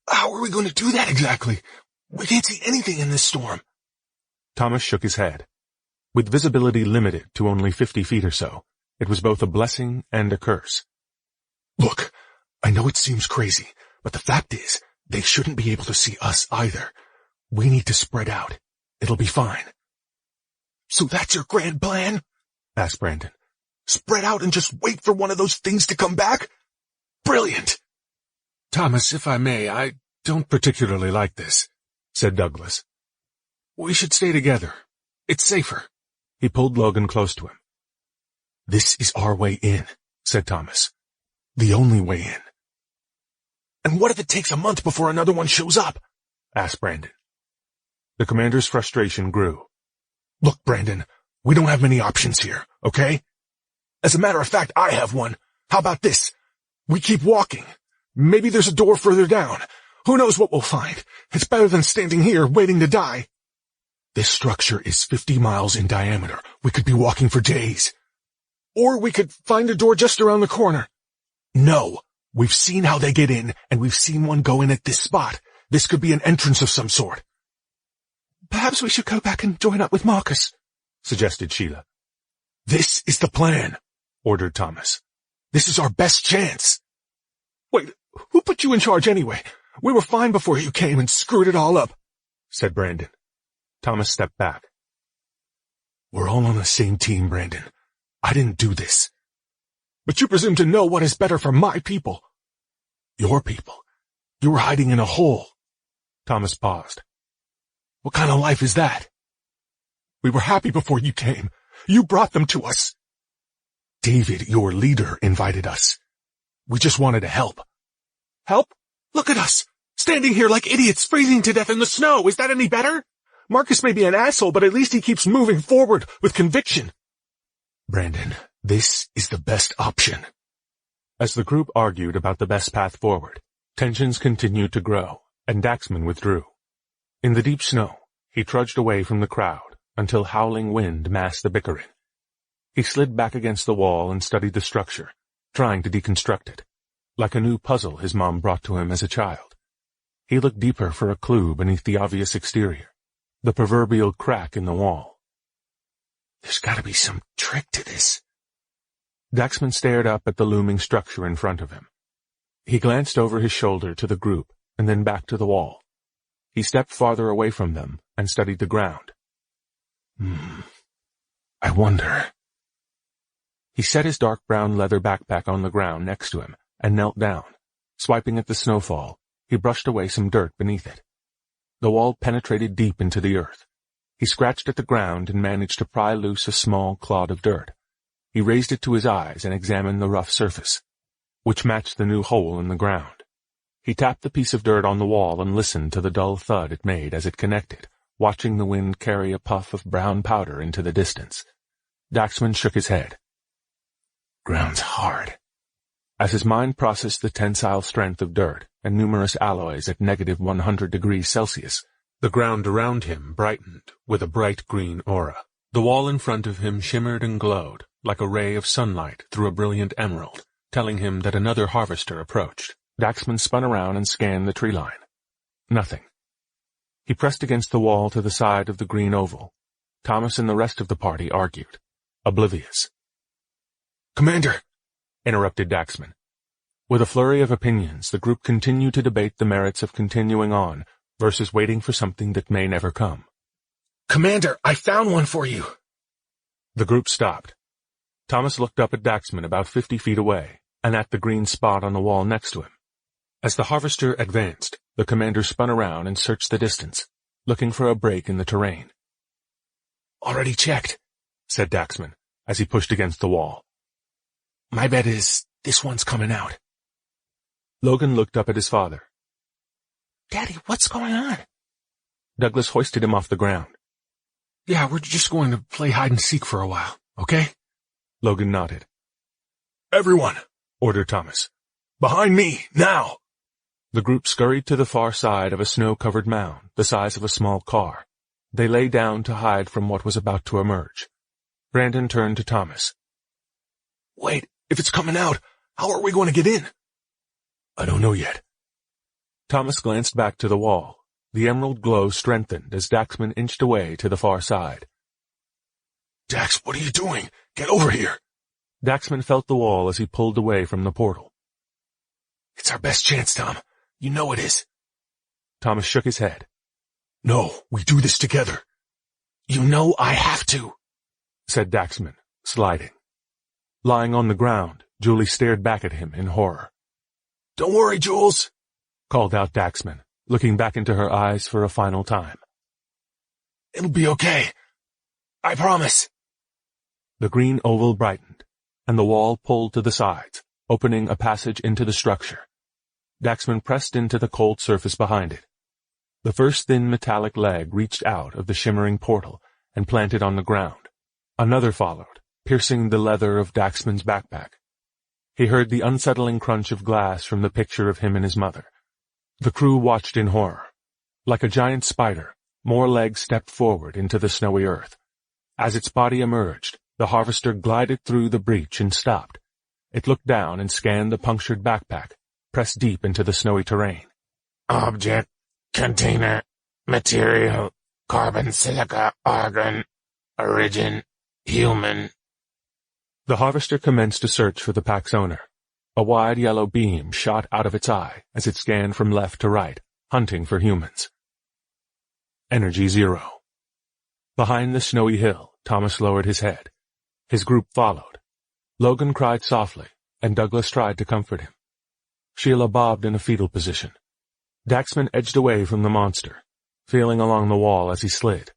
"How are we going to do that exactly? We can't see anything in this storm." Thomas shook his head. With visibility limited to only 50 feet or so, it was both a blessing and a curse. "Look, I know it seems crazy, but the fact is, they shouldn't be able to see us either. We need to spread out. It'll be fine." "So that's your grand plan?" asked Brandon. "Spread out and just wait for one of those things to come back? Brilliant!" "Thomas, if I may, I don't particularly like this," said Douglas. "We should stay together. It's safer." He pulled Logan close to him. "This is our way in," said Thomas. "The only way in." "And what if it takes a month before another one shows up?" asked Brandon. The commander's frustration grew. "Look, Brandon, we don't have many options here, okay? As a matter of fact, I have one. How about this? We keep walking. Maybe there's a door further down. Who knows what we'll find? It's better than standing here waiting to die." "This structure is 50 miles in diameter. We could be walking for days." "Or we could find a door just around the corner." "No. We've seen how they get in, and we've seen one go in at this spot. This could be an entrance of some sort." "Perhaps we should go back and join up with Marcus," suggested Sheila. "This is the plan," ordered Thomas. "This is our best chance." "Wait, who put you in charge anyway? We were fine before you came and screwed it all up," said Brandon. Thomas stepped back. "We're all on the same team, Brandon. I didn't do this." "But you presume to know what is better for my people." "Your people? You were hiding in a hole." Thomas paused. "What kind of life is that?" "We were happy before you came. You brought them to us." "David, your leader, invited us. We just wanted to help." "Help? Look at us, standing here like idiots, freezing to death in the snow. Is that any better? Marcus may be an asshole, but at least he keeps moving forward with conviction." "Brandon, this is the best option." As the group argued about the best path forward, tensions continued to grow, and Daxman withdrew. In the deep snow, he trudged away from the crowd until howling wind masked the bickering. He slid back against the wall and studied the structure, trying to deconstruct it, like a new puzzle his mom brought to him as a child. He looked deeper for a clue beneath the obvious exterior, the proverbial crack in the wall. "There's got to be some trick to this," Daxman stared up at the looming structure in front of him. He glanced over his shoulder to the group and then back to the wall. He stepped farther away from them and studied the ground. I wonder. He set his dark brown leather backpack on the ground next to him and knelt down. Swiping at the snowfall, he brushed away some dirt beneath it. The wall penetrated deep into the earth. He scratched at the ground and managed to pry loose a small clod of dirt. He raised it to his eyes and examined the rough surface, which matched the new hole in the ground. He tapped the piece of dirt on the wall and listened to the dull thud it made as it connected, watching the wind carry a puff of brown powder into the distance. Daxman shook his head. Ground's hard. As his mind processed the tensile strength of dirt and numerous alloys at -100 degrees Celsius, the ground around him brightened with a bright green aura. The wall in front of him shimmered and glowed like a ray of sunlight through a brilliant emerald, telling him that another harvester approached. Daxman spun around and scanned the tree line. Nothing. He pressed against the wall to the side of the green oval. Thomas and the rest of the party argued, oblivious. "Commander!" interrupted Daxman. With a flurry of opinions, the group continued to debate the merits of continuing on versus waiting for something that may never come. "Commander, I found one for you!" The group stopped. Thomas looked up at Daxman about 50 feet away and at the green spot on the wall next to him. As the harvester advanced, the commander spun around and searched the distance, looking for a break in the terrain. "Already checked," said Daxman as he pushed against the wall. "My bet is this one's coming out." Logan looked up at his father. Daddy, what's going on? Douglas hoisted him off the ground. "Yeah, we're just going to play hide-and-seek for a while, okay?" Logan nodded. "Everyone," ordered Thomas. "Behind me, now!" The group scurried to the far side of a snow-covered mound, the size of a small car. They lay down to hide from what was about to emerge. Brandon turned to Thomas. "Wait, if it's coming out, how are we going to get in?" "I don't know yet." Thomas glanced back to the wall. The emerald glow strengthened as Daxman inched away to the far side. "Dax, what are you doing? Get over here!" Daxman felt the wall as he pulled away from the portal. "It's our best chance, Tom. You know it is." Thomas shook his head. "No, we do this together." "You know I have to," said Daxman, sliding. Lying on the ground, Julie stared back at him in horror. "Don't worry, Jules," called out Daxman, looking back into her eyes for a final time. "It'll be okay. I promise." The green oval brightened, and the wall pulled to the sides, opening a passage into the structure. Daxman pressed into the cold surface behind it. The first thin metallic leg reached out of the shimmering portal and planted on the ground. Another followed, piercing the leather of Daxman's backpack. He heard the unsettling crunch of glass from the picture of him and his mother. The crew watched in horror. Like a giant spider, more legs stepped forward into the snowy earth. As its body emerged, the harvester glided through the breach and stopped. It looked down and scanned the punctured backpack, pressed deep into the snowy terrain. Object, container, material, carbon, silica, argon, origin, human. The harvester commenced to search for the pack's owner. A wide yellow beam shot out of its eye as it scanned from left to right, hunting for humans. Energy 0. Behind the snowy hill, Thomas lowered his head. His group followed. Logan cried softly, and Douglas tried to comfort him. Sheila bobbed in a fetal position. Daxman edged away from the monster, feeling along the wall as he slid.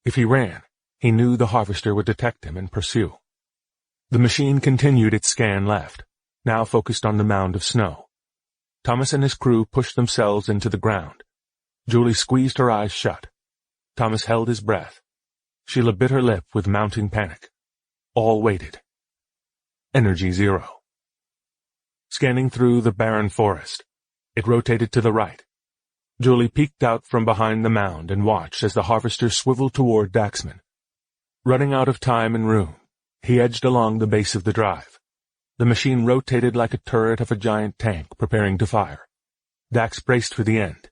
If he ran, he knew the harvester would detect him and pursue. The machine continued its scan left, now focused on the mound of snow. Thomas and his crew pushed themselves into the ground. Julie squeezed her eyes shut. Thomas held his breath. Sheila bit her lip with mounting panic. All waited. Energy 0. Scanning through the barren forest, it rotated to the right. Julie peeked out from behind the mound and watched as the harvester swiveled toward Daxman. Running out of time and room, he edged along the base of the drive. The machine rotated like a turret of a giant tank preparing to fire. Dax braced for the end.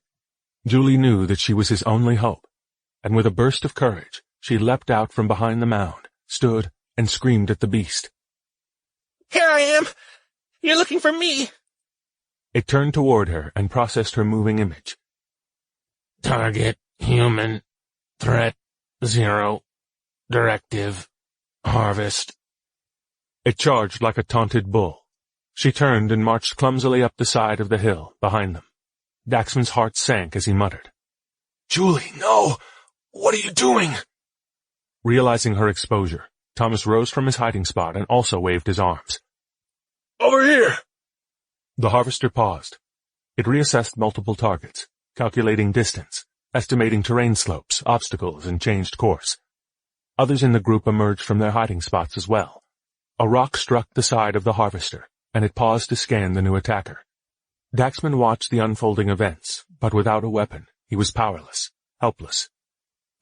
Julie knew that she was his only hope, and with a burst of courage, she leapt out from behind the mound, stood, and screamed at the beast. Here I am. You're looking for me. It turned toward her and processed her moving image. Target, human, threat, 0, directive, harvest. It charged like a taunted bull. She turned and marched clumsily up the side of the hill behind them. Daxman's heart sank as he muttered, Julie, no! What are you doing? Realizing her exposure, Thomas rose from his hiding spot and also waved his arms. Over here! The harvester paused. It reassessed multiple targets, calculating distance, estimating terrain slopes, obstacles, and changed course. Others in the group emerged from their hiding spots as well. A rock struck the side of the harvester, and it paused to scan the new attacker. Daxman watched the unfolding events, but without a weapon, he was powerless, helpless.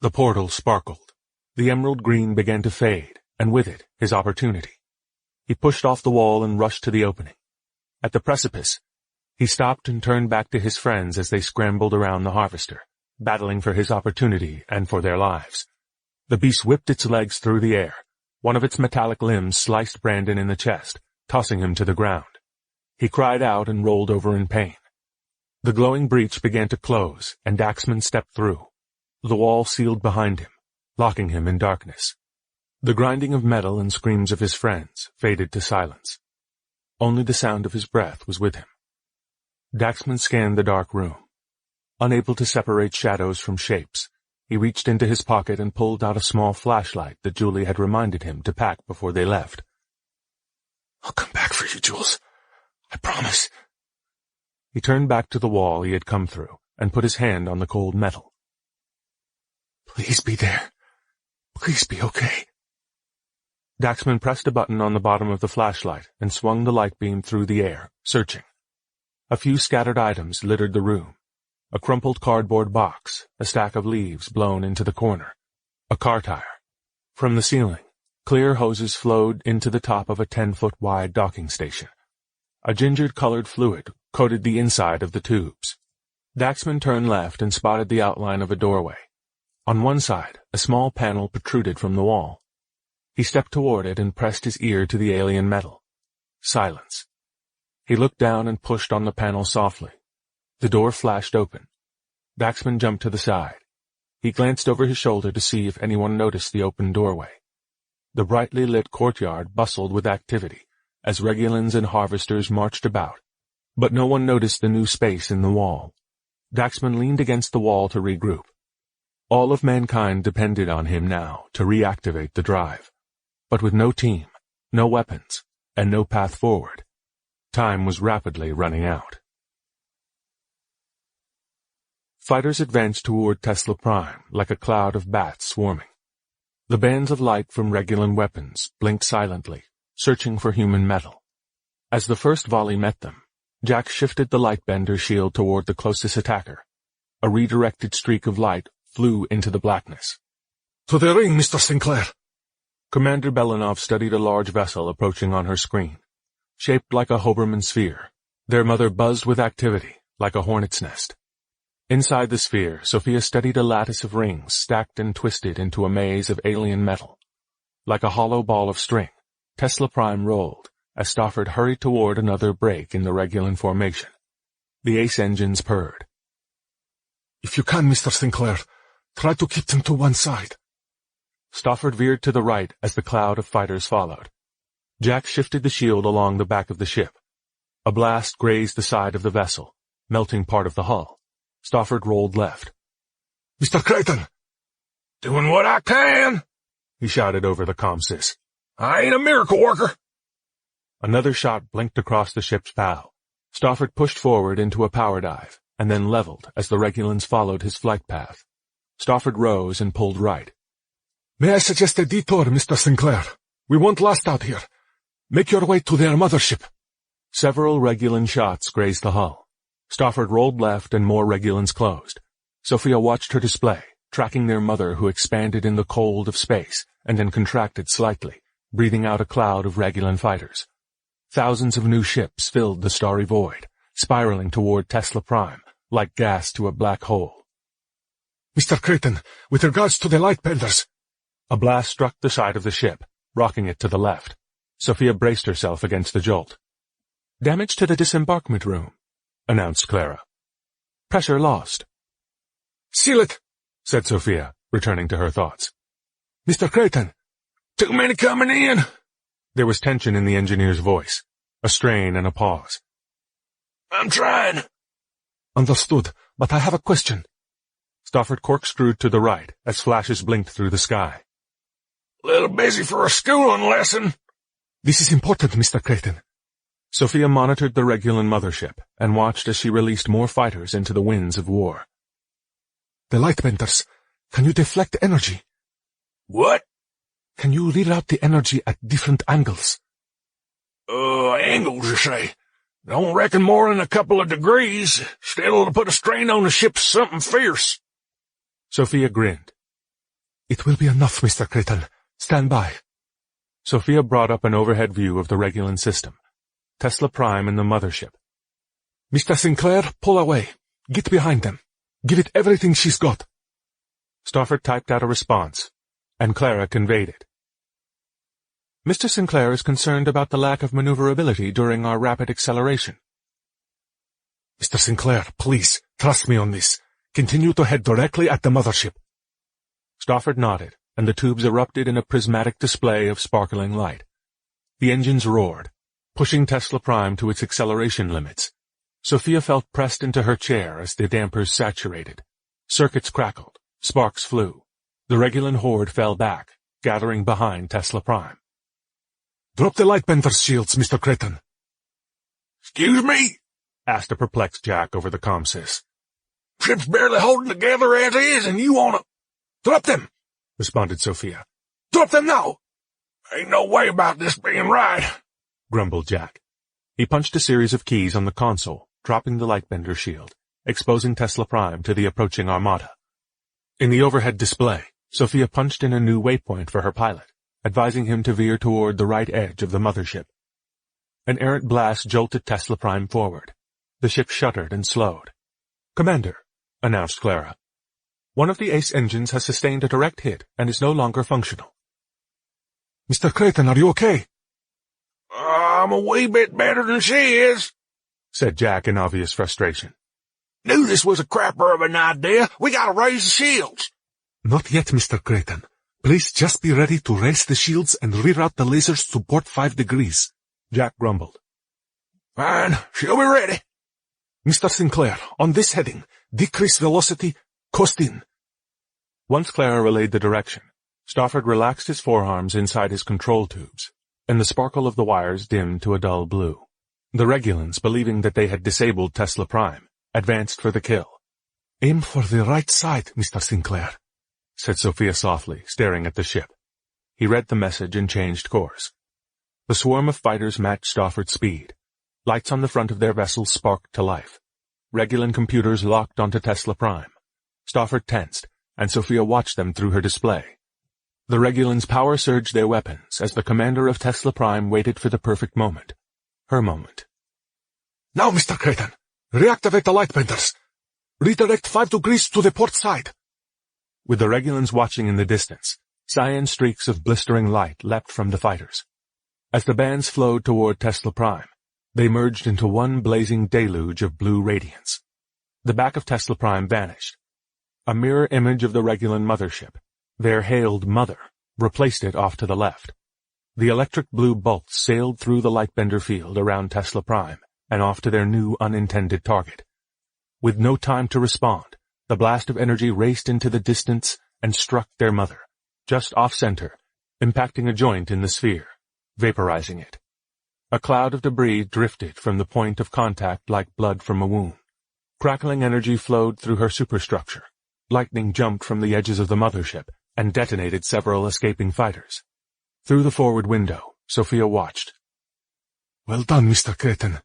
The portal sparkled. The emerald green began to fade, and with it, his opportunity. He pushed off the wall and rushed to the opening. At the precipice, he stopped and turned back to his friends as they scrambled around the harvester, battling for his opportunity and for their lives. The beast whipped its legs through the air. One of its metallic limbs sliced Brandon in the chest, tossing him to the ground. He cried out and rolled over in pain. The glowing breach began to close, and Daxman stepped through. The wall sealed behind him, locking him in darkness. The grinding of metal and screams of his friends faded to silence. Only the sound of his breath was with him. Daxman scanned the dark room. Unable to separate shadows from shapes, he reached into his pocket and pulled out a small flashlight that Julie had reminded him to pack before they left. I'll come back for you, Jules. I promise. He turned back to the wall he had come through and put his hand on the cold metal. Please be there. Please be okay. Daxman pressed a button on the bottom of the flashlight and swung the light beam through the air, searching. A few scattered items littered the room. A crumpled cardboard box, a stack of leaves blown into the corner, a car tire. From the ceiling, clear hoses flowed into the top of a 10-foot-wide docking station. A gingered-colored fluid coated the inside of the tubes. Daxman turned left and spotted the outline of a doorway. On one side, a small panel protruded from the wall. He stepped toward it and pressed his ear to the alien metal. Silence. He looked down and pushed on the panel softly. The door flashed open. Daxman jumped to the side. He glanced over his shoulder to see if anyone noticed the open doorway. The brightly lit courtyard bustled with activity as Regulans and harvesters marched about, but no one noticed the new space in the wall. Daxman leaned against the wall to regroup. All of mankind depended on him now to reactivate the drive. But with no team, no weapons, and no path forward, time was rapidly running out. Fighters advanced toward Tesla Prime like a cloud of bats swarming. The bands of light from Regulan weapons blinked silently, searching for human metal. As the first volley met them, Jack shifted the lightbender shield toward the closest attacker. A redirected streak of light flew into the blackness. To the ring, Mr. Sinclair. Commander Belanov studied a large vessel approaching on her screen. Shaped like a Hoberman sphere, their mother buzzed with activity, like a hornet's nest. Inside the sphere, Sophia studied a lattice of rings stacked and twisted into a maze of alien metal. Like a hollow ball of string, Tesla Prime rolled, as Stofford hurried toward another break in the Regulan formation. The ace engines purred. If you can, Mr. Sinclair, try to keep them to one side. Stofford veered to the right as the cloud of fighters followed. Jack shifted the shield along the back of the ship. A blast grazed the side of the vessel, melting part of the hull. Stofford rolled left. Mr. Creighton! Doing what I can, he shouted over the comm-sys. I ain't a miracle worker. Another shot blinked across the ship's bow. Stofford pushed forward into a power dive, and then leveled as the Regulans followed his flight path. Stofford rose and pulled right. May I suggest a detour, Mr. Sinclair? We won't last out here. Make your way to their mothership. Several Regulan shots grazed the hull. Stofford rolled left and more Regulans closed. Sophia watched her display, tracking their mother who expanded in the cold of space and then contracted slightly, breathing out a cloud of Regulan fighters. Thousands of new ships filled the starry void, spiraling toward Tesla Prime, like gas to a black hole. Mr. Creighton, with regards to the light benders. A blast struck the side of the ship, rocking it to the left. Sophia braced herself against the jolt. "Damage to the disembarkment room," announced Clara. "Pressure lost." "Seal it," said Sophia, returning to her thoughts. "Mr. Creighton." Too many coming in. There was tension in the engineer's voice, a strain and a pause. I'm trying. "Understood, but I have a question." Stofford corkscrewed to the right as flashes blinked through the sky. Little busy for a schooling lesson. "This is important, Mr. Creighton." Sophia monitored the Regulan mothership and watched as she released more fighters into the winds of war. "The lightbenders. Can you deflect energy?" What? "Can you reroute the energy at different angles?" Angles, you say? Don't reckon more than a couple of degrees. Still, it'll put a strain on the ship something fierce. Sophia grinned. "It will be enough, Mr. Creighton. Stand by." Sophia brought up an overhead view of the Regulan system, Tesla Prime and the mothership. "Mr. Sinclair, pull away. Get behind them. Give it everything she's got." Stofford typed out a response, and Clara conveyed it. "Mr. Sinclair is concerned about the lack of maneuverability during our rapid acceleration." "Mr. Sinclair, please, trust me on this. Continue to head directly at the mothership." Stofford nodded, and the tubes erupted in a prismatic display of sparkling light. The engines roared, pushing Tesla Prime to its acceleration limits. Sophia felt pressed into her chair as the dampers saturated. Circuits crackled, sparks flew. The Regulan horde fell back, gathering behind Tesla Prime. "Drop the lightbender's shields, Mr. Creighton." Excuse me? Asked a perplexed Jack over the comsys. Ship's barely holding together as is, and you wanna... "Drop them," responded Sophia. "Drop them now." Ain't no way about this being right. Grumbled Jack. He punched a series of keys on the console, dropping the lightbender shield, exposing Tesla Prime to the approaching armada. In the overhead display, Sophia punched in a new waypoint for her pilot, advising him to veer toward the right edge of the mothership. An errant blast jolted Tesla Prime forward. The ship shuddered and slowed. "Commander," announced Clara. "One of the ace engines has sustained a direct hit and is no longer functional." "Mr. Creighton, are you okay?" I'm a wee bit better than she is, said Jack in obvious frustration. Knew this was a crapper of an idea. We gotta raise the shields. "Not yet, Mr. Creighton. Please just be ready to raise the shields and reroute the lasers to port 5 degrees. Jack grumbled. Fine, she'll be ready. "Mr. Sinclair, on this heading, decrease velocity, coast in." Once Clara relayed the direction, Stofford relaxed his forearms inside his control tubes, and the sparkle of the wires dimmed to a dull blue. The Regulans, believing that they had disabled Tesla Prime, advanced for the kill. "Aim for the right side, Mr. Sinclair," said Sophia softly, staring at the ship. He read the message and changed course. The swarm of fighters matched Stofford's speed. Lights on the front of their vessels sparked to life. Regulan computers locked onto Tesla Prime. Stofford tensed, and Sophia watched them through her display. The Regulans power surged their weapons as the commander of Tesla Prime waited for the perfect moment. Her moment. "Now, Mr. Creighton, reactivate the lightbenders. Redirect 5 degrees to the port side." With the Regulans watching in the distance, cyan streaks of blistering light leapt from the fighters. As the bands flowed toward Tesla Prime, they merged into one blazing deluge of blue radiance. The back of Tesla Prime vanished. A mirror image of the Regulan mothership, their hailed mother, replaced it off to the left. The electric blue bolts sailed through the lightbender field around Tesla Prime and off to their new unintended target. With no time to respond, the blast of energy raced into the distance and struck their mother, just off-center, impacting a joint in the sphere, vaporizing it. A cloud of debris drifted from the point of contact like blood from a wound. Crackling energy flowed through her superstructure. Lightning jumped from the edges of the mothership and detonated several escaping fighters. Through the forward window, Sophia watched. "Well done, Mr. Creighton."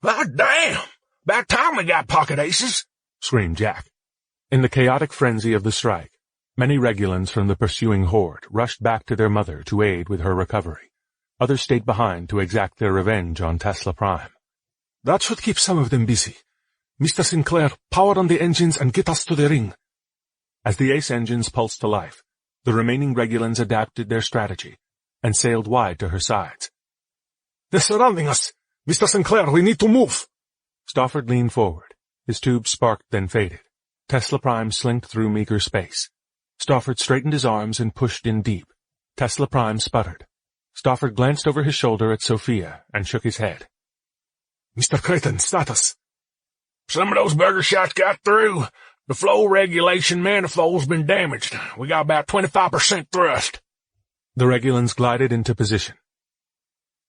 Ah, damn! About time we got pocket aces, screamed Jack. In the chaotic frenzy of the strike, many Regulans from the pursuing horde rushed back to their mother to aid with her recovery. Others stayed behind to exact their revenge on Tesla Prime. "That should keep some of them busy. Mr. Sinclair, power on the engines and get us to the ring." As the ace engines pulsed to life, the remaining Regulans adapted their strategy and sailed wide to her sides. They're surrounding us. Mr. Sinclair, we need to move. Stofford leaned forward. His tube sparked then faded. Tesla Prime slinked through meager space. Stofford straightened his arms and pushed in deep. Tesla Prime sputtered. Stofford glanced over his shoulder at Sophia and shook his head. Mr. Creighton, status. Some of those burger shots got through. The flow regulation manifold's been damaged. We got about 25% thrust. The Regulans glided into position.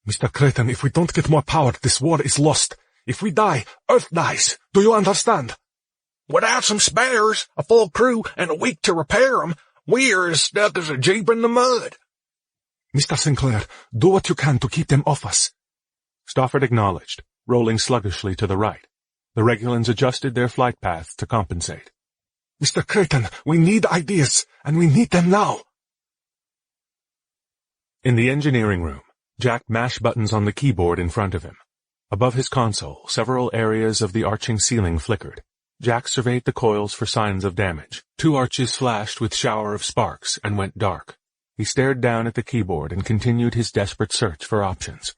Mr. Creighton, if we don't get more power, this war is lost. If we die, Earth dies. Do you understand? Without some spares, a full crew, and a week to repair 'em, we're as stuck as a jeep in the mud. Mr. Sinclair, do what you can to keep them off us. Stofford acknowledged, rolling sluggishly to the right. The Regulans adjusted their flight path to compensate. Mr. Creighton, we need ideas, and we need them now. In the engineering room, Jack mashed buttons on the keyboard in front of him. Above his console, several areas of the arching ceiling flickered. Jack surveyed the coils for signs of damage. 2 arches flashed with shower of sparks and went dark. He stared down at the keyboard and continued his desperate search for options.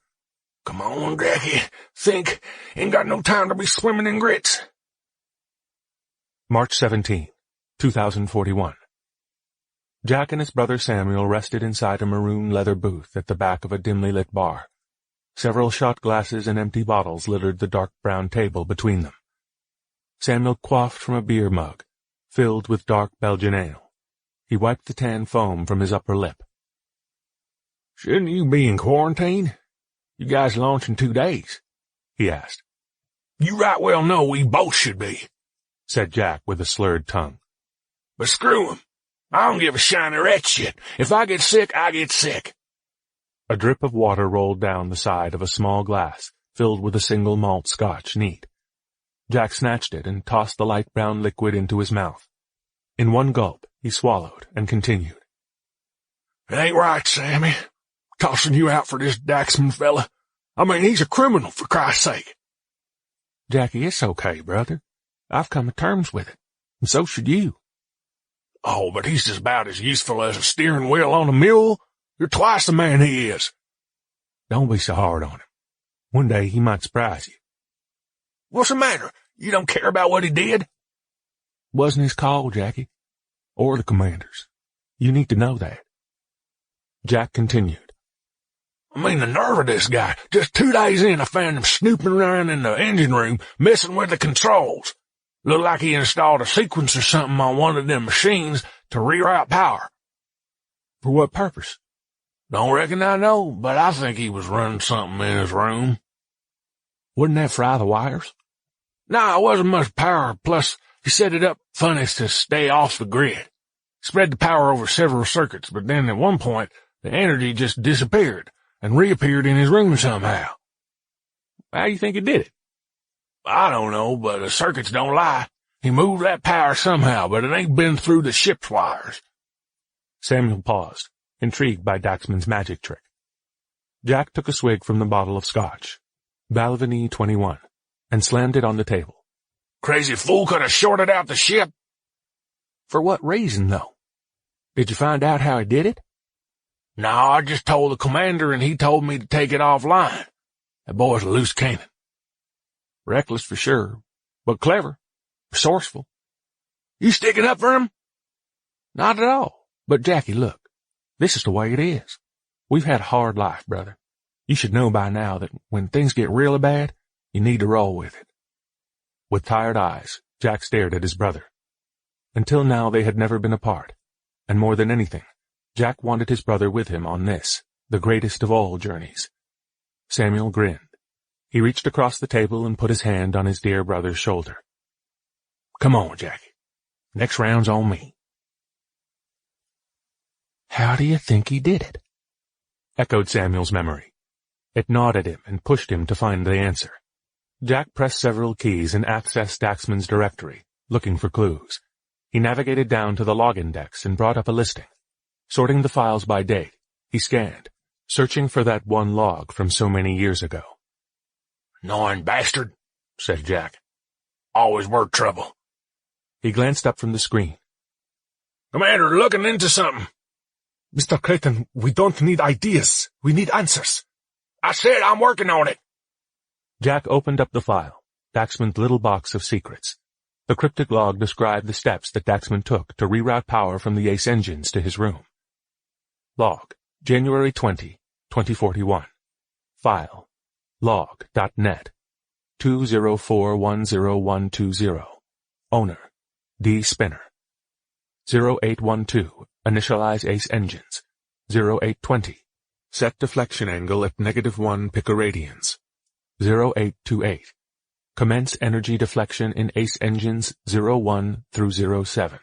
Come on, Jackie. Think. Ain't got no time to be swimming in grits. March 17, 2041. Jack and his brother Samuel rested inside a maroon leather booth at the back of a dimly lit bar. Several shot glasses and empty bottles littered the dark brown table between them. Samuel quaffed from a beer mug, filled with dark Belgian ale. He wiped the tan foam from his upper lip. Shouldn't you be in quarantine? You guys launch in 2 days, he asked. You right well know we both should be, said Jack with a slurred tongue. But screw 'em. I don't give a shiner at shit. If I get sick, I get sick. A drip of water rolled down the side of a small glass, filled with a single malt scotch neat. Jack snatched it and tossed the light brown liquid into his mouth. In one gulp, he swallowed and continued. It ain't right, Sammy. Tossing you out for this Daxman fella. I mean, he's a criminal, for Christ's sake. Jackie, it's okay, brother. I've come to terms with it, and so should you. Oh, but he's just about as useful as a steering wheel on a mule. You're twice the man he is. Don't be so hard on him. One day he might surprise you. What's the matter? You don't care about what he did? Wasn't his call, Jackie. Or the commander's. You need to know that. Jack continued. I mean, the nerve of this guy. Just 2 days in, I found him snooping around in the engine room, messing with the controls. Looked like he installed a sequence or something on one of them machines to reroute power. For what purpose? Don't reckon I know, but I think he was running something in his room. Wouldn't that fry the wires? No, it wasn't much power, plus he set it up funny to stay off the grid. Spread the power over several circuits, but then at one point, the energy just disappeared and reappeared in his room somehow. How do you think he did it? I don't know, but the circuits don't lie. He moved that power somehow, but it ain't been through the ship's wires. Samuel paused, intrigued by Daxman's magic trick. Jack took a swig from the bottle of scotch, Balvenie 21, and slammed it on the table. Crazy fool could have shorted out the ship. For what reason, though? Did you find out how he did it? No, I just told the commander and he told me to take it offline. That boy's a loose cannon. Reckless for sure, but clever, resourceful. You sticking up for him? Not at all. But Jackie, look, this is the way it is. We've had a hard life, brother. You should know by now that when things get really bad, you need to roll with it. With tired eyes, Jack stared at his brother. Until now they had never been apart, and more than anything, Jack wanted his brother with him on this, the greatest of all journeys. Samuel grinned. He reached across the table and put his hand on his dear brother's shoulder. Come on, Jackie. Next round's on me. How do you think he did it? Echoed Samuel's memory. It gnawed at him and pushed him to find the answer. Jack pressed several keys and accessed Daxman's directory, looking for clues. He navigated down to the log index and brought up a listing. Sorting the files by date, he scanned, searching for that one log from so many years ago. Gnawing bastard, said Jack. Always worth trouble. He glanced up from the screen. Commander, looking into something. Mr. Creighton, we don't need ideas. We need answers. I said I'm working on it. Jack opened up the file, Daxman's little box of secrets. The cryptic log described the steps that Daxman took to reroute power from the Ace engines to his room. Log, January 20, 2041. File, log.net, 204102120. Owner, D. Spinner. 0812, initialize Ace engines. 0820, set deflection angle at -1 picoradians. 0828, commence energy deflection in Ace engines 01 through 07.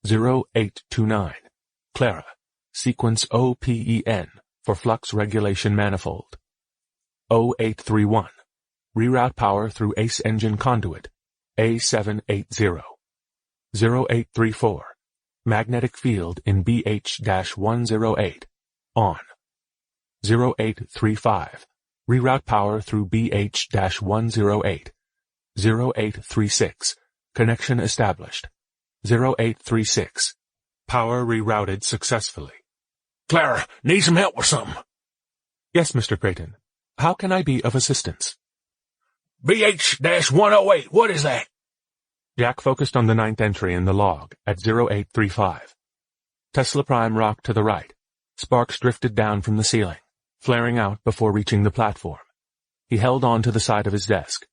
0829, Clara, sequence OPEN for flux regulation manifold. 0831, reroute power through Ace engine conduit, A780. 0834, magnetic field in BH-108, on. 0835, reroute power through BH-108. 0836, connection established. 0836, power rerouted successfully. Clara, need some help with something. Yes, Mr. Creighton. How can I be of assistance? BH-108, what is that? Jack focused on the 9th entry in the log at 0835. Tesla Prime rocked to the right. Sparks drifted down from the ceiling, flaring out before reaching the platform. He held on to the side of his desk.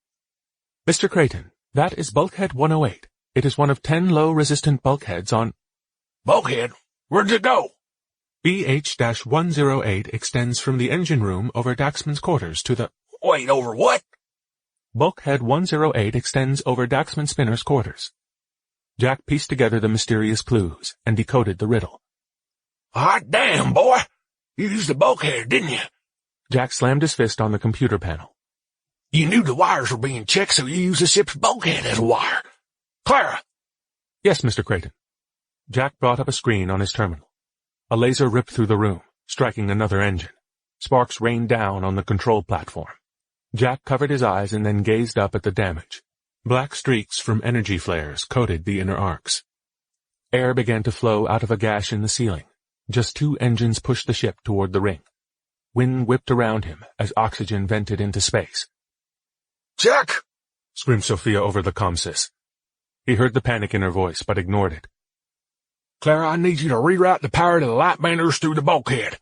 Mr. Creighton, that is Bulkhead 108. It is one of 10 low-resistant bulkheads on... Bulkhead? Where'd it go? BH-108 extends from the engine room over Daxman's quarters to the... Wait, over what? Bulkhead 108 extends over Daxman Spinner's quarters. Jack pieced together the mysterious clues and decoded the riddle. Hot damn, boy! You used the bulkhead, didn't you? Jack slammed his fist on the computer panel. You knew the wires were being checked, so you used the ship's bulkhead as a wire. Clara! Yes, Mr. Creighton. Jack brought up a screen on his terminal. A laser ripped through the room, striking another engine. Sparks rained down on the control platform. Jack covered his eyes and then gazed up at the damage. Black streaks from energy flares coated the inner arcs. Air began to flow out of a gash in the ceiling. Just 2 engines pushed the ship toward the ring. Wind whipped around him as oxygen vented into space. Jack! Screamed Sophia over the comsys. He heard the panic in her voice, but ignored it. Clara, I need you to reroute the power to the light benders through the bulkhead.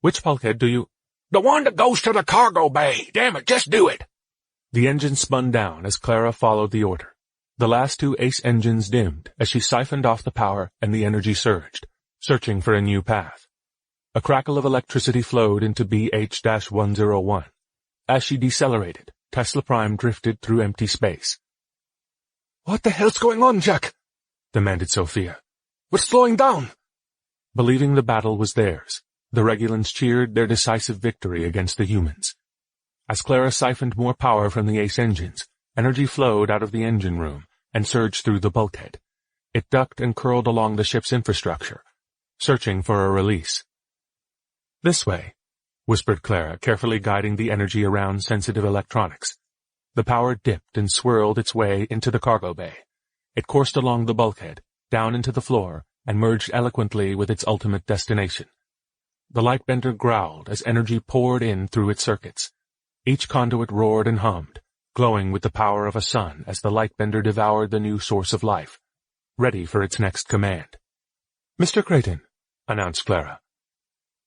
Which bulkhead do you... The one that goes to the cargo bay. Damn it, just do it. The engine spun down as Clara followed the order. The last 2 Ace engines dimmed as she siphoned off the power and the energy surged, searching for a new path. A crackle of electricity flowed into BH-101. As she decelerated, Tesla Prime drifted through empty space. What the hell's going on, Jack? Demanded Sophia. We're slowing down. Believing the battle was theirs, the Regulans cheered their decisive victory against the humans. As Clara siphoned more power from the Ace engines, energy flowed out of the engine room and surged through the bulkhead. It ducked and curled along the ship's infrastructure, searching for a release. This way, whispered Clara, carefully guiding the energy around sensitive electronics. The power dipped and swirled its way into the cargo bay. It coursed along the bulkhead, down into the floor, and merged eloquently with its ultimate destination. The lightbender growled as energy poured in through its circuits. Each conduit roared and hummed, glowing with the power of a sun as the lightbender devoured the new source of life, ready for its next command. Mr. Creighton, announced Clara.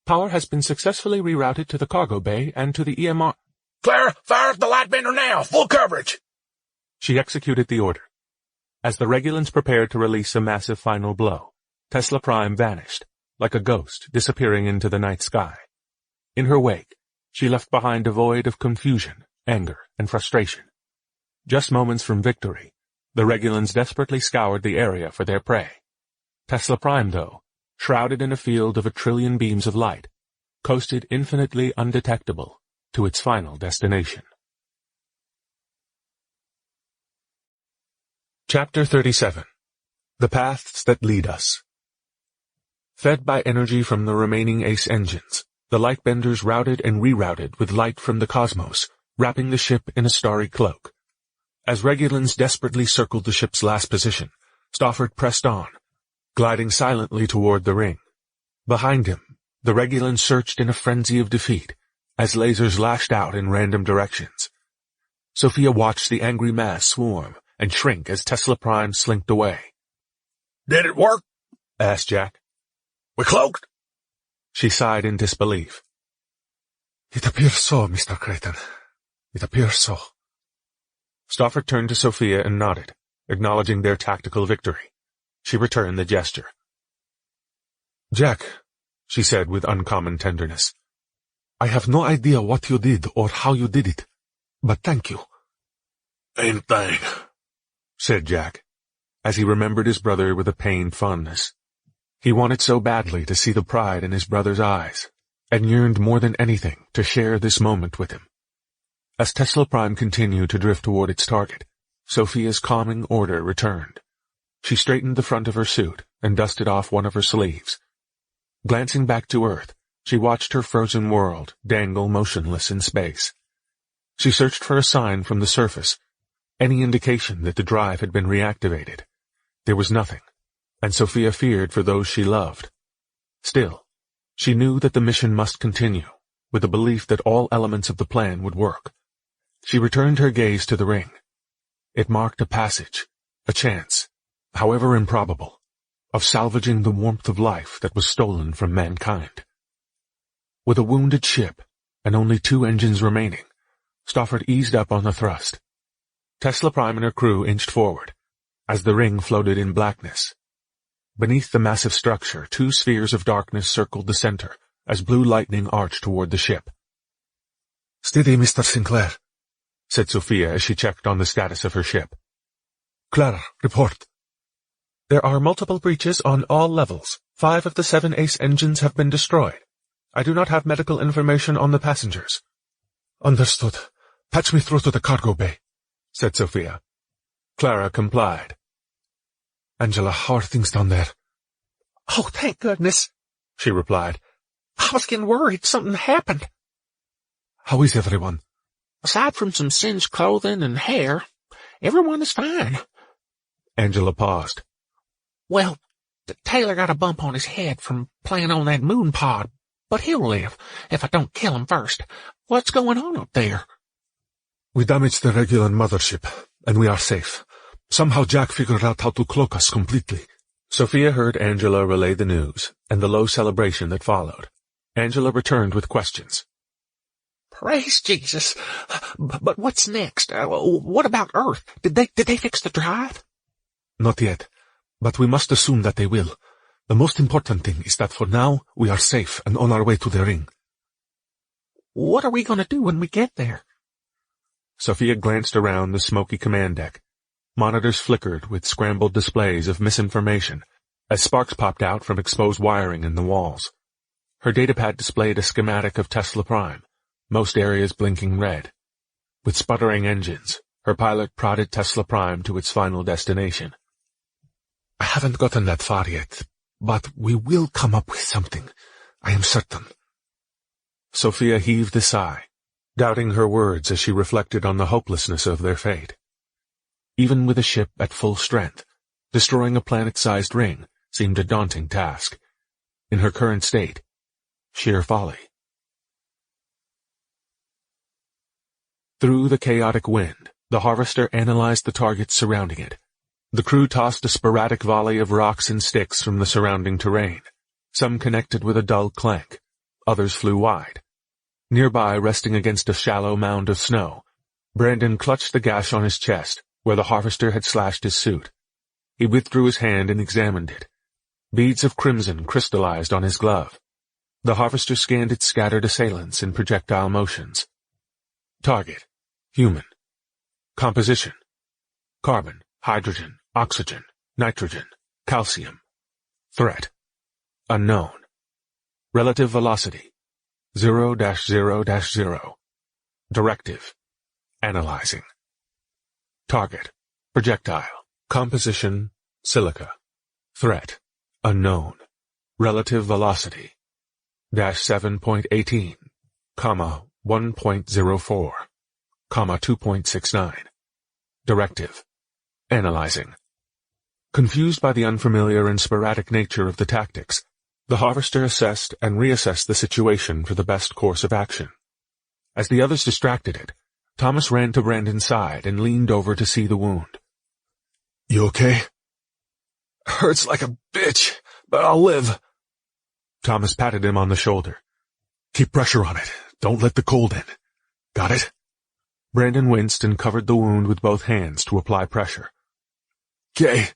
Power has been successfully rerouted to the cargo bay and to the EMR. Clara, fire up the lightbender now! Full coverage! She executed the order. As the Regulans prepared to release a massive final blow, Tesla Prime vanished, like a ghost disappearing into the night sky. In her wake, she left behind a void of confusion, anger, and frustration. Just moments from victory, the Regulans desperately scoured the area for their prey. Tesla Prime, though, shrouded in a field of 1 trillion beams of light, coasted infinitely undetectable to its final destination. Chapter 37. The Paths That Lead Us. Fed by energy from the remaining Ace engines, the lightbenders routed and rerouted with light from the cosmos, wrapping the ship in a starry cloak. As Regulans desperately circled the ship's last position, Stofford pressed on, gliding silently toward the ring. Behind him, the Regulans surged in a frenzy of defeat, as lasers lashed out in random directions. Sophia watched the angry mass swarm and shrink as Tesla Prime slinked away. Did it work? Asked Jack. We cloaked? She sighed in disbelief. It appears so, Mr. Creighton. It appears so. Stofford turned to Sophia and nodded, acknowledging their tactical victory. She returned the gesture. Jack, she said with uncommon tenderness, I have no idea what you did or how you did it, but thank you. Ain't thing, said Jack, as he remembered his brother with a pained fondness. He wanted so badly to see the pride in his brother's eyes, and yearned more than anything to share this moment with him. As Tesla Prime continued to drift toward its target, Sophia's calming order returned. She straightened the front of her suit and dusted off one of her sleeves. Glancing back to Earth, she watched her frozen world dangle motionless in space. She searched for a sign from the surface, any indication that the drive had been reactivated. There was nothing, and Sophia feared for those she loved. Still, she knew that the mission must continue, with the belief that all elements of the plan would work. She returned her gaze to the ring. It marked a passage, a chance, however improbable, of salvaging the warmth of life that was stolen from mankind. With a wounded ship, and only 2 engines remaining, Stofford eased up on the thrust. Tesla Prime and her crew inched forward, as the ring floated in blackness. Beneath the massive structure, 2 spheres of darkness circled the center, as blue lightning arched toward the ship. Steady, Mr. Sinclair, said Sophia as she checked on the status of her ship. Clara, report. There are multiple breaches on all levels. 5 of the 7 Ace engines have been destroyed. I do not have medical information on the passengers. Understood. Patch me through to the cargo bay, said Sophia. Clara complied. Angela, how are things down there? Oh, thank goodness, she replied. I was getting worried something happened. How is everyone? Aside from some singed clothing and hair, everyone is fine. Angela paused. Well, Taylor got a bump on his head from playing on that moon pod, but he'll live if I don't kill him first. What's going on up there? We damaged the Regulan mothership, and we are safe. Somehow Jack figured out how to cloak us completely. Sophia heard Angela relay the news, and the low celebration that followed. Angela returned with questions. Praise Jesus! But what's next? What about Earth? Did they fix the drive? Not yet, but we must assume that they will. The most important thing is that for now we are safe and on our way to the ring. What are we going to do when we get there? Sophia glanced around the smoky command deck. Monitors flickered with scrambled displays of misinformation as sparks popped out from exposed wiring in the walls. Her datapad displayed a schematic of Tesla Prime, most areas blinking red. With sputtering engines, her pilot prodded Tesla Prime to its final destination. I haven't gotten that far yet, but we will come up with something. I am certain. Sophia heaved a sigh, doubting her words as she reflected on the hopelessness of their fate. Even with a ship at full strength, destroying a planet-sized ring seemed a daunting task. In her current state, sheer folly. Through the chaotic wind, the Harvester analyzed the targets surrounding it. The crew tossed a sporadic volley of rocks and sticks from the surrounding terrain. Some connected with a dull clank. Others flew wide. Nearby, resting against a shallow mound of snow, Brandon clutched the gash on his chest, where the Harvester had slashed his suit. He withdrew his hand and examined it. Beads of crimson crystallized on his glove. The Harvester scanned its scattered assailants in projectile motions. Target: human. Composition: carbon, hydrogen, oxygen, nitrogen, calcium. Threat: unknown. Relative velocity: 0-0-0. Directive: analyzing. Target: projectile. Composition: silica. Threat: unknown. Relative velocity: -7.18, 1.04, 2.69. Directive: analyzing. Confused by the unfamiliar and sporadic nature of the tactics, The harvester assessed and reassessed the situation for the best course of action. As the others distracted it, Thomas ran to Brandon's side and leaned over to see the wound. You okay? Hurts like a bitch, but I'll live. Thomas patted him on the shoulder. Keep pressure on it. Don't let the cold in. Got it? Brandon winced and covered the wound with both hands to apply pressure. "'Kay."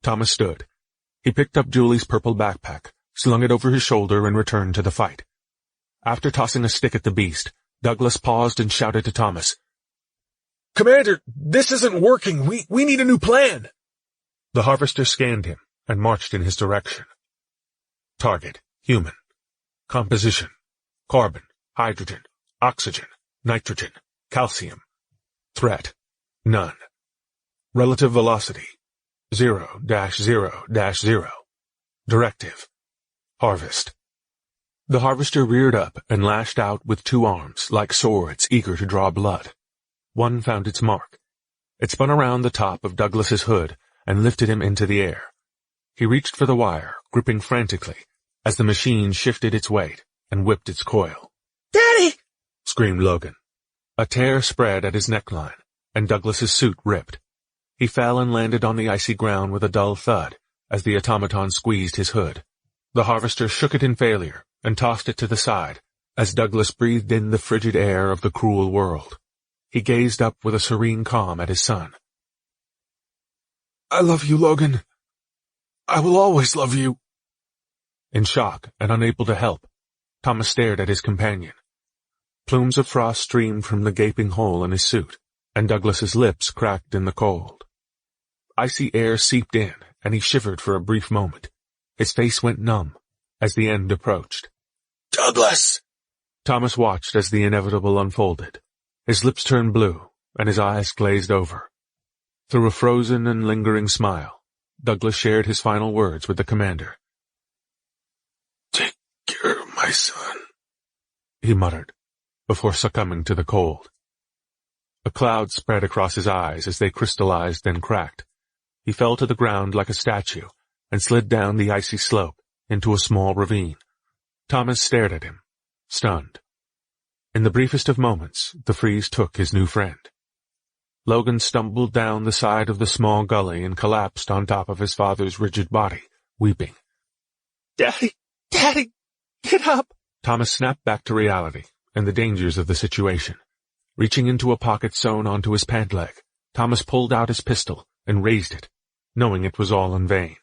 Thomas stood. He picked up Julie's purple backpack, slung it over his shoulder, and returned to the fight. After tossing a stick at the beast, Douglas paused and shouted to Thomas, "Commander, this isn't working. We need a new plan." The harvester scanned him and marched in his direction. Target, human. Composition, carbon, hydrogen, oxygen, nitrogen, calcium. Threat, none. Relative velocity, 0-0-0. Directive, harvest. The harvester reared up and lashed out with two arms like swords eager to draw blood. One found its mark. It spun around the top of Douglas's hood and lifted him into the air. He reached for the wire, gripping frantically, as the machine shifted its weight and whipped its coil. "Daddy!" screamed Logan. A tear spread at his neckline, and Douglas's suit ripped. He fell and landed on the icy ground with a dull thud as the automaton squeezed his hood. The harvester shook it in failure and tossed it to the side as Douglas breathed in the frigid air of the cruel world. He gazed up with a serene calm at his son. "I love you, Logan. I will always love you." In shock and unable to help, Thomas stared at his companion. Plumes of frost streamed from the gaping hole in his suit, and Douglas's lips cracked in the cold. Icy air seeped in, and he shivered for a brief moment. His face went numb as the end approached. "Douglas!" Thomas watched as the inevitable unfolded. His lips turned blue, and his eyes glazed over. Through a frozen and lingering smile, Douglas shared his final words with the commander. "Take care of my son," he muttered, before succumbing to the cold. A cloud spread across his eyes as they crystallized, then cracked. He fell to the ground like a statue and slid down the icy slope into a small ravine. Thomas stared at him, stunned. In the briefest of moments, the freeze took his new friend. Logan stumbled down the side of the small gully and collapsed on top of his father's rigid body, weeping. "Daddy! Daddy! Get up!" Thomas snapped back to reality and the dangers of the situation. Reaching into a pocket sewn onto his pant leg, Thomas pulled out his pistol and raised it, knowing it was all in vain.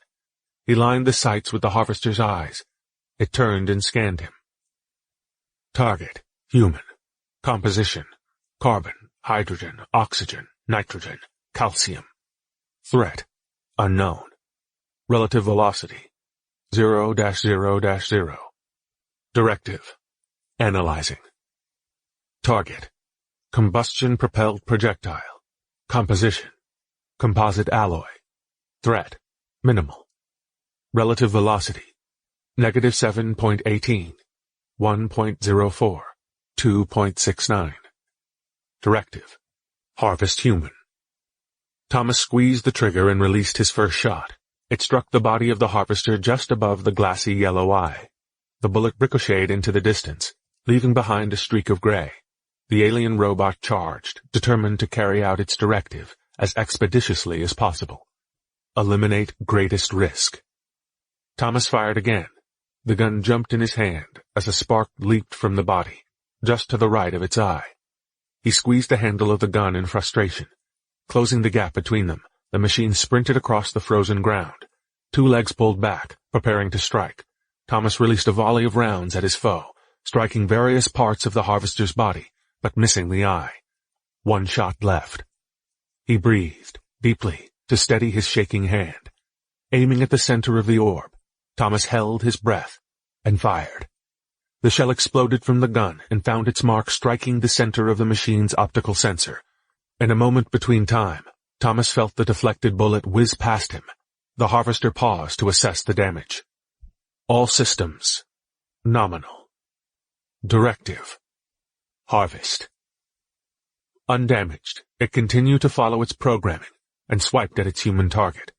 He lined the sights with the harvester's eyes. It turned and scanned him. Target, human. Composition, carbon, hydrogen, oxygen, nitrogen, calcium. Threat, unknown. Relative velocity, 0-0-0. Directive, analyzing. Target, combustion-propelled projectile. Composition, composite alloy. Threat, minimal. Relative velocity, -7.18, 1.04, 2.69. Directive, harvest human. Thomas squeezed the trigger and released his first shot. It struck the body of the harvester just above the glassy yellow eye. The bullet ricocheted into the distance, leaving behind a streak of gray. The alien robot charged, determined to carry out its directive as expeditiously as possible. Eliminate greatest risk. Thomas fired again. The gun jumped in his hand as a spark leaped from the body, just to the right of its eye. He squeezed the handle of the gun in frustration. Closing the gap between them, the machine sprinted across the frozen ground. Two legs pulled back, preparing to strike. Thomas released a volley of rounds at his foe, striking various parts of the harvester's body, but missing the eye. One shot left. He breathed, deeply, to steady his shaking hand. Aiming at the center of the orb, Thomas held his breath and fired. The shell exploded from the gun and found its mark striking the center of the machine's optical sensor. In a moment between time, Thomas felt the deflected bullet whiz past him. The harvester paused to assess the damage. All systems. Nominal. Directive. Harvest. Undamaged, it continued to follow its programming and swiped at its human target.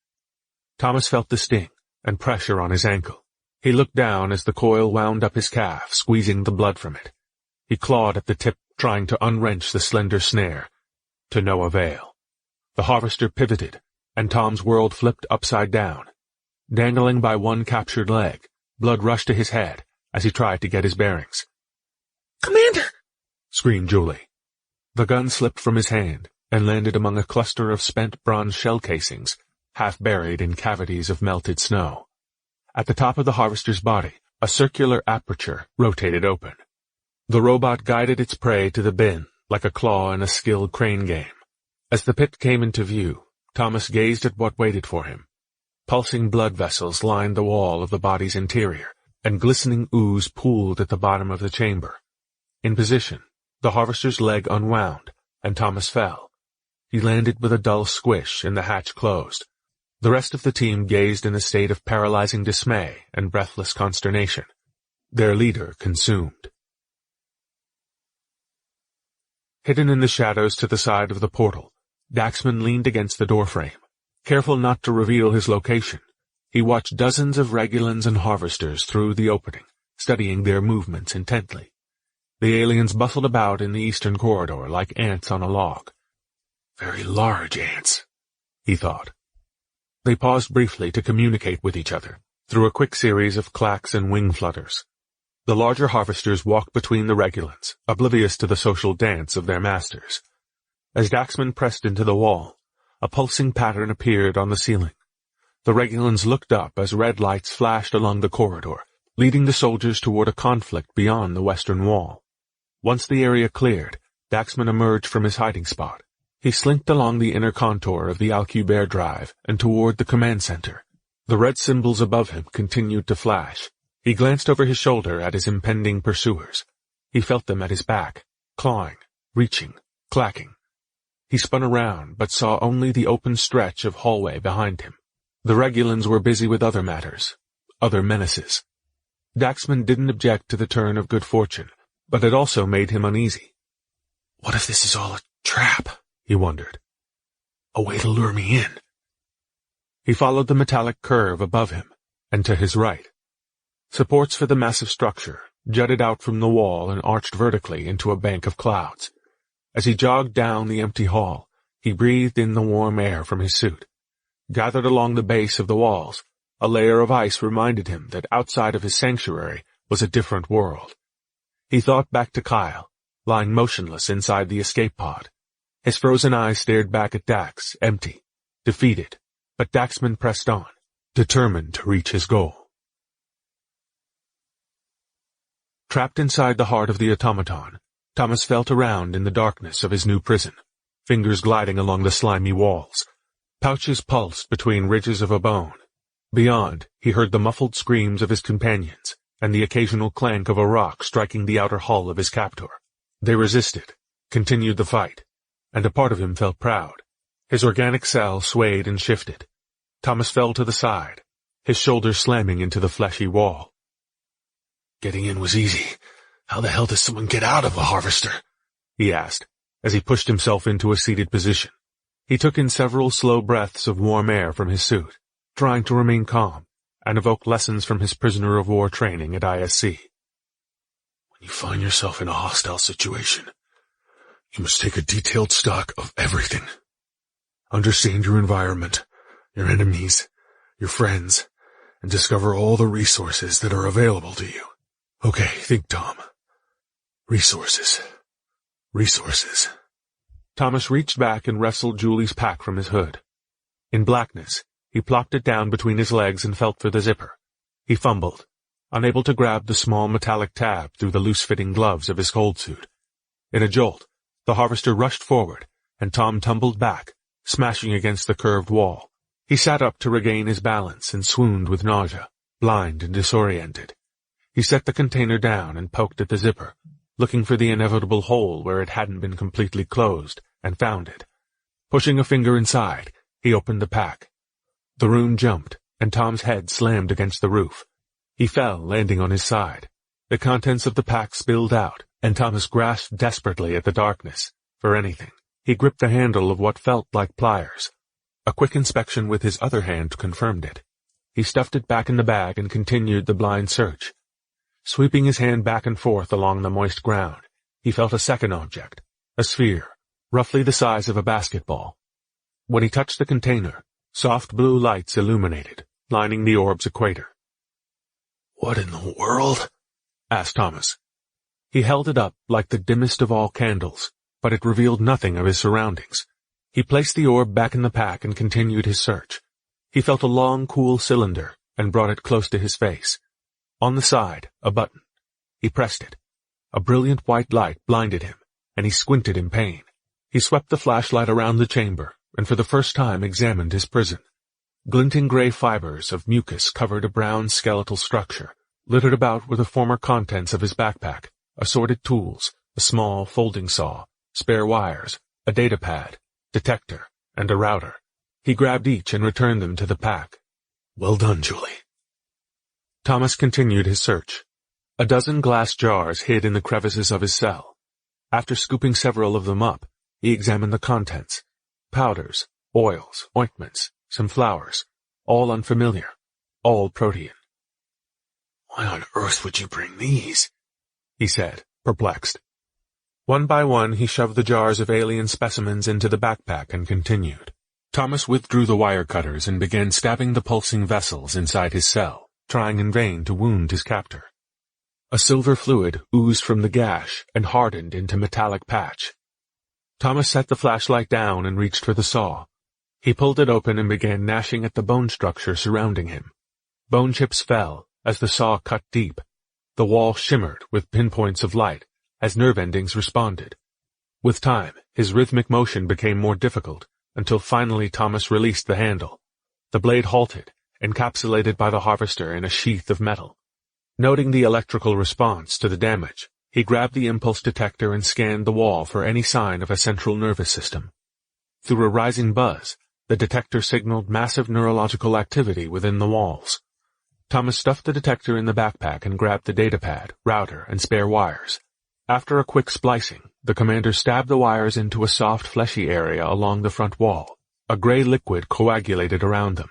Thomas felt the sting and pressure on his ankle. He looked down as the coil wound up his calf, squeezing the blood from it. He clawed at the tip, trying to unwrench the slender snare. To no avail. The harvester pivoted, and Tom's world flipped upside down. Dangling by one captured leg, blood rushed to his head as he tried to get his bearings. "Commander!" screamed Julie. The gun slipped from his hand and landed among a cluster of spent bronze shell casings, half buried in cavities of melted snow. At the top of the harvester's body, a circular aperture rotated open. The robot guided its prey to the bin like a claw in a skilled crane game. As the pit came into view, Thomas gazed at what waited for him. Pulsing blood vessels lined the wall of the body's interior, and glistening ooze pooled at the bottom of the chamber. In position, the harvester's leg unwound, and Thomas fell. He landed with a dull squish and the hatch closed. The rest of the team gazed in a state of paralyzing dismay and breathless consternation. Their leader consumed. Hidden in the shadows to the side of the portal, Daxman leaned against the doorframe. Careful not to reveal his location, he watched dozens of Regulans and harvesters through the opening, studying their movements intently. The aliens bustled about in the eastern corridor like ants on a log. Very large ants, he thought. They paused briefly to communicate with each other, through a quick series of clacks and wing flutters. The larger harvesters walked between the Regulans, oblivious to the social dance of their masters. As Daxman pressed into the wall, a pulsing pattern appeared on the ceiling. The Regulans looked up as red lights flashed along the corridor, leading the soldiers toward a conflict beyond the western wall. Once the area cleared, Daxman emerged from his hiding spot. He slinked along the inner contour of the Alcubierre drive and toward the command center. The red symbols above him continued to flash. He glanced over his shoulder at his impending pursuers. He felt them at his back, clawing, reaching, clacking. He spun around, but saw only the open stretch of hallway behind him. The Regulans were busy with other matters, other menaces. Daxman didn't object to the turn of good fortune, but it also made him uneasy. What if this is all a trap? He wondered. A way to lure me in. He followed the metallic curve above him, and to his right. Supports for the massive structure jutted out from the wall and arched vertically into a bank of clouds. As he jogged down the empty hall, he breathed in the warm air from his suit. Gathered along the base of the walls, a layer of ice reminded him that outside of his sanctuary was a different world. He thought back to Kyle, lying motionless inside the escape pod. His frozen eyes stared back at Dax, empty, defeated, but Daxman pressed on, determined to reach his goal. Trapped inside the heart of the automaton, Thomas felt around in the darkness of his new prison, fingers gliding along the slimy walls. Pouches pulsed between ridges of a bone. Beyond, he heard the muffled screams of his companions, and the occasional clank of a rock striking the outer hull of his captor. They resisted, continued the fight, and a part of him felt proud. His organic cell swayed and shifted. Thomas fell to the side, his shoulders slamming into the fleshy wall. Getting in was easy. How the hell does someone get out of a harvester? He asked, as he pushed himself into a seated position. He took in several slow breaths of warm air from his suit, trying to remain calm, and evoke lessons from his prisoner of war training at ISC. When you find yourself in a hostile situation, you must take a detailed stock of everything. Understand your environment, your enemies, your friends, and discover all the resources that are available to you. Okay, think, Tom. Resources. Resources. Thomas reached back and wrestled Julie's pack from his hood. In blackness, he plopped it down between his legs and felt for the zipper. He fumbled, unable to grab the small metallic tab through the loose-fitting gloves of his cold suit. In a jolt, the harvester rushed forward, and Tom tumbled back, smashing against the curved wall. He sat up to regain his balance and swooned with nausea, blind and disoriented. He set the container down and poked at the zipper, looking for the inevitable hole where it hadn't been completely closed, and found it. Pushing a finger inside, he opened the pack. The rune jumped, and Tom's head slammed against the roof. He fell, landing on his side. The contents of the pack spilled out, and Thomas grasped desperately at the darkness, for anything. He gripped the handle of what felt like pliers. A quick inspection with his other hand confirmed it. He stuffed it back in the bag and continued the blind search. Sweeping his hand back and forth along the moist ground, he felt a second object, a sphere, roughly the size of a basketball. When he touched the container, soft blue lights illuminated, lining the orb's equator. "What in the world?" asked Thomas. He held it up like the dimmest of all candles, but it revealed nothing of his surroundings. He placed the orb back in the pack and continued his search. He felt a long, cool cylinder and brought it close to his face. On the side, a button. He pressed it. A brilliant white light blinded him, and he squinted in pain. He swept the flashlight around the chamber and for the first time examined his prison. Glinting gray fibers of mucus covered a brown skeletal structure. Littered about were the former contents of his backpack, assorted tools, a small folding saw, spare wires, a datapad, detector, and a router. He grabbed each and returned them to the pack. "Well done, Julie." Thomas continued his search. A dozen glass jars hid in the crevices of his cell. After scooping several of them up, he examined the contents. Powders, oils, ointments, some flowers, all unfamiliar, all protean. "Why on earth would you bring these?" he said, perplexed. One by one he shoved the jars of alien specimens into the backpack and continued. Thomas withdrew the wire cutters and began stabbing the pulsing vessels inside his cell, trying in vain to wound his captor. A silver fluid oozed from the gash and hardened into metallic patch. Thomas set the flashlight down and reached for the saw. He pulled it open and began gnashing at the bone structure surrounding him. Bone chips fell as the saw cut deep. The wall shimmered with pinpoints of light as nerve endings responded. With time, his rhythmic motion became more difficult, until finally Thomas released the handle. The blade halted, encapsulated by the harvester in a sheath of metal. Noting the electrical response to the damage, he grabbed the impulse detector and scanned the wall for any sign of a central nervous system. Through a rising buzz, the detector signaled massive neurological activity within the walls. Thomas stuffed the detector in the backpack and grabbed the datapad, router, and spare wires. After a quick splicing, the commander stabbed the wires into a soft, fleshy area along the front wall. A gray liquid coagulated around them.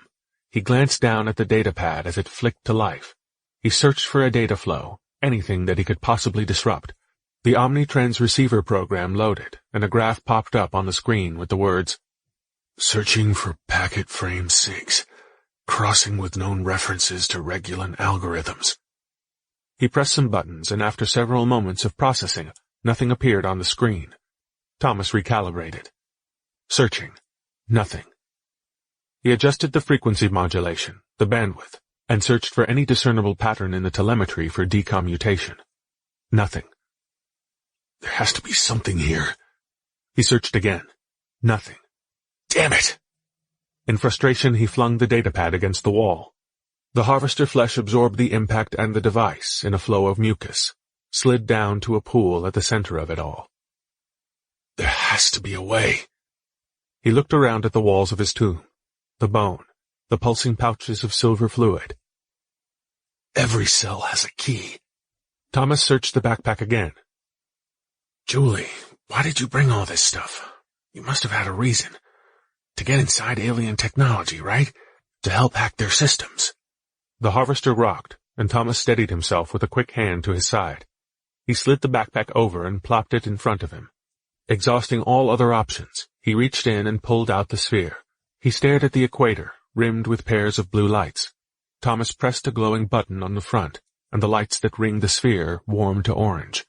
He glanced down at the datapad as it flicked to life. He searched for a data flow, anything that he could possibly disrupt. The Omnitrans receiver program loaded, and a graph popped up on the screen with the words, "Searching for packet frame 6. Crossing with known references to Regulan algorithms." He pressed some buttons, and after several moments of processing, nothing appeared on the screen. Thomas recalibrated. Searching. Nothing. He adjusted the frequency modulation, the bandwidth, and searched for any discernible pattern in the telemetry for decommutation. Nothing. "There has to be something here." He searched again. Nothing. "Damn it!" In frustration, he flung the datapad against the wall. The harvester flesh absorbed the impact and the device in a flow of mucus, slid down to a pool at the center of it all. "There has to be a way." He looked around at the walls of his tomb, the bone, the pulsing pouches of silver fluid. "Every cell has a key." Thomas searched the backpack again. "Julie, why did you bring all this stuff? You must have had a reason. To get inside alien technology, right? To help hack their systems." The harvester rocked, and Thomas steadied himself with a quick hand to his side. He slid the backpack over and plopped it in front of him. Exhausting all other options, he reached in and pulled out the sphere. He stared at the equator, rimmed with pairs of blue lights. Thomas pressed a glowing button on the front, and the lights that ringed the sphere warmed to orange.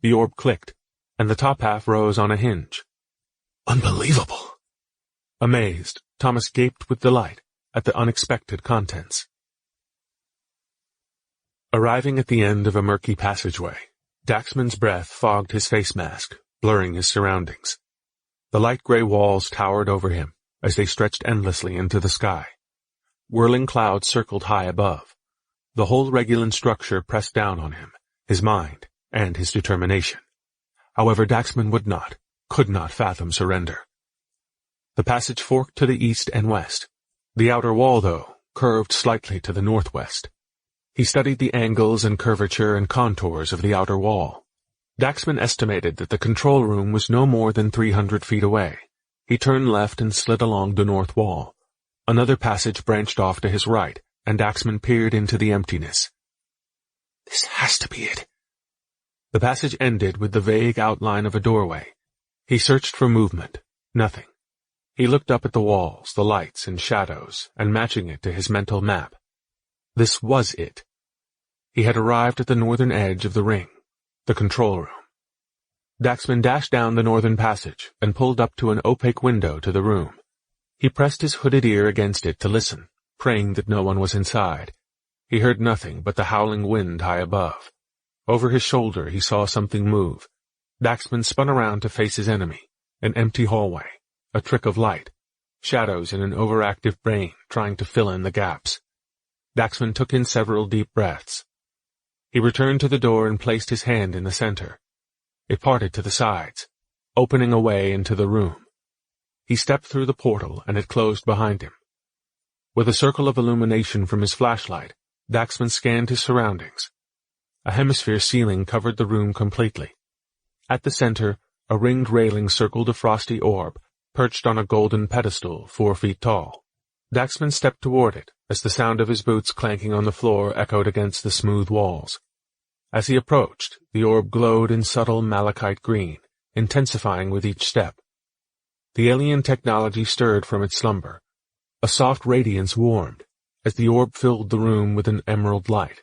The orb clicked, and the top half rose on a hinge. "Unbelievable!" Amazed, Thomas gaped with delight at the unexpected contents. Arriving at the end of a murky passageway, Daxman's breath fogged his face mask, blurring his surroundings. The light gray walls towered over him as they stretched endlessly into the sky. Whirling clouds circled high above. The whole Regulan structure pressed down on him, his mind, and his determination. However, Daxman could not fathom surrender. The passage forked to the east and west. The outer wall, though, curved slightly to the northwest. He studied the angles and curvature and contours of the outer wall. Daxman estimated that the control room was no more than 300 feet away. He turned left and slid along the north wall. Another passage branched off to his right, and Daxman peered into the emptiness. This has to be it. The passage ended with the vague outline of a doorway. He searched for movement. Nothing. He looked up at the walls, the lights and shadows, and matching it to his mental map. This was it. He had arrived at the northern edge of the ring, the control room. Daxman dashed down the northern passage and pulled up to an opaque window to the room. He pressed his hooded ear against it to listen, praying that no one was inside. He heard nothing but the howling wind high above. Over his shoulder he saw something move. Daxman spun around to face his enemy, an empty hallway, a trick of light, shadows in an overactive brain trying to fill in the gaps. Daxman took in several deep breaths. He returned to the door and placed his hand in the center. It parted to the sides, opening a way into the room. He stepped through the portal and it closed behind him. With a circle of illumination from his flashlight, Daxman scanned his surroundings. A hemisphere ceiling covered the room completely. At the center, a ringed railing circled a frosty orb, perched on a golden pedestal 4 feet tall. Daxman stepped toward it as the sound of his boots clanking on the floor echoed against the smooth walls. As he approached, the orb glowed in subtle malachite green, intensifying with each step. The alien technology stirred from its slumber. A soft radiance warmed as the orb filled the room with an emerald light.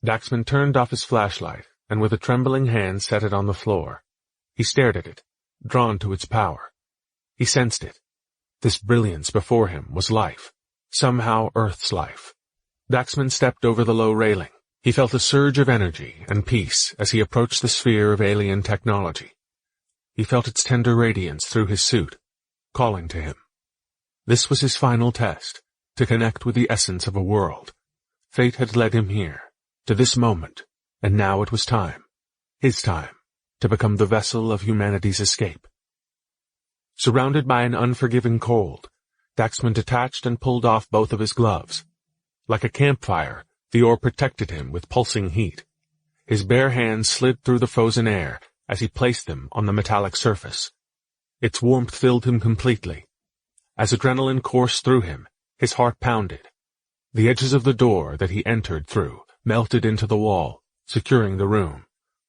Daxman turned off his flashlight and with a trembling hand set it on the floor. He stared at it, drawn to its power. He sensed it. This brilliance before him was life, somehow Earth's life. Daxman stepped over the low railing. He felt a surge of energy and peace as he approached the sphere of alien technology. He felt its tender radiance through his suit, calling to him. This was his final test, to connect with the essence of a world. Fate had led him here, to this moment, and now it was time, his time, to become the vessel of humanity's escape. Surrounded by an unforgiving cold, Daxman detached and pulled off both of his gloves. Like a campfire, the orb protected him with pulsing heat. His bare hands slid through the frozen air as he placed them on the metallic surface. Its warmth filled him completely. As adrenaline coursed through him, his heart pounded. The edges of the door that he entered through melted into the wall, securing the room.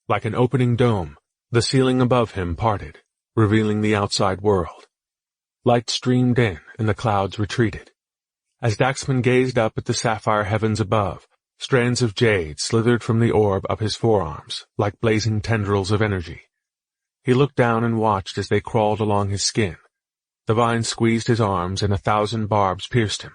Like an opening dome, the ceiling above him parted, revealing the outside world. Light streamed in and the clouds retreated. As Daxman gazed up at the sapphire heavens above, strands of jade slithered from the orb up his forearms, like blazing tendrils of energy. He looked down and watched as they crawled along his skin. The vines squeezed his arms and 1,000 barbs pierced him.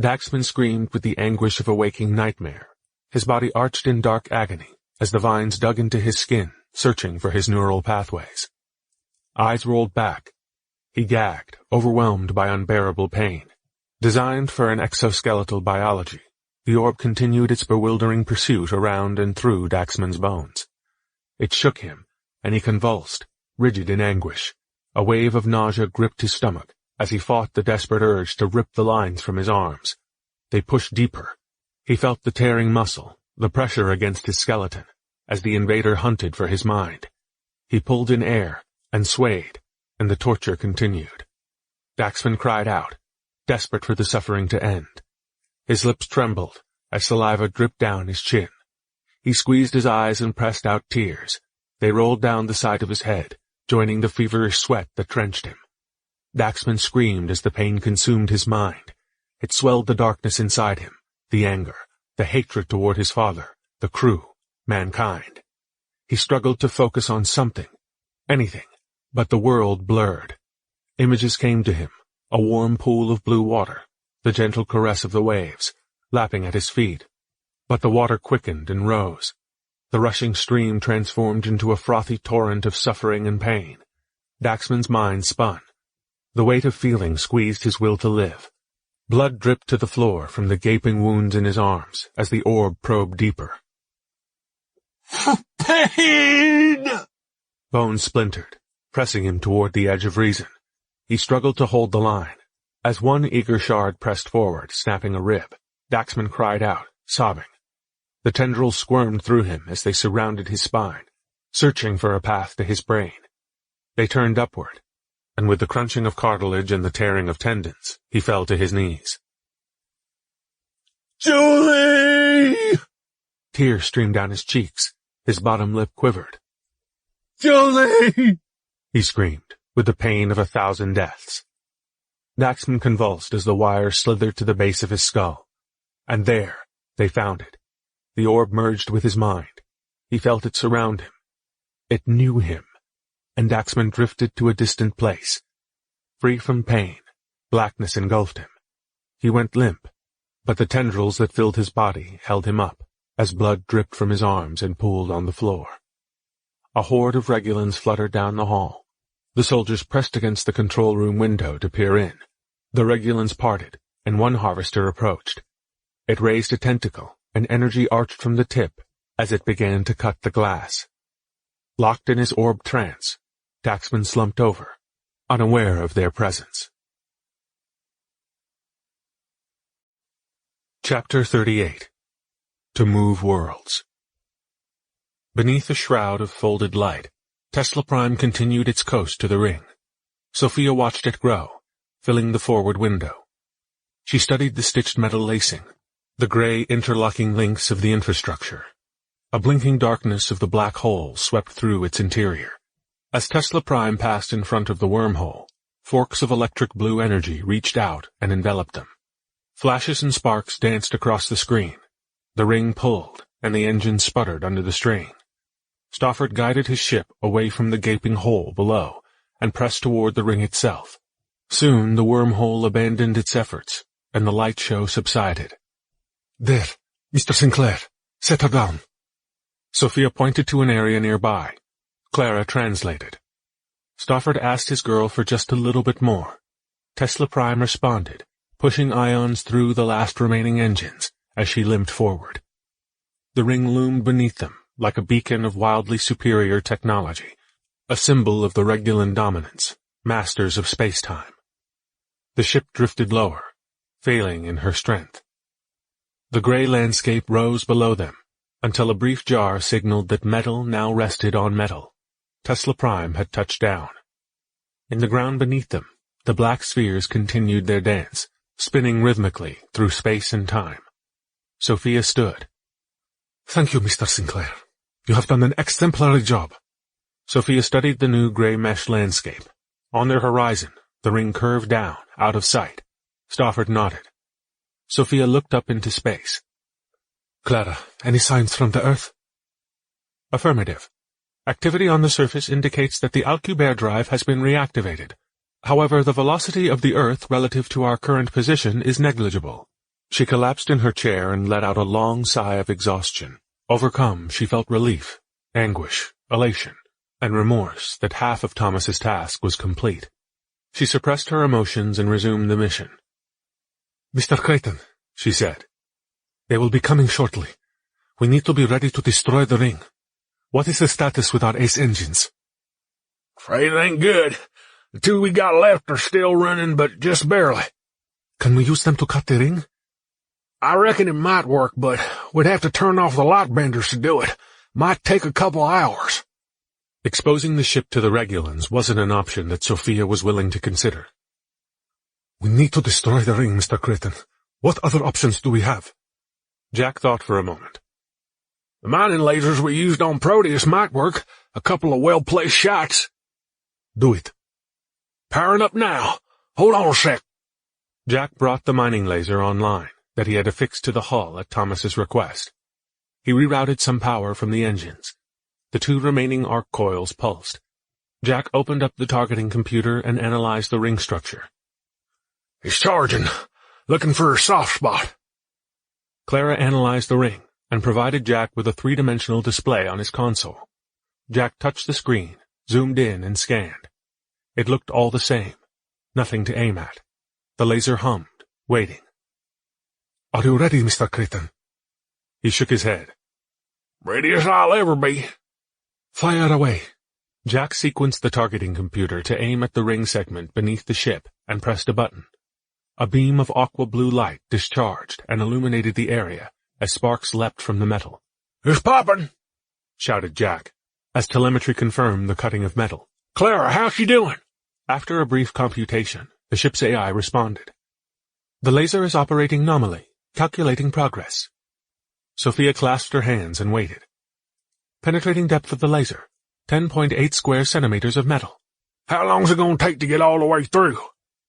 Daxman screamed with the anguish of a waking nightmare. His body arched in dark agony as the vines dug into his skin, searching for his neural pathways. Eyes rolled back. He gagged, overwhelmed by unbearable pain. Designed for an exoskeletal biology, the orb continued its bewildering pursuit around and through Daxman's bones. It shook him, and he convulsed, rigid in anguish. A wave of nausea gripped his stomach as he fought the desperate urge to rip the lines from his arms. They pushed deeper. He felt the tearing muscle, the pressure against his skeleton, as the invader hunted for his mind. He pulled in air and swayed, and the torture continued. Daxman cried out, desperate for the suffering to end. His lips trembled as saliva dripped down his chin. He squeezed his eyes and pressed out tears. They rolled down the side of his head, joining the feverish sweat that drenched him. Daxman screamed as the pain consumed his mind. It swelled the darkness inside him, the anger, the hatred toward his father, the crew, mankind. He struggled to focus on something, anything, but the world blurred. Images came to him, a warm pool of blue water, the gentle caress of the waves, lapping at his feet. But the water quickened and rose. The rushing stream transformed into a frothy torrent of suffering and pain. Daxman's mind spun. The weight of feeling squeezed his will to live. Blood dripped to the floor from the gaping wounds in his arms as the orb probed deeper. Pain! Bones splintered, pressing him toward the edge of reason. He struggled to hold the line. As one eager shard pressed forward, snapping a rib, Daxman cried out, sobbing. The tendrils squirmed through him as they surrounded his spine, searching for a path to his brain. They turned upward, and with the crunching of cartilage and the tearing of tendons, he fell to his knees. Julie! Tears streamed down his cheeks. His bottom lip quivered. Julie! He screamed, with the pain of 1,000 deaths. Daxman convulsed as the wire slithered to the base of his skull. And there, they found it. The orb merged with his mind. He felt it surround him. It knew him, and Daxman drifted to a distant place. Free from pain, blackness engulfed him. He went limp, but the tendrils that filled his body held him up, as blood dripped from his arms and pooled on the floor. A horde of Regulans fluttered down the hall. The soldiers pressed against the control room window to peer in. The Regulans parted, and one harvester approached. It raised a tentacle, and energy arched from the tip as it began to cut the glass. Locked in his orb trance, Daxman slumped over, unaware of their presence. Chapter 38. To Move Worlds. Beneath a shroud of folded light, Tesla Prime continued its coast to the ring. Sophia watched it grow, filling the forward window. She studied the stitched metal lacing, the gray interlocking links of the infrastructure. A blinking darkness of the black hole swept through its interior. As Tesla Prime passed in front of the wormhole, forks of electric blue energy reached out and enveloped them. Flashes and sparks danced across the screen. The ring pulled, and the engine sputtered under the strain. Stofford guided his ship away from the gaping hole below, and pressed toward the ring itself. Soon the wormhole abandoned its efforts, and the light show subsided. There, Mr. Sinclair. Set her down. Sophia pointed to an area nearby. Clara translated. Stofford asked his girl for just a little bit more. Tesla Prime responded, pushing ions through the last remaining engines as she limped forward. The ring loomed beneath them, like a beacon of wildly superior technology, a symbol of the Regulan dominance, masters of space-time. The ship drifted lower, failing in her strength. The gray landscape rose below them, until a brief jar signaled that metal now rested on metal. Tesla Prime had touched down. In the ground beneath them, the black spheres continued their dance, spinning rhythmically through space and time. Sophia stood. Thank you, Mr. Sinclair. You have done an exemplary job. Sophia studied the new gray mesh landscape. On their horizon, the ring curved down, out of sight. Stofford nodded. Sophia looked up into space. Clara, any signs from the Earth? Affirmative. Activity on the surface indicates that the Alcubierre drive has been reactivated. However, the velocity of the Earth relative to our current position is negligible. She collapsed in her chair and let out a long sigh of exhaustion. Overcome, she felt relief, anguish, elation, and remorse that half of Thomas's task was complete. She suppressed her emotions and resumed the mission. Mr. Creighton, she said. They will be coming shortly. We need to be ready to destroy the ring. What is the status with our ace engines? Afraid it ain't good. The two we got left are still running, but just barely. Can we use them to cut the ring? I reckon it might work, but we'd have to turn off the light benders to do it. Might take a couple hours. Exposing the ship to the Regulans wasn't an option that Sophia was willing to consider. We need to destroy the ring, Mr. Creighton. What other options do we have? Jack thought for a moment. The mining lasers we used on Proteus might work. A couple of well-placed shots. Do it. Powering up now. Hold on a sec. Jack brought the mining laser online that he had affixed to the hull at Thomas's request. He rerouted some power from the engines. The two remaining arc coils pulsed. Jack opened up the targeting computer and analyzed the ring structure. He's charging. Looking for a soft spot. Clara analyzed the ring and provided Jack with a three-dimensional display on his console. Jack touched the screen, zoomed in, and scanned. It looked all the same. Nothing to aim at. The laser hummed, waiting. Are you ready, Mr. Creighton? He shook his head. Ready as I'll ever be. Fire away. Jack sequenced the targeting computer to aim at the ring segment beneath the ship and pressed a button. A beam of aqua-blue light discharged and illuminated the area as sparks leapt from the metal. It's popping, shouted Jack, as telemetry confirmed the cutting of metal. Clara, how's she doing? After a brief computation, the ship's AI responded. The laser is operating nominally, Calculating progress. Sophia clasped her hands and waited. Penetrating depth of the laser, 10.8 square centimeters of metal. How long's it gonna take to get all the way through?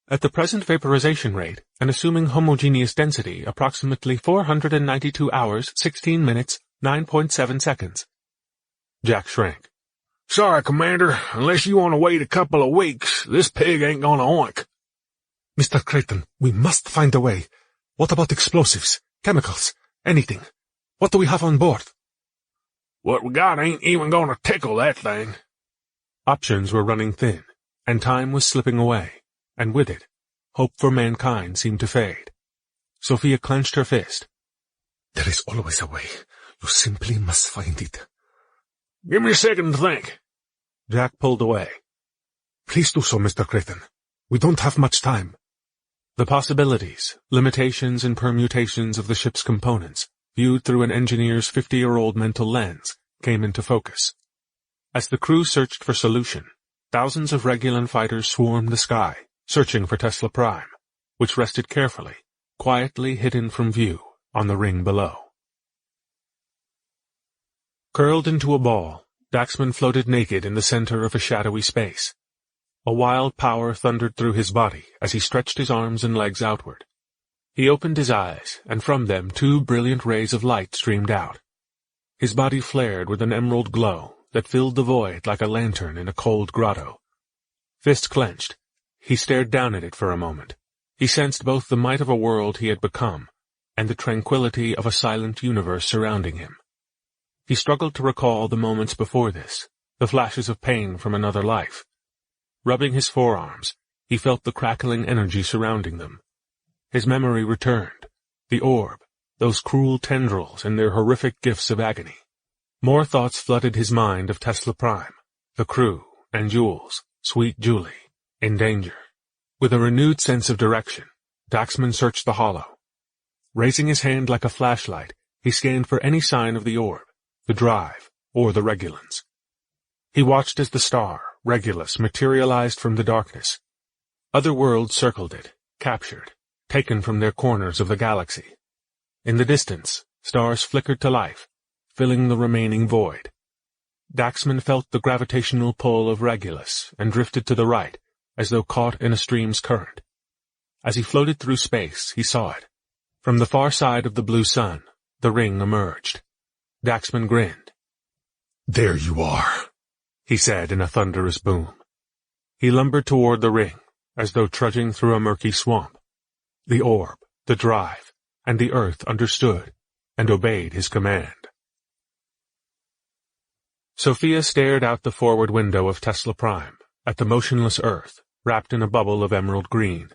At the present vaporization rate, and assuming homogeneous density, approximately 492 hours, 16 minutes, 9.7 seconds. Jack shrank. Sorry, Commander. Unless you want to wait a couple of weeks, this pig ain't gonna oink. Mr. Creighton, we must find a way. What about explosives, chemicals, anything? What do we have on board? What we got ain't even gonna tickle that thing. Options were running thin, and time was slipping away, and with it, hope for mankind seemed to fade. Sophia clenched her fist. There is always a way. You simply must find it. Give me a second to think. Jack pulled away. Please do so, Mr. Creighton. We don't have much time. The possibilities, limitations, and permutations of the ship's components, viewed through an engineer's 50-year-old mental lens, came into focus. As the crew searched for solution, thousands of Regulan fighters swarmed the sky, searching for Tesla Prime, which rested carefully, quietly hidden from view, on the ring below. Curled into a ball, Daxman floated naked in the center of a shadowy space. A wild power thundered through his body as he stretched his arms and legs outward. He opened his eyes, and from them 2 brilliant rays of light streamed out. His body flared with an emerald glow that filled the void like a lantern in a cold grotto. Fist clenched, he stared down at it for a moment. He sensed both the might of a world he had become, and the tranquility of a silent universe surrounding him. He struggled to recall the moments before this, the flashes of pain from another life. Rubbing his forearms, he felt the crackling energy surrounding them. His memory returned, the orb, those cruel tendrils and their horrific gifts of agony. More thoughts flooded his mind of Tesla Prime, the crew, and Jules, sweet Julie, in danger. With a renewed sense of direction, Daxman searched the hollow. Raising his hand like a flashlight, he scanned for any sign of the orb, the drive, or the Regulans. He watched as the star, Regulus, materialized from the darkness. Other worlds circled it, captured, taken from their corners of the galaxy. In the distance, stars flickered to life, filling the remaining void. Daxman felt the gravitational pull of Regulus and drifted to the right, as though caught in a stream's current. As he floated through space, he saw it. From the far side of the blue sun, the ring emerged. Daxman grinned. There you are, he said in a thunderous boom. He lumbered toward the ring, as though trudging through a murky swamp. The orb, the drive, and the earth understood, and obeyed his command. Sophia stared out the forward window of Tesla Prime, at the motionless earth, wrapped in a bubble of emerald green.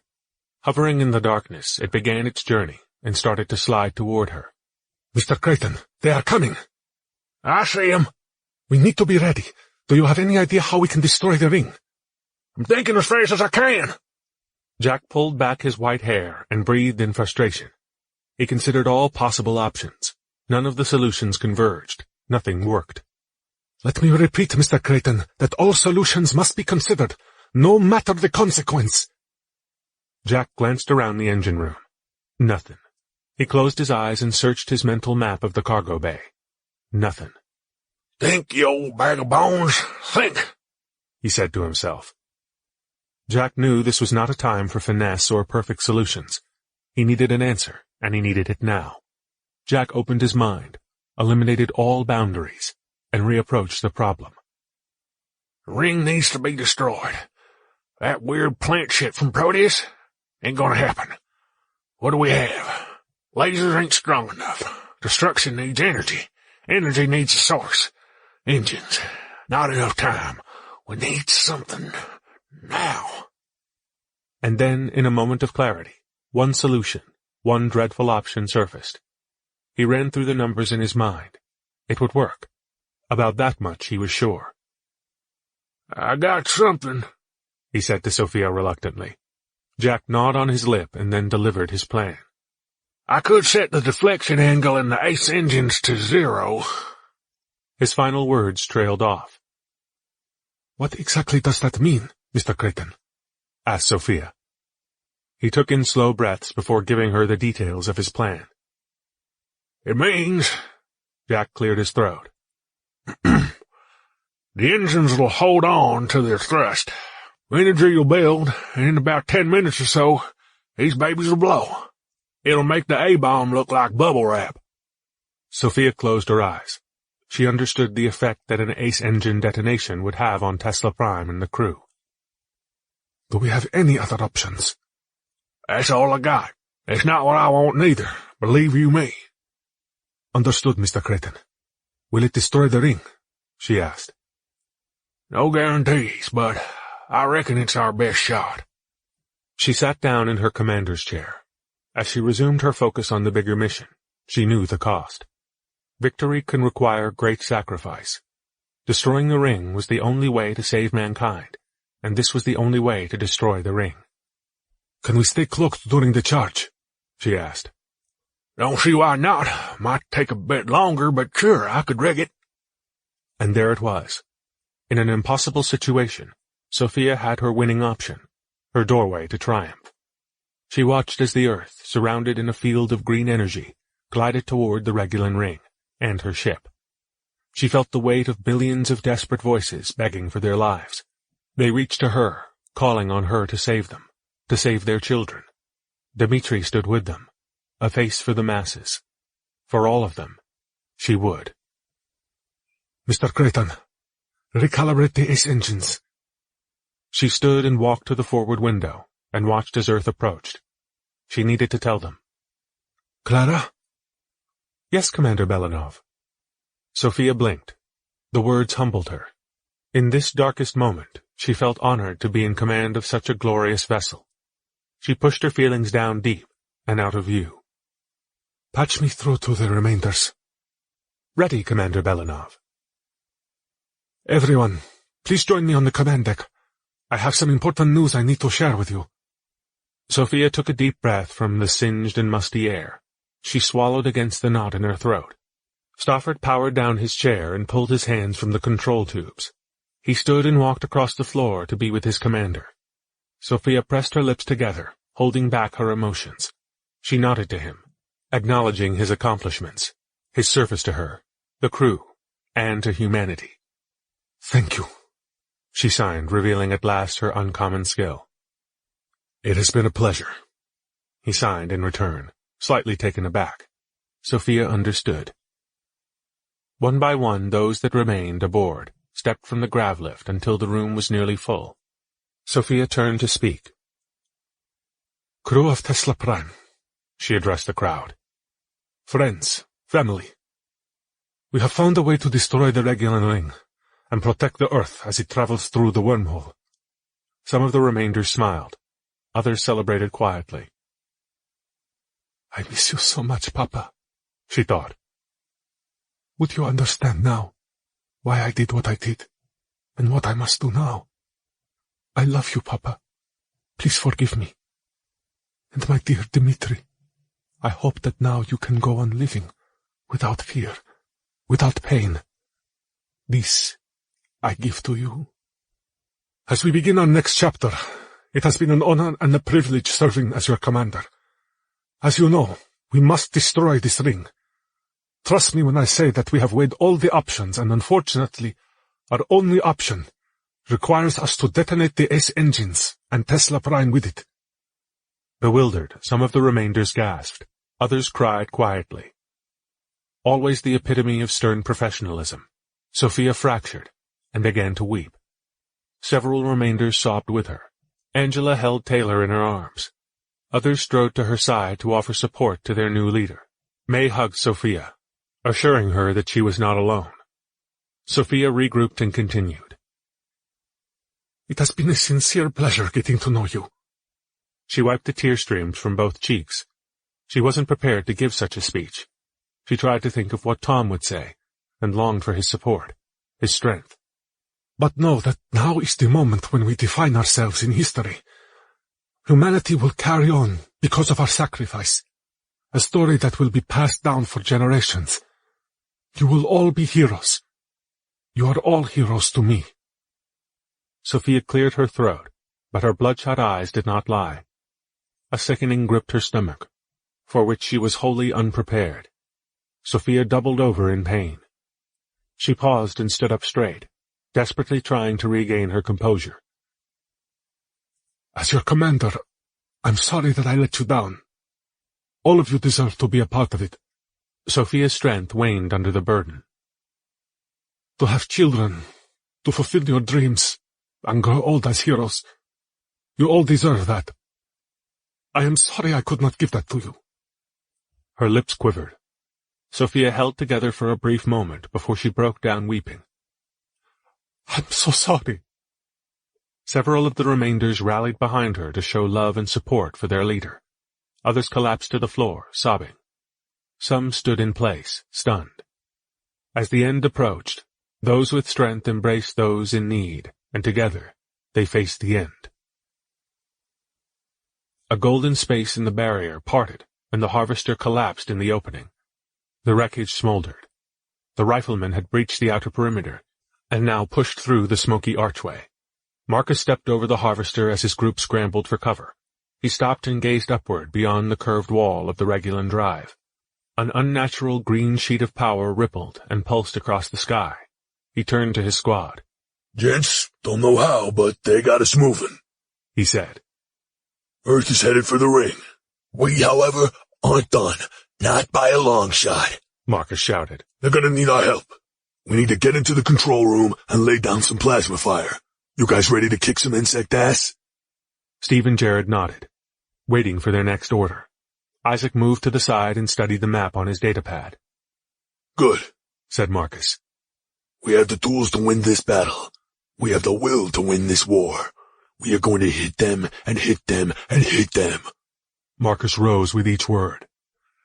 Hovering in the darkness, it began its journey, and started to slide toward her. Mr. Creighton, they are coming. I see 'em. We need to be ready. Do you have any idea how we can destroy the ring? I'm thinking as fast as I can. Jack pulled back his white hair and breathed in frustration. He considered all possible options. None of the solutions converged. Nothing worked. Let me repeat, Mr. Creighton, that all solutions must be considered, no matter the consequence. Jack glanced around the engine room. Nothing. He closed his eyes and searched his mental map of the cargo bay. Nothing. Think, you old bag of bones, think, he said to himself. Jack knew this was not a time for finesse or perfect solutions. He needed an answer, and he needed it now. Jack opened his mind, eliminated all boundaries, and reapproached the problem. The ring needs to be destroyed. That weird plant shit from Proteus ain't gonna happen. What do we have? Lasers ain't strong enough. Destruction needs energy. Energy needs a source. Engines. Not enough time. We need something now. And then, in a moment of clarity, one solution, one dreadful option surfaced. He ran through the numbers in his mind. It would work. About that much he was sure. I got something, he said to Sophia reluctantly. Jack gnawed on his lip and then delivered his plan. I could set the deflection angle in the ace engines to 0. His final words trailed off. What exactly does that mean, Mr. Creighton? asked Sophia. He took in slow breaths before giving her the details of his plan, It means, Jack cleared his throat, the engines will hold on to their thrust. Energy will build, and in about 10 minutes or so, these babies will blow. It'll make the A-bomb look like bubble wrap. Sophia closed her eyes. She understood the effect that an ace engine detonation would have on Tesla Prime and the crew. Do we have any other options? That's all I got. It's not what I want neither, believe you me. Understood, Mr. Creighton. Will it destroy the ring? She asked. No guarantees, but I reckon it's our best shot. She sat down in her commander's chair. As she resumed her focus on the bigger mission, she knew the cost. Victory can require great sacrifice. Destroying the ring was the only way to save mankind, and this was the only way to destroy the ring. Can we stay cloaked during the charge? She asked. Don't see why not. Might take a bit longer, but sure, I could rig it. And there it was. In an impossible situation, Sophia had her winning option, her doorway to triumph. She watched as the Earth, surrounded in a field of green energy, glided toward the Regulan ring and her ship. She felt the weight of billions of desperate voices begging for their lives. They reached to her, calling on her to save them, to save their children. Dmitri stood with them, a face for the masses. For all of them, she would. Mr. Creighton, recalibrate the ace engines. She stood and walked to the forward window and watched as Earth approached. She needed to tell them. Clara? Yes, Commander Belanov. Sophia blinked. The words humbled her. In this darkest moment, she felt honored to be in command of such a glorious vessel. She pushed her feelings down deep and out of view. Patch me through to the remainders. Ready, Commander Belanov. Everyone, please join me on the command deck. I have some important news I need to share with you. Sophia took a deep breath from the singed and musty air. She swallowed against the knot in her throat. Stoffert powered down his chair and pulled his hands from the control tubes. He stood and walked across the floor to be with his commander. Sophia pressed her lips together, holding back her emotions. She nodded to him, acknowledging his accomplishments, his service to her, the crew, and to humanity. Thank you, she signed, revealing at last her uncommon skill. It has been a pleasure, he signed in return, slightly taken aback. Sophia understood. One by one, those that remained aboard stepped from the grav lift until the room was nearly full. Sophia turned to speak. Crew of Tesla Prime, she addressed the crowd. Friends, family. We have found a way to destroy the Regulan ring and protect the Earth as it travels through the wormhole. Some of the remainders smiled. Others celebrated quietly. I miss you so much, Papa, she thought. Would you understand now why I did what I did and what I must do now? I love you, Papa. Please forgive me. And my dear Dmitri, I hope that now you can go on living without fear, without pain. This I give to you. As we begin our next chapter, it has been an honor and a privilege serving as your commander. As you know, we must destroy this ring. Trust me when I say that we have weighed all the options, and unfortunately, our only option requires us to detonate the ace engines and Tesla Prime with it. Bewildered, some of the remainders gasped. Others cried quietly. Always the epitome of stern professionalism, Sophia fractured and began to weep. Several remainders sobbed with her. Angela held Taylor in her arms. Others strode to her side to offer support to their new leader. May hugged Sophia, assuring her that she was not alone. Sophia regrouped and continued. It has been a sincere pleasure getting to know you. She wiped the tear streams from both cheeks. She wasn't prepared to give such a speech. She tried to think of what Tom would say, and longed for his support, his strength. But know that now is the moment when we define ourselves in history. Humanity will carry on because of our sacrifice, a story that will be passed down for generations. You will all be heroes. You are all heroes to me. Sophia cleared her throat, but her bloodshot eyes did not lie. A sickening gripped her stomach, for which she was wholly unprepared. Sophia doubled over in pain. She paused and stood up straight, desperately trying to regain her composure. As your commander, I'm sorry that I let you down. All of you deserve to be a part of it. Sophia's strength waned under the burden. To have children, to fulfill your dreams, and grow old as heroes. You all deserve that. I am sorry I could not give that to you. Her lips quivered. Sophia held together for a brief moment before she broke down weeping. I'm so sorry. Several of the remainders rallied behind her to show love and support for their leader. Others collapsed to the floor, sobbing. Some stood in place, stunned. As the end approached, those with strength embraced those in need, and together they faced the end. A golden space in the barrier parted, and the harvester collapsed in the opening. The wreckage smoldered. The riflemen had breached the outer perimeter, and now pushed through the smoky archway. Marcus stepped over the harvester as his group scrambled for cover. He stopped and gazed upward beyond the curved wall of the Regulan drive. An unnatural green sheet of power rippled and pulsed across the sky. He turned to his squad. "Gents, don't know how, but they got us moving," he said. "Earth is headed for the ring. We, however, aren't done. Not by a long shot," Marcus shouted. "They're gonna need our help. We need to get into the control room and lay down some plasma fire. You guys ready to kick some insect ass?" Steve and Jared nodded, waiting for their next order. Isaac moved to the side and studied the map on his datapad. "Good," said Marcus. "We have the tools to win this battle. We have the will to win this war. We are going to hit them and hit them and hit them." Marcus rose with each word.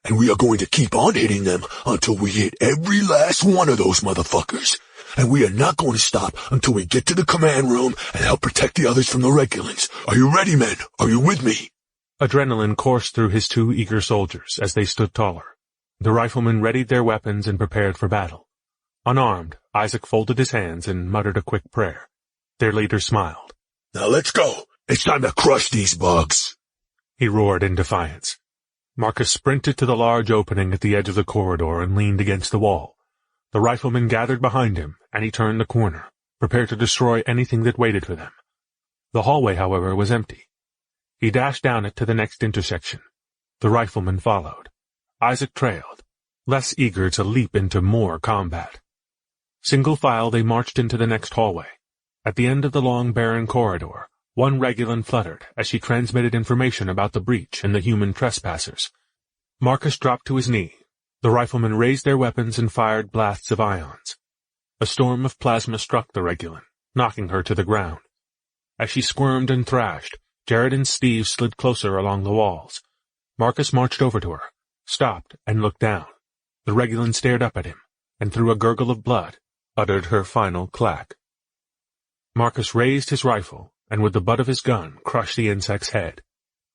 "And we are going to keep on hitting them until we hit every last one of those motherfuckers. And we are not going to stop until we get to the command room and help protect the others from the Regulans. Are you ready, men? Are you with me?" Adrenaline coursed through his two eager soldiers as they stood taller. The riflemen readied their weapons and prepared for battle. Unarmed, Isaac folded his hands and muttered a quick prayer. Their leader smiled. "Now let's go. It's time to crush these bugs," he roared in defiance. Marcus sprinted to the large opening at the edge of the corridor and leaned against the wall. The riflemen gathered behind him, and he turned the corner, prepared to destroy anything that waited for them. The hallway, however, was empty. He dashed down it to the next intersection. The riflemen followed. Isaac trailed, less eager to leap into more combat. Single file they marched into the next hallway. At the end of the long barren corridor, one Regulan fluttered as she transmitted information about the breach and the human trespassers. Marcus dropped to his knee. The riflemen raised their weapons and fired blasts of ions. A storm of plasma struck the Regulan, knocking her to the ground. As she squirmed and thrashed, Jared and Steve slid closer along the walls. Marcus marched over to her, stopped, and looked down. The Regulan stared up at him, and through a gurgle of blood, uttered her final clack. Marcus raised his rifle, and with the butt of his gun crushed the insect's head.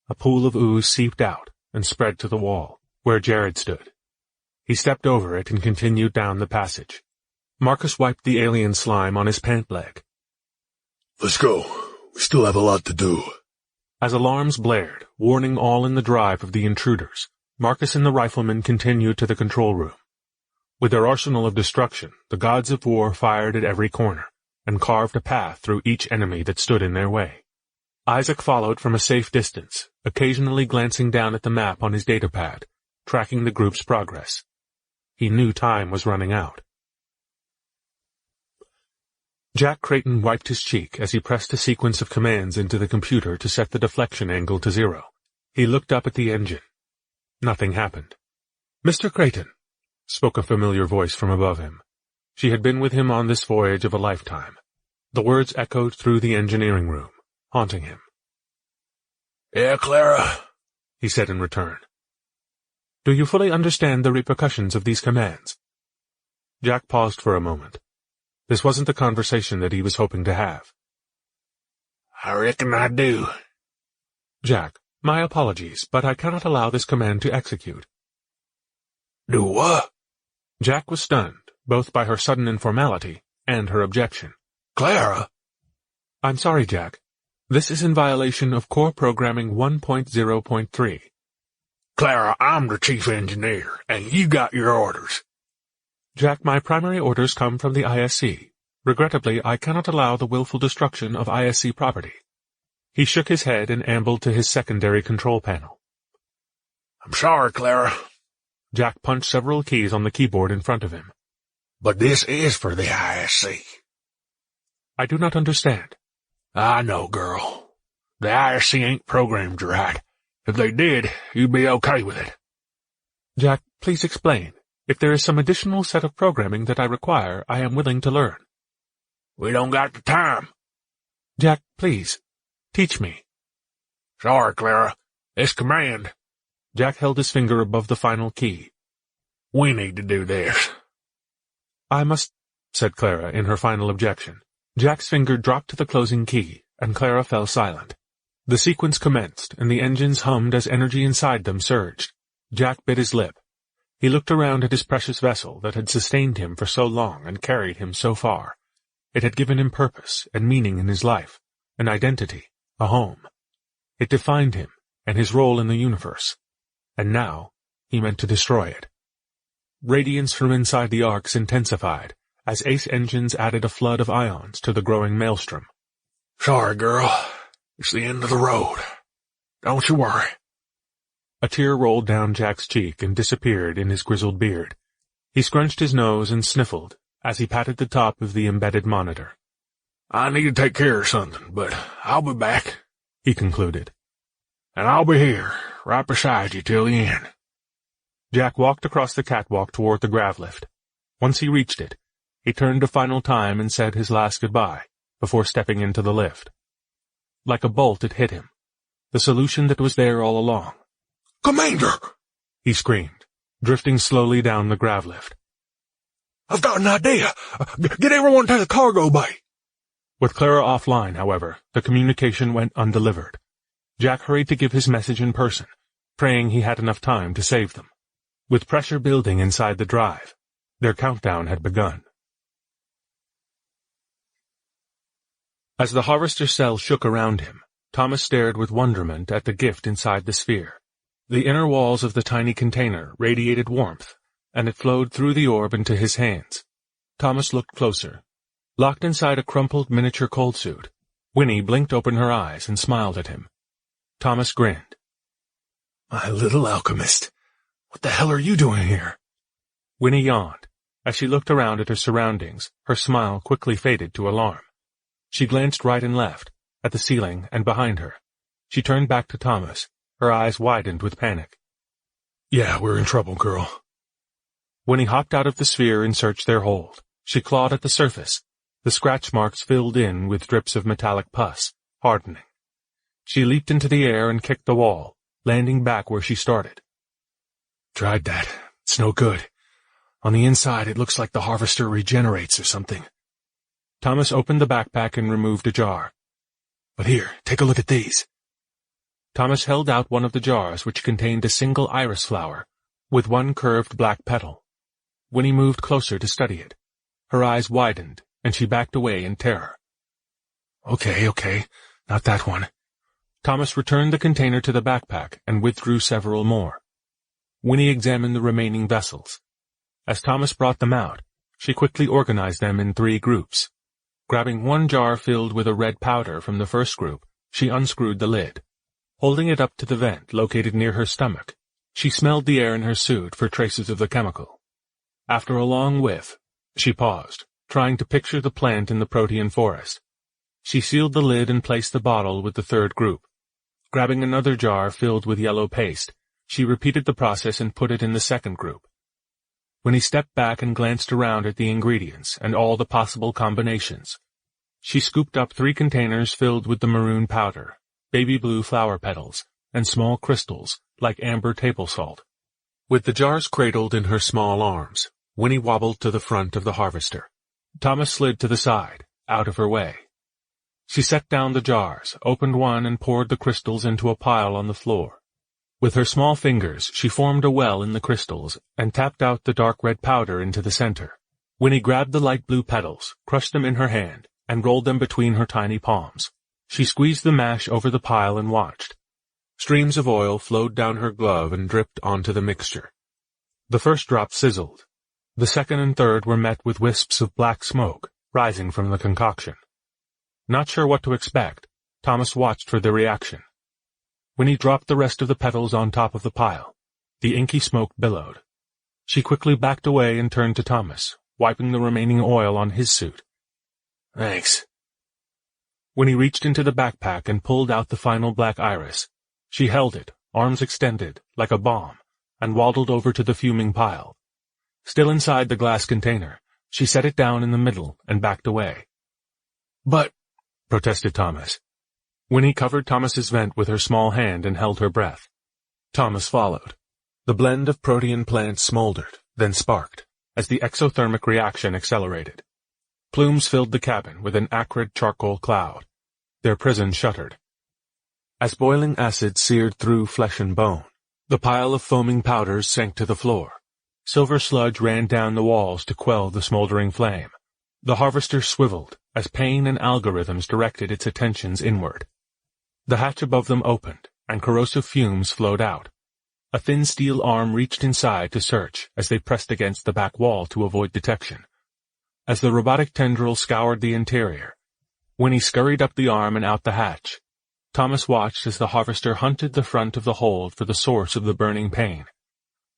A pool of ooze seeped out and spread to the wall, where Jared stood. He stepped over it and continued down the passage. Marcus wiped the alien slime on his pant leg. "Let's go. We still have a lot to do." As alarms blared, warning all in the drive of the intruders, Marcus and the riflemen continued to the control room. With their arsenal of destruction, the gods of war fired at every corner, and carved a path through each enemy that stood in their way. Isaac followed from a safe distance, occasionally glancing down at the map on his datapad, tracking the group's progress. He knew time was running out. Jack Creighton wiped his cheek as he pressed a sequence of commands into the computer to set the deflection angle to 0. He looked up at the engine. Nothing happened. "Mr. Creighton," spoke a familiar voice from above him. She had been with him on this voyage of a lifetime. The words echoed through the engineering room, haunting him. "Yeah, Clara," he said in return. "Do you fully understand the repercussions of these commands?" Jack paused for a moment. This wasn't the conversation that he was hoping to have. "I reckon I do." "Jack, my apologies, but I cannot allow this command to execute." "Do what?" Jack was stunned, both by her sudden informality and her objection. "Clara?" "I'm sorry, Jack. This is in violation of Core Programming 1.0.3. Clara, I'm the chief engineer, and you got your orders. Jack, my primary orders come from the ISC. Regrettably, I cannot allow the willful destruction of ISC property. He shook his head and ambled to his secondary control panel. I'm sorry, Clara. Jack punched several keys on the keyboard in front of him. But this is for the ISC. I do not understand. I know, girl. The ISC ain't programmed right. If they did, you'd be okay with it. Jack, please explain. If there is some additional set of programming that I require, I am willing to learn. We don't got the time. Jack, please, teach me. Sorry, Clara. This command. Jack held his finger above the final key. We need to do this. I must, said Clara in her final objection. Jack's finger dropped to the closing key, and Clara fell silent. The sequence commenced, and the engines hummed as energy inside them surged. Jack bit his lip. He looked around at his precious vessel that had sustained him for so long and carried him so far. It had given him purpose and meaning in his life, an identity, a home. It defined him and his role in the universe. And now, he meant to destroy it. Radiance from inside the arcs intensified, as Ace engines added a flood of ions to the growing maelstrom. Sorry, girl. It's the end of the road. Don't you worry. A tear rolled down Jack's cheek and disappeared in his grizzled beard. He scrunched his nose and sniffled as he patted the top of the embedded monitor. I need to take care of something, but I'll be back, he concluded. And I'll be here, right beside you till the end. Jack walked across the catwalk toward the grav lift. Once he reached it, he turned a final time and said his last goodbye, before stepping into the lift. Like a bolt it hit him. The solution that was there all along. Commander! He screamed, drifting slowly down the grav lift. I've got an idea! Get everyone to the cargo bay! With Clara offline, however, the communication went undelivered. Jack hurried to give his message in person, praying he had enough time to save them. With pressure building inside the drive, their countdown had begun. As the harvester cell shook around him, Thomas stared with wonderment at the gift inside the sphere. The inner walls of the tiny container radiated warmth, and it flowed through the orb into his hands. Thomas looked closer. Locked inside a crumpled miniature cold suit, Winnie blinked open her eyes and smiled at him. Thomas grinned. My little alchemist, what the hell are you doing here? Winnie yawned. As she looked around at her surroundings, her smile quickly faded to alarm. She glanced right and left, at the ceiling and behind her. She turned back to Thomas. Her eyes widened with panic. Yeah, we're in trouble, girl. Winnie hopped out of the sphere and searched their hold. She clawed at the surface. The scratch marks filled in with drips of metallic pus, hardening. She leaped into the air and kicked the wall, landing back where she started. Tried that. It's no good. On the inside, it looks like the harvester regenerates or something. Thomas opened the backpack and removed a jar. But here, take a look at these. Thomas held out one of the jars, which contained a single iris flower, with one curved black petal. Winnie moved closer to study it. Her eyes widened, and she backed away in terror. Okay, not that one. Thomas returned the container to the backpack and withdrew several more. Winnie examined the remaining vessels. As Thomas brought them out, she quickly organized them in 3 groups. Grabbing one jar filled with a red powder from the first group, she unscrewed the lid. Holding it up to the vent located near her stomach, she smelled the air in her suit for traces of the chemical. After a long whiff, she paused, trying to picture the plant in the protean forest. She sealed the lid and placed the bottle with the 3rd group. Grabbing another jar filled with yellow paste, she repeated the process and put it in the 2nd group. When he stepped back and glanced around at the ingredients and all the possible combinations, she scooped up 3 containers filled with the maroon powder, baby blue flower petals, and small crystals like amber table salt. With the jars cradled in her small arms, Winnie wobbled to the front of the harvester. Thomas slid to the side, out of her way. She set down the jars, opened one, and poured the crystals into a pile on the floor. With her small fingers, she formed a well in the crystals and tapped out the dark red powder into the center. Winnie grabbed the light blue petals, crushed them in her hand, and rolled them between her tiny palms. She squeezed the mash over the pile and watched. Streams of oil flowed down her glove and dripped onto the mixture. The first drop sizzled. The second and third were met with wisps of black smoke rising from the concoction. Not sure what to expect, Thomas watched for the reaction. When he dropped the rest of the petals on top of the pile, the inky smoke billowed. She quickly backed away and turned to Thomas, wiping the remaining oil on his suit. Thanks. When he reached into the backpack and pulled out the final black iris, she held it, arms extended, like a bomb, and waddled over to the fuming pile. Still inside the glass container, she set it down in the middle and backed away. But, protested Thomas. Winnie covered Thomas's vent with her small hand and held her breath. Thomas followed. The blend of protean plants smoldered, then sparked, as the exothermic reaction accelerated. Plumes filled the cabin with an acrid charcoal cloud. Their prison shuttered. As boiling acid seared through flesh and bone, the pile of foaming powders sank to the floor. Silver sludge ran down the walls to quell the smoldering flame. The harvester swiveled as pain and algorithms directed its attentions inward. The hatch above them opened, and corrosive fumes flowed out. A thin steel arm reached inside to search as they pressed against the back wall to avoid detection. As the robotic tendril scoured the interior, Winnie scurried up the arm and out the hatch. Thomas watched as the harvester hunted the front of the hold for the source of the burning pain.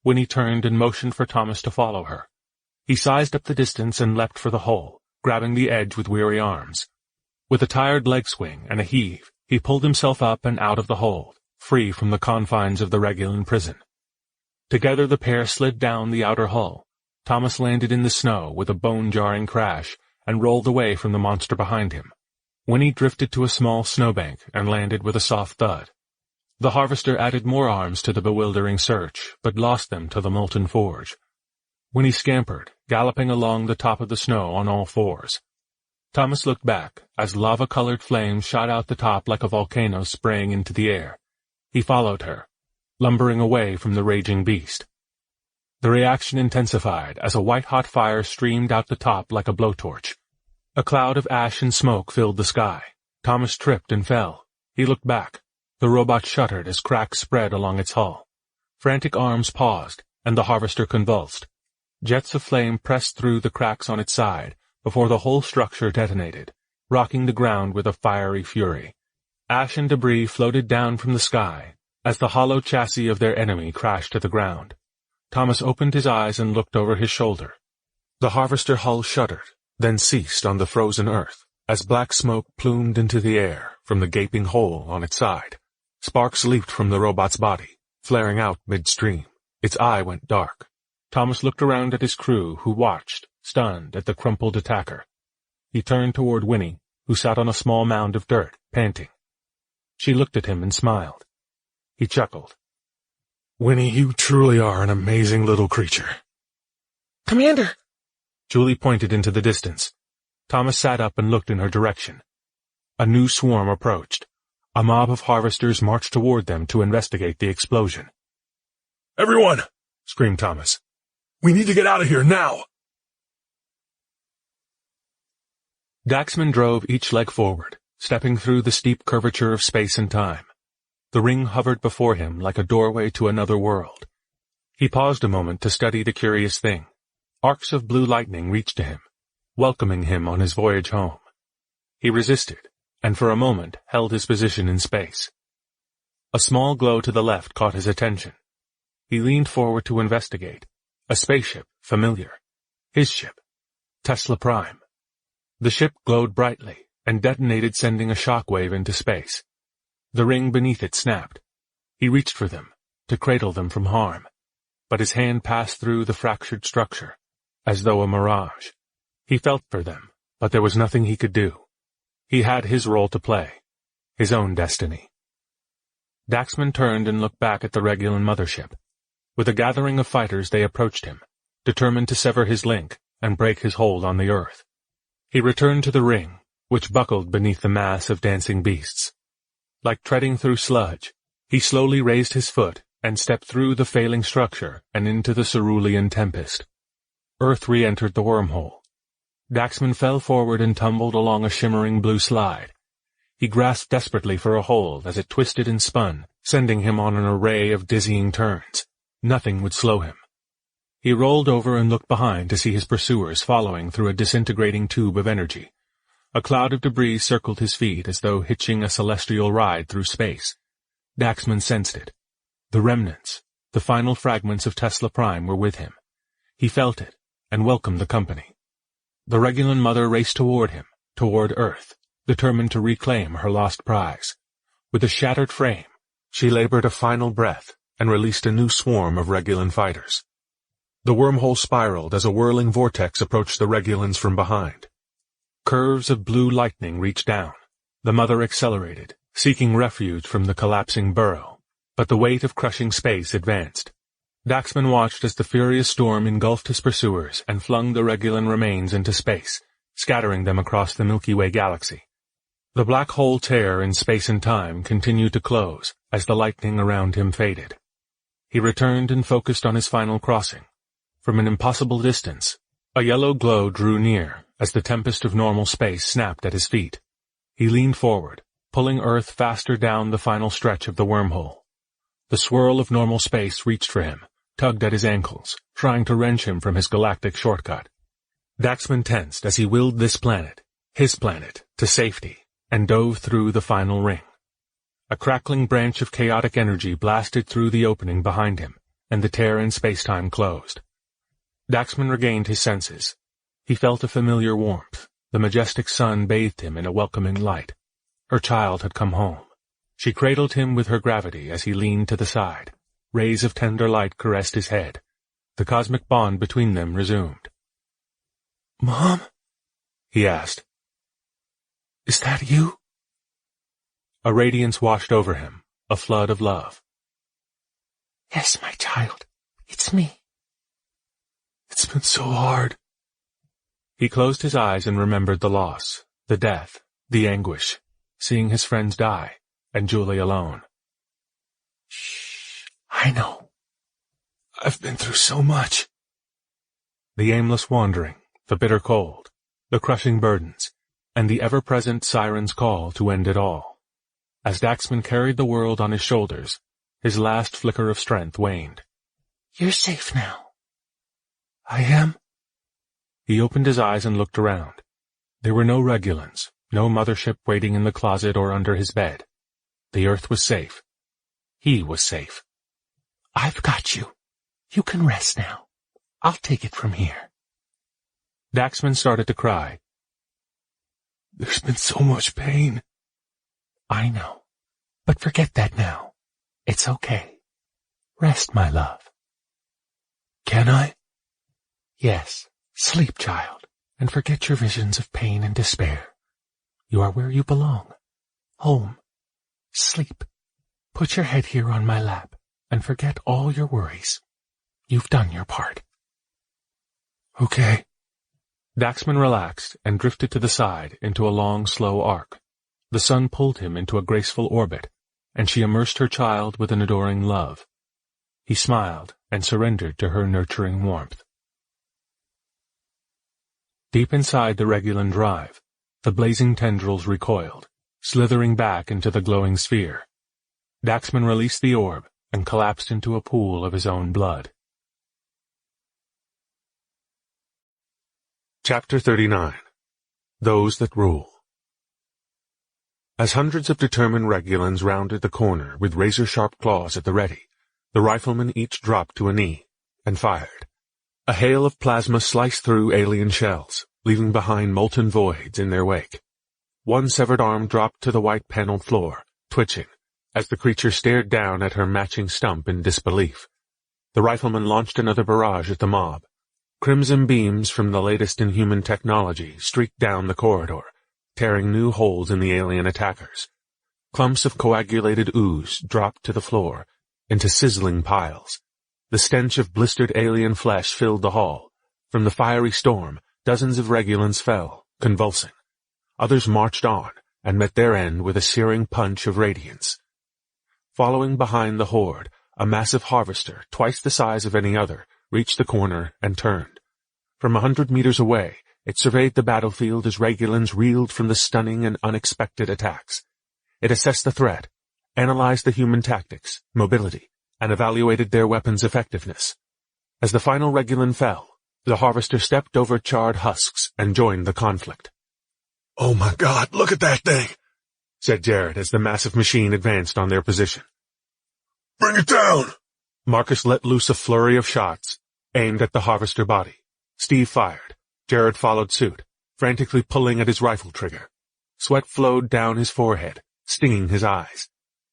Winnie turned and motioned for Thomas to follow her. He sized up the distance and leapt for the hole, grabbing the edge with weary arms. With a tired leg swing and a heave, he pulled himself up and out of the hold, free from the confines of the Regulan prison. Together the pair slid down the outer hull. Thomas landed in the snow with a bone-jarring crash and rolled away from the monster behind him. Winnie drifted to a small snowbank and landed with a soft thud. The harvester added more arms to the bewildering search, but lost them to the molten forge. Winnie scampered, galloping along the top of the snow on all fours. Thomas looked back as lava-colored flames shot out the top like a volcano spraying into the air. He followed her, lumbering away from the raging beast. The reaction intensified as a white-hot fire streamed out the top like a blowtorch. A cloud of ash and smoke filled the sky. Thomas tripped and fell. He looked back. The robot shuddered as cracks spread along its hull. Frantic arms paused, and the harvester convulsed. Jets of flame pressed through the cracks on its side before the whole structure detonated, rocking the ground with a fiery fury. Ash and debris floated down from the sky as the hollow chassis of their enemy crashed to the ground. Thomas opened his eyes and looked over his shoulder. The harvester hull shuddered, then ceased on the frozen earth as black smoke plumed into the air from the gaping hole on its side. Sparks leaped from the robot's body, flaring out midstream. Its eye went dark. Thomas looked around at his crew, who watched, stunned at the crumpled attacker. He turned toward Winnie, who sat on a small mound of dirt, panting. She looked at him and smiled. He chuckled. Winnie, you truly are an amazing little creature. Commander! Julie pointed into the distance. Thomas sat up and looked in her direction. A new swarm approached. A mob of harvesters marched toward them to investigate the explosion. Everyone! Screamed Thomas. We need to get out of here now! Daxman drove each leg forward, stepping through the steep curvature of space and time. The ring hovered before him like a doorway to another world. He paused a moment to study the curious thing. Arcs of blue lightning reached to him, welcoming him on his voyage home. He resisted, and for a moment held his position in space. A small glow to the left caught his attention. He leaned forward to investigate. A spaceship, familiar. His ship. Tesla Prime. The ship glowed brightly and detonated, sending a shockwave into space. The ring beneath it snapped. He reached for them, to cradle them from harm, but his hand passed through the fractured structure, as though a mirage. He felt for them, but there was nothing he could do. He had his role to play, his own destiny. Daxman turned and looked back at the Regulan mothership. With a gathering of fighters they approached him, determined to sever his link and break his hold on the earth. He returned to the ring, which buckled beneath the mass of dancing beasts. Like treading through sludge, he slowly raised his foot and stepped through the failing structure and into the cerulean tempest. Earth re-entered the wormhole. Daxman fell forward and tumbled along a shimmering blue slide. He grasped desperately for a hold as it twisted and spun, sending him on an array of dizzying turns. Nothing would slow him. He rolled over and looked behind to see his pursuers following through a disintegrating tube of energy. A cloud of debris circled his feet as though hitching a celestial ride through space. Daxman sensed it. The remnants, the final fragments of Tesla Prime were with him. He felt it and welcomed the company. The Regulan mother raced toward him, toward Earth, determined to reclaim her lost prize. With a shattered frame, she labored a final breath and released a new swarm of Regulan fighters. The wormhole spiraled as a whirling vortex approached the Regulans from behind. Curves of blue lightning reached down. The mother accelerated, seeking refuge from the collapsing burrow, but the weight of crushing space advanced. Daxman watched as the furious storm engulfed his pursuers and flung the Regulan remains into space, scattering them across the Milky Way galaxy. The black hole tear in space and time continued to close as the lightning around him faded. He returned and focused on his final crossing. From an impossible distance, a yellow glow drew near as the tempest of normal space snapped at his feet. He leaned forward, pulling Earth faster down the final stretch of the wormhole. The swirl of normal space reached for him, tugged at his ankles, trying to wrench him from his galactic shortcut. Daxman tensed as he willed this planet, his planet, to safety, and dove through the final ring. A crackling branch of chaotic energy blasted through the opening behind him, and the tear in spacetime closed. Daxman regained his senses. He felt a familiar warmth. The majestic sun bathed him in a welcoming light. Her child had come home. She cradled him with her gravity as he leaned to the side. Rays of tender light caressed his head. The cosmic bond between them resumed. "Mom?" he asked. "Is that you?" A radiance washed over him, a flood of love. Yes, my child, it's me. "It's been so hard." He closed his eyes and remembered the loss, the death, the anguish, seeing his friends die, and Julie alone. Shh, I know. "I've been through so much." The aimless wandering, the bitter cold, the crushing burdens, and the ever-present siren's call to end it all. As Daxman carried the world on his shoulders, his last flicker of strength waned. You're safe now. "I am?" He opened his eyes and looked around. There were no Regulans, no mothership waiting in the closet or under his bed. The Earth was safe. He was safe. I've got you. You can rest now. I'll take it from here. Daxman started to cry. "There's been so much pain." I know. But forget that now. It's okay. Rest, my love. "Can I?" Yes. Sleep, child, and forget your visions of pain and despair. You are where you belong. Home. Sleep. Put your head here on my lap and forget all your worries. You've done your part. "Okay." Daxman relaxed and drifted to the side into a long, slow arc. The sun pulled him into a graceful orbit, and she immersed her child with an adoring love. He smiled and surrendered to her nurturing warmth. Deep inside the Regulan drive, the blazing tendrils recoiled, slithering back into the glowing sphere. Daxman released the orb and collapsed into a pool of his own blood. Chapter 39. Those That Rule. As hundreds of determined Regulans rounded the corner with razor-sharp claws at the ready, the riflemen each dropped to a knee and fired. A hail of plasma sliced through alien shells, leaving behind molten voids in their wake. One severed arm dropped to the white-paneled floor, twitching, as the creature stared down at her matching stump in disbelief. The rifleman launched another barrage at the mob. Crimson beams from the latest in human technology streaked down the corridor, tearing new holes in the alien attackers. Clumps of coagulated ooze dropped to the floor, into sizzling piles. The stench of blistered alien flesh filled the hall. From the fiery storm, dozens of Regulans fell, convulsing. Others marched on, and met their end with a searing punch of radiance. Following behind the horde, a massive harvester, twice the size of any other, reached the corner and turned. From 100 meters away, it surveyed the battlefield as Regulans reeled from the stunning and unexpected attacks. It assessed the threat, analyzed the human tactics, mobility, and evaluated their weapons' effectiveness. As the final Regulan fell, the Harvester stepped over charred husks and joined the conflict. "Oh my God, look at that thing," said Jared as the massive machine advanced on their position. "Bring it down." Marcus let loose a flurry of shots, aimed at the Harvester body. Steve fired. Jared followed suit, frantically pulling at his rifle trigger. Sweat flowed down his forehead, stinging his eyes.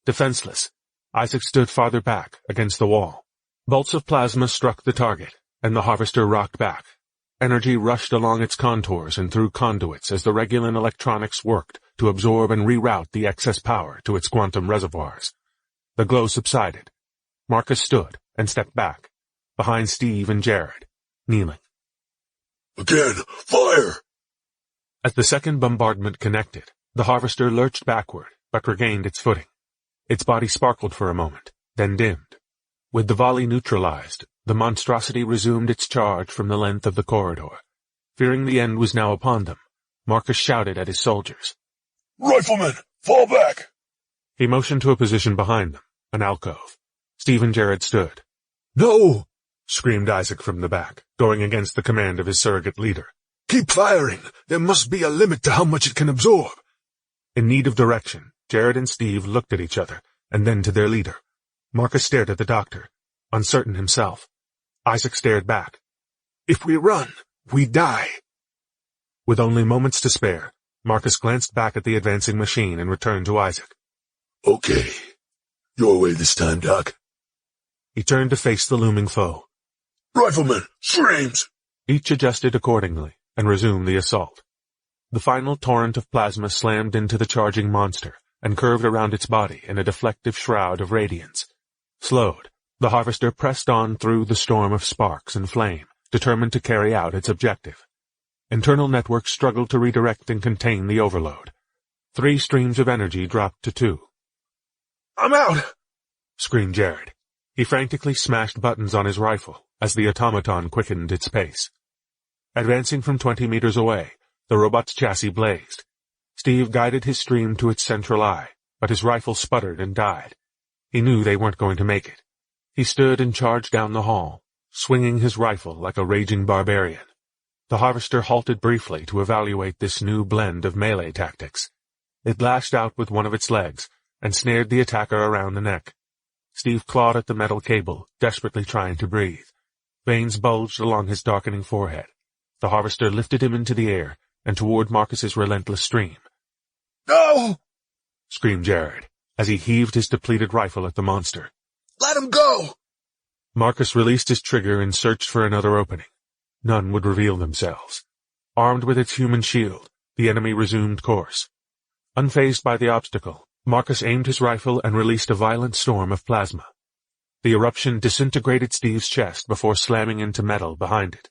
Defenseless, Isaac stood farther back, against the wall. Bolts of plasma struck the target, and the Harvester rocked back. Energy rushed along its contours and through conduits as the Regulan electronics worked to absorb and reroute the excess power to its quantum reservoirs. The glow subsided. Marcus stood and stepped back, behind Steve and Jared, kneeling. "Again, fire!" As the second bombardment connected, the Harvester lurched backward, but regained its footing. Its body sparkled for a moment, then dimmed. With the volley neutralized, the monstrosity resumed its charge from the length of the corridor. Fearing the end was now upon them, Marcus shouted at his soldiers. "Riflemen, fall back!" He motioned to a position behind them, an alcove. Steve and Jared stood. "No!" screamed Isaac from the back, going against the command of his surrogate leader. "Keep firing! There must be a limit to how much it can absorb." In need of direction, Jared and Steve looked at each other, and then to their leader. Marcus stared at the doctor, uncertain himself. Isaac stared back. "If we run, we die." With only moments to spare, Marcus glanced back at the advancing machine and returned to Isaac. "Okay. Your way this time, Doc." He turned to face the looming foe. "Riflemen, streams!" Each adjusted accordingly and resumed the assault. The final torrent of plasma slammed into the charging monster and curved around its body in a deflective shroud of radiance. Slowed, the Harvester pressed on through the storm of sparks and flame, determined to carry out its objective. Internal networks struggled to redirect and contain the overload. 3 streams of energy dropped to 2. "I'm out!" screamed Jared. He frantically smashed buttons on his rifle as the automaton quickened its pace. Advancing from 20 meters away, the robot's chassis blazed. Steve guided his stream to its central eye, but his rifle sputtered and died. He knew they weren't going to make it. He stood and charged down the hall, swinging his rifle like a raging barbarian. The Harvester halted briefly to evaluate this new blend of melee tactics. It lashed out with one of its legs and snared the attacker around the neck. Steve clawed at the metal cable, desperately trying to breathe. Veins bulged along his darkening forehead. The Harvester lifted him into the air and toward Marcus's relentless stream. "No!" screamed Jared, as he heaved his depleted rifle at the monster. "Let him go!" Marcus released his trigger and searched for another opening. None would reveal themselves. Armed with its human shield, the enemy resumed course. Unfazed by the obstacle, Marcus aimed his rifle and released a violent storm of plasma. The eruption disintegrated Steve's chest before slamming into metal behind it.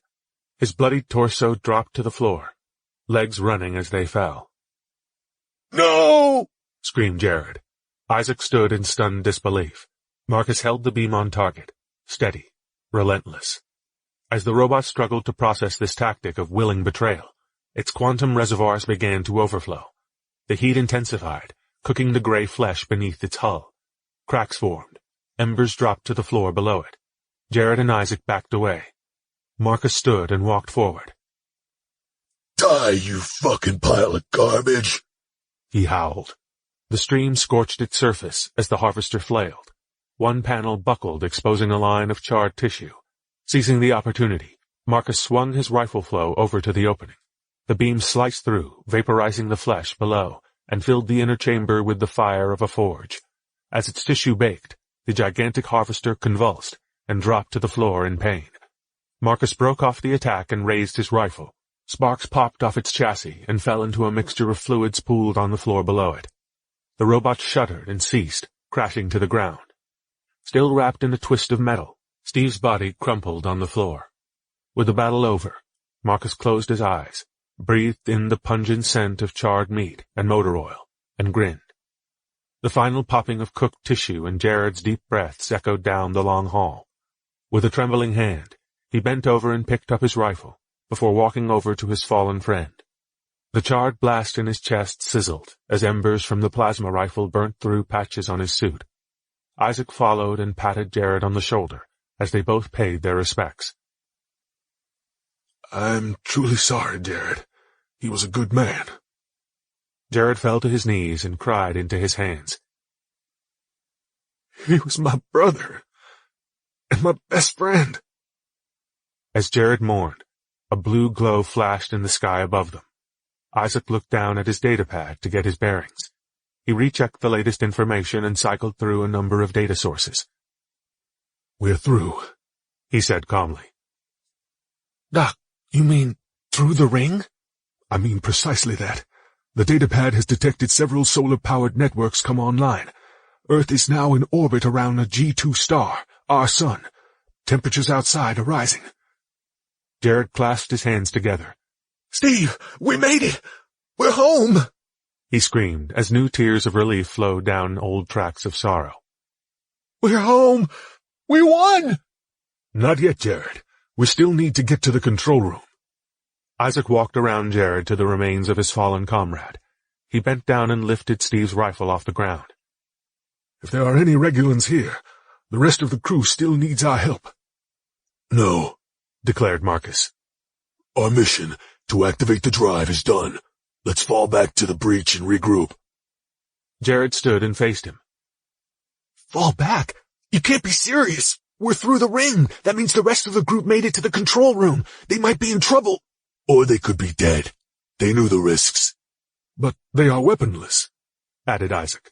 His bloodied torso dropped to the floor, legs running as they fell. "No!" screamed Jared. Isaac stood in stunned disbelief. Marcus held the beam on target, steady, relentless. As the robot struggled to process this tactic of willing betrayal, its quantum reservoirs began to overflow. The heat intensified, cooking the gray flesh beneath its hull. Cracks formed. Embers dropped to the floor below it. Jared and Isaac backed away. Marcus stood and walked forward. "Die, you fucking pile of garbage!" he howled. The stream scorched its surface as the Harvester flailed. One panel buckled, exposing a line of charred tissue. Seizing the opportunity, Marcus swung his rifle flow over to the opening. The beam sliced through, vaporizing the flesh below, and filled the inner chamber with the fire of a forge. As its tissue baked, the gigantic Harvester convulsed and dropped to the floor in pain. Marcus broke off the attack and raised his rifle. Sparks popped off its chassis and fell into a mixture of fluids pooled on the floor below it. The robot shuddered and ceased, crashing to the ground. Still wrapped in a twist of metal, Steve's body crumpled on the floor. With the battle over, Marcus closed his eyes, breathed in the pungent scent of charred meat and motor oil, and grinned. The final popping of cooked tissue and Jared's deep breaths echoed down the long hall. With a trembling hand, he bent over and picked up his rifle, before walking over to his fallen friend. The charred blast in his chest sizzled as embers from the plasma rifle burnt through patches on his suit. Isaac followed and patted Jared on the shoulder as they both paid their respects. I'm truly sorry, Jared. He was a good man. Jared fell to his knees and cried into his hands. He was my brother and my best friend. As Jared mourned, a blue glow flashed in the sky above them. Isaac looked down at his datapad to get his bearings. He rechecked the latest information and cycled through a number of data sources. We're through, he said calmly. Doc, you mean through the ring? I mean precisely that. The datapad has detected several solar-powered networks come online. Earth is now in orbit around a G2 star, our sun. Temperatures outside are rising. Jared clasped his hands together. Steve, we made it! We're home! He screamed as new tears of relief flowed down old tracks of sorrow. We're home! We won! Not yet, Jared. We still need to get to the control room. Isaac walked around Jared to the remains of his fallen comrade. He bent down and lifted Steve's rifle off the ground. If there are any Regulans here, the rest of the crew still needs our help. No, declared Marcus. Our mission to activate the drive is done. Let's fall back to the breach and regroup. Jared stood and faced him. Fall back? You can't be serious. We're through the ring. That means the rest of the group made it to the control room. They might be in trouble. Or they could be dead. They knew the risks. But they are weaponless, added Isaac.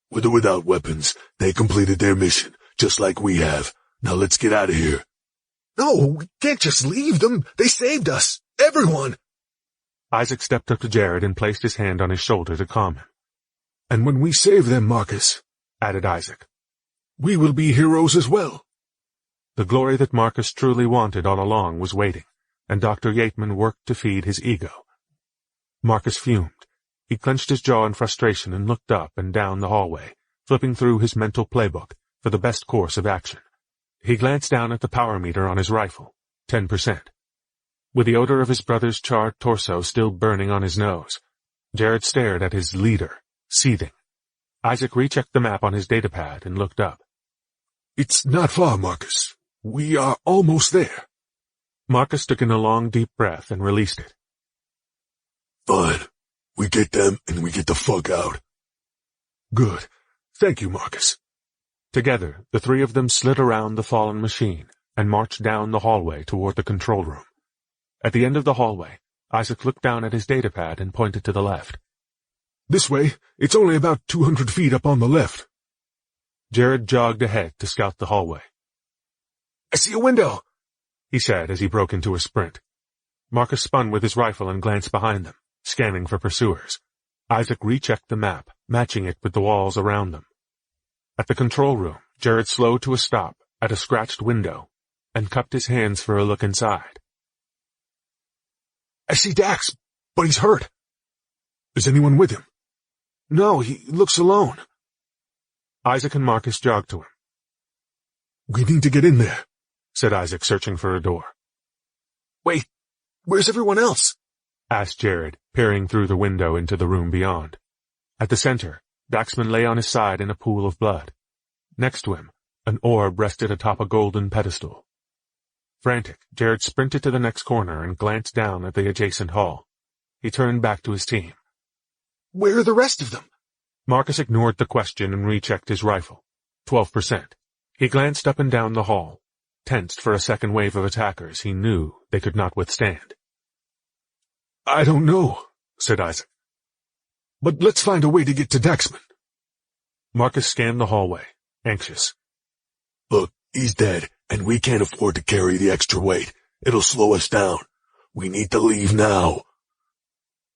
With or without weapons, they completed their mission, just like we have. Now let's get out of here. No, we can't just leave them. They saved us. Everyone. Isaac stepped up to Jared and placed his hand on his shoulder to calm him. And when we save them, Marcus, added Isaac, we will be heroes as well. The glory that Marcus truly wanted all along was waiting, and Dr. Yateman worked to feed his ego. Marcus fumed. He clenched his jaw in frustration and looked up and down the hallway, flipping through his mental playbook for the best course of action. He glanced down at the power meter on his rifle, 10%. With the odor of his brother's charred torso still burning on his nose, Jared stared at his leader, seething. Isaac rechecked the map on his datapad and looked up. It's not far, Marcus. We are almost there. Marcus took in a long, deep breath and released it. Fine. We get them and we get the fuck out. Good. Thank you, Marcus. Together, the three of them slid around the fallen machine and marched down the hallway toward the control room. At the end of the hallway, Isaac looked down at his datapad and pointed to the left. This way, it's only about 200 feet up on the left. Jared jogged ahead to scout the hallway. I see a window, he said as he broke into a sprint. Marcus spun with his rifle and glanced behind them, scanning for pursuers. Isaac rechecked the map, matching it with the walls around them. At the control room, Jared slowed to a stop at a scratched window and cupped his hands for a look inside. I see Dax, but he's hurt. Is anyone with him? No, he looks alone. Isaac and Marcus jogged to him. We need to get in there, said Isaac, searching for a door. Wait, where's everyone else? Asked Jared, peering through the window into the room beyond. At the center, Daxman lay on his side in a pool of blood. Next to him, an orb rested atop a golden pedestal. Frantic, Jared sprinted to the next corner and glanced down at the adjacent hall. He turned back to his team. Where are the rest of them? Marcus ignored the question and rechecked his rifle. 12%. He glanced up and down the hall, tensed for a second wave of attackers he knew they could not withstand. I don't know, said Isaac. But let's find a way to get to Daxman. Marcus scanned the hallway, anxious. Look, he's dead, and we can't afford to carry the extra weight. It'll slow us down. We need to leave now.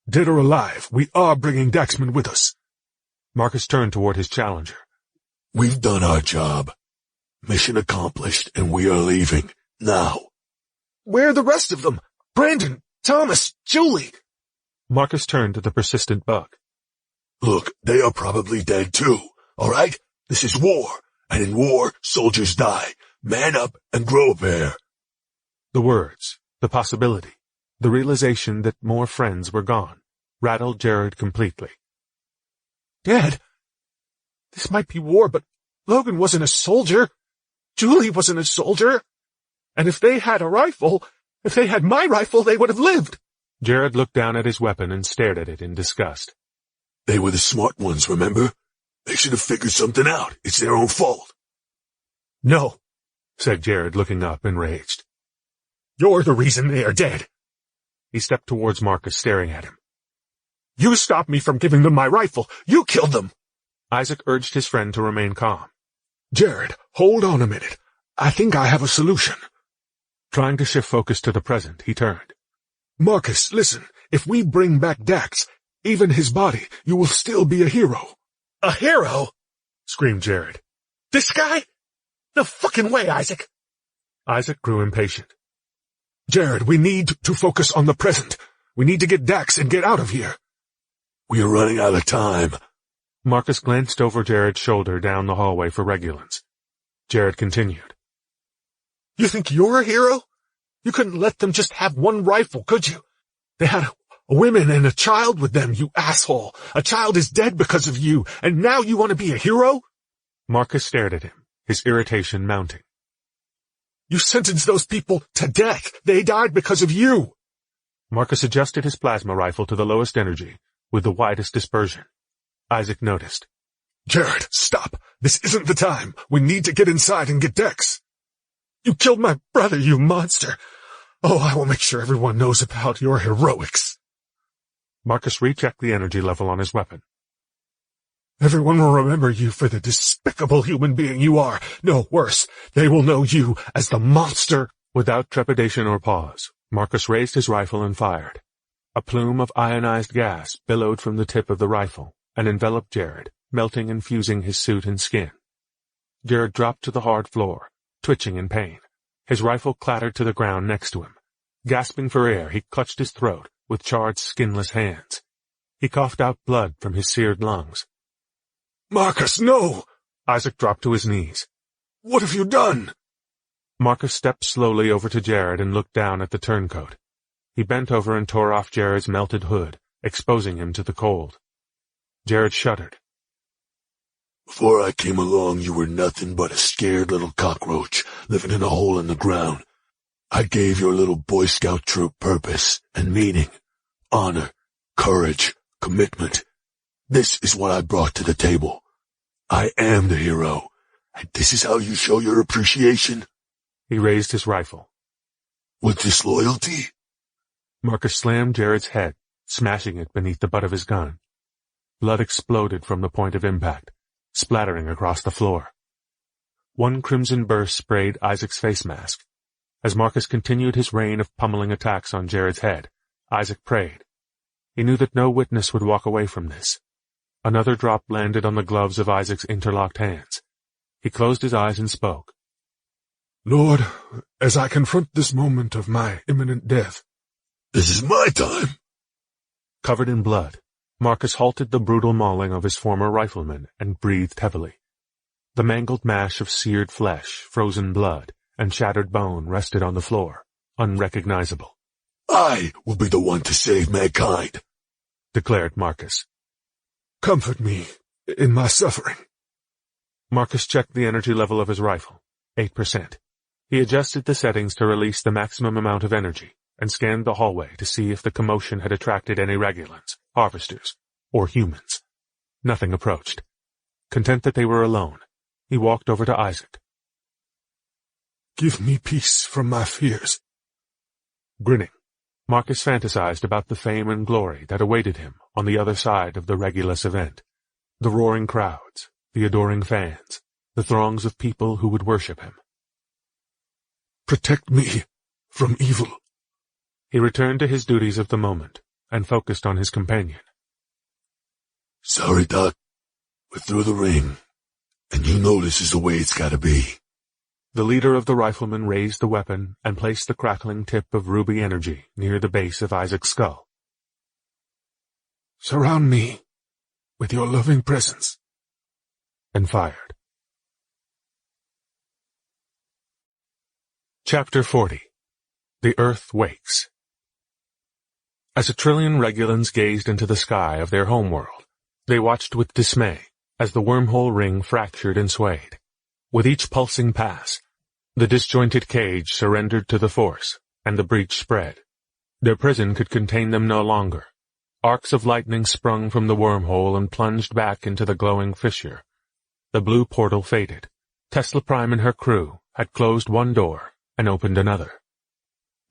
Dead or alive, we are bringing Daxman with us. Marcus turned toward his challenger. We've done our job. Mission accomplished, and we are leaving. Now. Where are the rest of them? Brandon, Thomas, Julie. Marcus turned to the persistent bug. Look, they are probably dead too, all right? This is war, and in war, soldiers die. Man up and grow a pair. The words, the possibility, The realization that more friends were gone rattled Jared completely. Dad, this might be war, but Logan wasn't a soldier. Julie wasn't a soldier. And if they had a rifle, if they had my rifle, they would have lived. Jared looked down at his weapon and stared at it in disgust. They were the smart ones, remember? They should have figured something out. It's their own fault. No, said Jared, looking up, enraged. You're the reason they are dead. He stepped towards Marcus, staring at him. You stopped me from giving them my rifle. You killed them. Isaac urged his friend to remain calm. Jared, hold on a minute. I think I have a solution. Trying to shift focus to the present, he turned. Marcus, listen. If we bring back Dax, even his body, you will still be a hero. A hero? Screamed Jared. This guy? No fucking way, Isaac. Isaac grew impatient. Jared, we need to focus on the present. We need to get Dax and get out of here. We are running out of time. Marcus glanced over Jared's shoulder down the hallway for Regulans. Jared continued. You think you're a hero? You couldn't let them just have one rifle, could you? They had a woman and a child with them, you asshole. A child is dead because of you, and now you want to be a hero? Marcus stared at him, his irritation mounting. You sentenced those people to death. They died because of you. Marcus adjusted his plasma rifle to the lowest energy, with the widest dispersion. Isaac noticed. Jared, stop. This isn't the time. We need to get inside and get Dex. You killed my brother, you monster. Oh, I will make sure everyone knows about your heroics. Marcus rechecked the energy level on his weapon. Everyone will remember you for the despicable human being you are. No, worse, they will know you as the monster. Without trepidation or pause, Marcus raised his rifle and fired. A plume of ionized gas billowed from the tip of the rifle and enveloped Jared, melting and fusing his suit and skin. Jared dropped to the hard floor, twitching in pain. His rifle clattered to the ground next to him. Gasping for air, he clutched his throat with charred, skinless hands. He coughed out blood from his seared lungs. Marcus, no! Isaac dropped to his knees. What have you done? Marcus stepped slowly over to Jared and looked down at the turncoat. He bent over and tore off Jared's melted hood, exposing him to the cold. Jared shuddered. Before I came along, you were nothing but a scared little cockroach living in a hole in the ground. I gave your little Boy Scout troop purpose and meaning, honor, courage, commitment. This is what I brought to the table. I am the hero, and this is how you show your appreciation. He raised his rifle. With disloyalty? Marcus slammed Jared's head, smashing it beneath the butt of his gun. Blood exploded from the point of impact, splattering across the floor. One crimson burst sprayed Isaac's face mask. As Marcus continued his rain of pummeling attacks on Jared's head, Isaac prayed. He knew that no witness would walk away from this. Another drop landed on the gloves of Isaac's interlocked hands. He closed his eyes and spoke. Lord, as I confront this moment of my imminent death. This is my time. Covered in blood, Marcus halted the brutal mauling of his former rifleman and breathed heavily. The mangled mash of seared flesh, frozen blood, and shattered bone rested on the floor, unrecognizable. I will be the one to save mankind, declared Marcus. Comfort me in my suffering. Marcus checked the energy level of his rifle, 8%. He adjusted the settings to release the maximum amount of energy and scanned the hallway to see if the commotion had attracted any Regulans, harvesters, or humans. Nothing approached. Content that they were alone, he walked over to Isaac. Give me peace from my fears. Grinning, Marcus fantasized about the fame and glory that awaited him on the other side of the Regulus event. The roaring crowds, the adoring fans, the throngs of people who would worship him. Protect me from evil. He returned to his duties of the moment and focused on his companion. Sorry, Doc. We're through the ring, and you know this is the way it's gotta be. The leader of the riflemen raised the weapon and placed the crackling tip of ruby energy near the base of Isaac's skull. Surround me with your loving presence. And fired. Chapter 40. The Earth Wakes. As 1,000,000,000,000 Regulans gazed into the sky of their homeworld, they watched with dismay as the wormhole ring fractured and swayed. With each pulsing pass, the disjointed cage surrendered to the force, and the breach spread. Their prison could contain them no longer. Arcs of lightning sprung from the wormhole and plunged back into the glowing fissure. The blue portal faded. Tesla Prime and her crew had closed one door and opened another.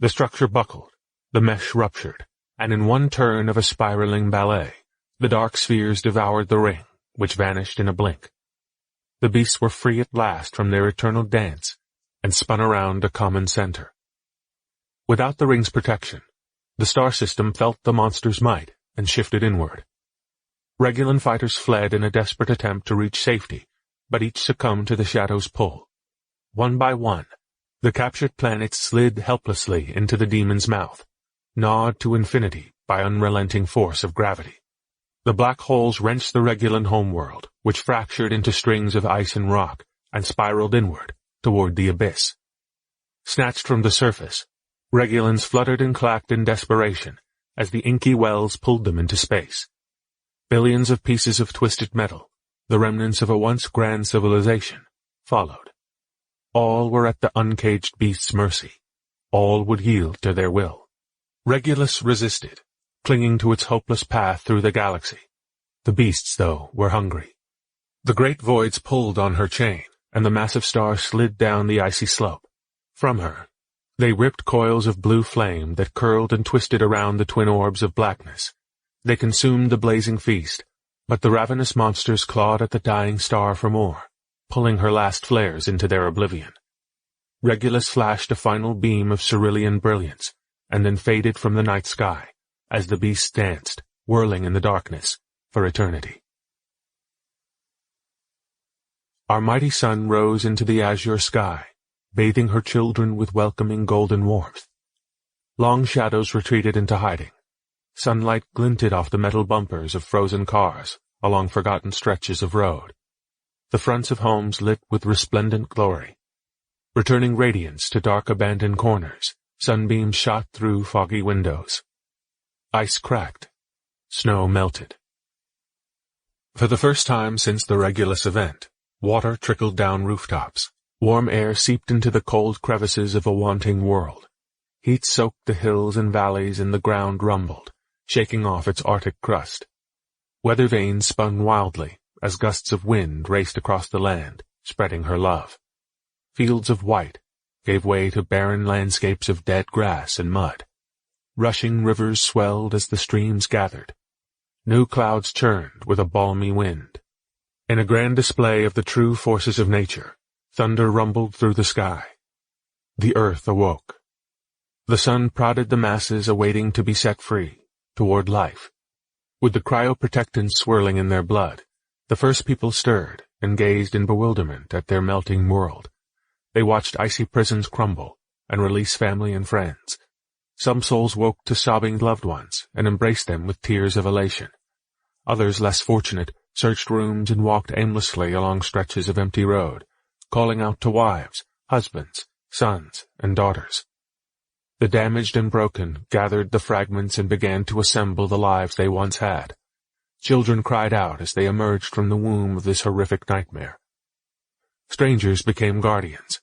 The structure buckled, the mesh ruptured, and in one turn of a spiraling ballet, the dark spheres devoured the ring, which vanished in a blink. The beasts were free at last from their eternal dance and spun around a common center. Without the ring's protection, the star system felt the monster's might and shifted inward. Regulan fighters fled in a desperate attempt to reach safety, but each succumbed to the shadow's pull. One by one, the captured planets slid helplessly into the demon's mouth, gnawed to infinity by unrelenting force of gravity. The black holes wrenched the Regulan homeworld, which fractured into strings of ice and rock, and spiraled inward, toward the abyss. Snatched from the surface, Regulans fluttered and clacked in desperation as the inky wells pulled them into space. Billions of pieces of twisted metal, the remnants of a once grand civilization, followed. All were at the uncaged beast's mercy. All would yield to their will. Regulus resisted, clinging to its hopeless path through the galaxy. The beasts, though, were hungry. The great voids pulled on her chain, and the massive star slid down the icy slope. From her, they ripped coils of blue flame that curled and twisted around the twin orbs of blackness. They consumed the blazing feast, but the ravenous monsters clawed at the dying star for more, pulling her last flares into their oblivion. Regulus flashed a final beam of cerulean brilliance, and then faded from the night sky, as the beasts danced, whirling in the darkness, for eternity. Our mighty sun rose into the azure sky, bathing her children with welcoming golden warmth. Long shadows retreated into hiding. Sunlight glinted off the metal bumpers of frozen cars along forgotten stretches of road. The fronts of homes lit with resplendent glory. Returning radiance to dark abandoned corners, sunbeams shot through foggy windows. Ice cracked. Snow melted. For the first time since the Regulus event, water trickled down rooftops. Warm air seeped into the cold crevices of a wanting world. Heat soaked the hills and valleys, and the ground rumbled, shaking off its arctic crust. Weather vanes spun wildly as gusts of wind raced across the land, spreading her love. Fields of white gave way to barren landscapes of dead grass and mud. Rushing rivers swelled as the streams gathered. New clouds churned with a balmy wind. In a grand display of the true forces of nature, thunder rumbled through the sky. The earth awoke. The sun prodded the masses awaiting to be set free, toward life. With the cryoprotectants swirling in their blood, the first people stirred and gazed in bewilderment at their melting world. They watched icy prisons crumble and release family and friends. Some souls woke to sobbing loved ones and embraced them with tears of elation. Others, less fortunate, searched rooms and walked aimlessly along stretches of empty road, calling out to wives, husbands, sons, and daughters. The damaged and broken gathered the fragments and began to assemble the lives they once had. Children cried out as they emerged from the womb of this horrific nightmare. Strangers became guardians.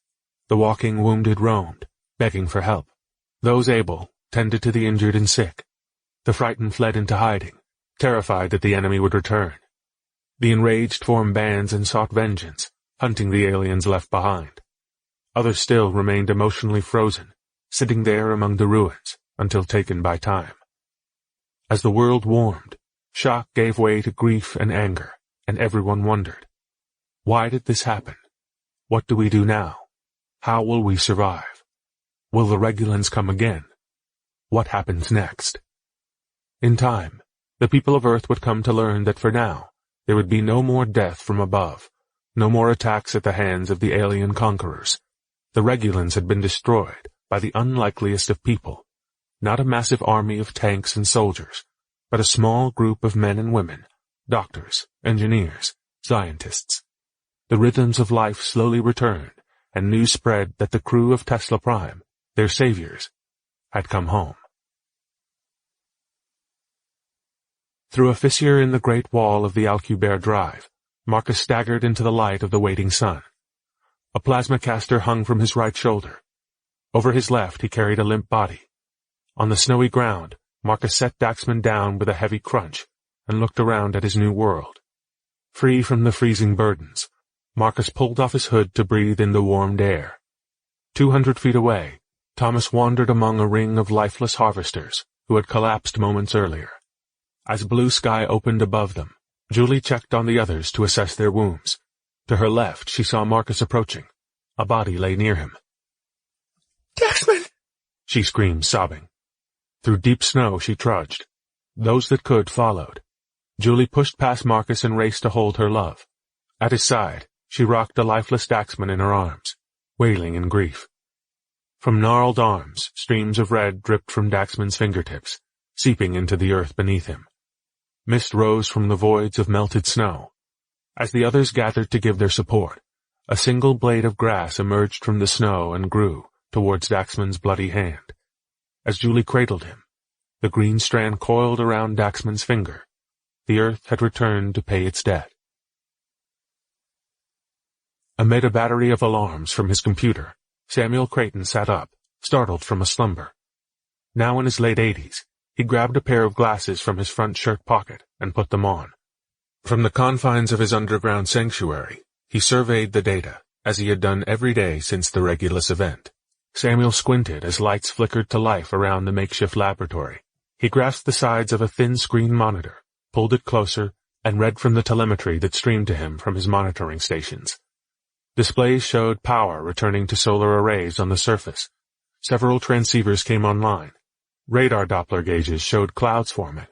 The walking wounded roamed, begging for help. Those able tended to the injured and sick. The frightened fled into hiding, terrified that the enemy would return. The enraged formed bands and sought vengeance, hunting the aliens left behind. Others still remained emotionally frozen, sitting there among the ruins until taken by time. As the world warmed, shock gave way to grief and anger, and everyone wondered, why did this happen? What do we do now? How will we survive? Will the Regulans come again? What happens next? In time, the people of Earth would come to learn that for now, there would be no more death from above, no more attacks at the hands of the alien conquerors. The Regulans had been destroyed by the unlikeliest of people, not a massive army of tanks and soldiers, but a small group of men and women, doctors, engineers, scientists. The rhythms of life slowly returned, and news spread that the crew of Tesla Prime, their saviors, had come home. Through a fissure in the great wall of the Alcubierre Drive, Marcus staggered into the light of the waiting sun. A plasma caster hung from his right shoulder. Over his left he carried a limp body. On the snowy ground, Marcus set Daxman down with a heavy crunch and looked around at his new world. Free from the freezing burdens, Marcus pulled off his hood to breathe in the warmed air. 200 feet away, Thomas wandered among a ring of lifeless harvesters who had collapsed moments earlier. As blue sky opened above them, Julie checked on the others to assess their wounds. To her left, she saw Marcus approaching. A body lay near him. Daxman! She screamed, sobbing. Through deep snow she trudged. Those that could followed. Julie pushed past Marcus and raced to hold her love. At his side, she rocked the lifeless Daxman in her arms, wailing in grief. From gnarled arms, streams of red dripped from Daxman's fingertips, seeping into the earth beneath him. Mist rose from the voids of melted snow. As the others gathered to give their support, a single blade of grass emerged from the snow and grew towards Daxman's bloody hand. As Julie cradled him, the green strand coiled around Daxman's finger. The earth had returned to pay its debt. Amid a battery of alarms from his computer, Samuel Creighton sat up, startled from a slumber. Now in his late 80s, he grabbed a pair of glasses from his front shirt pocket and put them on. From the confines of his underground sanctuary, he surveyed the data, as he had done every day since the Regulus event. Samuel squinted as lights flickered to life around the makeshift laboratory. He grasped the sides of a thin screen monitor, pulled it closer, and read from the telemetry that streamed to him from his monitoring stations. Displays showed power returning to solar arrays on the surface. Several transceivers came online. Radar Doppler gauges showed clouds forming.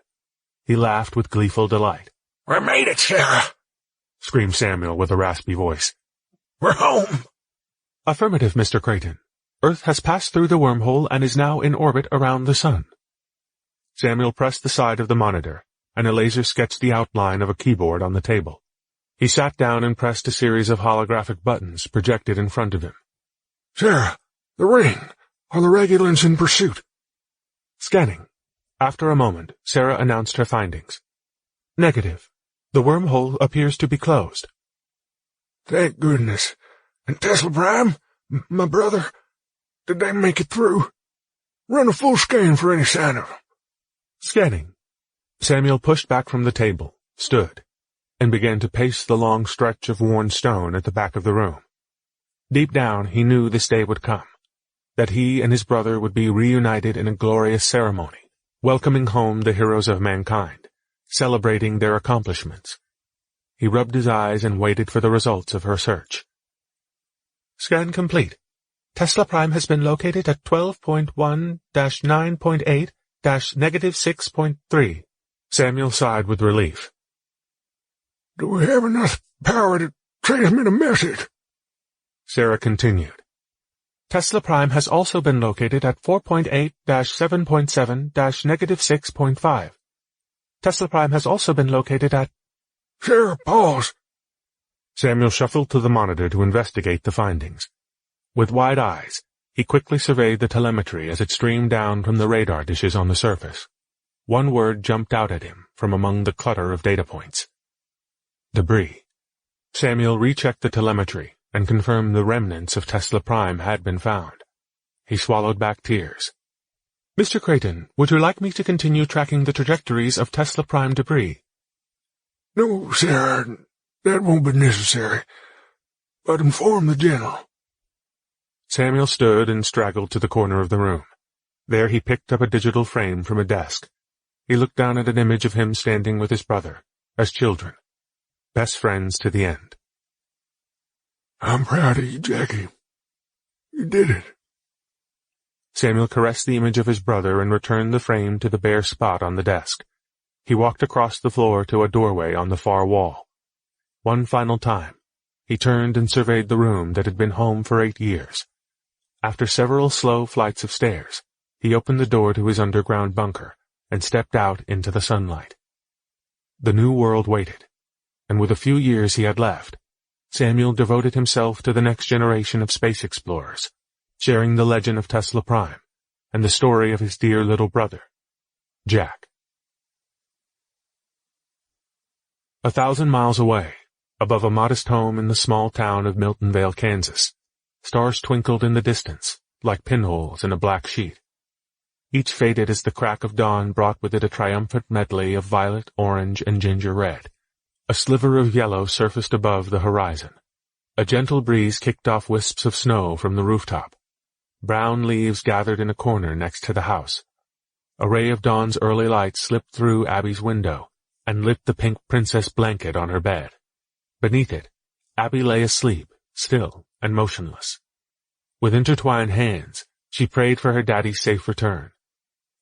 He laughed with gleeful delight. "We made it, Sarah!" screamed Samuel with a raspy voice. "We're home!" Affirmative, Mr. Creighton. Earth has passed through the wormhole and is now in orbit around the sun. Samuel pressed the side of the monitor, and a laser sketched the outline of a keyboard on the table. He sat down and pressed a series of holographic buttons projected in front of him. "Sarah, the ring. Are the Regulans in pursuit?" Scanning. After a moment, Sarah announced her findings. Negative. The wormhole appears to be closed. "Thank goodness. And Tesla Prime? My brother? Did they make it through? Run a full scan for any sign of them." Scanning. Samuel pushed back from the table, stood, and began to pace the long stretch of worn stone at the back of the room. Deep down, he knew this day would come, that he and his brother would be reunited in a glorious ceremony, welcoming home the heroes of mankind, celebrating their accomplishments. He rubbed his eyes and waited for the results of her search. Scan complete. Tesla Prime has been located at 12.1-9.8-6.3. Samuel sighed with relief. "Do we have enough power to transmit a message?" Sarah continued. Tesla Prime has also been located at 4.8-7.7-6.5. Tesla Prime has also been located at... "Sarah, pause." Samuel shuffled to the monitor to investigate the findings. With wide eyes, he quickly surveyed the telemetry as it streamed down from the radar dishes on the surface. One word jumped out at him from among the clutter of data points. Debris. Samuel rechecked the telemetry and confirmed the remnants of Tesla Prime had been found. He swallowed back tears. Mr. Creighton, would you like me to continue tracking the trajectories of Tesla Prime debris? "No, Sarah, that won't be necessary. But inform the General." Samuel stood and straggled to the corner of the room. There he picked up a digital frame from a desk. He looked down at an image of him standing with his brother, as children, best friends to the end. "I'm proud of you, Jackie. You did it." Samuel caressed the image of his brother and returned the frame to the bare spot on the desk. He walked across the floor to a doorway on the far wall. One final time, he turned and surveyed the room that had been home for 8 years. After several slow flights of stairs, he opened the door to his underground bunker and stepped out into the sunlight. The new world waited, and with a few years he had left, Samuel devoted himself to the next generation of space explorers, sharing the legend of Tesla Prime and the story of his dear little brother, Jack. 1,000 miles away, above a modest home in the small town of Miltonvale, Kansas, stars twinkled in the distance, like pinholes in a black sheet. Each faded as the crack of dawn brought with it a triumphant medley of violet, orange, and ginger red. A sliver of yellow surfaced above the horizon. A gentle breeze kicked off wisps of snow from the rooftop. Brown leaves gathered in a corner next to the house. A ray of dawn's early light slipped through Abby's window and lit the pink princess blanket on her bed. Beneath it, Abby lay asleep, still and motionless. With intertwined hands, she prayed for her daddy's safe return.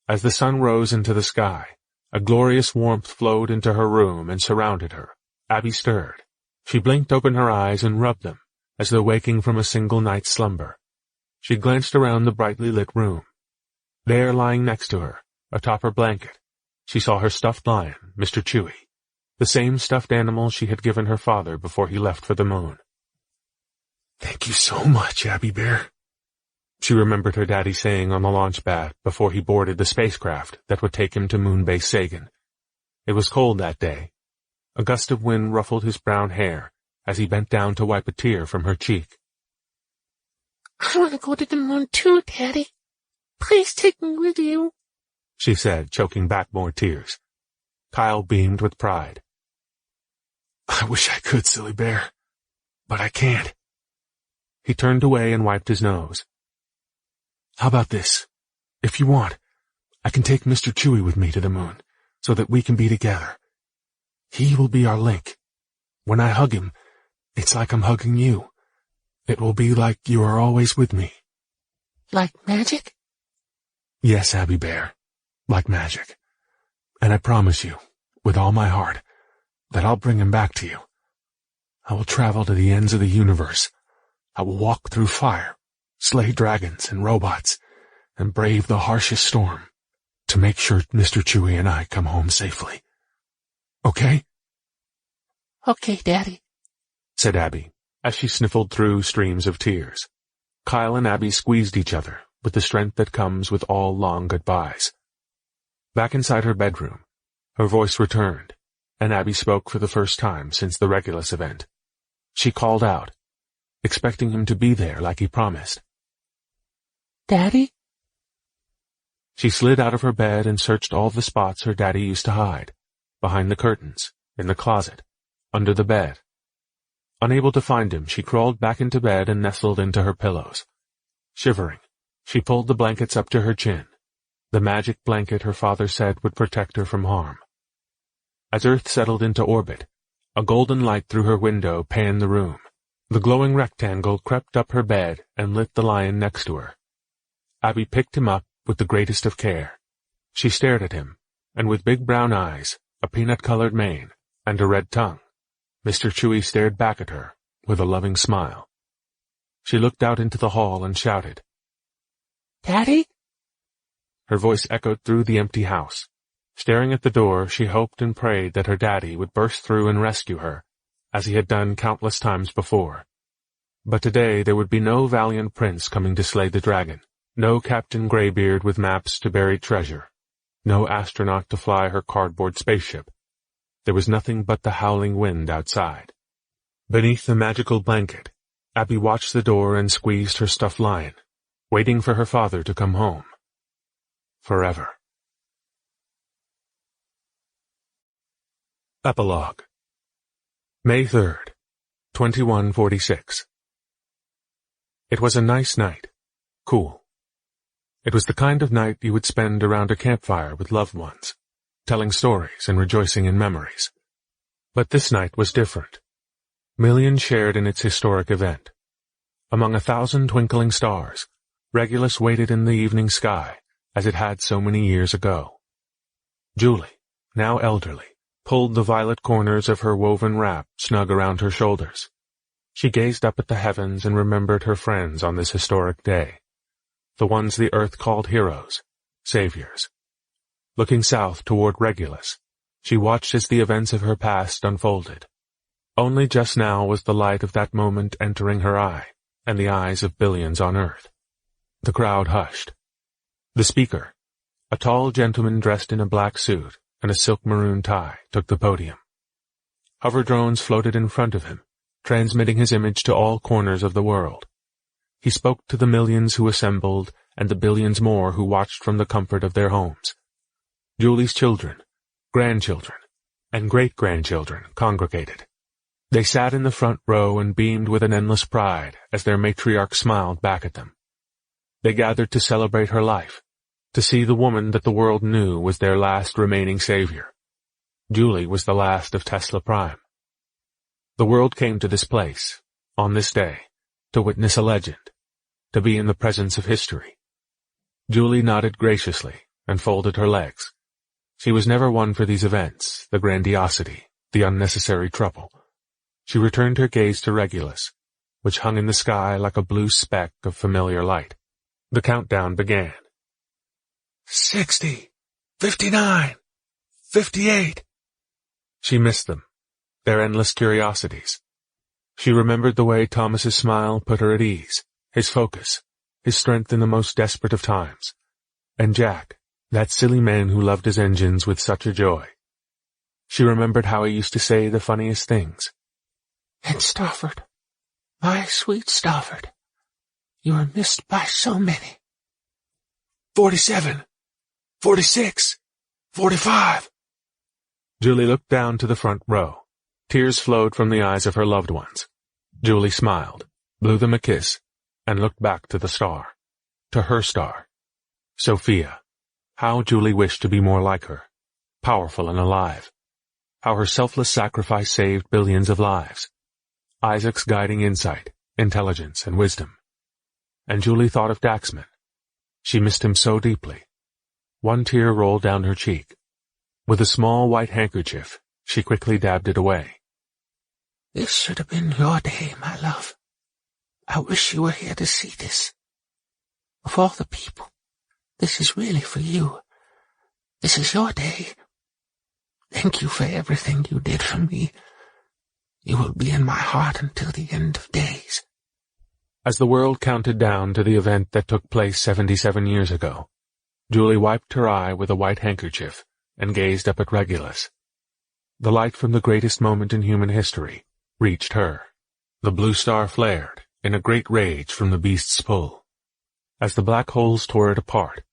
As the sun rose into the sky, a glorious warmth flowed into her room and surrounded her. Abby stirred. She blinked open her eyes and rubbed them, as though waking from a single night's slumber. She glanced around the brightly lit room. There, lying next to her, atop her blanket, she saw her stuffed lion, Mr. Chewy, the same stuffed animal she had given her father before he left for the moon. "Thank you so much, Abby Bear," she remembered her daddy saying on the launch pad before he boarded the spacecraft that would take him to Moonbase Sagan. It was cold that day. A gust of wind ruffled his brown hair as he bent down to wipe a tear from her cheek. I want to go to the moon too, Daddy. Please take me with you, she said, choking back more tears. Kyle beamed with pride. "I wish I could, silly bear, but I can't." He turned away and wiped his nose. "How about this? If you want, I can take Mr. Chewy with me to the moon, so that we can be together. He will be our link. When I hug him, it's like I'm hugging you. It will be like you are always with me." Like magic? "Yes, Abby Bear, like magic. And I promise you, with all my heart, that I'll bring him back to you. I will travel to the ends of the universe. I will walk through fire, slay dragons and robots, and brave the harshest storm to make sure Mr. Chewy and I come home safely. Okay?" Okay, Daddy, said Abby, as she sniffled through streams of tears. Kyle and Abby squeezed each other with the strength that comes with all long goodbyes. Back inside her bedroom, her voice returned, and Abby spoke for the first time since the Regulus event. She called out, expecting him to be there like he promised. Daddy? She slid out of her bed and searched all the spots her daddy used to hide, behind the curtains, in the closet, under the bed. Unable to find him, she crawled back into bed and nestled into her pillows. Shivering, she pulled the blankets up to her chin, the magic blanket her father said would protect her from harm. As Earth settled into orbit, a golden light through her window panned the room. The glowing rectangle crept up her bed and lit the lion next to her. Abby picked him up with the greatest of care. She stared at him, and with big brown eyes, a peanut-colored mane, and a red tongue, Mr. Chewy stared back at her with a loving smile. She looked out into the hall and shouted, Daddy? Her voice echoed through the empty house. Staring at the door, she hoped and prayed that her daddy would burst through and rescue her, as he had done countless times before. But today there would be no valiant prince coming to slay the dragon, no Captain Greybeard with maps to buried treasure, no astronaut to fly her cardboard spaceship. There was nothing but the howling wind outside. Beneath the magical blanket, Abby watched the door and squeezed her stuffed lion, waiting for her father to come home. Forever. Epilogue. May 3rd, 2146. It was a nice night. Cool. It was the kind of night you would spend around a campfire with loved ones, telling stories and rejoicing in memories. But this night was different. Millions shared in its historic event. Among 1,000 twinkling stars, Regulus waited in the evening sky, as it had so many years ago. Julie, now elderly, pulled the violet corners of her woven wrap snug around her shoulders. She gazed up at the heavens and remembered her friends on this historic day, the ones the earth called heroes, saviors. Looking south toward Regulus, she watched as the events of her past unfolded. Only just now was the light of that moment entering her eye, and the eyes of billions on earth. The crowd hushed. The speaker, a tall gentleman dressed in a black suit and a silk maroon tie, took the podium. Hover drones floated in front of him, transmitting his image to all corners of the world. He spoke to the millions who assembled and the billions more who watched from the comfort of their homes. Julie's children, grandchildren, and great-grandchildren congregated. They sat in the front row and beamed with an endless pride as their matriarch smiled back at them. They gathered to celebrate her life, to see the woman that the world knew was their last remaining savior. Julie was the last of Tesla Prime. The world came to this place, on this day, to witness a legend, to be in the presence of history. Julie nodded graciously and folded her legs. She was never one for these events, the grandiosity, the unnecessary trouble. She returned her gaze to Regulus, which hung in the sky like a blue speck of familiar light. The countdown began. 60, 59, 58. She missed them, their endless curiosities. She remembered the way Thomas's smile put her at ease, his focus, his strength in the most desperate of times. And Jack, that silly man who loved his engines with such a joy. She remembered how he used to say the funniest things. And Stafford, my sweet Stafford, you are missed by so many. 47, 46, 45. Julie looked down to the front row. Tears flowed from the eyes of her loved ones. Julie smiled, blew them a kiss, and looked back to the star. To her star. Sophia. How Julie wished to be more like her. Powerful and alive. How her selfless sacrifice saved billions of lives. Isaac's guiding insight, intelligence, and wisdom. And Julie thought of Daxman. She missed him so deeply. One tear rolled down her cheek. With a small white handkerchief, she quickly dabbed it away. This should have been your day, my love. I wish you were here to see this. Of all the people, this is really for you. This is your day. Thank you for everything you did for me. You will be in my heart until the end of days. As the world counted down to the event that took place 77 years ago, Julie wiped her eye with a white handkerchief and gazed up at Regulus. The light from the greatest moment in human history reached her. The blue star flared in a great rage from the beast's pull. As the black holes tore it apart,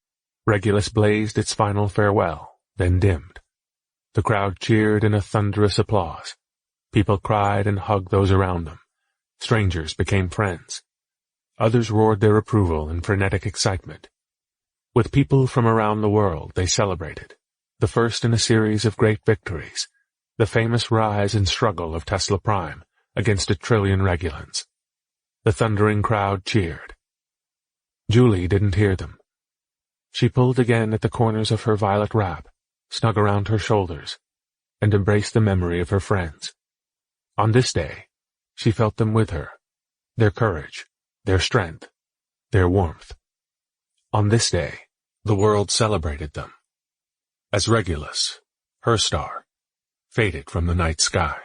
Regulus blazed its final farewell, then dimmed. The crowd cheered in a thunderous applause. People cried and hugged those around them. Strangers became friends. Others roared their approval in frenetic excitement. With people from around the world, they celebrated, the first in a series of great victories, the famous rise and struggle of Tesla Prime against 1 trillion Regulans. The thundering crowd cheered. Julie didn't hear them. She pulled again at the corners of her violet wrap, snug around her shoulders, and embraced the memory of her friends. On this day, she felt them with her, their courage, their strength, their warmth. On this day, the world celebrated them, as Regulus, her star, faded from the night sky.